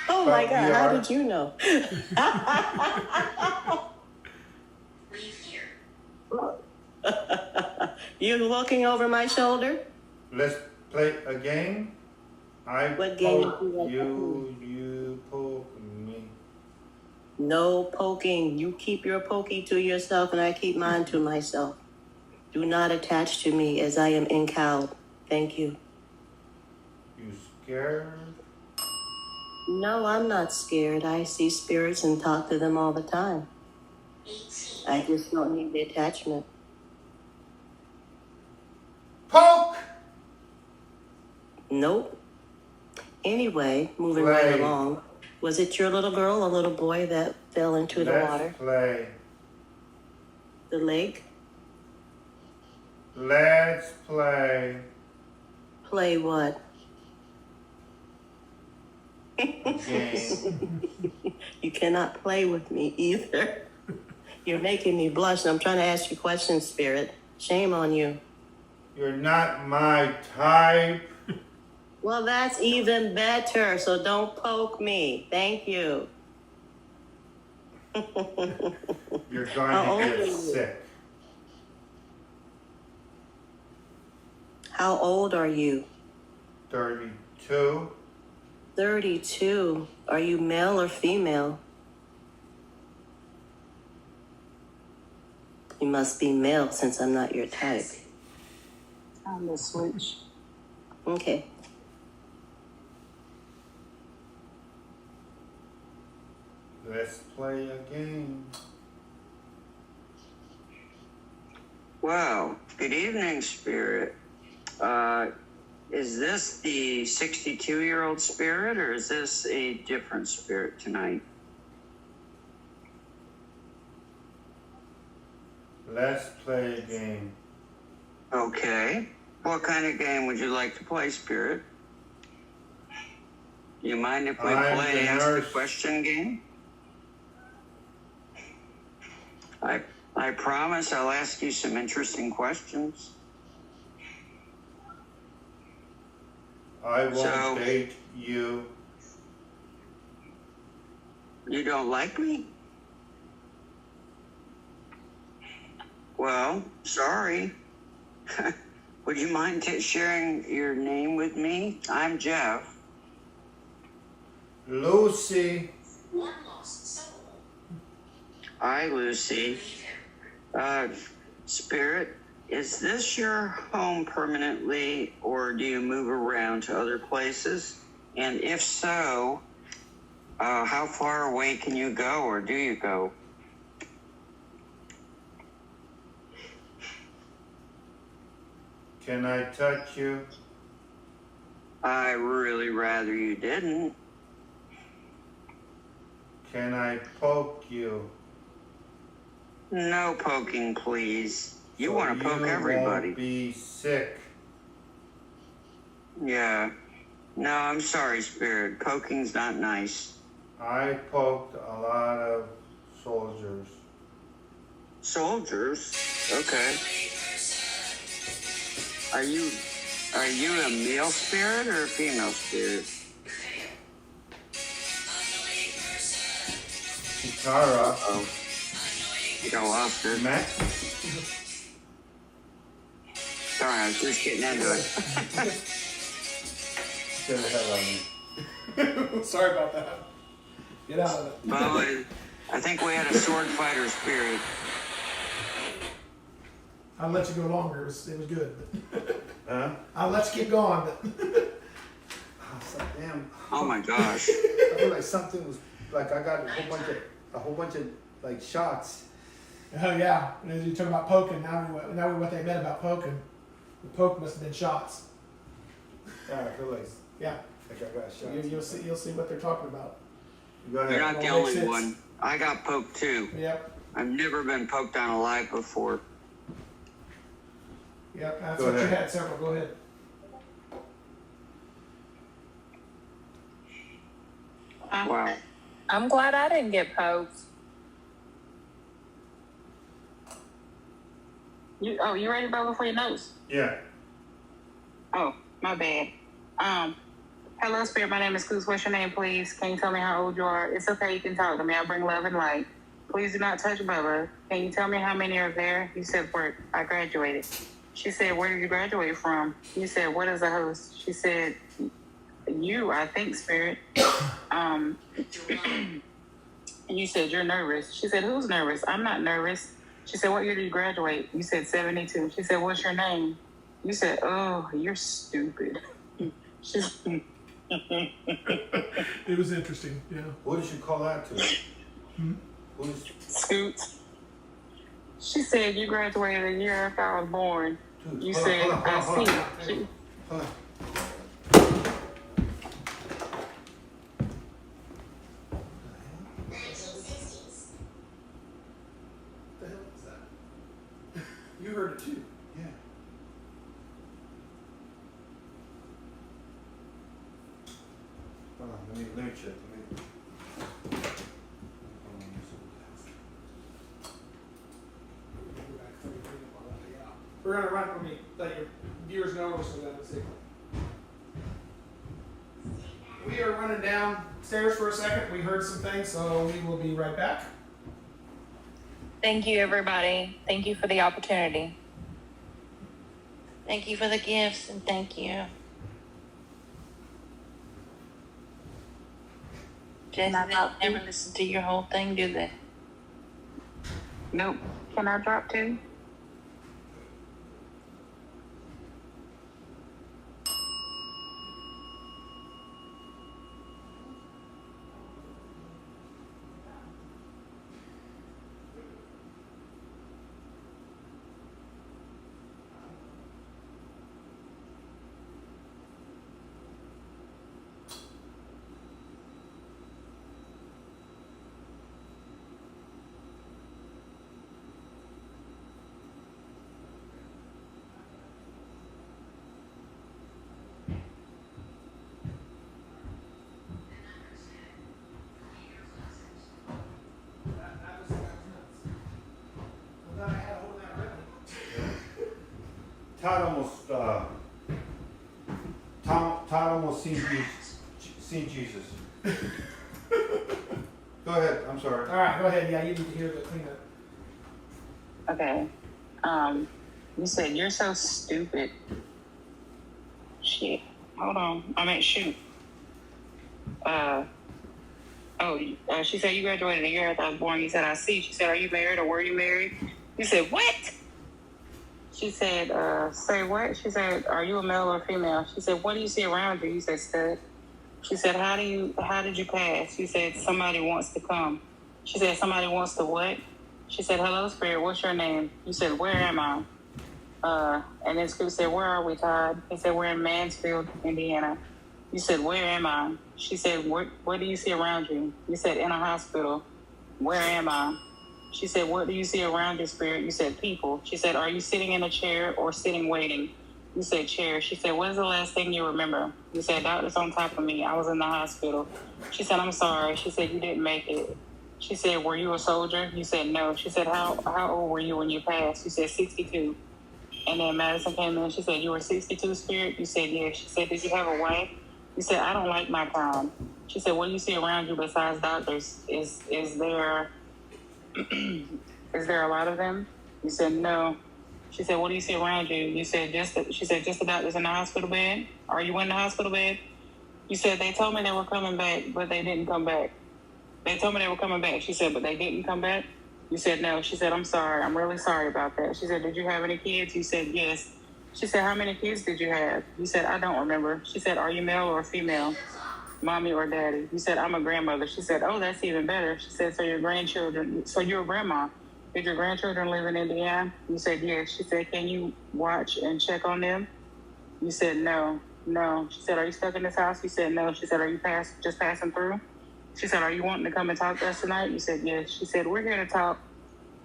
Oh my God, how did you know? You looking over my shoulder? Let's play a game. What game poke would you like to you poke me. No poking. You keep your pokey to yourself and I keep mine to myself. Do not attach to me as I am encowled. Thank you. You scared? No, I'm not scared. I see spirits and talk to them all the time. I just don't need the attachment. Poke! Nope. Anyway, moving Play. right along. Was it your little girl or little boy that fell into the water? Let's play. The lake? Let's play. Play what? Game. You cannot play with me either. You're making me blush and I'm trying to ask you questions, Spirit. Shame on you. You're not my type. Well, that's even better, so don't poke me. Thank you. You're How going old to are get you? sick. How old are you? 32. 32. Are you male or female? You must be male since I'm not your type. Time to switch. Okay. Let's play a game. Wow. Good evening, Spirit. Is this the 62-year-old Spirit, or is this a different Spirit tonight? Let's play a game. Okay. What kind of game would you like to play, Spirit? You mind if we I'm play the Ask the nurse. Question game? I promise I'll ask you some interesting questions. I won't So- date you. You don't like me? Well, sorry. Would you mind sharing your name with me? I'm Jeff. Lucy. One lost soul. Hi, Lucy. Spirit, is this your home permanently, or do you move around to other places? And if so, How far away can you go, or do you go? Can I touch you? I really rather you didn't. Can I poke you? No poking, please. You So want to poke everybody. Won't be sick. Yeah. No, I'm sorry, Spirit. Poking's not nice. I poked a lot of soldiers. Soldiers? Okay. Are you a male spirit or a female spirit? Kitara. Oh. You got lost it. Matt? Sorry, I was just getting into it. Get the hell out of me. Sorry about that. Get out of it. Well, I think we had a sword fighter spirit. I'll let you go longer. It was good. Huh? I'll let you keep going. But I was like, damn. Oh my gosh. I feel like something was like I got a whole bunch of like shots. oh yeah, as you talking about poking, now we what they meant about poking. The poke must have been shots. Yeah, I feel like Yeah, I got shots. you'll see what they're talking about. Go You're ahead. not the Well, makes only sense. one. I got poked too. Yep, I've never been poked on alive before. yep. That's Go what you ahead. had. Several. Go ahead. Wow. I'm glad I didn't get poked. You ready to go before your notes? Yeah. Oh, my bad. Hello, Spirit. My name is Coos. What's your name, please? Can you tell me how old you are? It's okay. You can talk to me. I bring love and light. Please do not touch Bubba. Can you tell me how many are there? You said, work. I graduated. She said, where did you graduate from? You said, what is a host? She said, you, I think, Spirit. And you said, you're nervous. She said, who's nervous? I'm not nervous. She said, what year did you graduate? You said, 72. She said, what's your name? You said, oh, you're stupid. She's... It was interesting. Yeah. What did you call that to? Hmm? What is Scoots. She said, you graduated a year after I was born. Dude, You hold said, on, I hold on, see. hold on. She- Hold on. What the hell is that? You heard it too. Yeah. Hold on, let me check. We're gonna run for me. Let your viewers know we're still gonna see. We are running downstairs for a second. We heard some things, so we will be right back. Thank you, everybody. Thank you for the opportunity. Thank you for the gifts and thank you. Jesse, they'll never listen to your whole thing, do they? Nope. Can I drop two? Todd almost seen Jesus. Go ahead. I'm sorry. All right, go ahead. Yeah, you need to hear the cleanup. Okay. You said you're so stupid. Shit. Hold on. I meant shoot. She said you graduated a year after I was born. You said I see. She said, are you married or were you married? You said, what? She said, say what? She said, are you a male or female? She said, what do you see around you? You said, stud. She said, how did you pass? She said, somebody wants to come. She said, somebody wants to what? She said, hello, Spirit, what's your name? You said, where am I? And then Scoot said, where are we, Todd? He said, we're in Mansfield, Indiana. You said, where am I? She said, what do you see around you? You said, in a hospital. Where am I? She said, what do you see around you, Spirit? You said, people. She said, are you sitting in a chair or sitting waiting? You said, chair. She said, what is the last thing you remember? You said, doctor's on top of me. I was in the hospital. She said, I'm sorry. She said, you didn't make it. She said, were you a soldier? You said, no. She said, how old were you when you passed? You said, 62. And then Madison came in. She said, you were 62, Spirit? You said, yes. She said, did you have a wife? You said, I don't like my town. She said, what do you see around you besides doctors? Is there a lot of them? You said, no. She said, what do you see around you? You said, she said, just the doctors in the hospital bed? Are you in the hospital bed? You said, they told me they were coming back, but they didn't come back. They told me they were coming back. She said, but they didn't come back? You said, no. She said, I'm sorry. I'm really sorry about that. She said, did you have any kids? You said, yes. She said, how many kids did you have? You said, I don't remember. She said, are you male or female? Mommy or daddy? You said, I'm a grandmother. She said, oh, that's even better. She said, so your grandchildren, so you're a grandma. Did your grandchildren live in Indiana? You said, yes. She said, can you watch and check on them? You said, no. She said, are you stuck in this house? You said, no. She said, are you just passing through? She said, are you wanting to come and talk to us tonight? You said, yes. She said, we're here to talk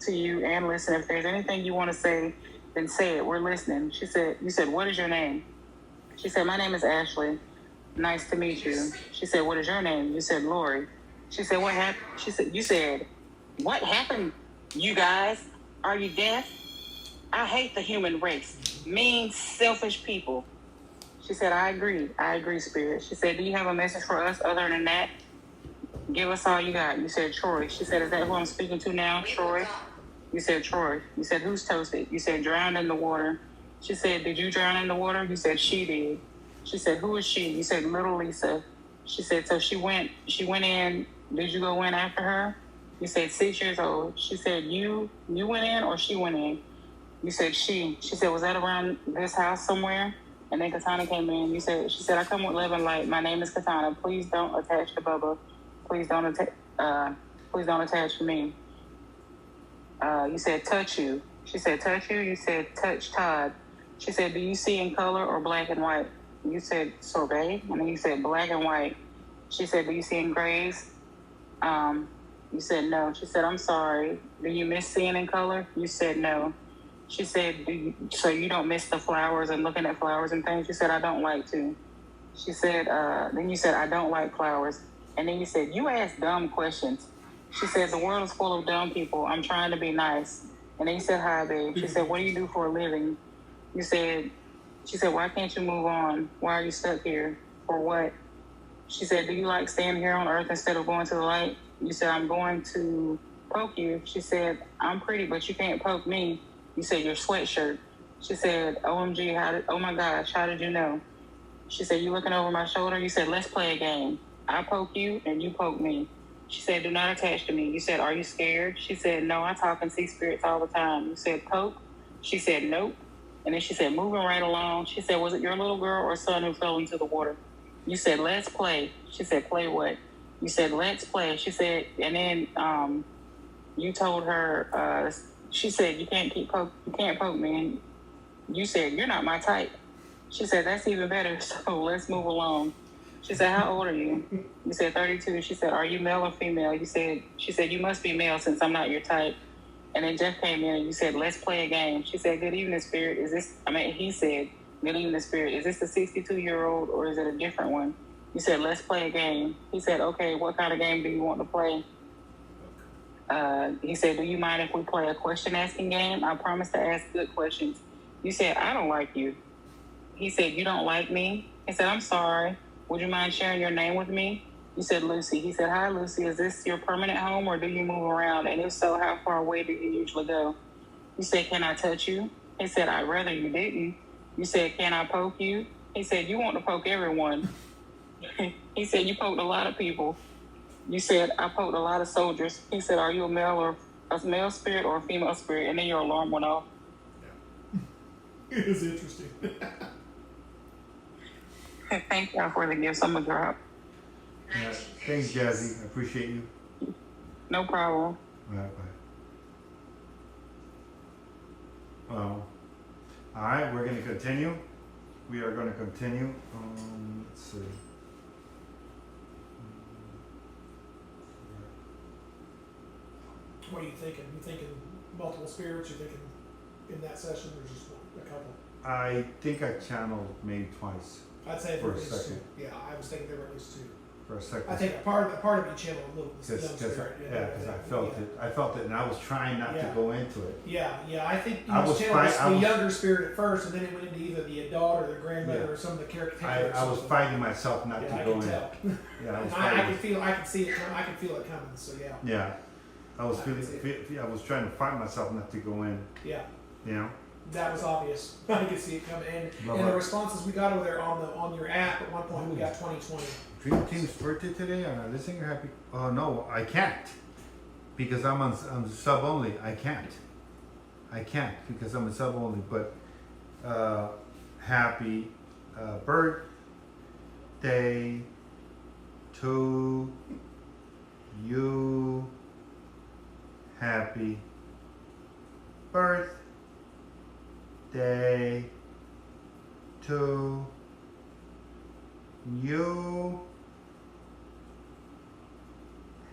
to you and listen. If there's anything you want to say, then say it. We're listening. She said, you said, what is your name? She said, my name is Ashley. Nice to meet you. She said, what is your name? You said, Lori. She said, what happened? She said, you said, what happened? You guys, are you deaf? I hate the human race. Mean, selfish people. She said, I agree, Spirit. She said, do you have a message for us other than that? Give us all you got. You said, Troy. She said, is that who I'm speaking to now, Troy? You said, Troy. You said, who's toasted? You said, drowned in the water. She said, did you drown in the water? You said, she did. She said, who is she? You said, little Lisa. She said, so she went in. Did you go in after her? You said, 6 years old. She said, you went in or she went in? You said, she. She said, was that around this house somewhere? And then Katana came in. She said, I come with love and light. My name is Katana. Please don't attach to Bubba. Please don't attach to me. You said, touch you. She said, touch you? You said, touch Todd. She said, do you see in color or black and white? You said, sorbet. And then you said, black and white. She said, do you see in grays? You said, no. She said, I'm sorry. Do you miss seeing in color? You said, no. She said, so you don't miss the flowers and looking at flowers and things? You said, I don't like to. She said, then you said, I don't like flowers. And then you said, you ask dumb questions. She said, the world is full of dumb people. I'm trying to be nice. And then you said, hi, babe. She said, what do you do for a living? She said, why can't you move on? Why are you stuck here? For what? She said, do you like staying here on earth instead of going to the light? You said, I'm going to poke you. She said, I'm pretty, but you can't poke me. You said, your sweatshirt. She said, OMG, oh my gosh, how did you know? She said, you looking over my shoulder? You said, let's play a game. I poke you and you poke me. She said, do not attach to me. You said, are you scared? She said, no, I talk and see spirits all the time. You said, poke? She said, nope. And then she said, moving right along. She said, was it your little girl or son who fell into the water? You said, let's play. She said, play what? You said, let's play. She said, and then you told her, she said, you can't poke me. And you said, you're not my type. She said, that's even better. So let's move along. She said, how old are you? You said, 32. She said, are you male or female? She said, you must be male since I'm not your type. And then Jeff came in and you said, let's play a game. She said, good evening, Spirit. He said, good evening, Spirit. Is this the 62-year-old or is it a different one? You said, let's play a game. He said, okay, what kind of game do you want to play? He said, do you mind if we play a question-asking game? I promise to ask good questions. You said, I don't like you. He said, you don't like me? He said, I'm sorry. Would you mind sharing your name with me? You said, Lucy. He said, hi, Lucy. Is this your permanent home or do you move around? And if so, how far away do you usually go? You said, can I touch you? He said, I'd rather you didn't. You said, can I poke you? He said, you want to poke everyone. He said, you poked a lot of people. You said, I poked a lot of soldiers. He said, are you a male spirit or a female spirit? And then your alarm went off. It was interesting. Thank y'all for the gifts. I'm going to drop. Yeah. Thanks, Jazzy. I appreciate you. No problem. Bye. Well, all right, we're going to continue. We are going to continue. Let's see. What are you thinking? You thinking multiple spirits? You thinking in that session or just one, a couple? I think I channeled maybe twice I'd say For there a were at least second. two. Yeah, I was thinking there were at least two. for a second. I think a part of me channeled a little young Because spirit. I felt yeah. it. I felt it, and I was trying not to Yeah. go into it. Yeah, I think you I was was channeling fight- I the was- younger spirit at first, and then it went into either the adult or the grandmother Yeah. or some of the characters. I was fighting myself not Yeah, to I go can in. tell. Yeah, I was And I fighting. can feel, I can see it, I can feel it coming. So yeah, Yeah, I was I can feeling. see I was trying to fight myself not to go in. yeah, You know. that was obvious. I could see it coming, and Bye-bye. the responses we got over there on your app at one point we got 2020. Dream Team's birthday today. Am I listening or happy? Oh no, I can't because I'm on sub only. I can't because I'm a sub only. But happy birthday to you. Happy birthday to you.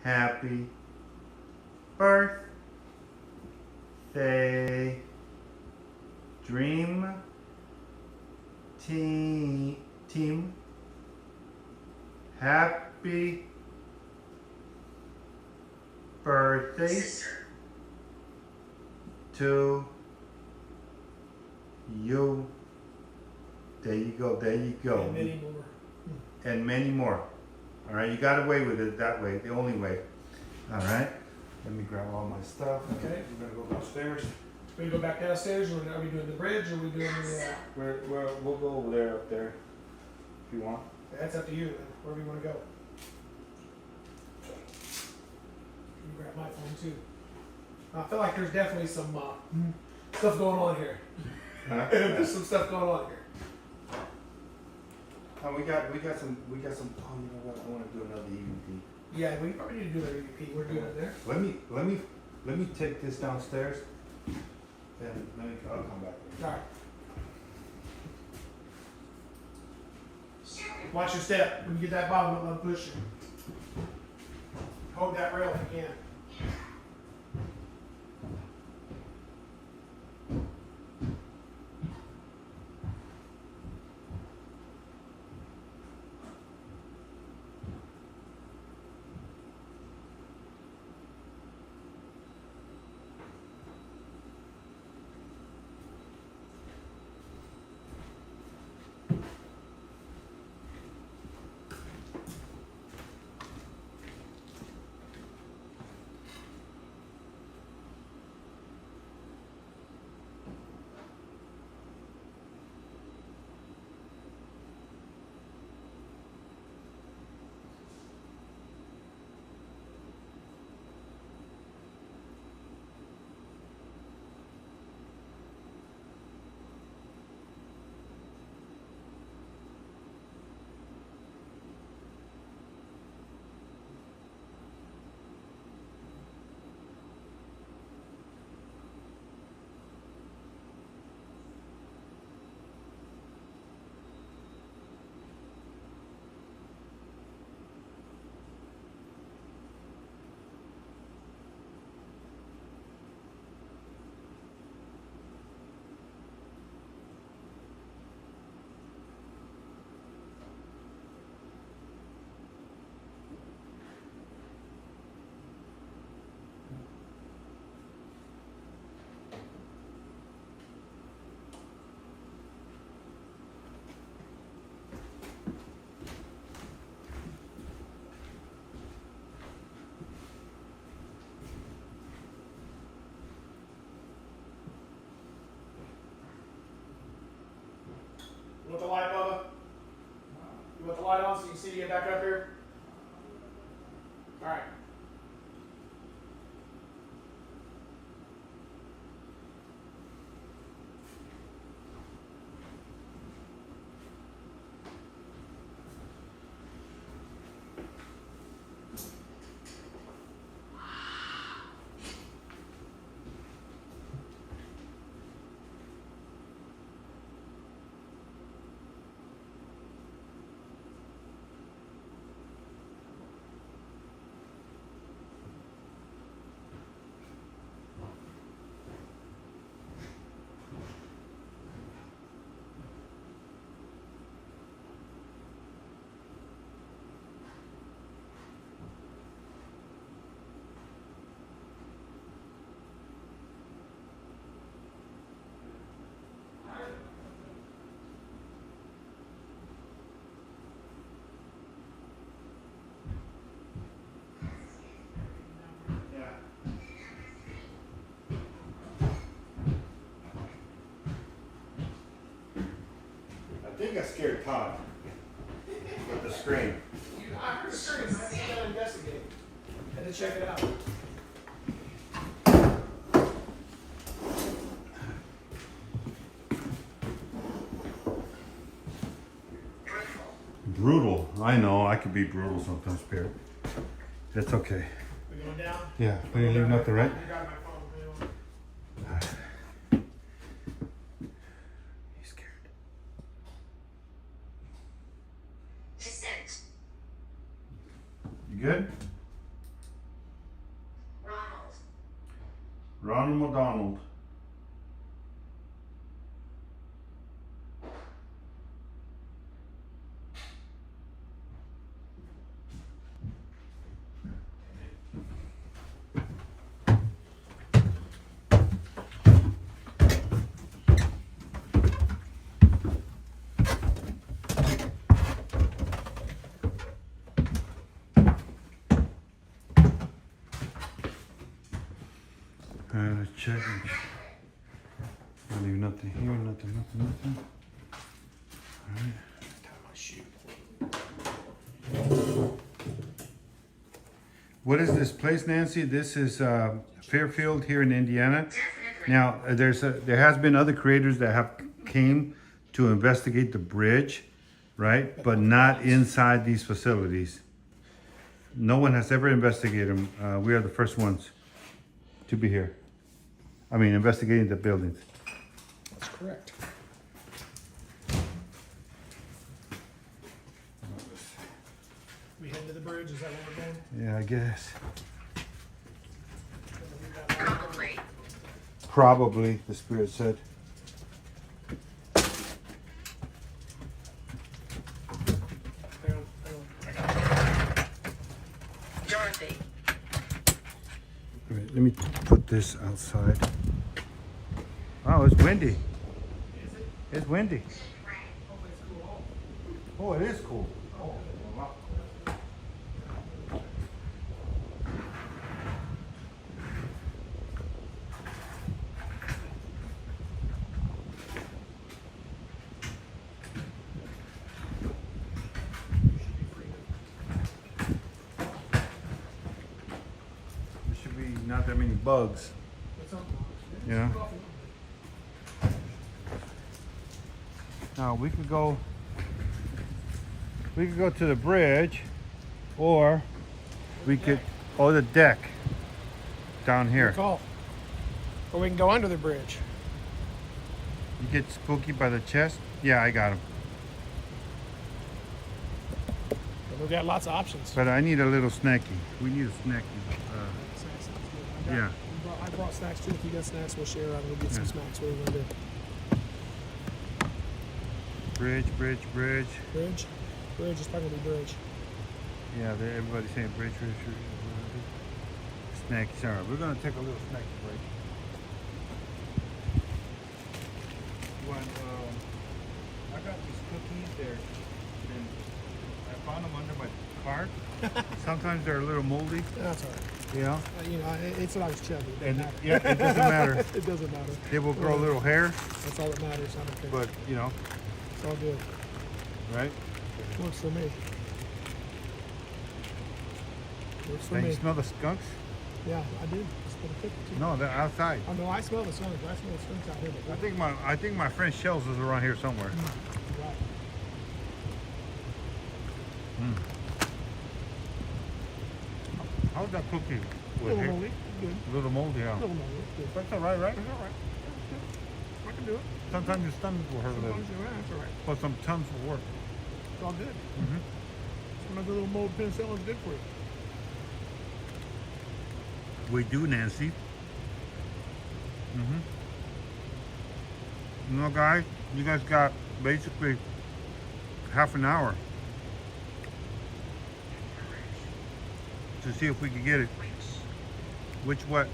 Happy birthday, Dream Team. Happy birthday to you. There you go. There you go. And many more. And many more. All right, you got away with it that way, the only way. All right, let me grab all my stuff. Okay. We're gonna go downstairs. We go back downstairs, or are we doing the bridge, or are we doing the? We'll go over there, up there, if you want. That's up to you. Then. Wherever you want to go. You grab my phone too. I feel like there's definitely some stuff going on here. Huh? There's some stuff going on here. Oh, we got some. Oh, you know what? I want to do another EVP. Yeah, we probably need to do an EVP. We're doing it there. Let me take this downstairs. Then I'll come back. All right. Watch your step. When you get that bottom, don't let them push you. Hold that rail if you can. You want the light, Bubba? You want the light on so you can see to get back up here? All right. think I scared Todd with the scream. I heard a scream. I think I gotta investigate. Had to check it out. Brutal. I know. I could be brutal sometimes, Spirit. That's okay. We going down? Yeah. We didn't leave nothing, right? You got my phone. He's scared. Descent. You good? Ronald. Ronald McDonald. Let's check. Don't leave nothing here, nothing. Alright. What is this place, Nancy? This is Fairfield here in Indiana. Now, there has been other creators that have came to investigate the bridge, right? But not inside these facilities. No one has ever investigated them. We are the first ones to be here. I mean, investigating the buildings. That's correct. We head to the bridge. Is that where we're going? Yeah, I guess. Probably. Probably, the Spirit said. Dorothy. All right, let me put this outside. Oh, it's windy. It's windy. Oh, it is cool. Oh, wow. There should be not that many bugs. You know? Now we could go to the bridge, or we could, the deck down here. Call. Or we can go under the bridge. You get spooky by the chest? Yeah, I got him. We've got lots of options. But I need a little snacky. We need a snacky. Yeah. I brought snacks too. If you got snacks, we'll share. I'm gonna get some snacks. What are we gonna do? Bridge. Bridge. Bridge is probably gonna be bridge. Yeah, everybody's saying bridge. Snackies. All right, we're gonna take a little snacky break. I got these cookies there, and I found them under my car. Sometimes they're a little moldy. That's all right. You know? It's not as chubby. And yeah, it doesn't matter. It doesn't matter. They will grow a little hair. That's all that matters. I don't care. But it's all good. Right? Works for me. Works for Can me. you smell the skunks? Yeah, I do. It's been a picture too. No, they're outside. Oh no, I smell the skunks. I smell the skunks out here. I think my friend Shells is around here somewhere. Right. How's that cookie? A little moldy. Good. A little moldy, yeah. A little moldy. Good. That's all right, right? That's all right. I can do it. Sometimes your stomach will hurt a little. That's all right. But some tons will work. It's all good. Mm-hmm. Some of the little mold penicillin is good for you. We do, Nancy. You know, guys, you guys got basically half an hour to see if we can get it. Which what?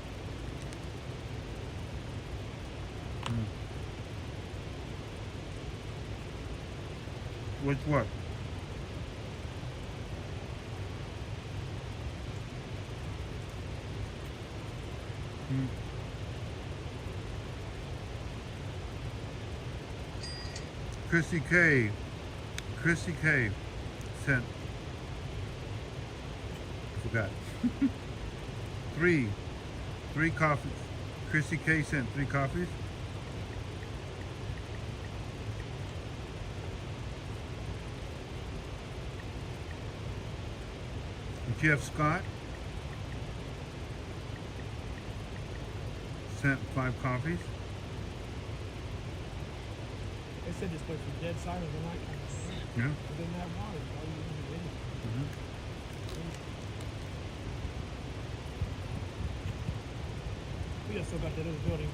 Which what? Chrissy K, Chrissy K sent, forgot, three coffees. Chrissy K sent 3 coffees. And Jeff Scott sent 5 coffees. They said this place was dead silent the night time. Yeah. It didn't have water. All you did was Mm-hmm. We just still got that other building.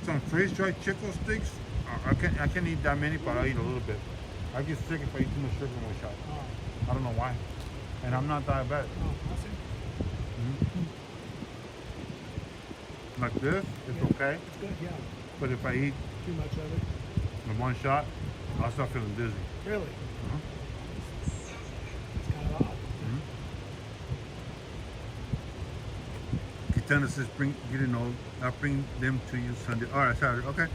Some freeze-dried chicken sticks. I can't eat that many, but I'll eat a little bit. I get sick if I eat too much sugar in one shot. Oh, I don't know why. And I'm not diabetic. oh, I see. Like this, it's Yeah. okay. It's good, yeah. But if I eat Too much of it. in one shot, I'll start feeling dizzy. Really? Uh-huh. It's kind of odd. Kiana says, getting old. I'll bring them to you Sunday. All right, Saturday. Okay.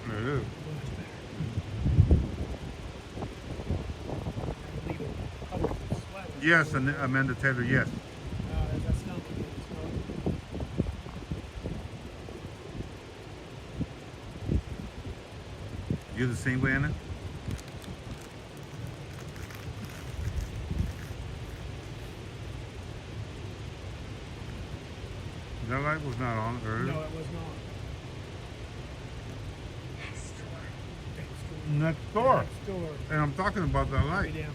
There it is. Yes, and Amanda Taylor, yes. That smells good. You're the same way, Anna? That light was not on earlier. No, it was not. Next door. Next door. And I'm talking about that light. Yeah.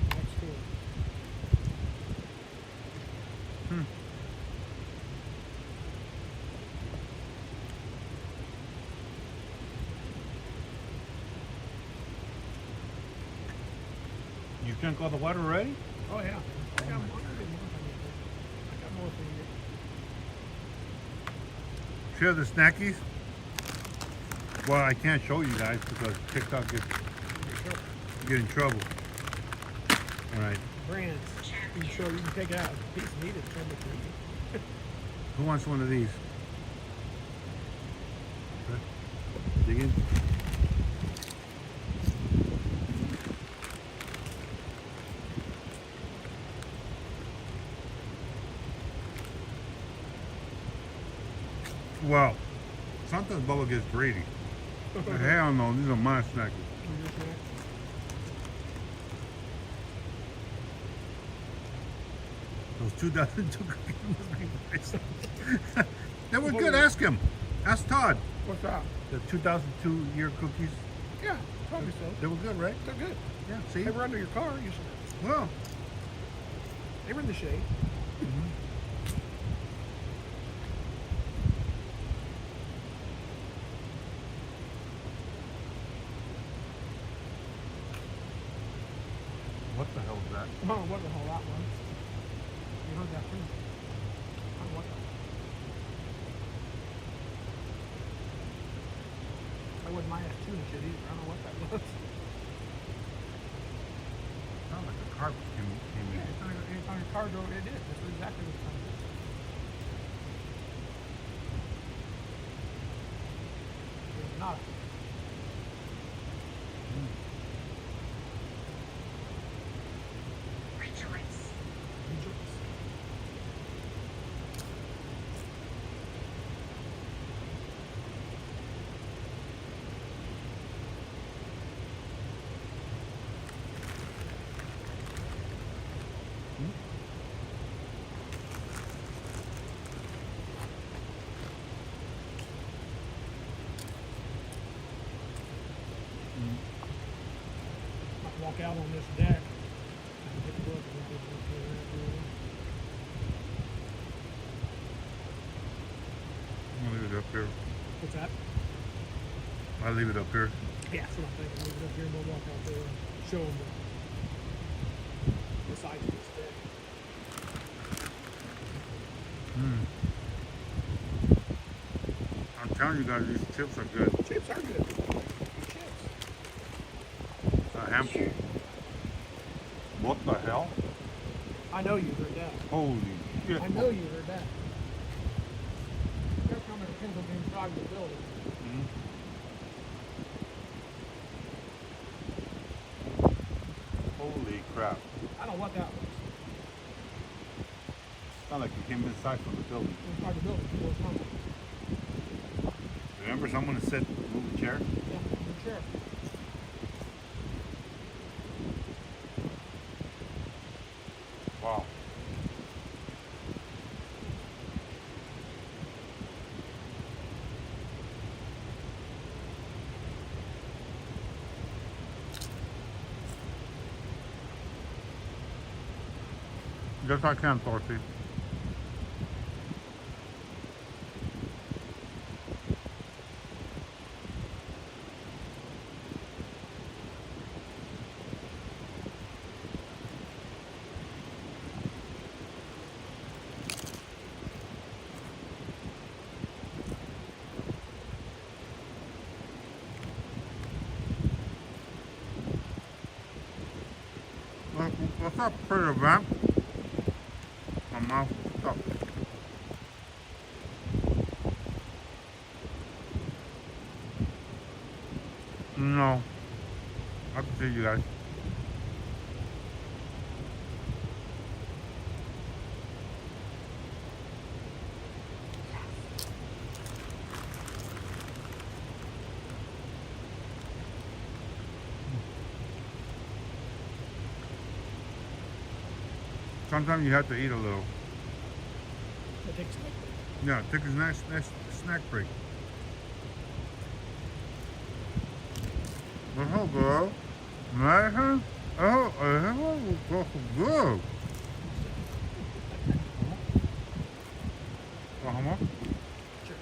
Next door. You drank all the water already? Oh, yeah. I got more for you. Share the snackies? Well, I can't show you guys because TikTok get in trouble. All right. Brands. You can show you can take it out. Piece needed. Who wants one of these? Okay. Dig in. Well, sometimes Bubba gets greedy. Hell no, these are my snackies. Those 2002 cookies must be nice. They were good. Ask him. Ask Todd. What's that? The 2002 year cookies. Yeah, probably so. They were good, right? They're good. Yeah. See? They were under your car. You should. Well. They were in the shade. What the hell is that? I don't know what the hell that was. You heard that too. I don't know what that was. I wouldn't mind that tuna shit either. I don't know what that was. Sounds like a carpet came in. Yeah, it's on your car door. It did. That's exactly what it sounded like. It was not. Rejoice. Rejoice. Might walk out on this deck. and get the look and get the look around. I'm gonna leave it up here. What's that? I'll leave it up here. Yeah, that's what I'm thinking. Leave it up here and we'll walk out there and show them the size of this deck. I'm telling you guys, these chips are good. Chips are good. Good chips. A handful. What the hell? I know you heard that. Holy shit. I know you heard that. depends on inside the building. Holy crap. I don't know what that was. Sound like it came inside from the building. Inside the building. It was coming. Remember someone had said move a chair? Yeah, for sure. Wow. Yes, I can, Dorothy. What's up, pretty vamp? My mouth is up. No. I can see you guys. Sometimes you have to eat a little. It takes a minute. Yeah, take a nice snack break. Oh, girl. Man, oh, good. How much? Sure.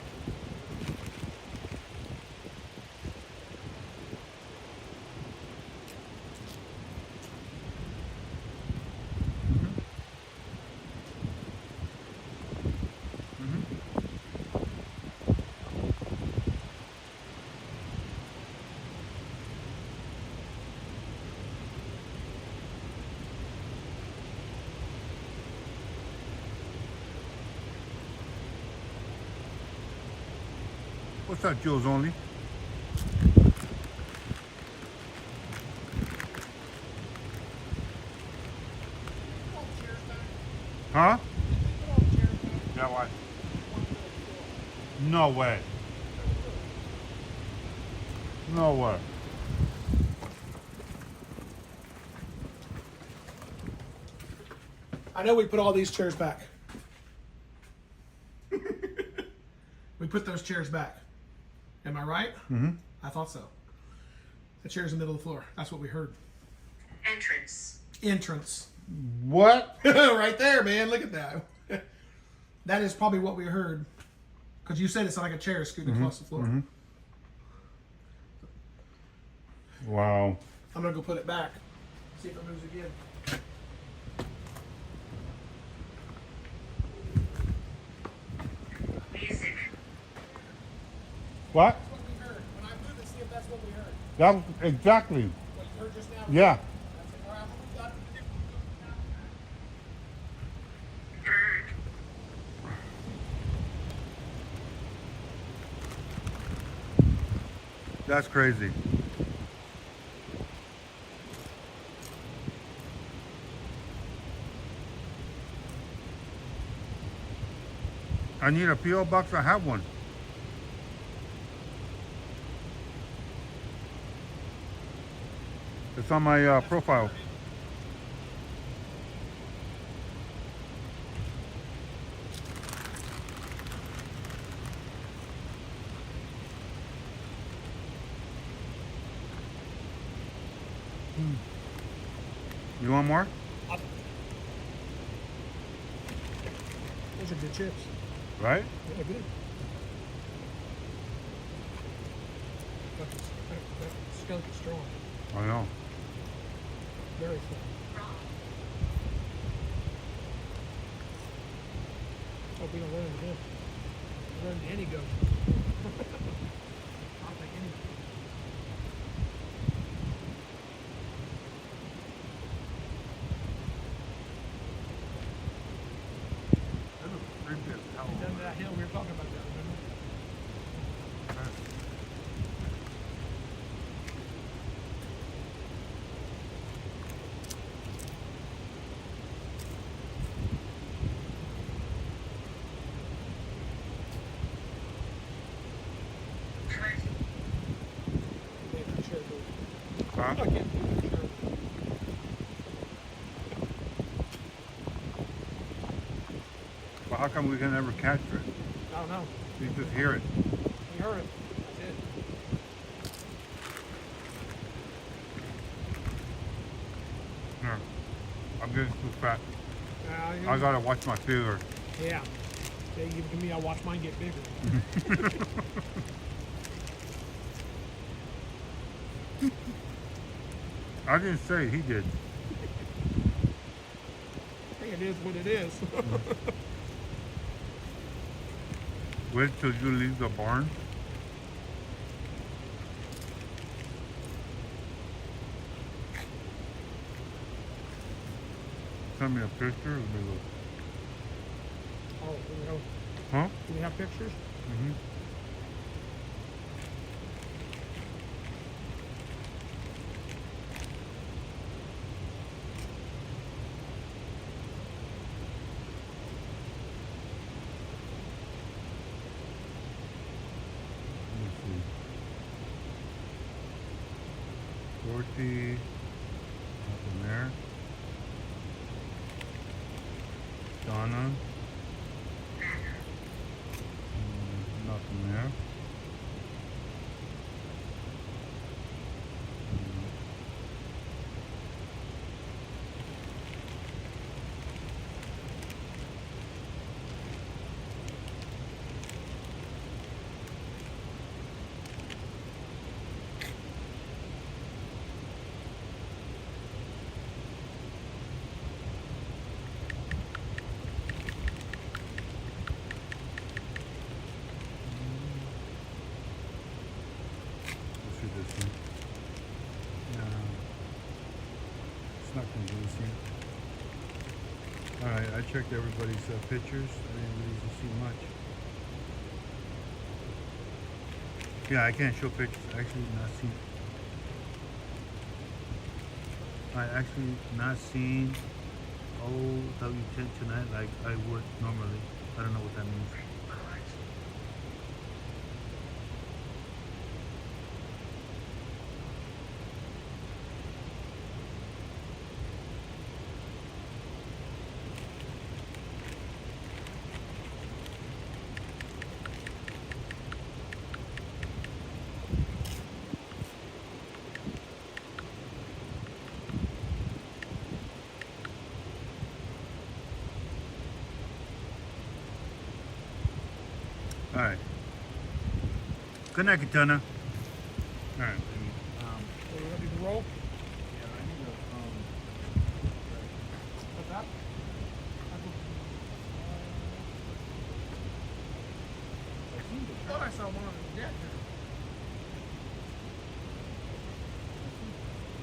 What's that, Joe's only? Huh? Yeah, why? No way. No way. I know we put all these chairs back. We put those chairs back. Am I right? Mm-hmm. I thought so. The chair's in the middle of the floor. That's what we heard. Entrance. Entrance. What? Right there, man. Look at that. That is probably what we heard. Because you said it's like a chair scooting across the floor. Wow. I'm going to go put it back. See if it moves again. Music. What? That's what we heard. When I moved it, see if that's what we heard. That exactly. What you heard just now? Yeah. That's it. All right, I'm gonna move that. That's crazy. I need a P.O. box. I have one. It's on my profile. You want more? Those are good chips. Right? Yeah, good. That skunk is strong. I know. Very strong. Hope we don't run into him. Run into any ghost. I'll take any. Done that hill we were talking about that, remember? Huh? I can't do it, sure. Well, how come we can never capture it? I don't know. You just hear it. We heard it. That's it. Here. I'm getting too fat. You I gotta watch my figure. Yeah. Yeah, you give it to me, I'll watch mine get bigger. I didn't say, he did. I think it is what it is. Wait till you leave the barn. Send me a picture. Let me look. Oh, there we go. Huh? Do we have pictures? Mm-hmm. Dorothy, nothing there. Donna, nothing there. Let's see this one. No, it's not convincing. All right, I checked everybody's pictures. I didn't really see much. Yeah, I can't show pictures. Actually, not seen. I actually not seen OW10 tonight like I would normally. I don't know what that means. All right. Good night, Kiana. All right. So we're ready to roll? What's that? I thought I saw one on the deck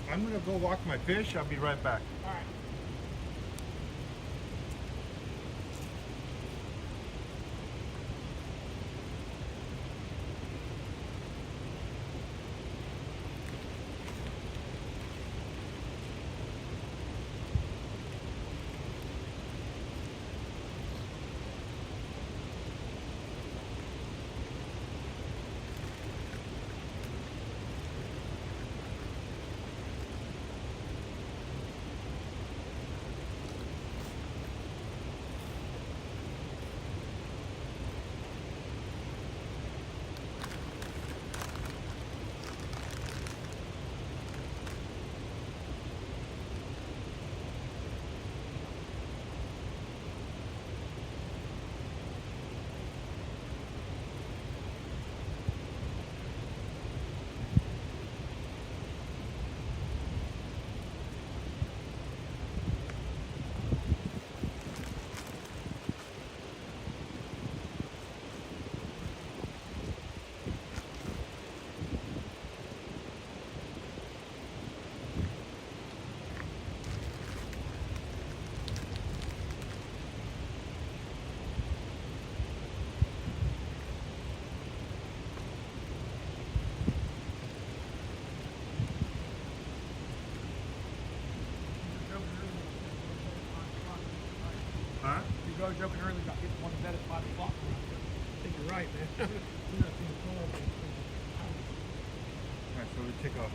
there. I'm gonna go walk my fish. I'll be right back. All right. Huh? You go jumping early about getting one to bed at 5 o'clock around here. I think you're right, man. You're not seeing the car. All right, so we take off.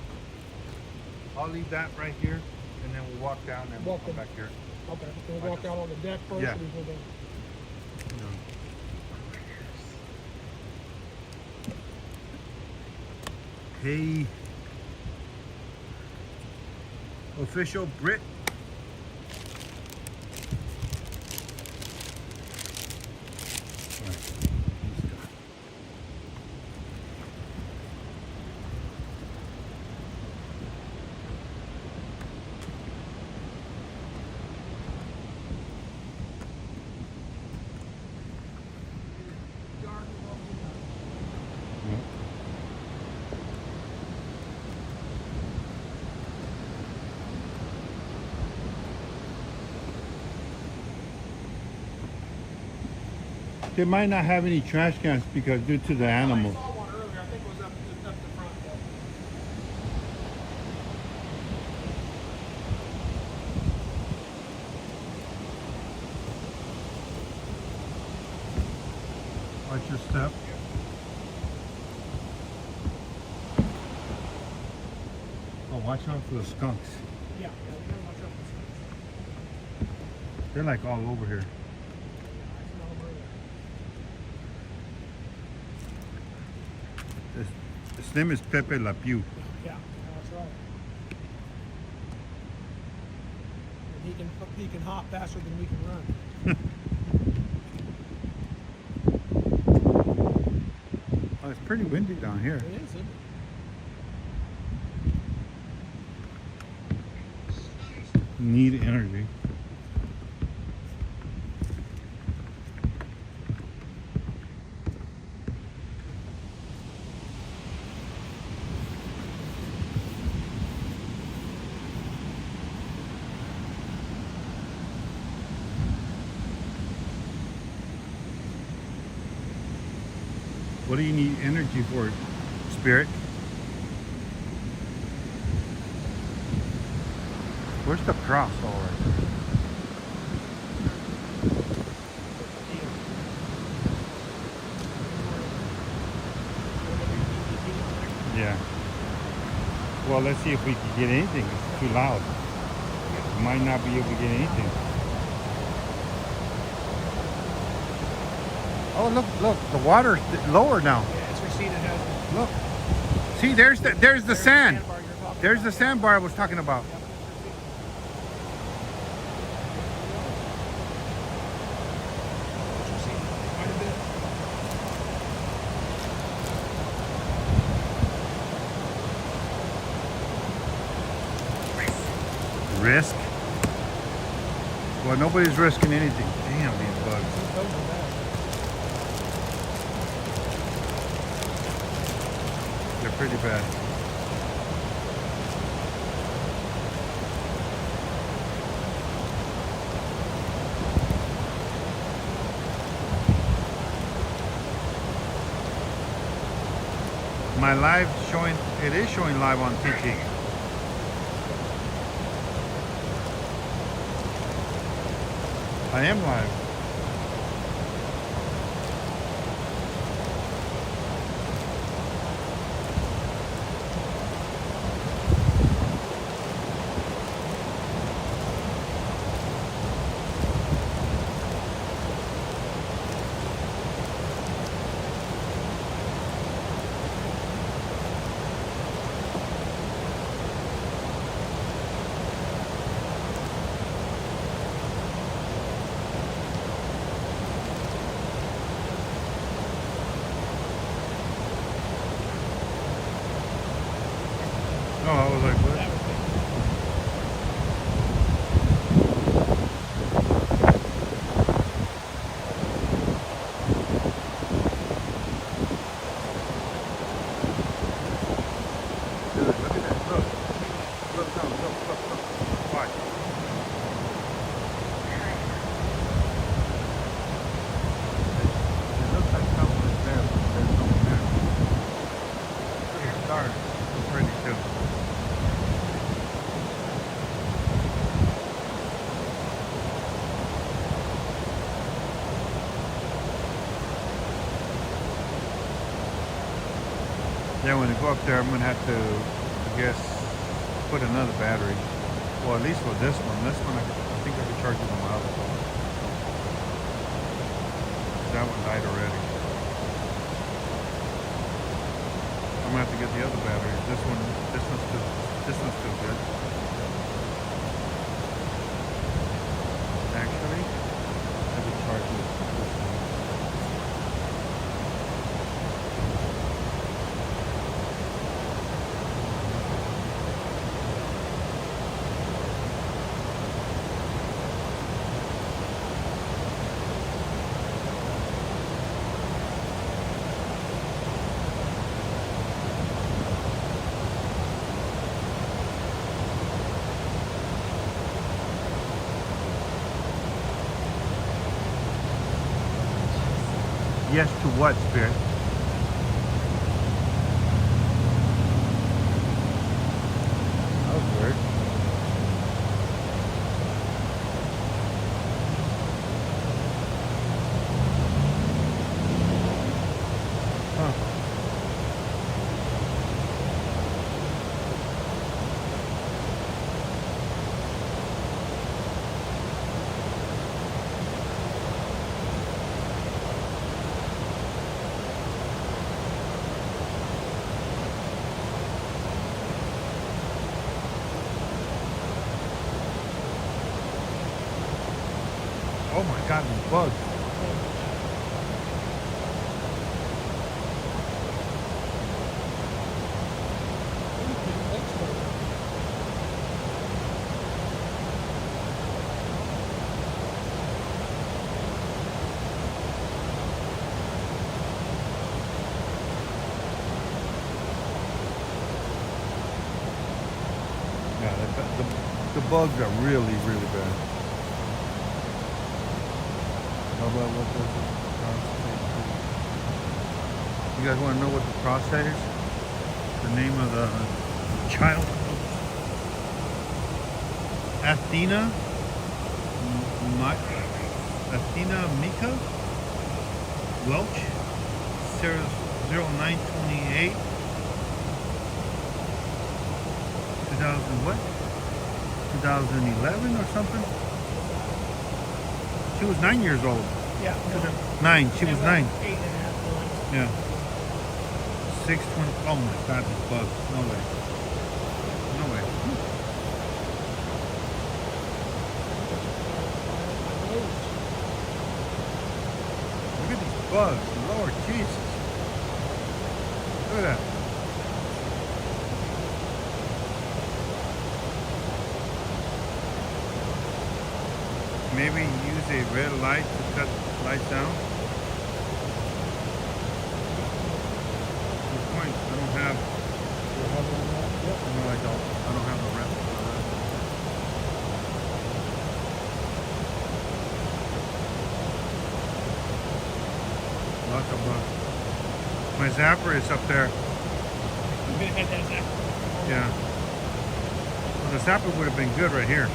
I'll leave that right here, and then we'll walk down and we'll Walk come in. back here. Okay, we'll walk out on the deck first. Yeah. And we'll go. Hey, official Brit. They might not have any trash cans because due to the animals. I saw one earlier. I think it was up the front. Watch your step. Oh, watch out for the skunks. Yeah, we gotta watch out for this. They're like all over here. His name is Pepe La Pew. Yeah, that's right. And he can hop faster than we can run. Oh, it's pretty windy down here. It is, isn't it? Need energy. What do you need energy for, Spirit? Where's the cross already? Yeah. Well, let's see if we can get anything. It's too loud. We might not be able to get anything. Oh, look, the water's lower now. Yeah, it's receded, hasn't it? Look. See, there's the sand. There's the sandbar I was talking about. It's receded quite a bit. Risk? Well, nobody's risking anything. Damn, these bugs. Those are bad. They're pretty bad. My live showing, it is showing live on TT. I am live. Oh, I was like, what? Dude, look at that. Look. Look down. Look. Watch. It looks like someone is there, but there's no one there. Look at the stars. It's pretty too. Yeah, when I go up there, I'm gonna have to, I guess, put another battery. Well, at least for this one. This one, I think I can charge it on my other phone. That one died already. I'm gonna have to get the other battery. This one's still good. Actually, I can charge this one. Yes to what, Spirit? That was weird. Huh. Oh my God, these bugs. Yeah, the bugs are really, really bad. You guys want to know what the crosshead is? The name of the child? Athena? Athena Mika? Welch? 0928? 2000 what? 2011 or something? She was 9 years old. Yeah. 9. She was 9. 8.5 months. Yeah. 620. Oh my God, these bugs. No way. No way. Look at these bugs. Lord Jesus. Look at that. Maybe use a red light to cut lights down. Good point. I don't have. No, I don't. I don't have the rest of the rest. Lots of bugs. My zapper is up there. Yeah. Well, the zapper would have been good right here.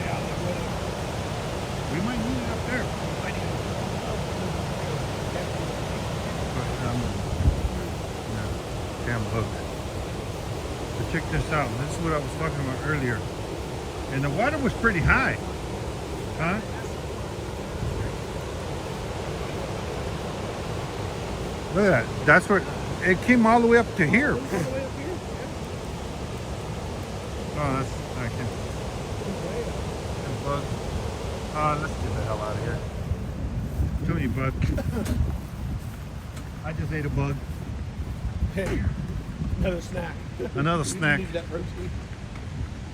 We might need it up there. But, yeah, damn bugs. But check this out. This is what I was talking about earlier. And the water was pretty high. Huh? Look at that. That's where it came all the way up to here. Oh, that's I can. Bugs. Let's get the hell out of here. Too many bugs. I just ate a bug. Hey, another snack. Another snack. You need that protein.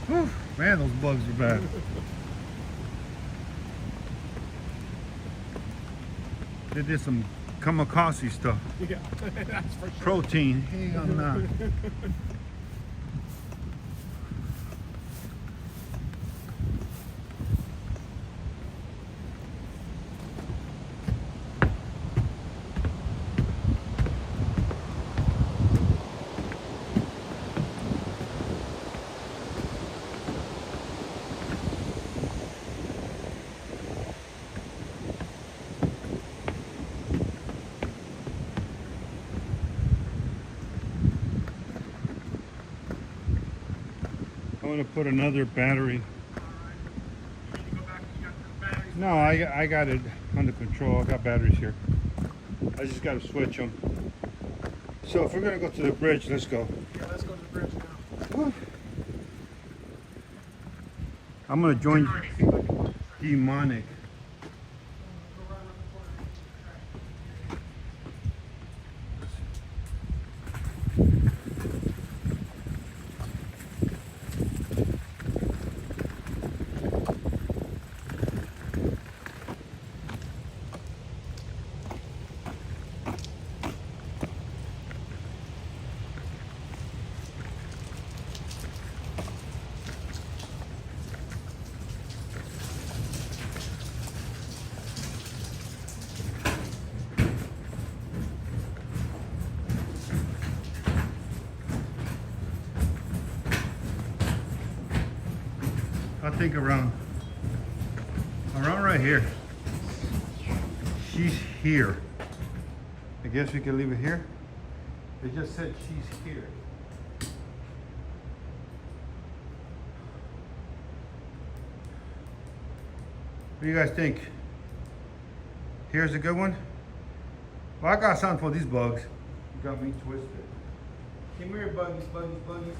Whew, man, those bugs are bad. They did some kamikaze stuff. Yeah, that's for sure. Protein. Hell no. want to put another battery. No, I got it under control. I got batteries here. I just got to switch them. So if we're going to go to the bridge, let's go. Yeah, let's go to the bridge now. I'm going to join Demonic. I think around right here. She's here. I guess we can leave it here. It just said she's here. What do you guys think? Here's a good one. Well, I got something for these bugs. You got me twisted. Come here, buggies, buggies, buggies.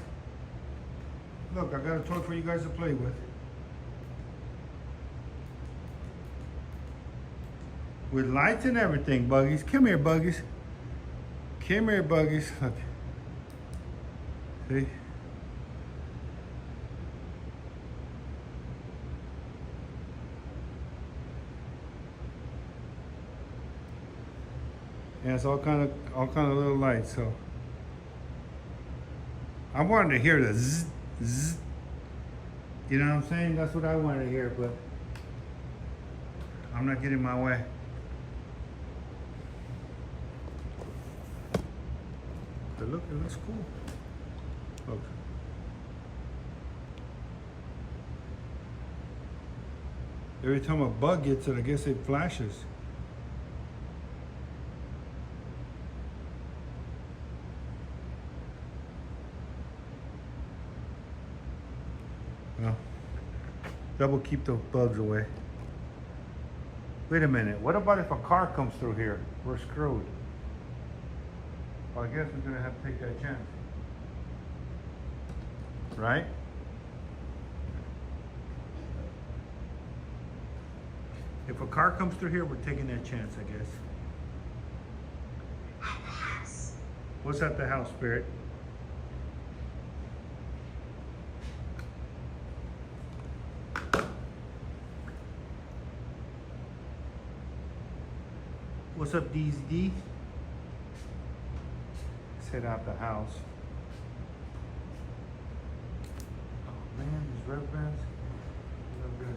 Look, I got a toy for you guys to play with. With lights and everything, buggies. Come here, buggies. Come here, buggies. Look. See? Yeah, it's all kind of little lights. So I wanted to hear the zzz, zzz. You know what I'm saying? That's what I wanted to hear, but I'm not getting my way. But look, it looks cool. Look. Every time a bug gets it, I guess it flashes. Well, that will keep the bugs away. Wait a minute, what about if a car comes through here? We're screwed. Well, I guess we're gonna have to take that chance. Right? If a car comes through here, we're taking that chance, I guess. At the house. What's at the house, Spirit? What's up, DZD? Let's head out the house. Oh man, these rubber bands. Look good.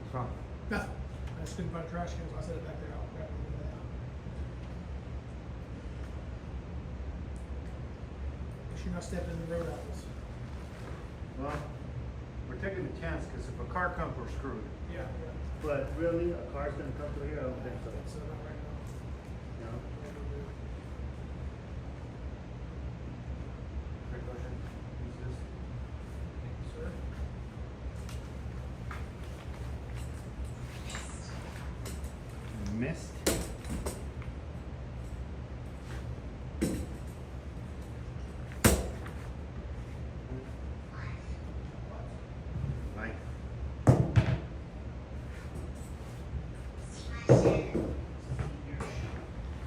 What's wrong? Nothing. I just couldn't find trash cans. I set it back there. I'll grab it over there. Make sure you're not stepping in the road apples. Well, we're taking a chance because if a car comes, we're screwed. Yeah, yeah. But really, a car's gonna come through here? I don't think so. So not right now. No? Great question. Who's this? Thank you, sir. Mist. Light.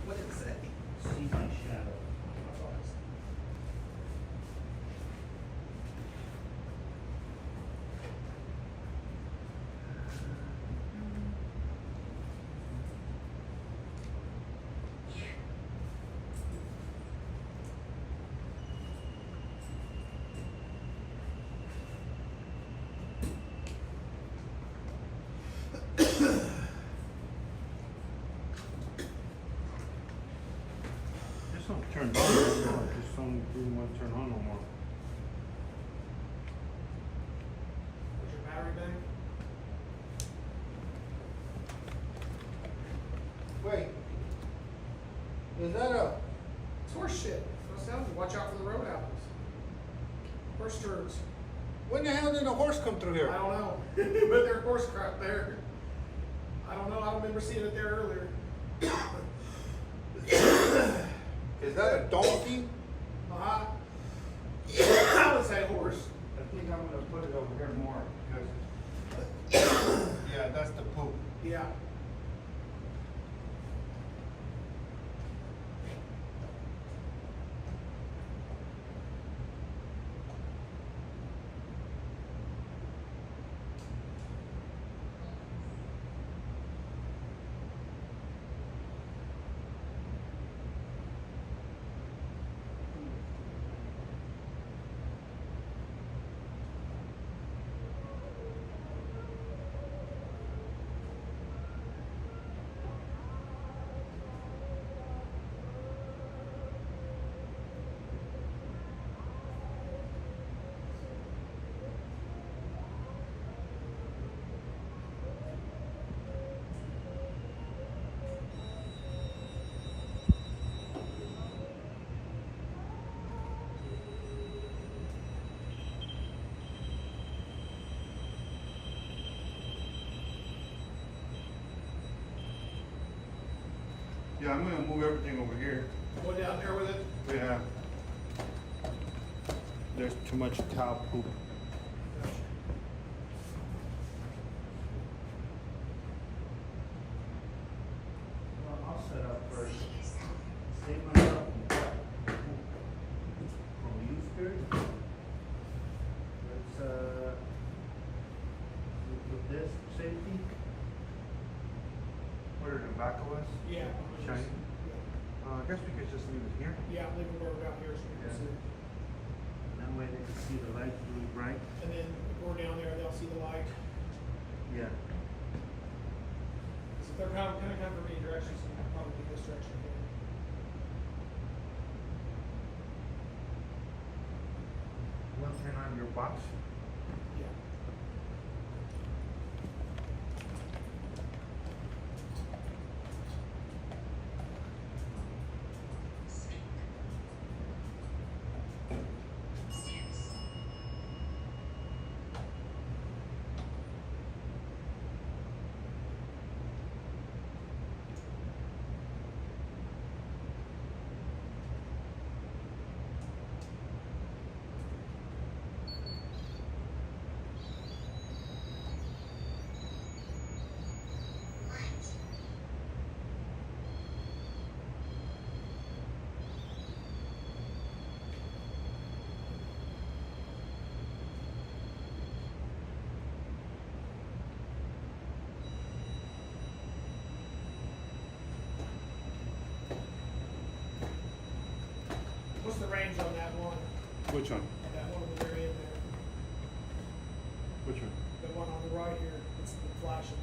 What did it say? See my shadow. This don't turn on anymore. This don't really want to turn on no more. Was your battery bank? Wait. Is that a... It's horse shit. I was telling you, watch out for the road apples. Horse turds. When a horse come through here? I don't know. But there's horse crap there. I don't know. I remember seeing it there earlier. Is that a donkey? I would say horse. I think I'm gonna put it over here more because yeah, that's the poop. Yeah. Yeah, I'm gonna move everything over here. Go down there with it. Yeah. There's too much cow poop. Well, I'll set up first. Save myself from you, Spirit. Let's put this safety. Put it in the back of us. Yeah. Shiny. I guess we could just leave it here. Yeah, leave it where we're out here so we can Yeah. see it. That way they can see the light really bright. And then if we're down there, they'll see the light. Yeah. So if they're kind of come from any direction, so we'll probably do this direction here. One turn on your box. Yeah. What's the range on that one? Which one? That one on the very end there. Which one? The one on the right here. It's the flashing.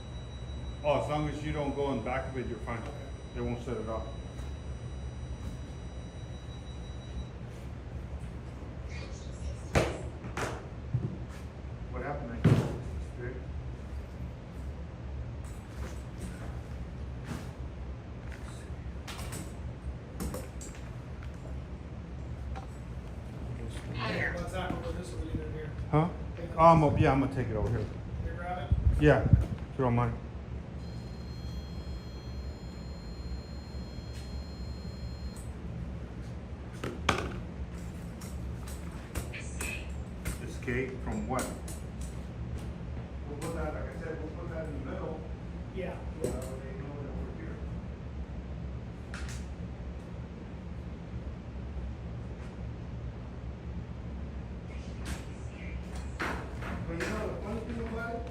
Oh, as long as you don't go in the back of it, you're fine. Okay. They won't set it off. What happened? I guess Spirit? What's that one? This will leave it in here. Huh? Yeah, I'm gonna take it over here. You grab it? Yeah, if you don't mind. Escape from what? We'll put that, like I said, we'll put that in the middle. Yeah. That way they know that we're here. But you know, the funny thing about it,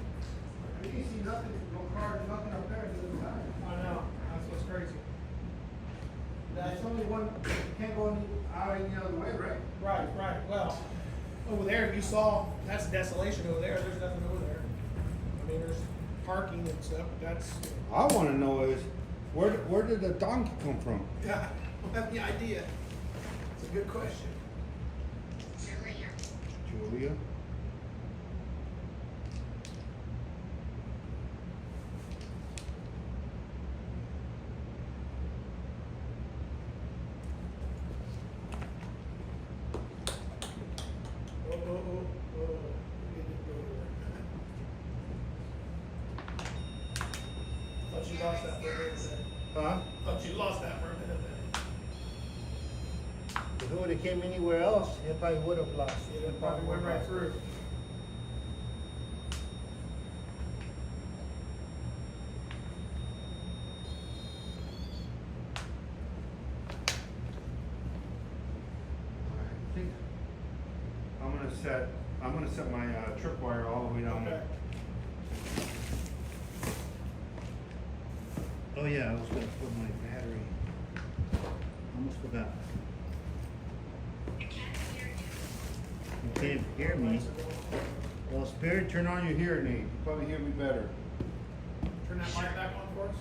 you didn't see nothing, no cars, nothing up there the other side. I know. That's what's crazy. That's only one, you can't go out any other way, right? Right, right. Well, over there, you saw, that's desolation over there. There's nothing over there. I mean, there's parking and stuff, but that's, I wanna know is, where did the donkey come from? yeah, I don't have any idea. It's a good question. Julia? Oh. We need to go Huh? Thought you lost that for a minute there. If it would have came anywhere else, it probably would have lost. It probably went right through. I think I'm gonna set my tripwire all the way down there. Oh yeah, I was gonna put my battery. Almost forgot. You can't hear me. Well, Spirit, turn on your hearing aid. You probably hear me better. Turn that light back on for us.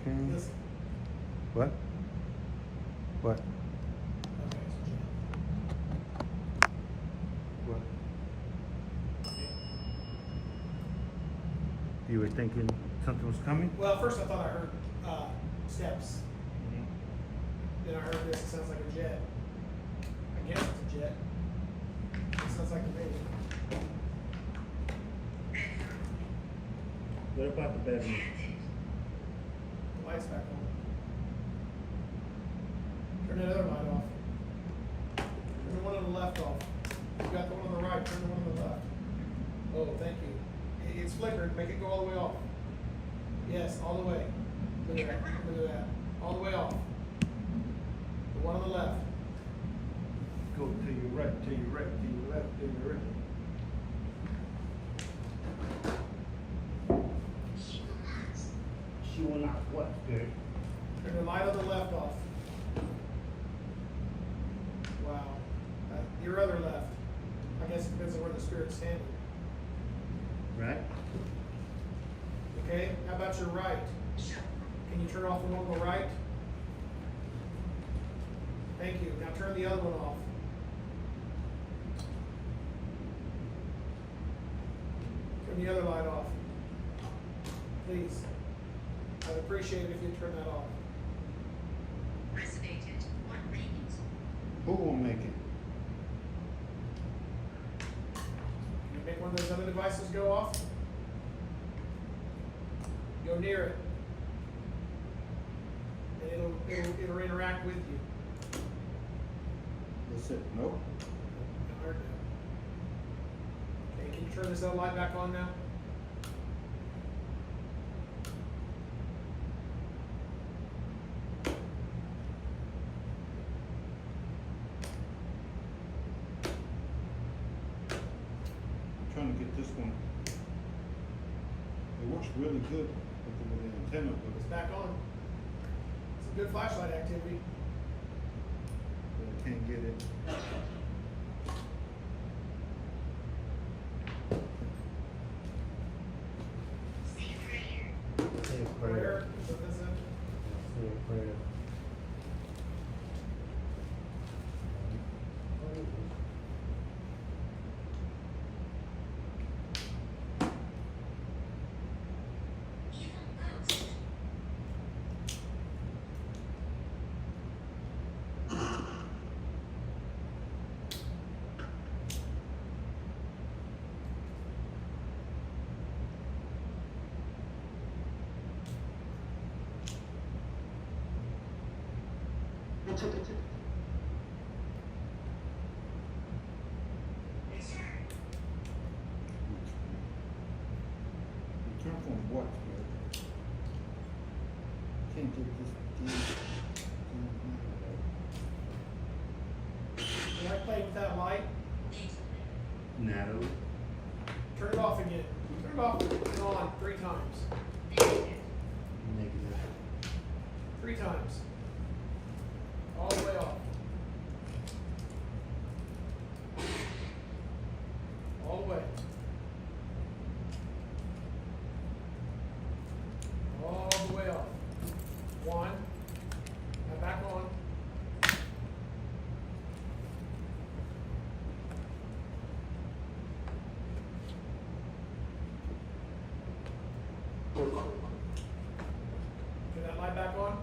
Okay. Listen. What? What? Okay, so What? You were thinking something was coming? well, at first I thought I heard steps. Then I heard this. It sounds like a jet. I guess it's a jet. It sounds like a baby. What about the bedroom? The light's back on. Turn that other light off. Turn the one on the left off. You got the one on the right. Turn the one on the left. Oh, thank you. It's flickered. Make it go all the way off. Yes, all the way. Look at that. Look at that. All the way off. The one on the left. Go to your right, to your right, to your left, to your right. She will not what, Spirit? Turn the light on the left off. Wow. Your other left. I guess it depends on where the spirit's standing. Right? Okay, how about your right? Can you turn off the one on the right? Thank you. Now turn the other one off. Turn the other light off. Please. I'd appreciate it if you'd turn that off. Resonated. One minute. Who will make it? Can you make one of those other devices go off? Go near it. And it'll interact with you. That's it. Nope. I heard that. Okay, can you turn this other light back on now? I'm trying to get this one. It works really good with the antenna, but It's back on. Some good flashlight activity. I can't get it. Say a Prayer. prayer. Is what this is? Say a prayer. Turn from what, man? Can't get this You like playing with that light? Natalie. Turn it off again. Turn it off and on 3 times. Negative. 3 times. All the way off. All the way. All the way off. 1. Now back on. Turn that light back on.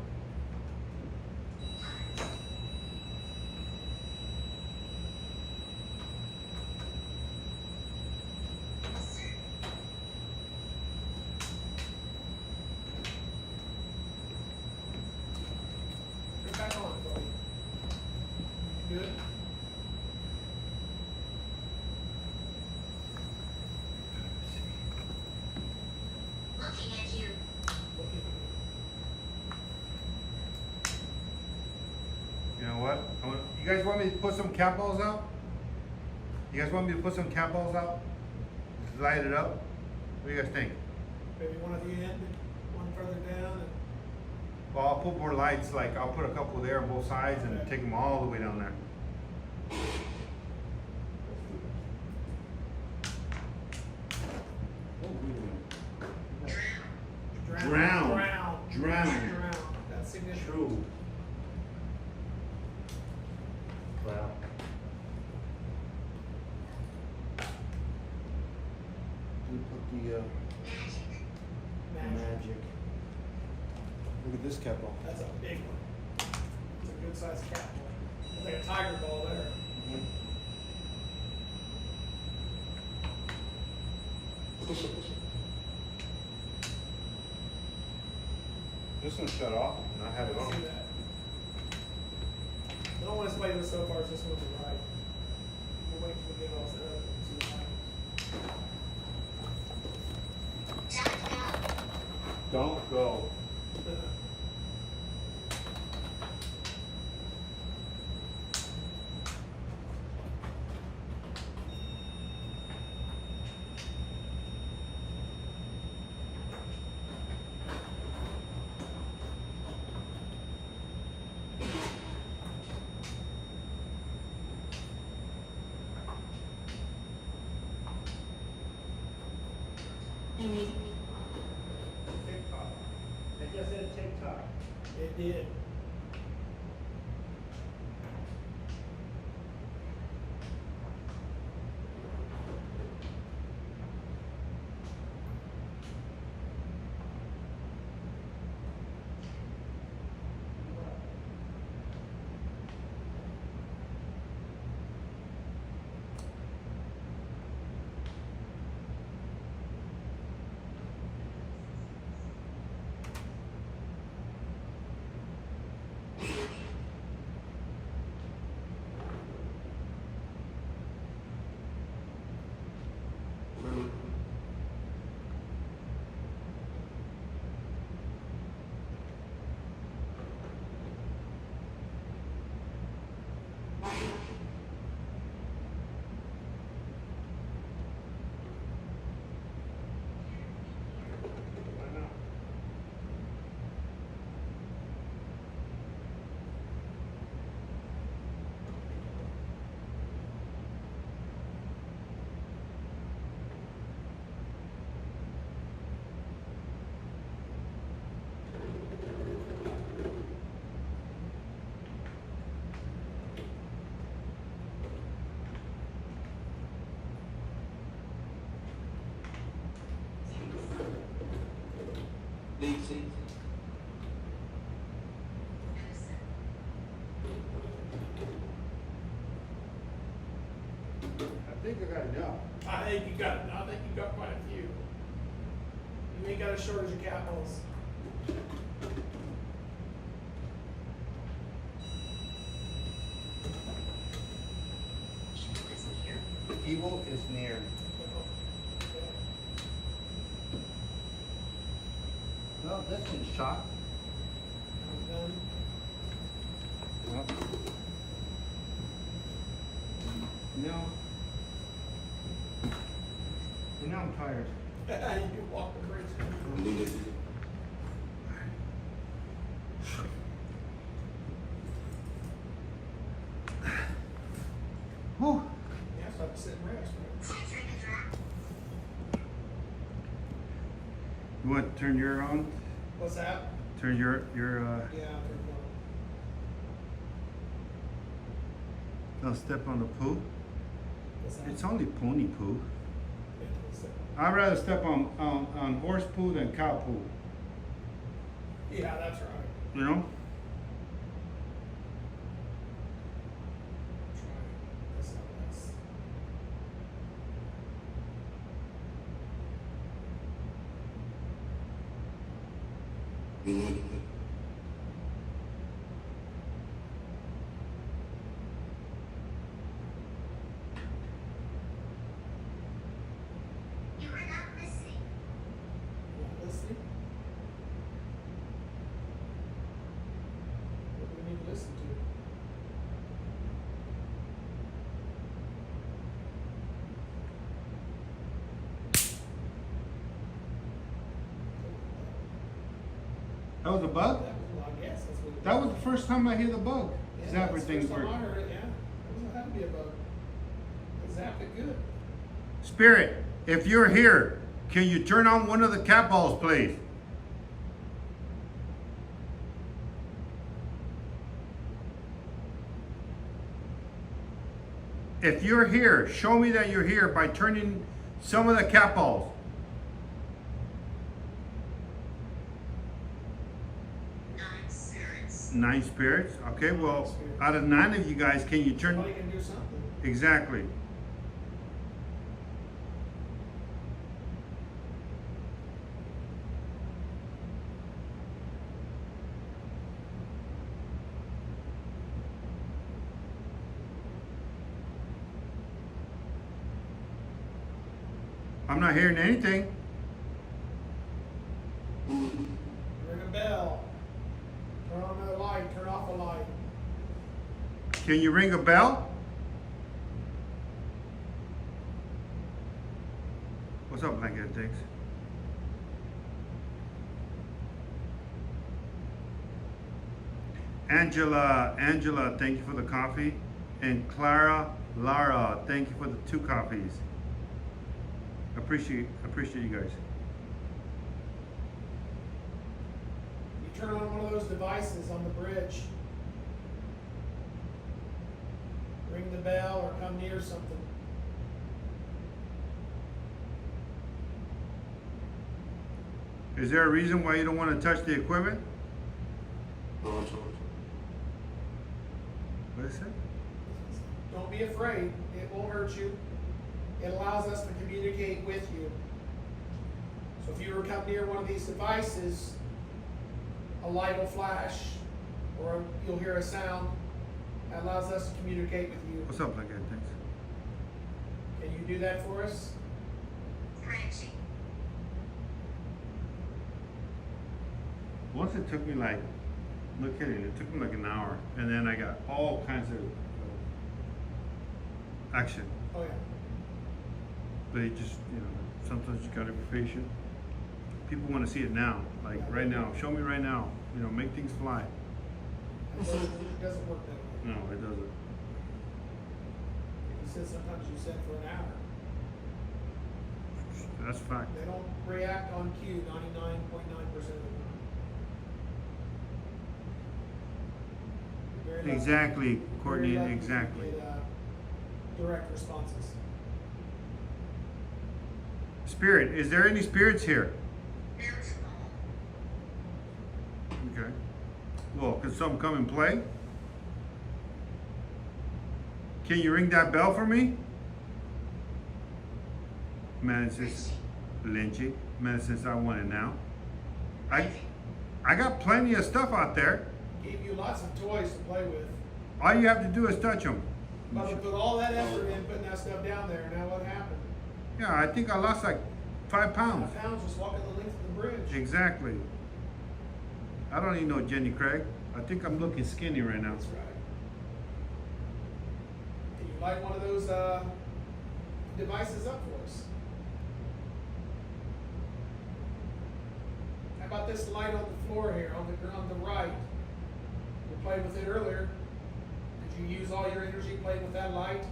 Good. Looking at you. You know what? You guys want me to put some cat balls out? You guys want me to put some cat balls out? Just light it up? What do you guys think? Maybe one at the end, one further down. And Well, I'll put more lights, like I'll put a couple there on both sides and take them all the way down there. Drown. That's significant. True. Wow. We put the magic. Look at this cat ball. That's a big one. It's a good sized cat ball. It's like a tiger ball there. This one shut off and I had it on. See that? The only one that's waiting so far is this one to the right. We'll wait till we get all set up and see what happens. Don't go. TikTok. It just said TikTok. It did. I think I got enough. I think you got quite a few. You ain't got as short as your cat balls. Evil is near. Well, this one's shot. Well, you know I'm tired. You can walk the bridge. Whew. Yeah, so I have to sit and rest. You want to turn your on? What's that? Turn your Yeah, don't step on the poo. what's that? It's only pony poo. What's that? I'd rather step on horse poo than cow poo. Yeah, that's right. You know? That's not nice. That was a bug? I guess that's what it That was the first time I hear the bug. Yeah, Zapper that's the thing first time work. I heard it, yeah. It had to be a bug. It zapped it good. Spirit, if you're here, can you turn on one of the cat balls, please? If you're here, show me that you're here by turning some of the cat balls. 9 spirits. 9 spirits? Okay, well, out of 9 of you guys, can you turn... Somebody can do something. Exactly. I'm not hearing anything. Ring a bell. Turn on the light. Turn off the light. Can you ring a bell? What's up, Blanket Dicks? Angela, thank you for the coffee. And Lara, thank you for the 2 coffees. Appreciate you guys. You turn on one of those devices on the bridge. Ring the bell or come near something. Is there a reason why you don't want to touch the equipment? What is it? Don't be afraid. It won't hurt you. It allows us to communicate with you. So if you were to come near one of these devices, a light will flash or you'll hear a sound that allows us to communicate with you. What's up, Blanket Dicks? Can you do that for us? Frenchie. Once it took me like, no kidding, it took me like an hour. And then I got all kinds of action. Oh yeah. But it just, sometimes you gotta be patient. People want to see it now, like right now. Show me right now. Make things fly. It doesn't work that way. No, it doesn't. You said sometimes you said for an hour. That's fact. They don't react on cue 99.9% of the time. You're very lucky. Exactly, You're Courtney, very lucky exactly. to get, direct responses. Spirit, is there any spirits here? There's all. Okay. Well, could some come and play? Can you ring that bell for me? Man, since Lynchy. Man, since I want it now. I got plenty of stuff out there. Gave you lots of toys to play with. All you have to do is touch them. But we put all that effort in putting that stuff down there. Now what happened? Yeah, I think I lost like 5 pounds. 5 pounds just walking the length of the bridge. Exactly. I don't even know Jenny Craig. I think I'm looking skinny right now. That's right. Can you light one of those devices up for us? How about this light on the floor here, on the right? We played with it earlier. Did you use all your energy playing with that light?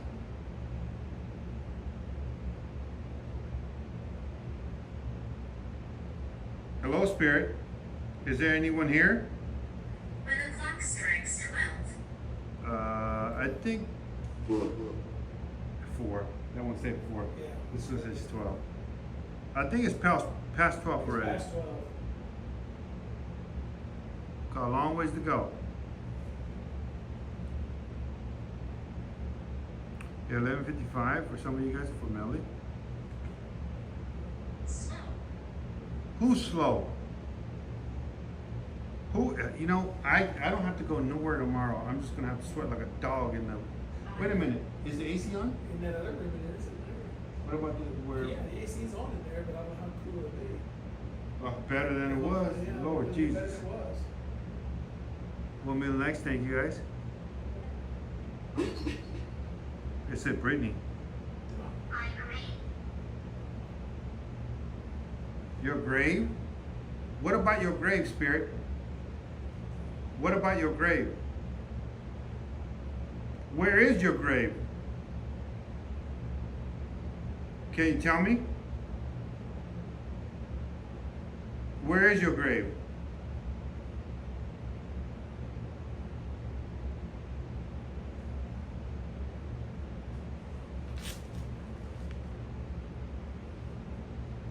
Hello, Spirit. Is there anyone here? When the clock strikes 12. I think 4. That one said 4. Yeah. This one says 12. I think it's past 12 already. Past 12. Got a long ways to go. 11:55 for some of you guys for Melly. Slow. Who's slow? Who? I don't have to go nowhere tomorrow. I'm just gonna have to sweat like a dog in the. Wait a minute. Is the AC on? In that other room it is in there. What about where? Yeah, the AC's on in there, but I don't know how cool it'll be. Oh, better than it was. Yeah, Lord it'll be better Jesus. than it was. Well, middle next. Thank you guys. It said Brittany. I agree. Your grave? What about your grave, Spirit? What about your grave? Where is your grave? Can you tell me? Where is your grave?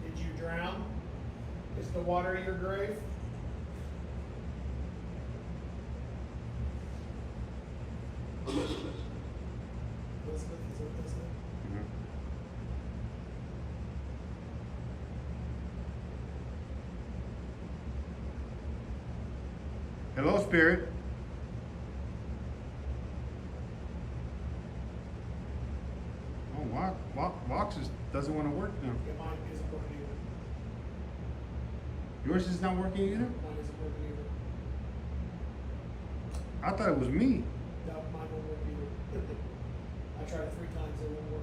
Did you drown? Is the water your grave? Elizabeth, is it Elizabeth? Hello, spirit. Oh, Vox doesn't want to work now. Yeah, mine isn't working either. Yours is not working either? Mine isn't working either. I thought it was me. No, mine won't work either. I tried it 3 times, it won't work.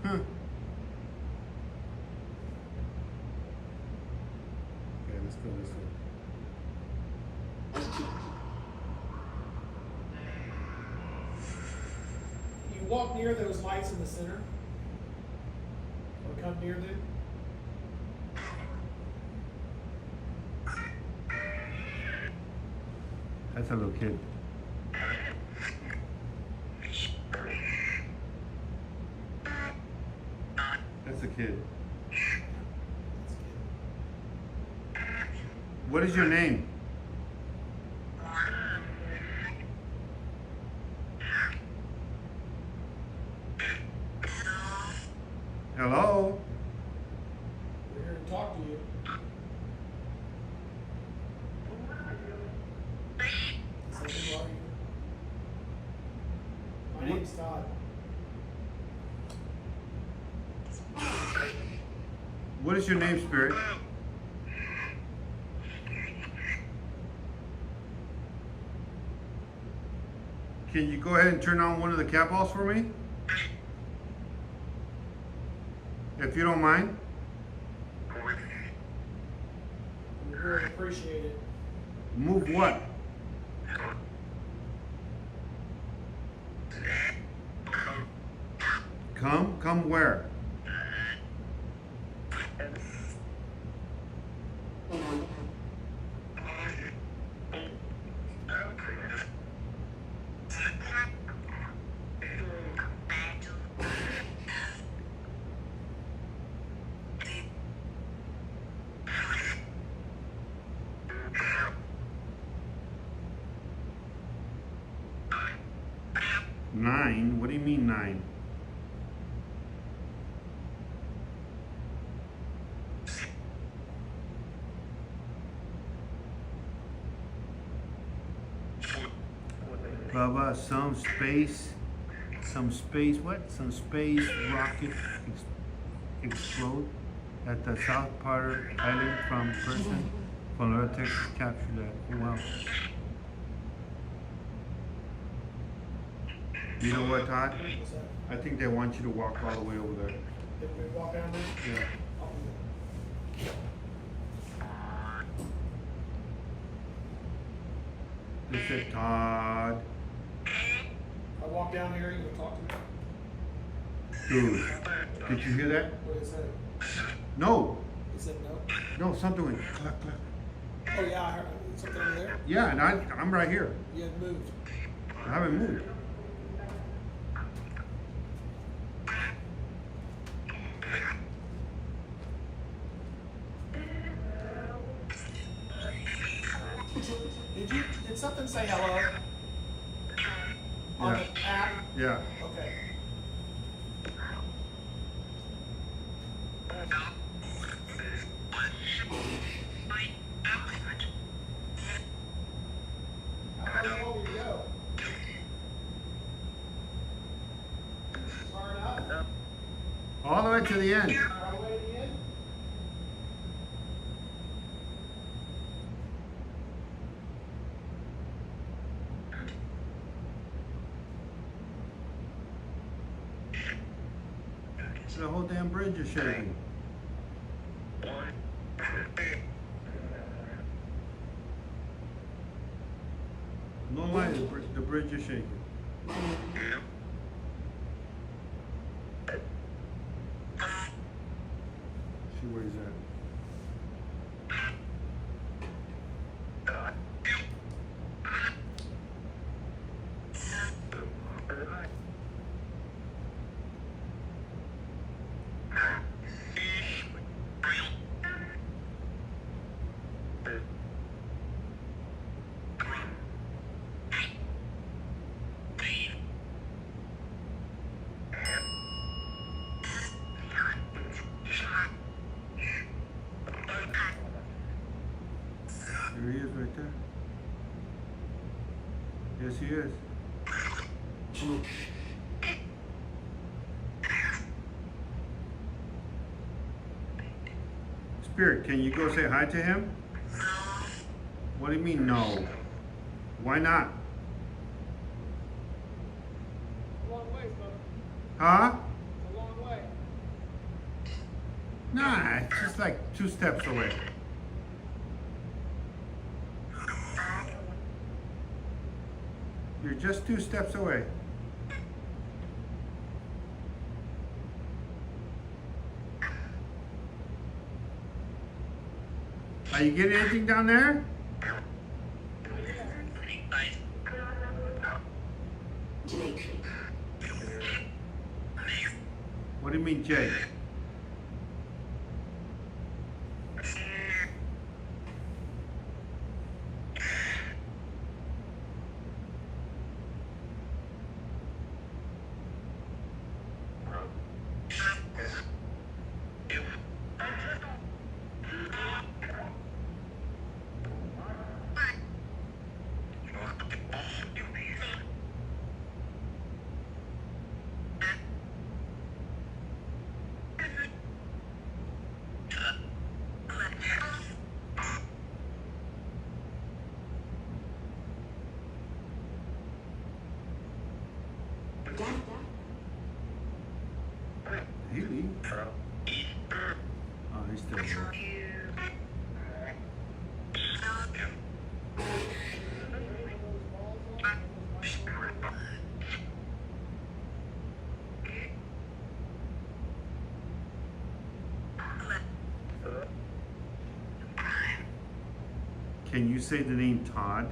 Huh. Okay, let's go this way. You walk near those lights in the center, or come near them. That's a little kid. That's a kid. What is your name? Hello? We're here to talk to you. So who are you? My name's Todd. What is your name, spirit? Can you go ahead and turn on one of the cat balls for me? If you don't mind. We really appreciate it. Move what? Come where? Nine? What do you mean 9? Bubba, some space, what? Some space rocket explode at the South Potter Island from person from Florida, Texas captured that. Oh, wow. You know what, Todd? What's that? I think they want you to walk all the way over there. Did we walk down there? Yeah. I'll do that. They said, Todd. I walk down here, you gonna talk to me? Dude, did you hear that? What did it say? No. It said no. No, something went clap, clap. Oh yeah, I heard something over there. Yeah, and I'm right here. You had moved. I haven't moved. Did something say hello? On Yeah. the app? Yeah. Okay. How far do you want me to go? Far enough? All the way to the end. All the way to the end? The whole damn bridge is shaking. The bridge is shaking. See where he's at. There he is right there. Yes, he is. Spirit, can you go say hi to him? What do you mean no? Why not? A long ways, brother. Huh? A long way. Nah, it's just like 2 steps away. You're just 2 steps away. Are you getting anything down there? What do you mean, Jake? He leave? Oh, he's still there. Can you say the name Todd?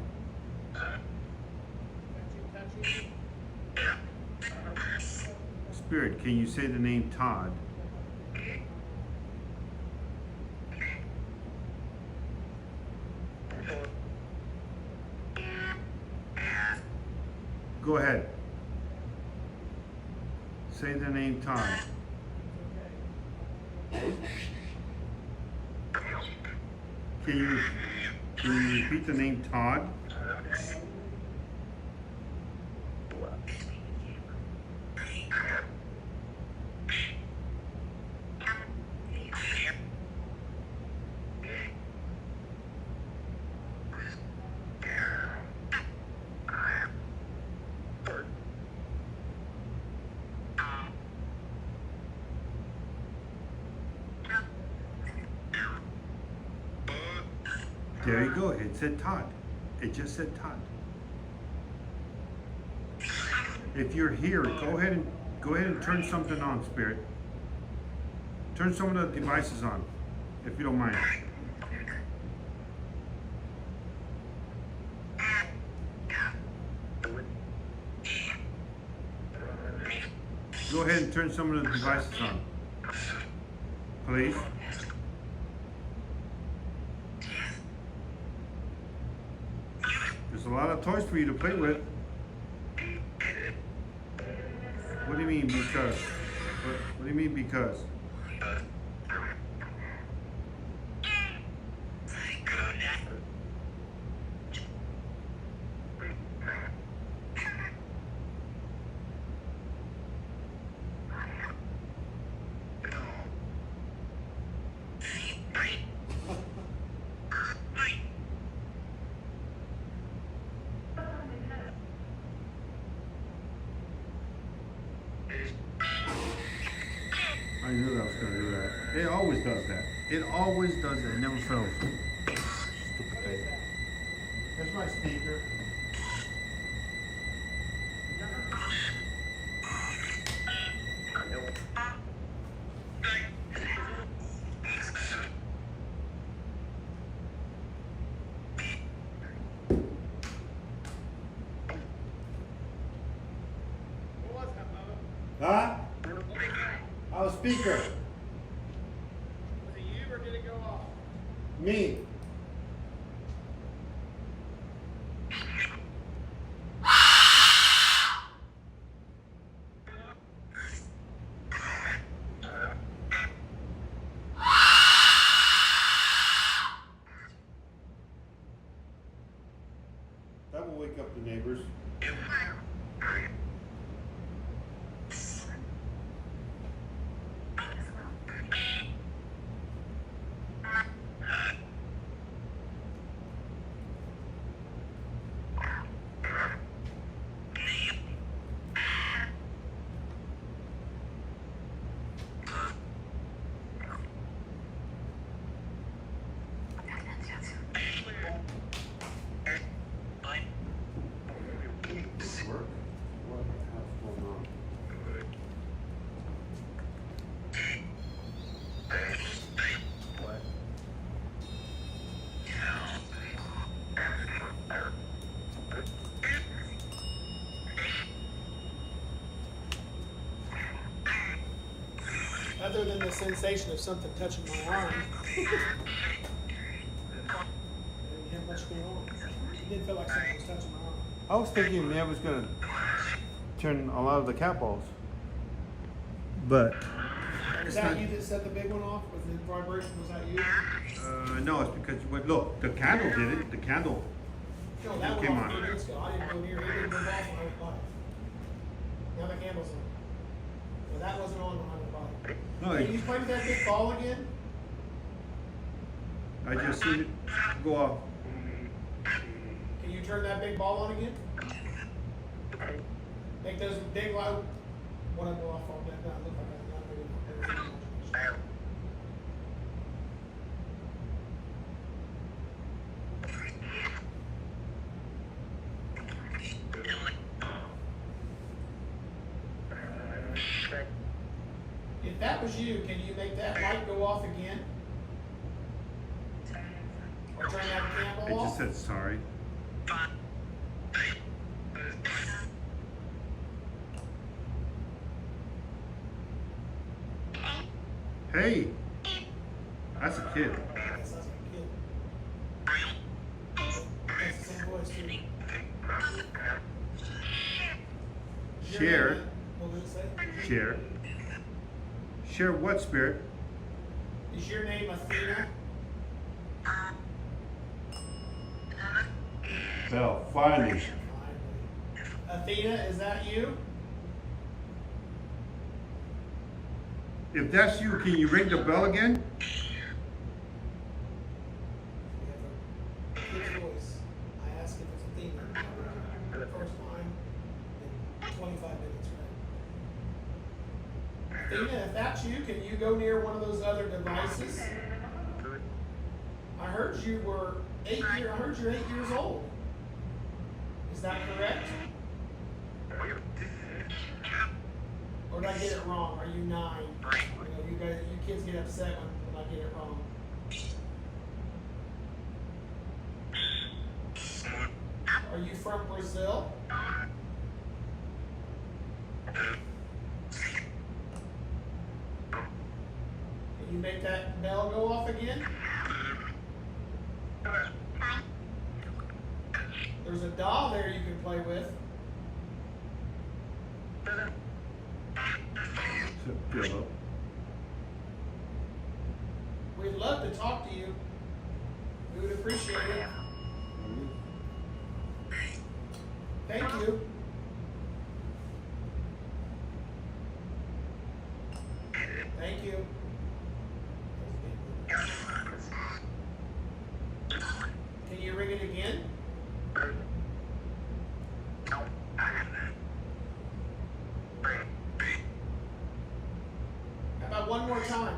Spirit, can you say the name Todd? Go ahead. Say the name Todd. Can you repeat the name Todd? There you go. It said Todd. It just said Todd. If you're here, go ahead and turn something on, Spirit. Turn some of the devices on, if you don't mind. Go ahead and turn some of the devices on, please. There's a lot of toys for you to play with. What do you mean because? What do you mean because? I knew that was going to do that. It always does that. It always does that. It never fails. Stupid thing. There's my speaker. Huh? Our speaker. Was it you or did it go off? Me. That will wake up the neighbors. Work? What the hell's going on? What? Other than the sensation of something touching my arm, I didn't have much going on. It didn't feel like something was touching my arm. I was thinking Nev was gonna turn a lot of the cat balls. But Was that you that set the big one off? Was the vibration? Was that you? no, it's because look, the candle did it. The candle. No, that Came went off on. 2 minutes ago. I didn't go near it. It didn't go off when I was by. Now the candle's on. Well, that wasn't on when I was by. No, Can you play with that big ball again? I just seen it go off. Can you turn that big ball on again? Make those big loud. What I go off on that? No, look like that. If that was you, can you make that light go off again? Or turn that candle It off? just said sorry. Hey, that's a kid. That's not a kid. That's the same voice too. Share, What did it say? share, share what, Spirit? Is your name Athena? Bell, finally. Athena, is that you? If that's you, can you ring the bell again? We have a kid's voice. I asked if it's Athena. The first line in 25 minutes, right? Athena, if that's you, can you go near one of those other devices? I heard you were 8 years. I heard you're 8 years old. Is that correct? Or did I get it wrong? Are you 9? You know, you kids get upset when I get it wrong. Are you from Brazil? Can you make that bell go off again? There's a doll there you can play with. Pillow. We'd love to talk to you. We would appreciate it. Thank you. Thank you. Can you ring it again? How about one more time?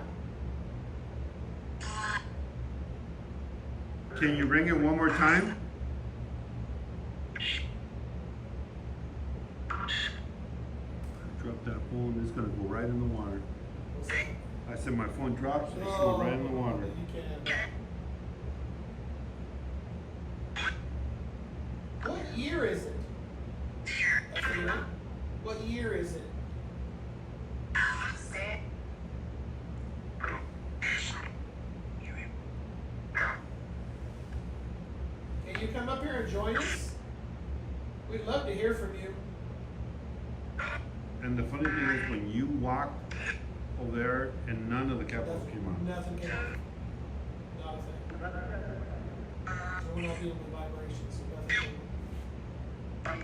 Can you ring it one more time? Drop that phone, it's gonna go right in the water. I said my phone drops, it's going right in the water. You can't have that. What year is it? Athena? What year is it? And the funny thing is, when you walked over there, and none of the capitals came out. Nothing came out. Not a thing. So we're not dealing with vibrations. So nothing came out.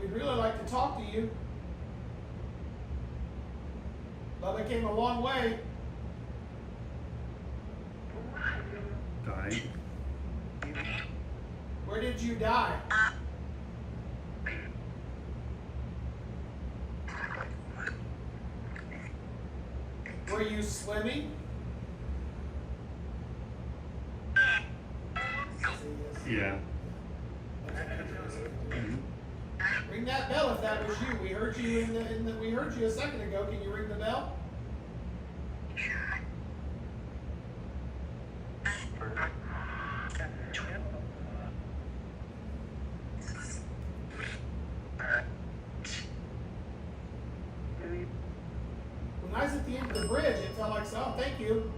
We'd really like to talk to you. Bubba came a long way. Died. Where did you die? Were you swimming? Yeah. Ring that bell if that was you. We heard you we heard you a second ago. Can you ring the bell? When I was at the end of the bridge, it felt like, oh, thank you.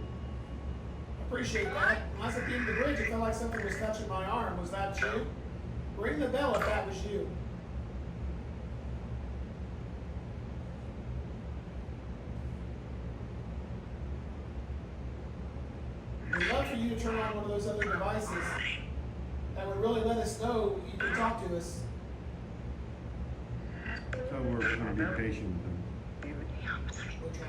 I appreciate that. When I was at the end of the bridge, it felt like something was touching my arm. Was that you? Ring the bell if that was you. We'd love for you to turn on one of those other devices that would really let us know you can talk to us. So we're going to be patient with them. We'll try.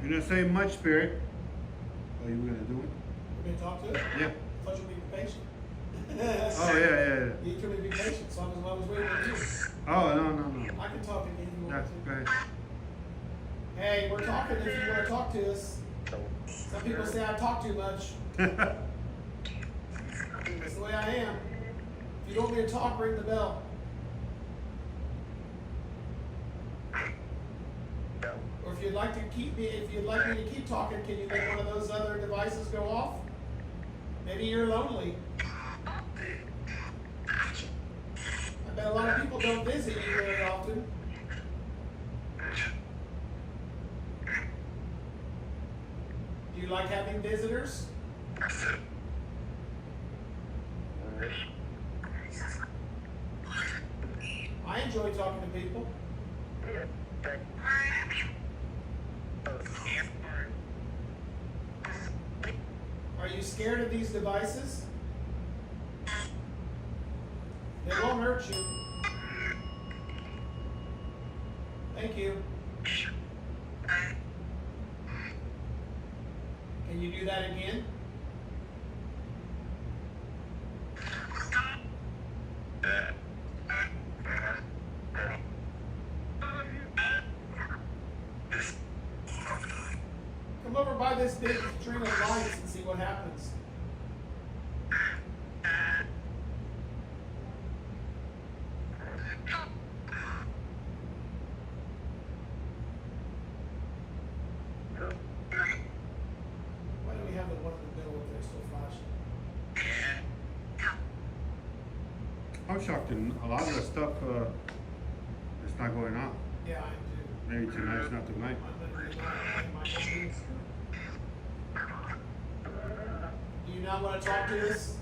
You didn't say much, Spirit. Oh, you were going to do it? We're going to talk to it? Yeah. I thought you'd be patient. Oh, yeah. You told me to be patient, so I was waiting on you. Oh, no. I can talk again if you Yeah, want go to. ahead. Hey, we're talking if you want to talk to us. Some people say I talk too much. That's the way I am. If you don't want me to talk, ring the bell. Or if you'd like to keep me, if you'd like me to keep talking, can you make one of those other devices go off? Maybe you're lonely. I bet a lot of people don't visit you very often. Do you like having visitors? I enjoy talking to people. Are you scared of these devices? They won't hurt you. Thank you. Can you do that again? Come over by this big string of lights and see what happens. locked, and a lot of the stuff it's not going on. Yeah, I do. Maybe tonight's not the night. Do you not want to talk to us?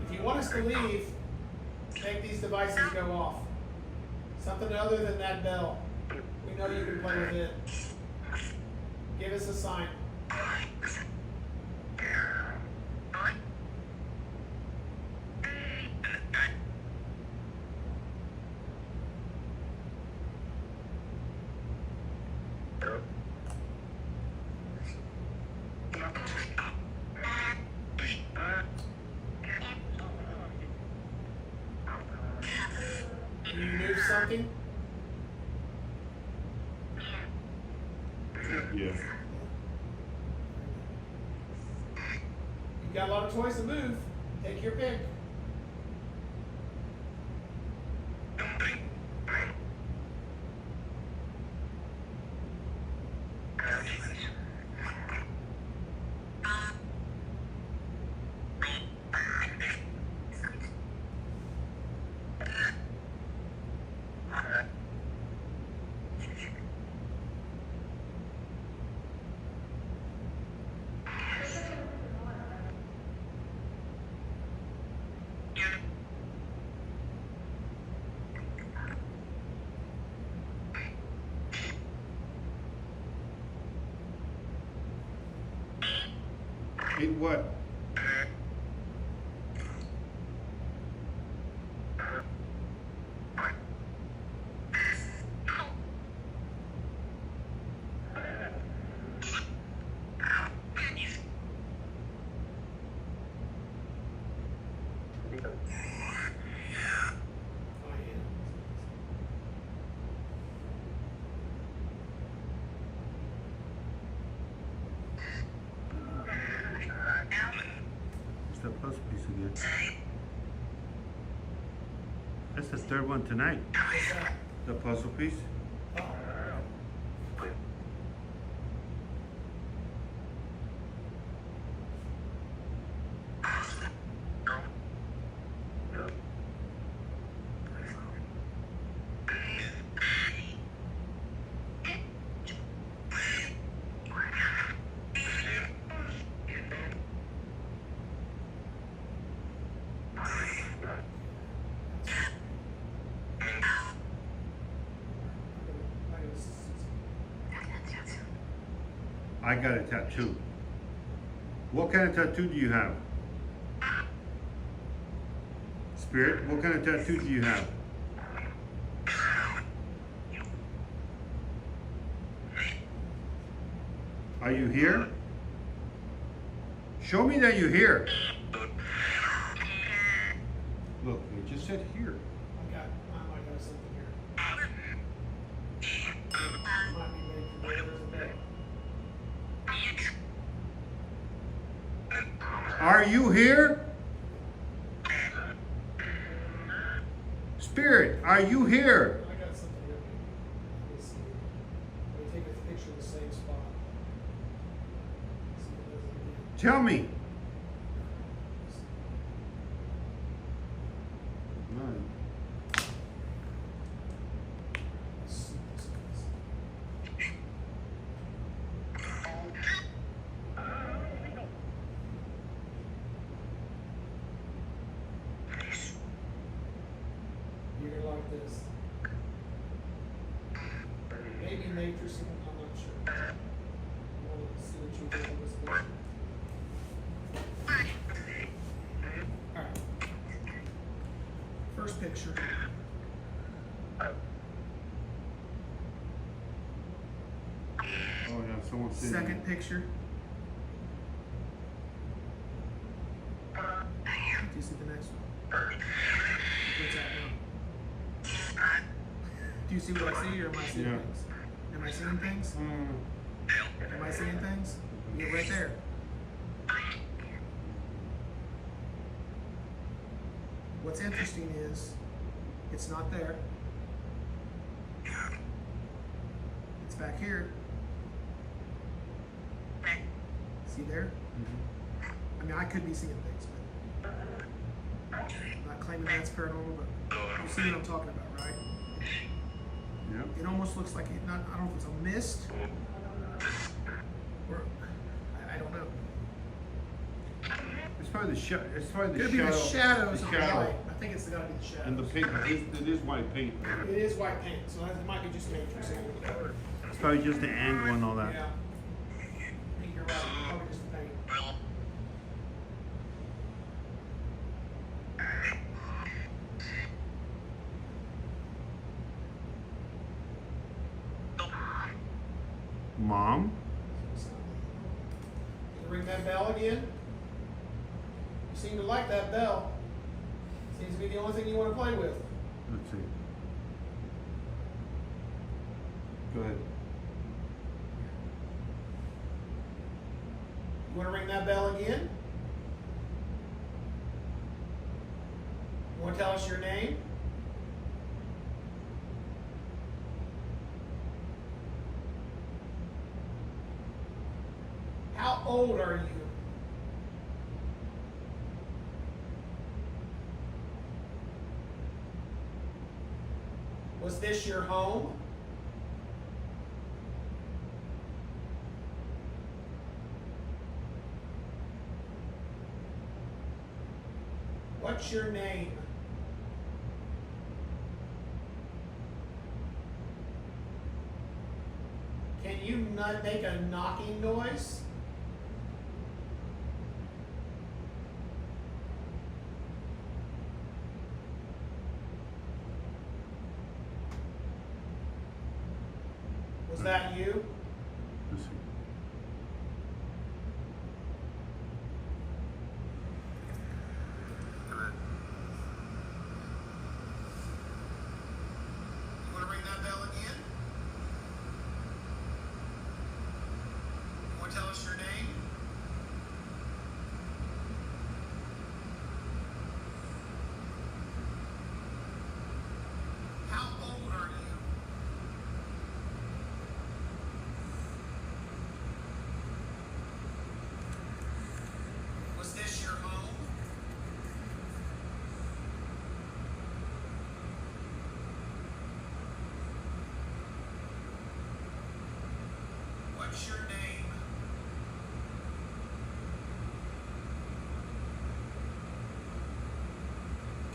If you want us to leave, make these devices go off. Something other than that bell. We know you can play with it. Give us a sign. Can you move something? Yeah. You've got a lot of toys to move. Take your pick. Eat what? What's that puzzle piece again? That's the third one tonight. The puzzle piece. I got a tattoo. What kind of tattoo do you have? Spirit, what kind of tattoo do you have? Are you here? Show me that you're here. Look, it just said here. I might have something here. Might be made for bears and bears. Are you here? Spirit, are you here? I got something here. Let me see. Let me take a picture of the same spot. See if it does it again. Tell me. Let's see what this is. You're gonna like this. Maybe nature, something, I'm not sure. I want to see what you think of this picture. Alright. First picture. Oh yeah, someone's sitting. Second picture. Do you see the next one? What's that now? Do you see what I see, or am I seeing Yeah. things? Am I seeing things? Am I seeing things? You're right there. What's interesting is, it's not there. It's back here. See there? I mean, I could be seeing things, but I'm not claiming that's paranormal, but you see what I'm talking about, right? Yep. It almost looks like I don't know if it's a mist or I don't know. It's probably the it's probably Could the be the shadows the of shadow. the light. I think it's gotta be the shadows. And the paint, it is white paint. It is white paint, so it might be just matrixing. It's probably just the angle and all that. Yeah. I think you're right. Probably just the paint. Mom? You ring that bell again? You seem to like that bell. Seems to be the only thing you want to play with. Let's see. Go ahead. You want to ring that bell again? You want to tell us your name? How old are you? Was this your home? What's your name? Can you not make a knocking noise? Was that you? Let's see. You want to ring that bell again? You want to tell us your name? How old are you? Was this your home? What's your name?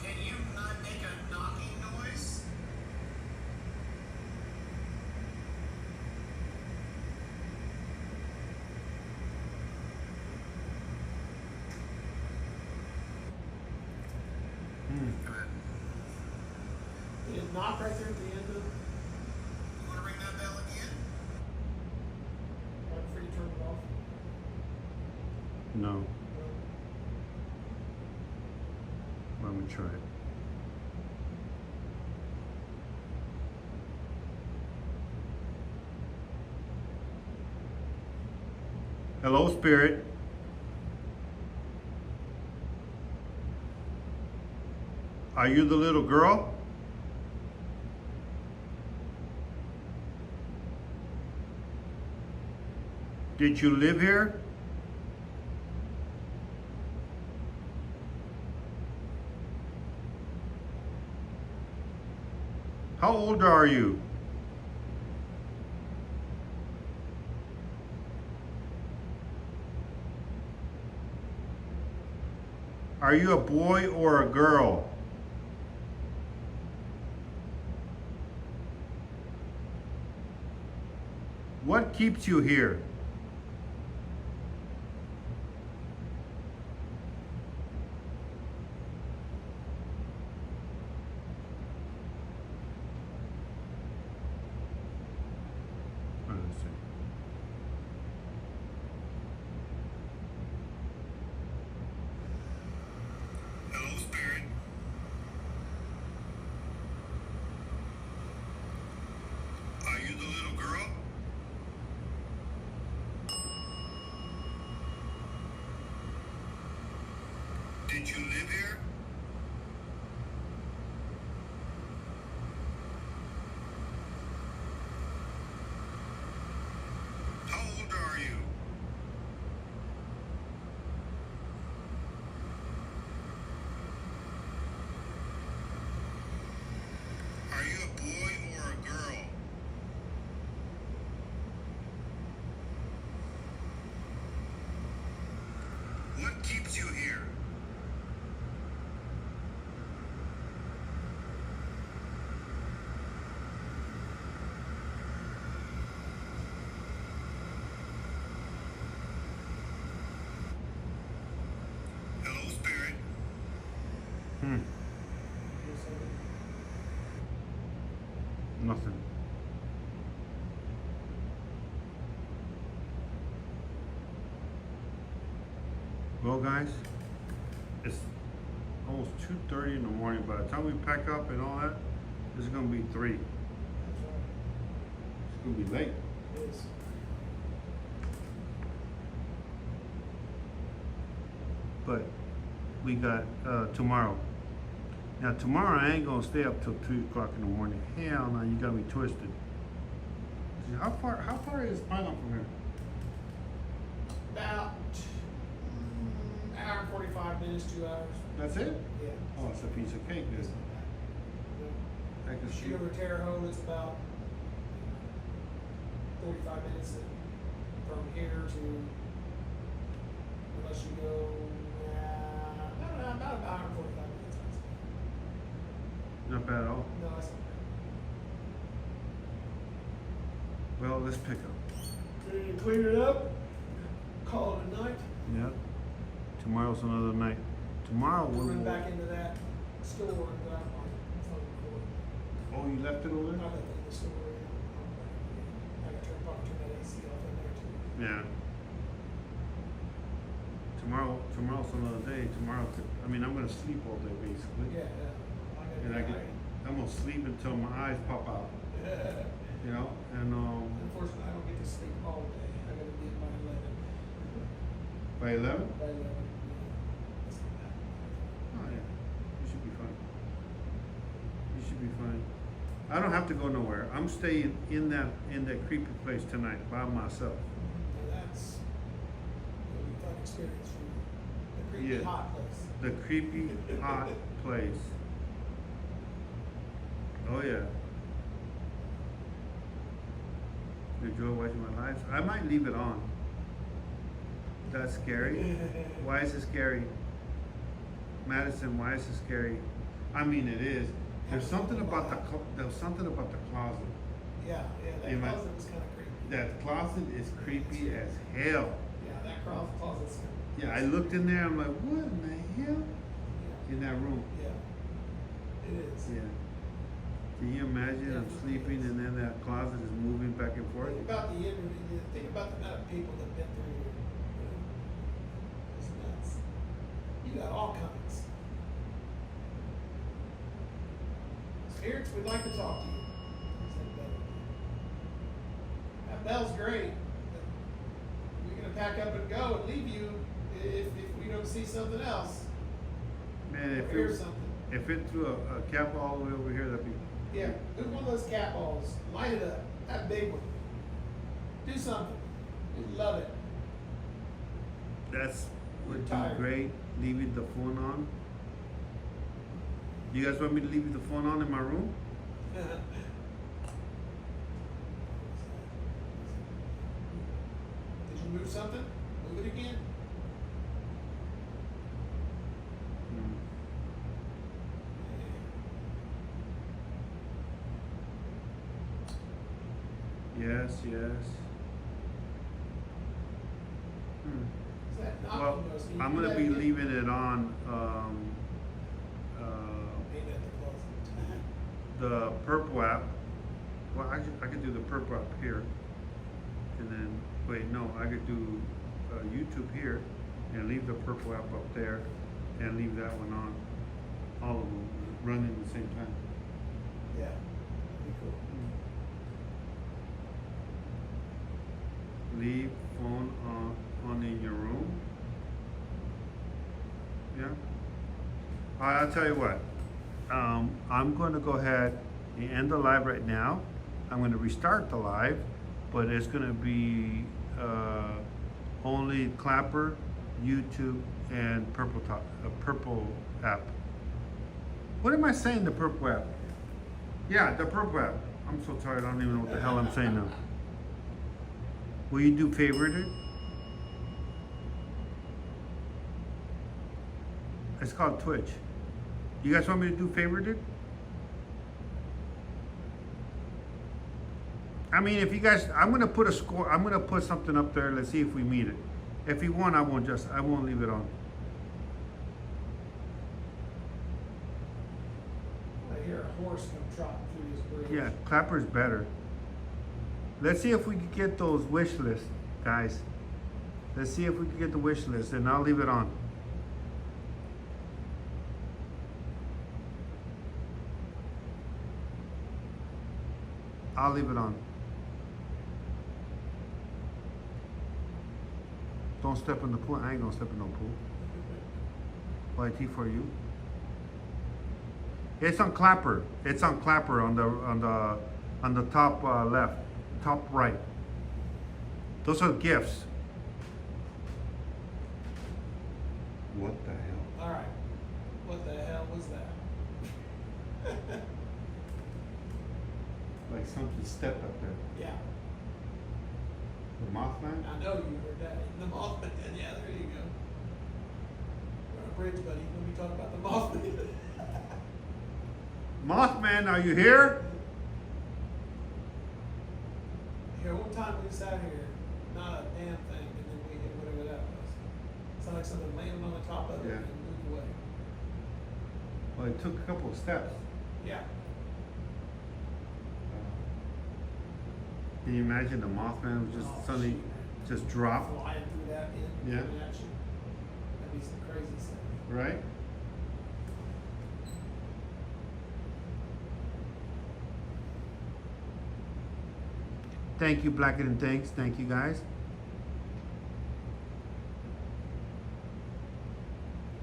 Can you not make a knocking noise? Did it knock right there at the end of? You want to ring that bell again? Right before you turn it off? No. Let me try it. Hello, Spirit. Are you the little girl? Did you live here? How old are you? Are you a boy or a girl? What keeps you here? Let's see. Hello, Spirit. Are you the little girl? Did you live here? How old are you? know, guys, it's almost 2:30 in the morning. By the time we pack up and all that, it's gonna be 3. It's gonna be late. It is. But we got tomorrow. Now tomorrow I ain't gonna stay up till 3 o'clock in the morning. Hell no, you got me twisted. How far is Pilot from here? About hour and 45 minutes, 2 hours. That's it? Yeah. Oh, it's a piece of cake, It's then. not bad. I can Shoot over Terre Haute, it's about 45 minutes from here to, unless you go, about an hour and 45 minutes. Not bad at all. No, that's not Well, let's pick up. bad. Ready to clean it up? Call it a night? Yeah. Tomorrow's another night. Tomorrow We'll we run will. back into that store and grab my phone cord. Oh, you left it over I there? left it in the store. I got to probably turn that AC off in there too. Yeah. Tomorrow's another day. I'm gonna sleep all day basically. Yeah, And I'm gonna sleep until my eyes pop out. You know, and Unfortunately, I don't get to sleep all day. I gotta be at by 11. by 11. By 11. That's not bad. Oh yeah, you should be fine. You should be fine. I don't have to go nowhere. I'm staying in that creepy place tonight by myself. And that's it'll be a fun experience for you. The creepy Yeah. hot place. The creepy hot place. Oh yeah. You enjoy watching my lives? I might leave it on. That's scary. Why is it scary? Madison, why is it scary? I mean, it is. There's something about the closet. Yeah, that Yeah, closet was kind of creepy. That closet is creepy as hell. Yeah, that closet's kind of Yeah, I looked in there. I'm like, what in the hell? Yeah, In that room. yeah, it is. Yeah. Can you imagine I'm sleeping and then that closet is moving back and forth? Think about the amount of people that have been through here. You know, it's nuts. You got all kinds. Spirits, we'd like to talk to you. Said Bell. That bell's great, but we're gonna pack up and go and leave you if we don't see something else. Man, Or hear something. if it threw a cap all the way over here, that'd be. Yeah, do one of those cat balls. Light it up. That big one. Do something. We love it. That's would be Tired. great. Leaving the phone on. You guys want me to leave the phone on in my room? Did you move something? Move it again? Yes, yes. Is that knocking Well, those? Can you I'm do gonna that be again? leaving it on. Ain't at the closet. The purple app. Well, I could do the purple app here, and then wait, no, I could do YouTube here, and leave the purple app up there, and leave that one on. All of them running at the same time. Yeah. That'd be cool. Leave phone on in your room. Yeah. All right, I'll tell you what. I'm going to go ahead and end the live right now. I'm going to restart the live, but it's going to be only Clapper, YouTube, and Purple app. What am I saying? The Purple app? Yeah, the Purple app. I'm so tired. I don't even know what the hell I'm saying now. Will you do favorited? It's called Twitch. You guys want me to do favorited? I mean, if you guys, I'm gonna put a score. I'm gonna put something up there. Let's see if we meet it. If you want, I won't leave it on. I hear a horse come trotting through this bridge. Yeah, Clapper's better. Let's see if we can get those wish lists, guys. Let's see if we can get the wish list, and I'll leave it on. I'll leave it on. Don't step in the pool. I ain't gonna step in no pool. YT for you. It's on Clapper. It's on Clapper on the top left, top right. Those are gifts. What the hell? All right. What the hell was that? Like something stepped up there. Yeah. The Mothman? I know you heard that. The Mothman. Yeah, there you go. We're on a bridge, buddy. Let me talk about the Mothman. Mothman, are you here? Here, one time we sat here, not a damn thing, and then we hit whatever that was. It sounded like something landed on the top of it Yeah. and moved away. Well, it took a couple of steps. Yeah. Can you imagine the Mothman was just suddenly just drop? Flying through that in Yeah. coming at you. That'd be some crazy stuff. Right? Thank you, Blackett and Thanks. Thank you, guys.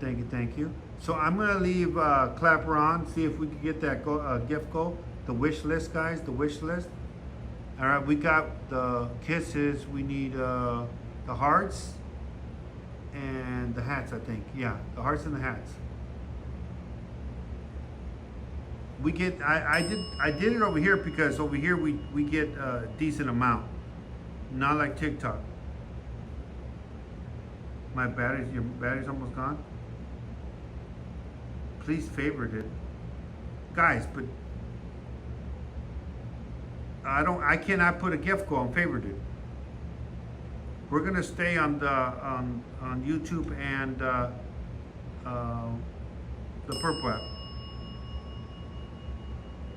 Thank you, thank you. So I'm gonna leave Clapper on, see if we can get that gift go. The wish list, guys, the wish list. All right, we got the kisses. We need the hearts and the hats, I think. Yeah, the hearts and the hats. We get, I did it over here because over here we get a decent amount. Not like TikTok. Your battery's almost gone. Please favorite it. Guys, but I cannot put a gift go on favorited. We're gonna stay on the on YouTube and the Purple app.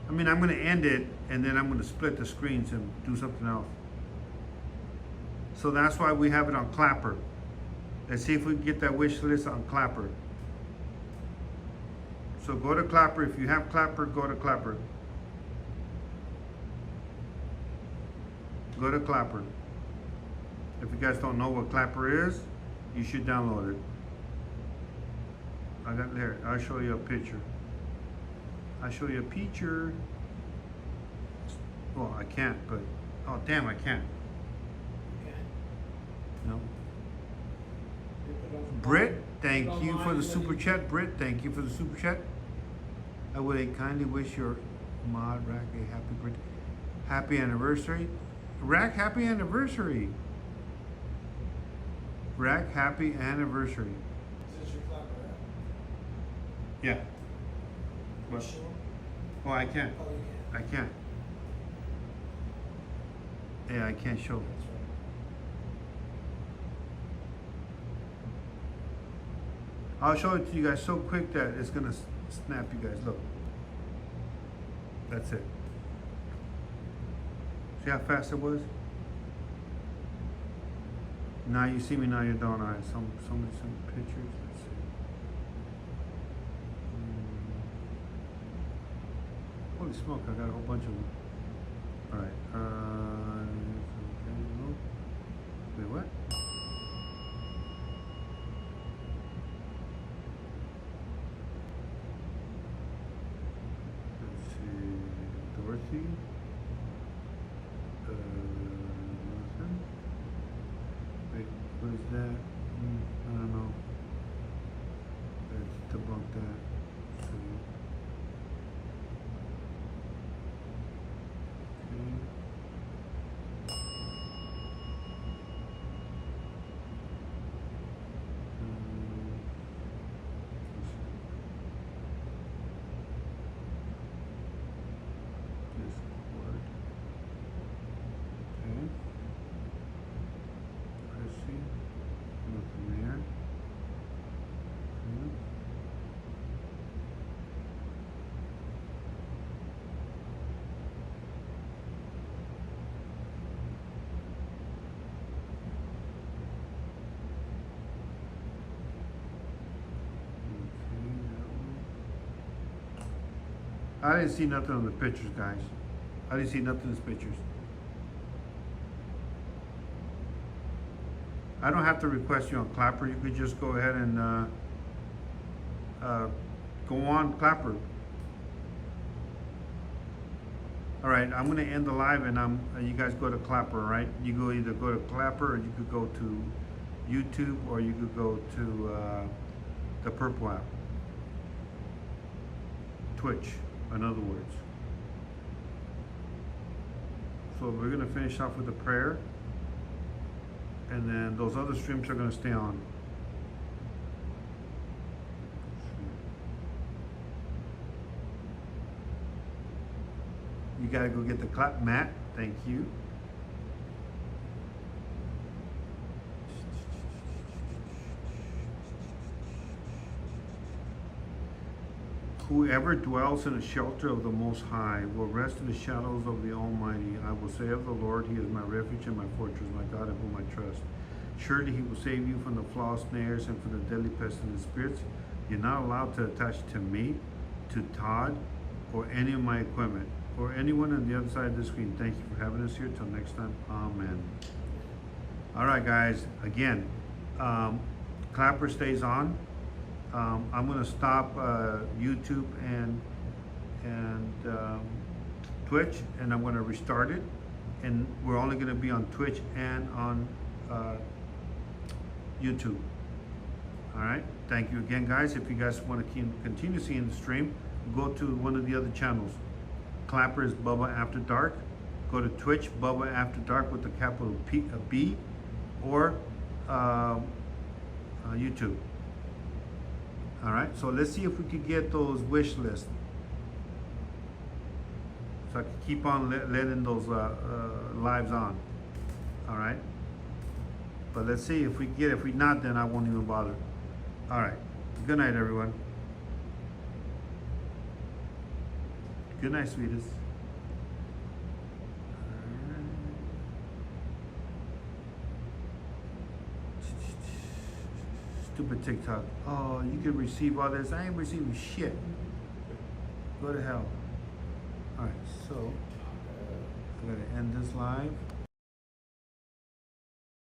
I mean, I'm gonna end it and then I'm gonna split the screens and do something else. So that's why we have it on Clapper. Let's see if we can get that wish list on Clapper. So go to Clapper. If you have Clapper, go to Clapper. Go to Clapper. If you guys don't know what Clapper is, you should download it. I got there. I'll show you a picture. I'll show you a picture. Well, I can't, but oh damn, I can't. Okay. No. Britt, thank you for the super chat. Britt, thank you for the super chat. I would kindly wish your mod Rack a happy birthday, happy anniversary. Rack, happy anniversary. Rack, happy anniversary. Is this your Clapper app? Yeah. You What? sure? Oh, I can't. Oh, you can. I can't. Yeah, I can't show. That's right. I'll show it to you guys so quick that it's gonna snap you guys. Look. That's it. See how fast it was? Now you see me, now you don't. All right, some pictures. Let's see. Holy smoke, I got a whole bunch of them. All right. Wait, what? Let's see. Dorothy. Nothing. Wait, what is that? I don't know. Let's debunk that. So, Discord. Okay. Chrissy. Nothing there. Okay. I didn't see nothing on the pictures, guys. How do you see nothing in these pictures? I don't have to request you on Clapper. You could just go ahead and go on Clapper. All right, I'm gonna end the live, and you guys go to Clapper, right? You go either go to Clapper, or you could go to YouTube, or you could go to the Purple app, Twitch, in other words. So we're gonna finish off with a prayer, and then those other streams are gonna stay on. You gotta go get the clap, Matt. Thank you. Whoever dwells in the shelter of the Most High will rest in the shadows of the Almighty. I will say of the Lord, He is my refuge and my fortress, my God in whom I trust. Surely He will save you from the flawed snares and from the deadly pestilence spirits. You're not allowed to attach to me, to Todd, or any of my equipment, or anyone on the other side of the screen. Thank you for having us here. Till next time, amen. All right, guys. Again, Clapper stays on. I'm gonna stop YouTube and Twitch, and I'm gonna restart it. And we're only gonna be on Twitch and on YouTube. All right. Thank you again, guys. If you guys want to continue seeing the stream, go to one of the other channels. Clapper is Bubba After Dark. Go to Twitch, Bubba After Dark with the capital B, or YouTube. All right, so let's see if we could get those wish lists, so I can keep on letting those lives on. All right, but let's see if we get. If we not, then I won't even bother. All right. Good night, everyone. Good night, sweetest. Stupid TikTok. Oh, you can receive all this. I ain't receiving shit. Go to hell. All right, so I'm gonna end this live.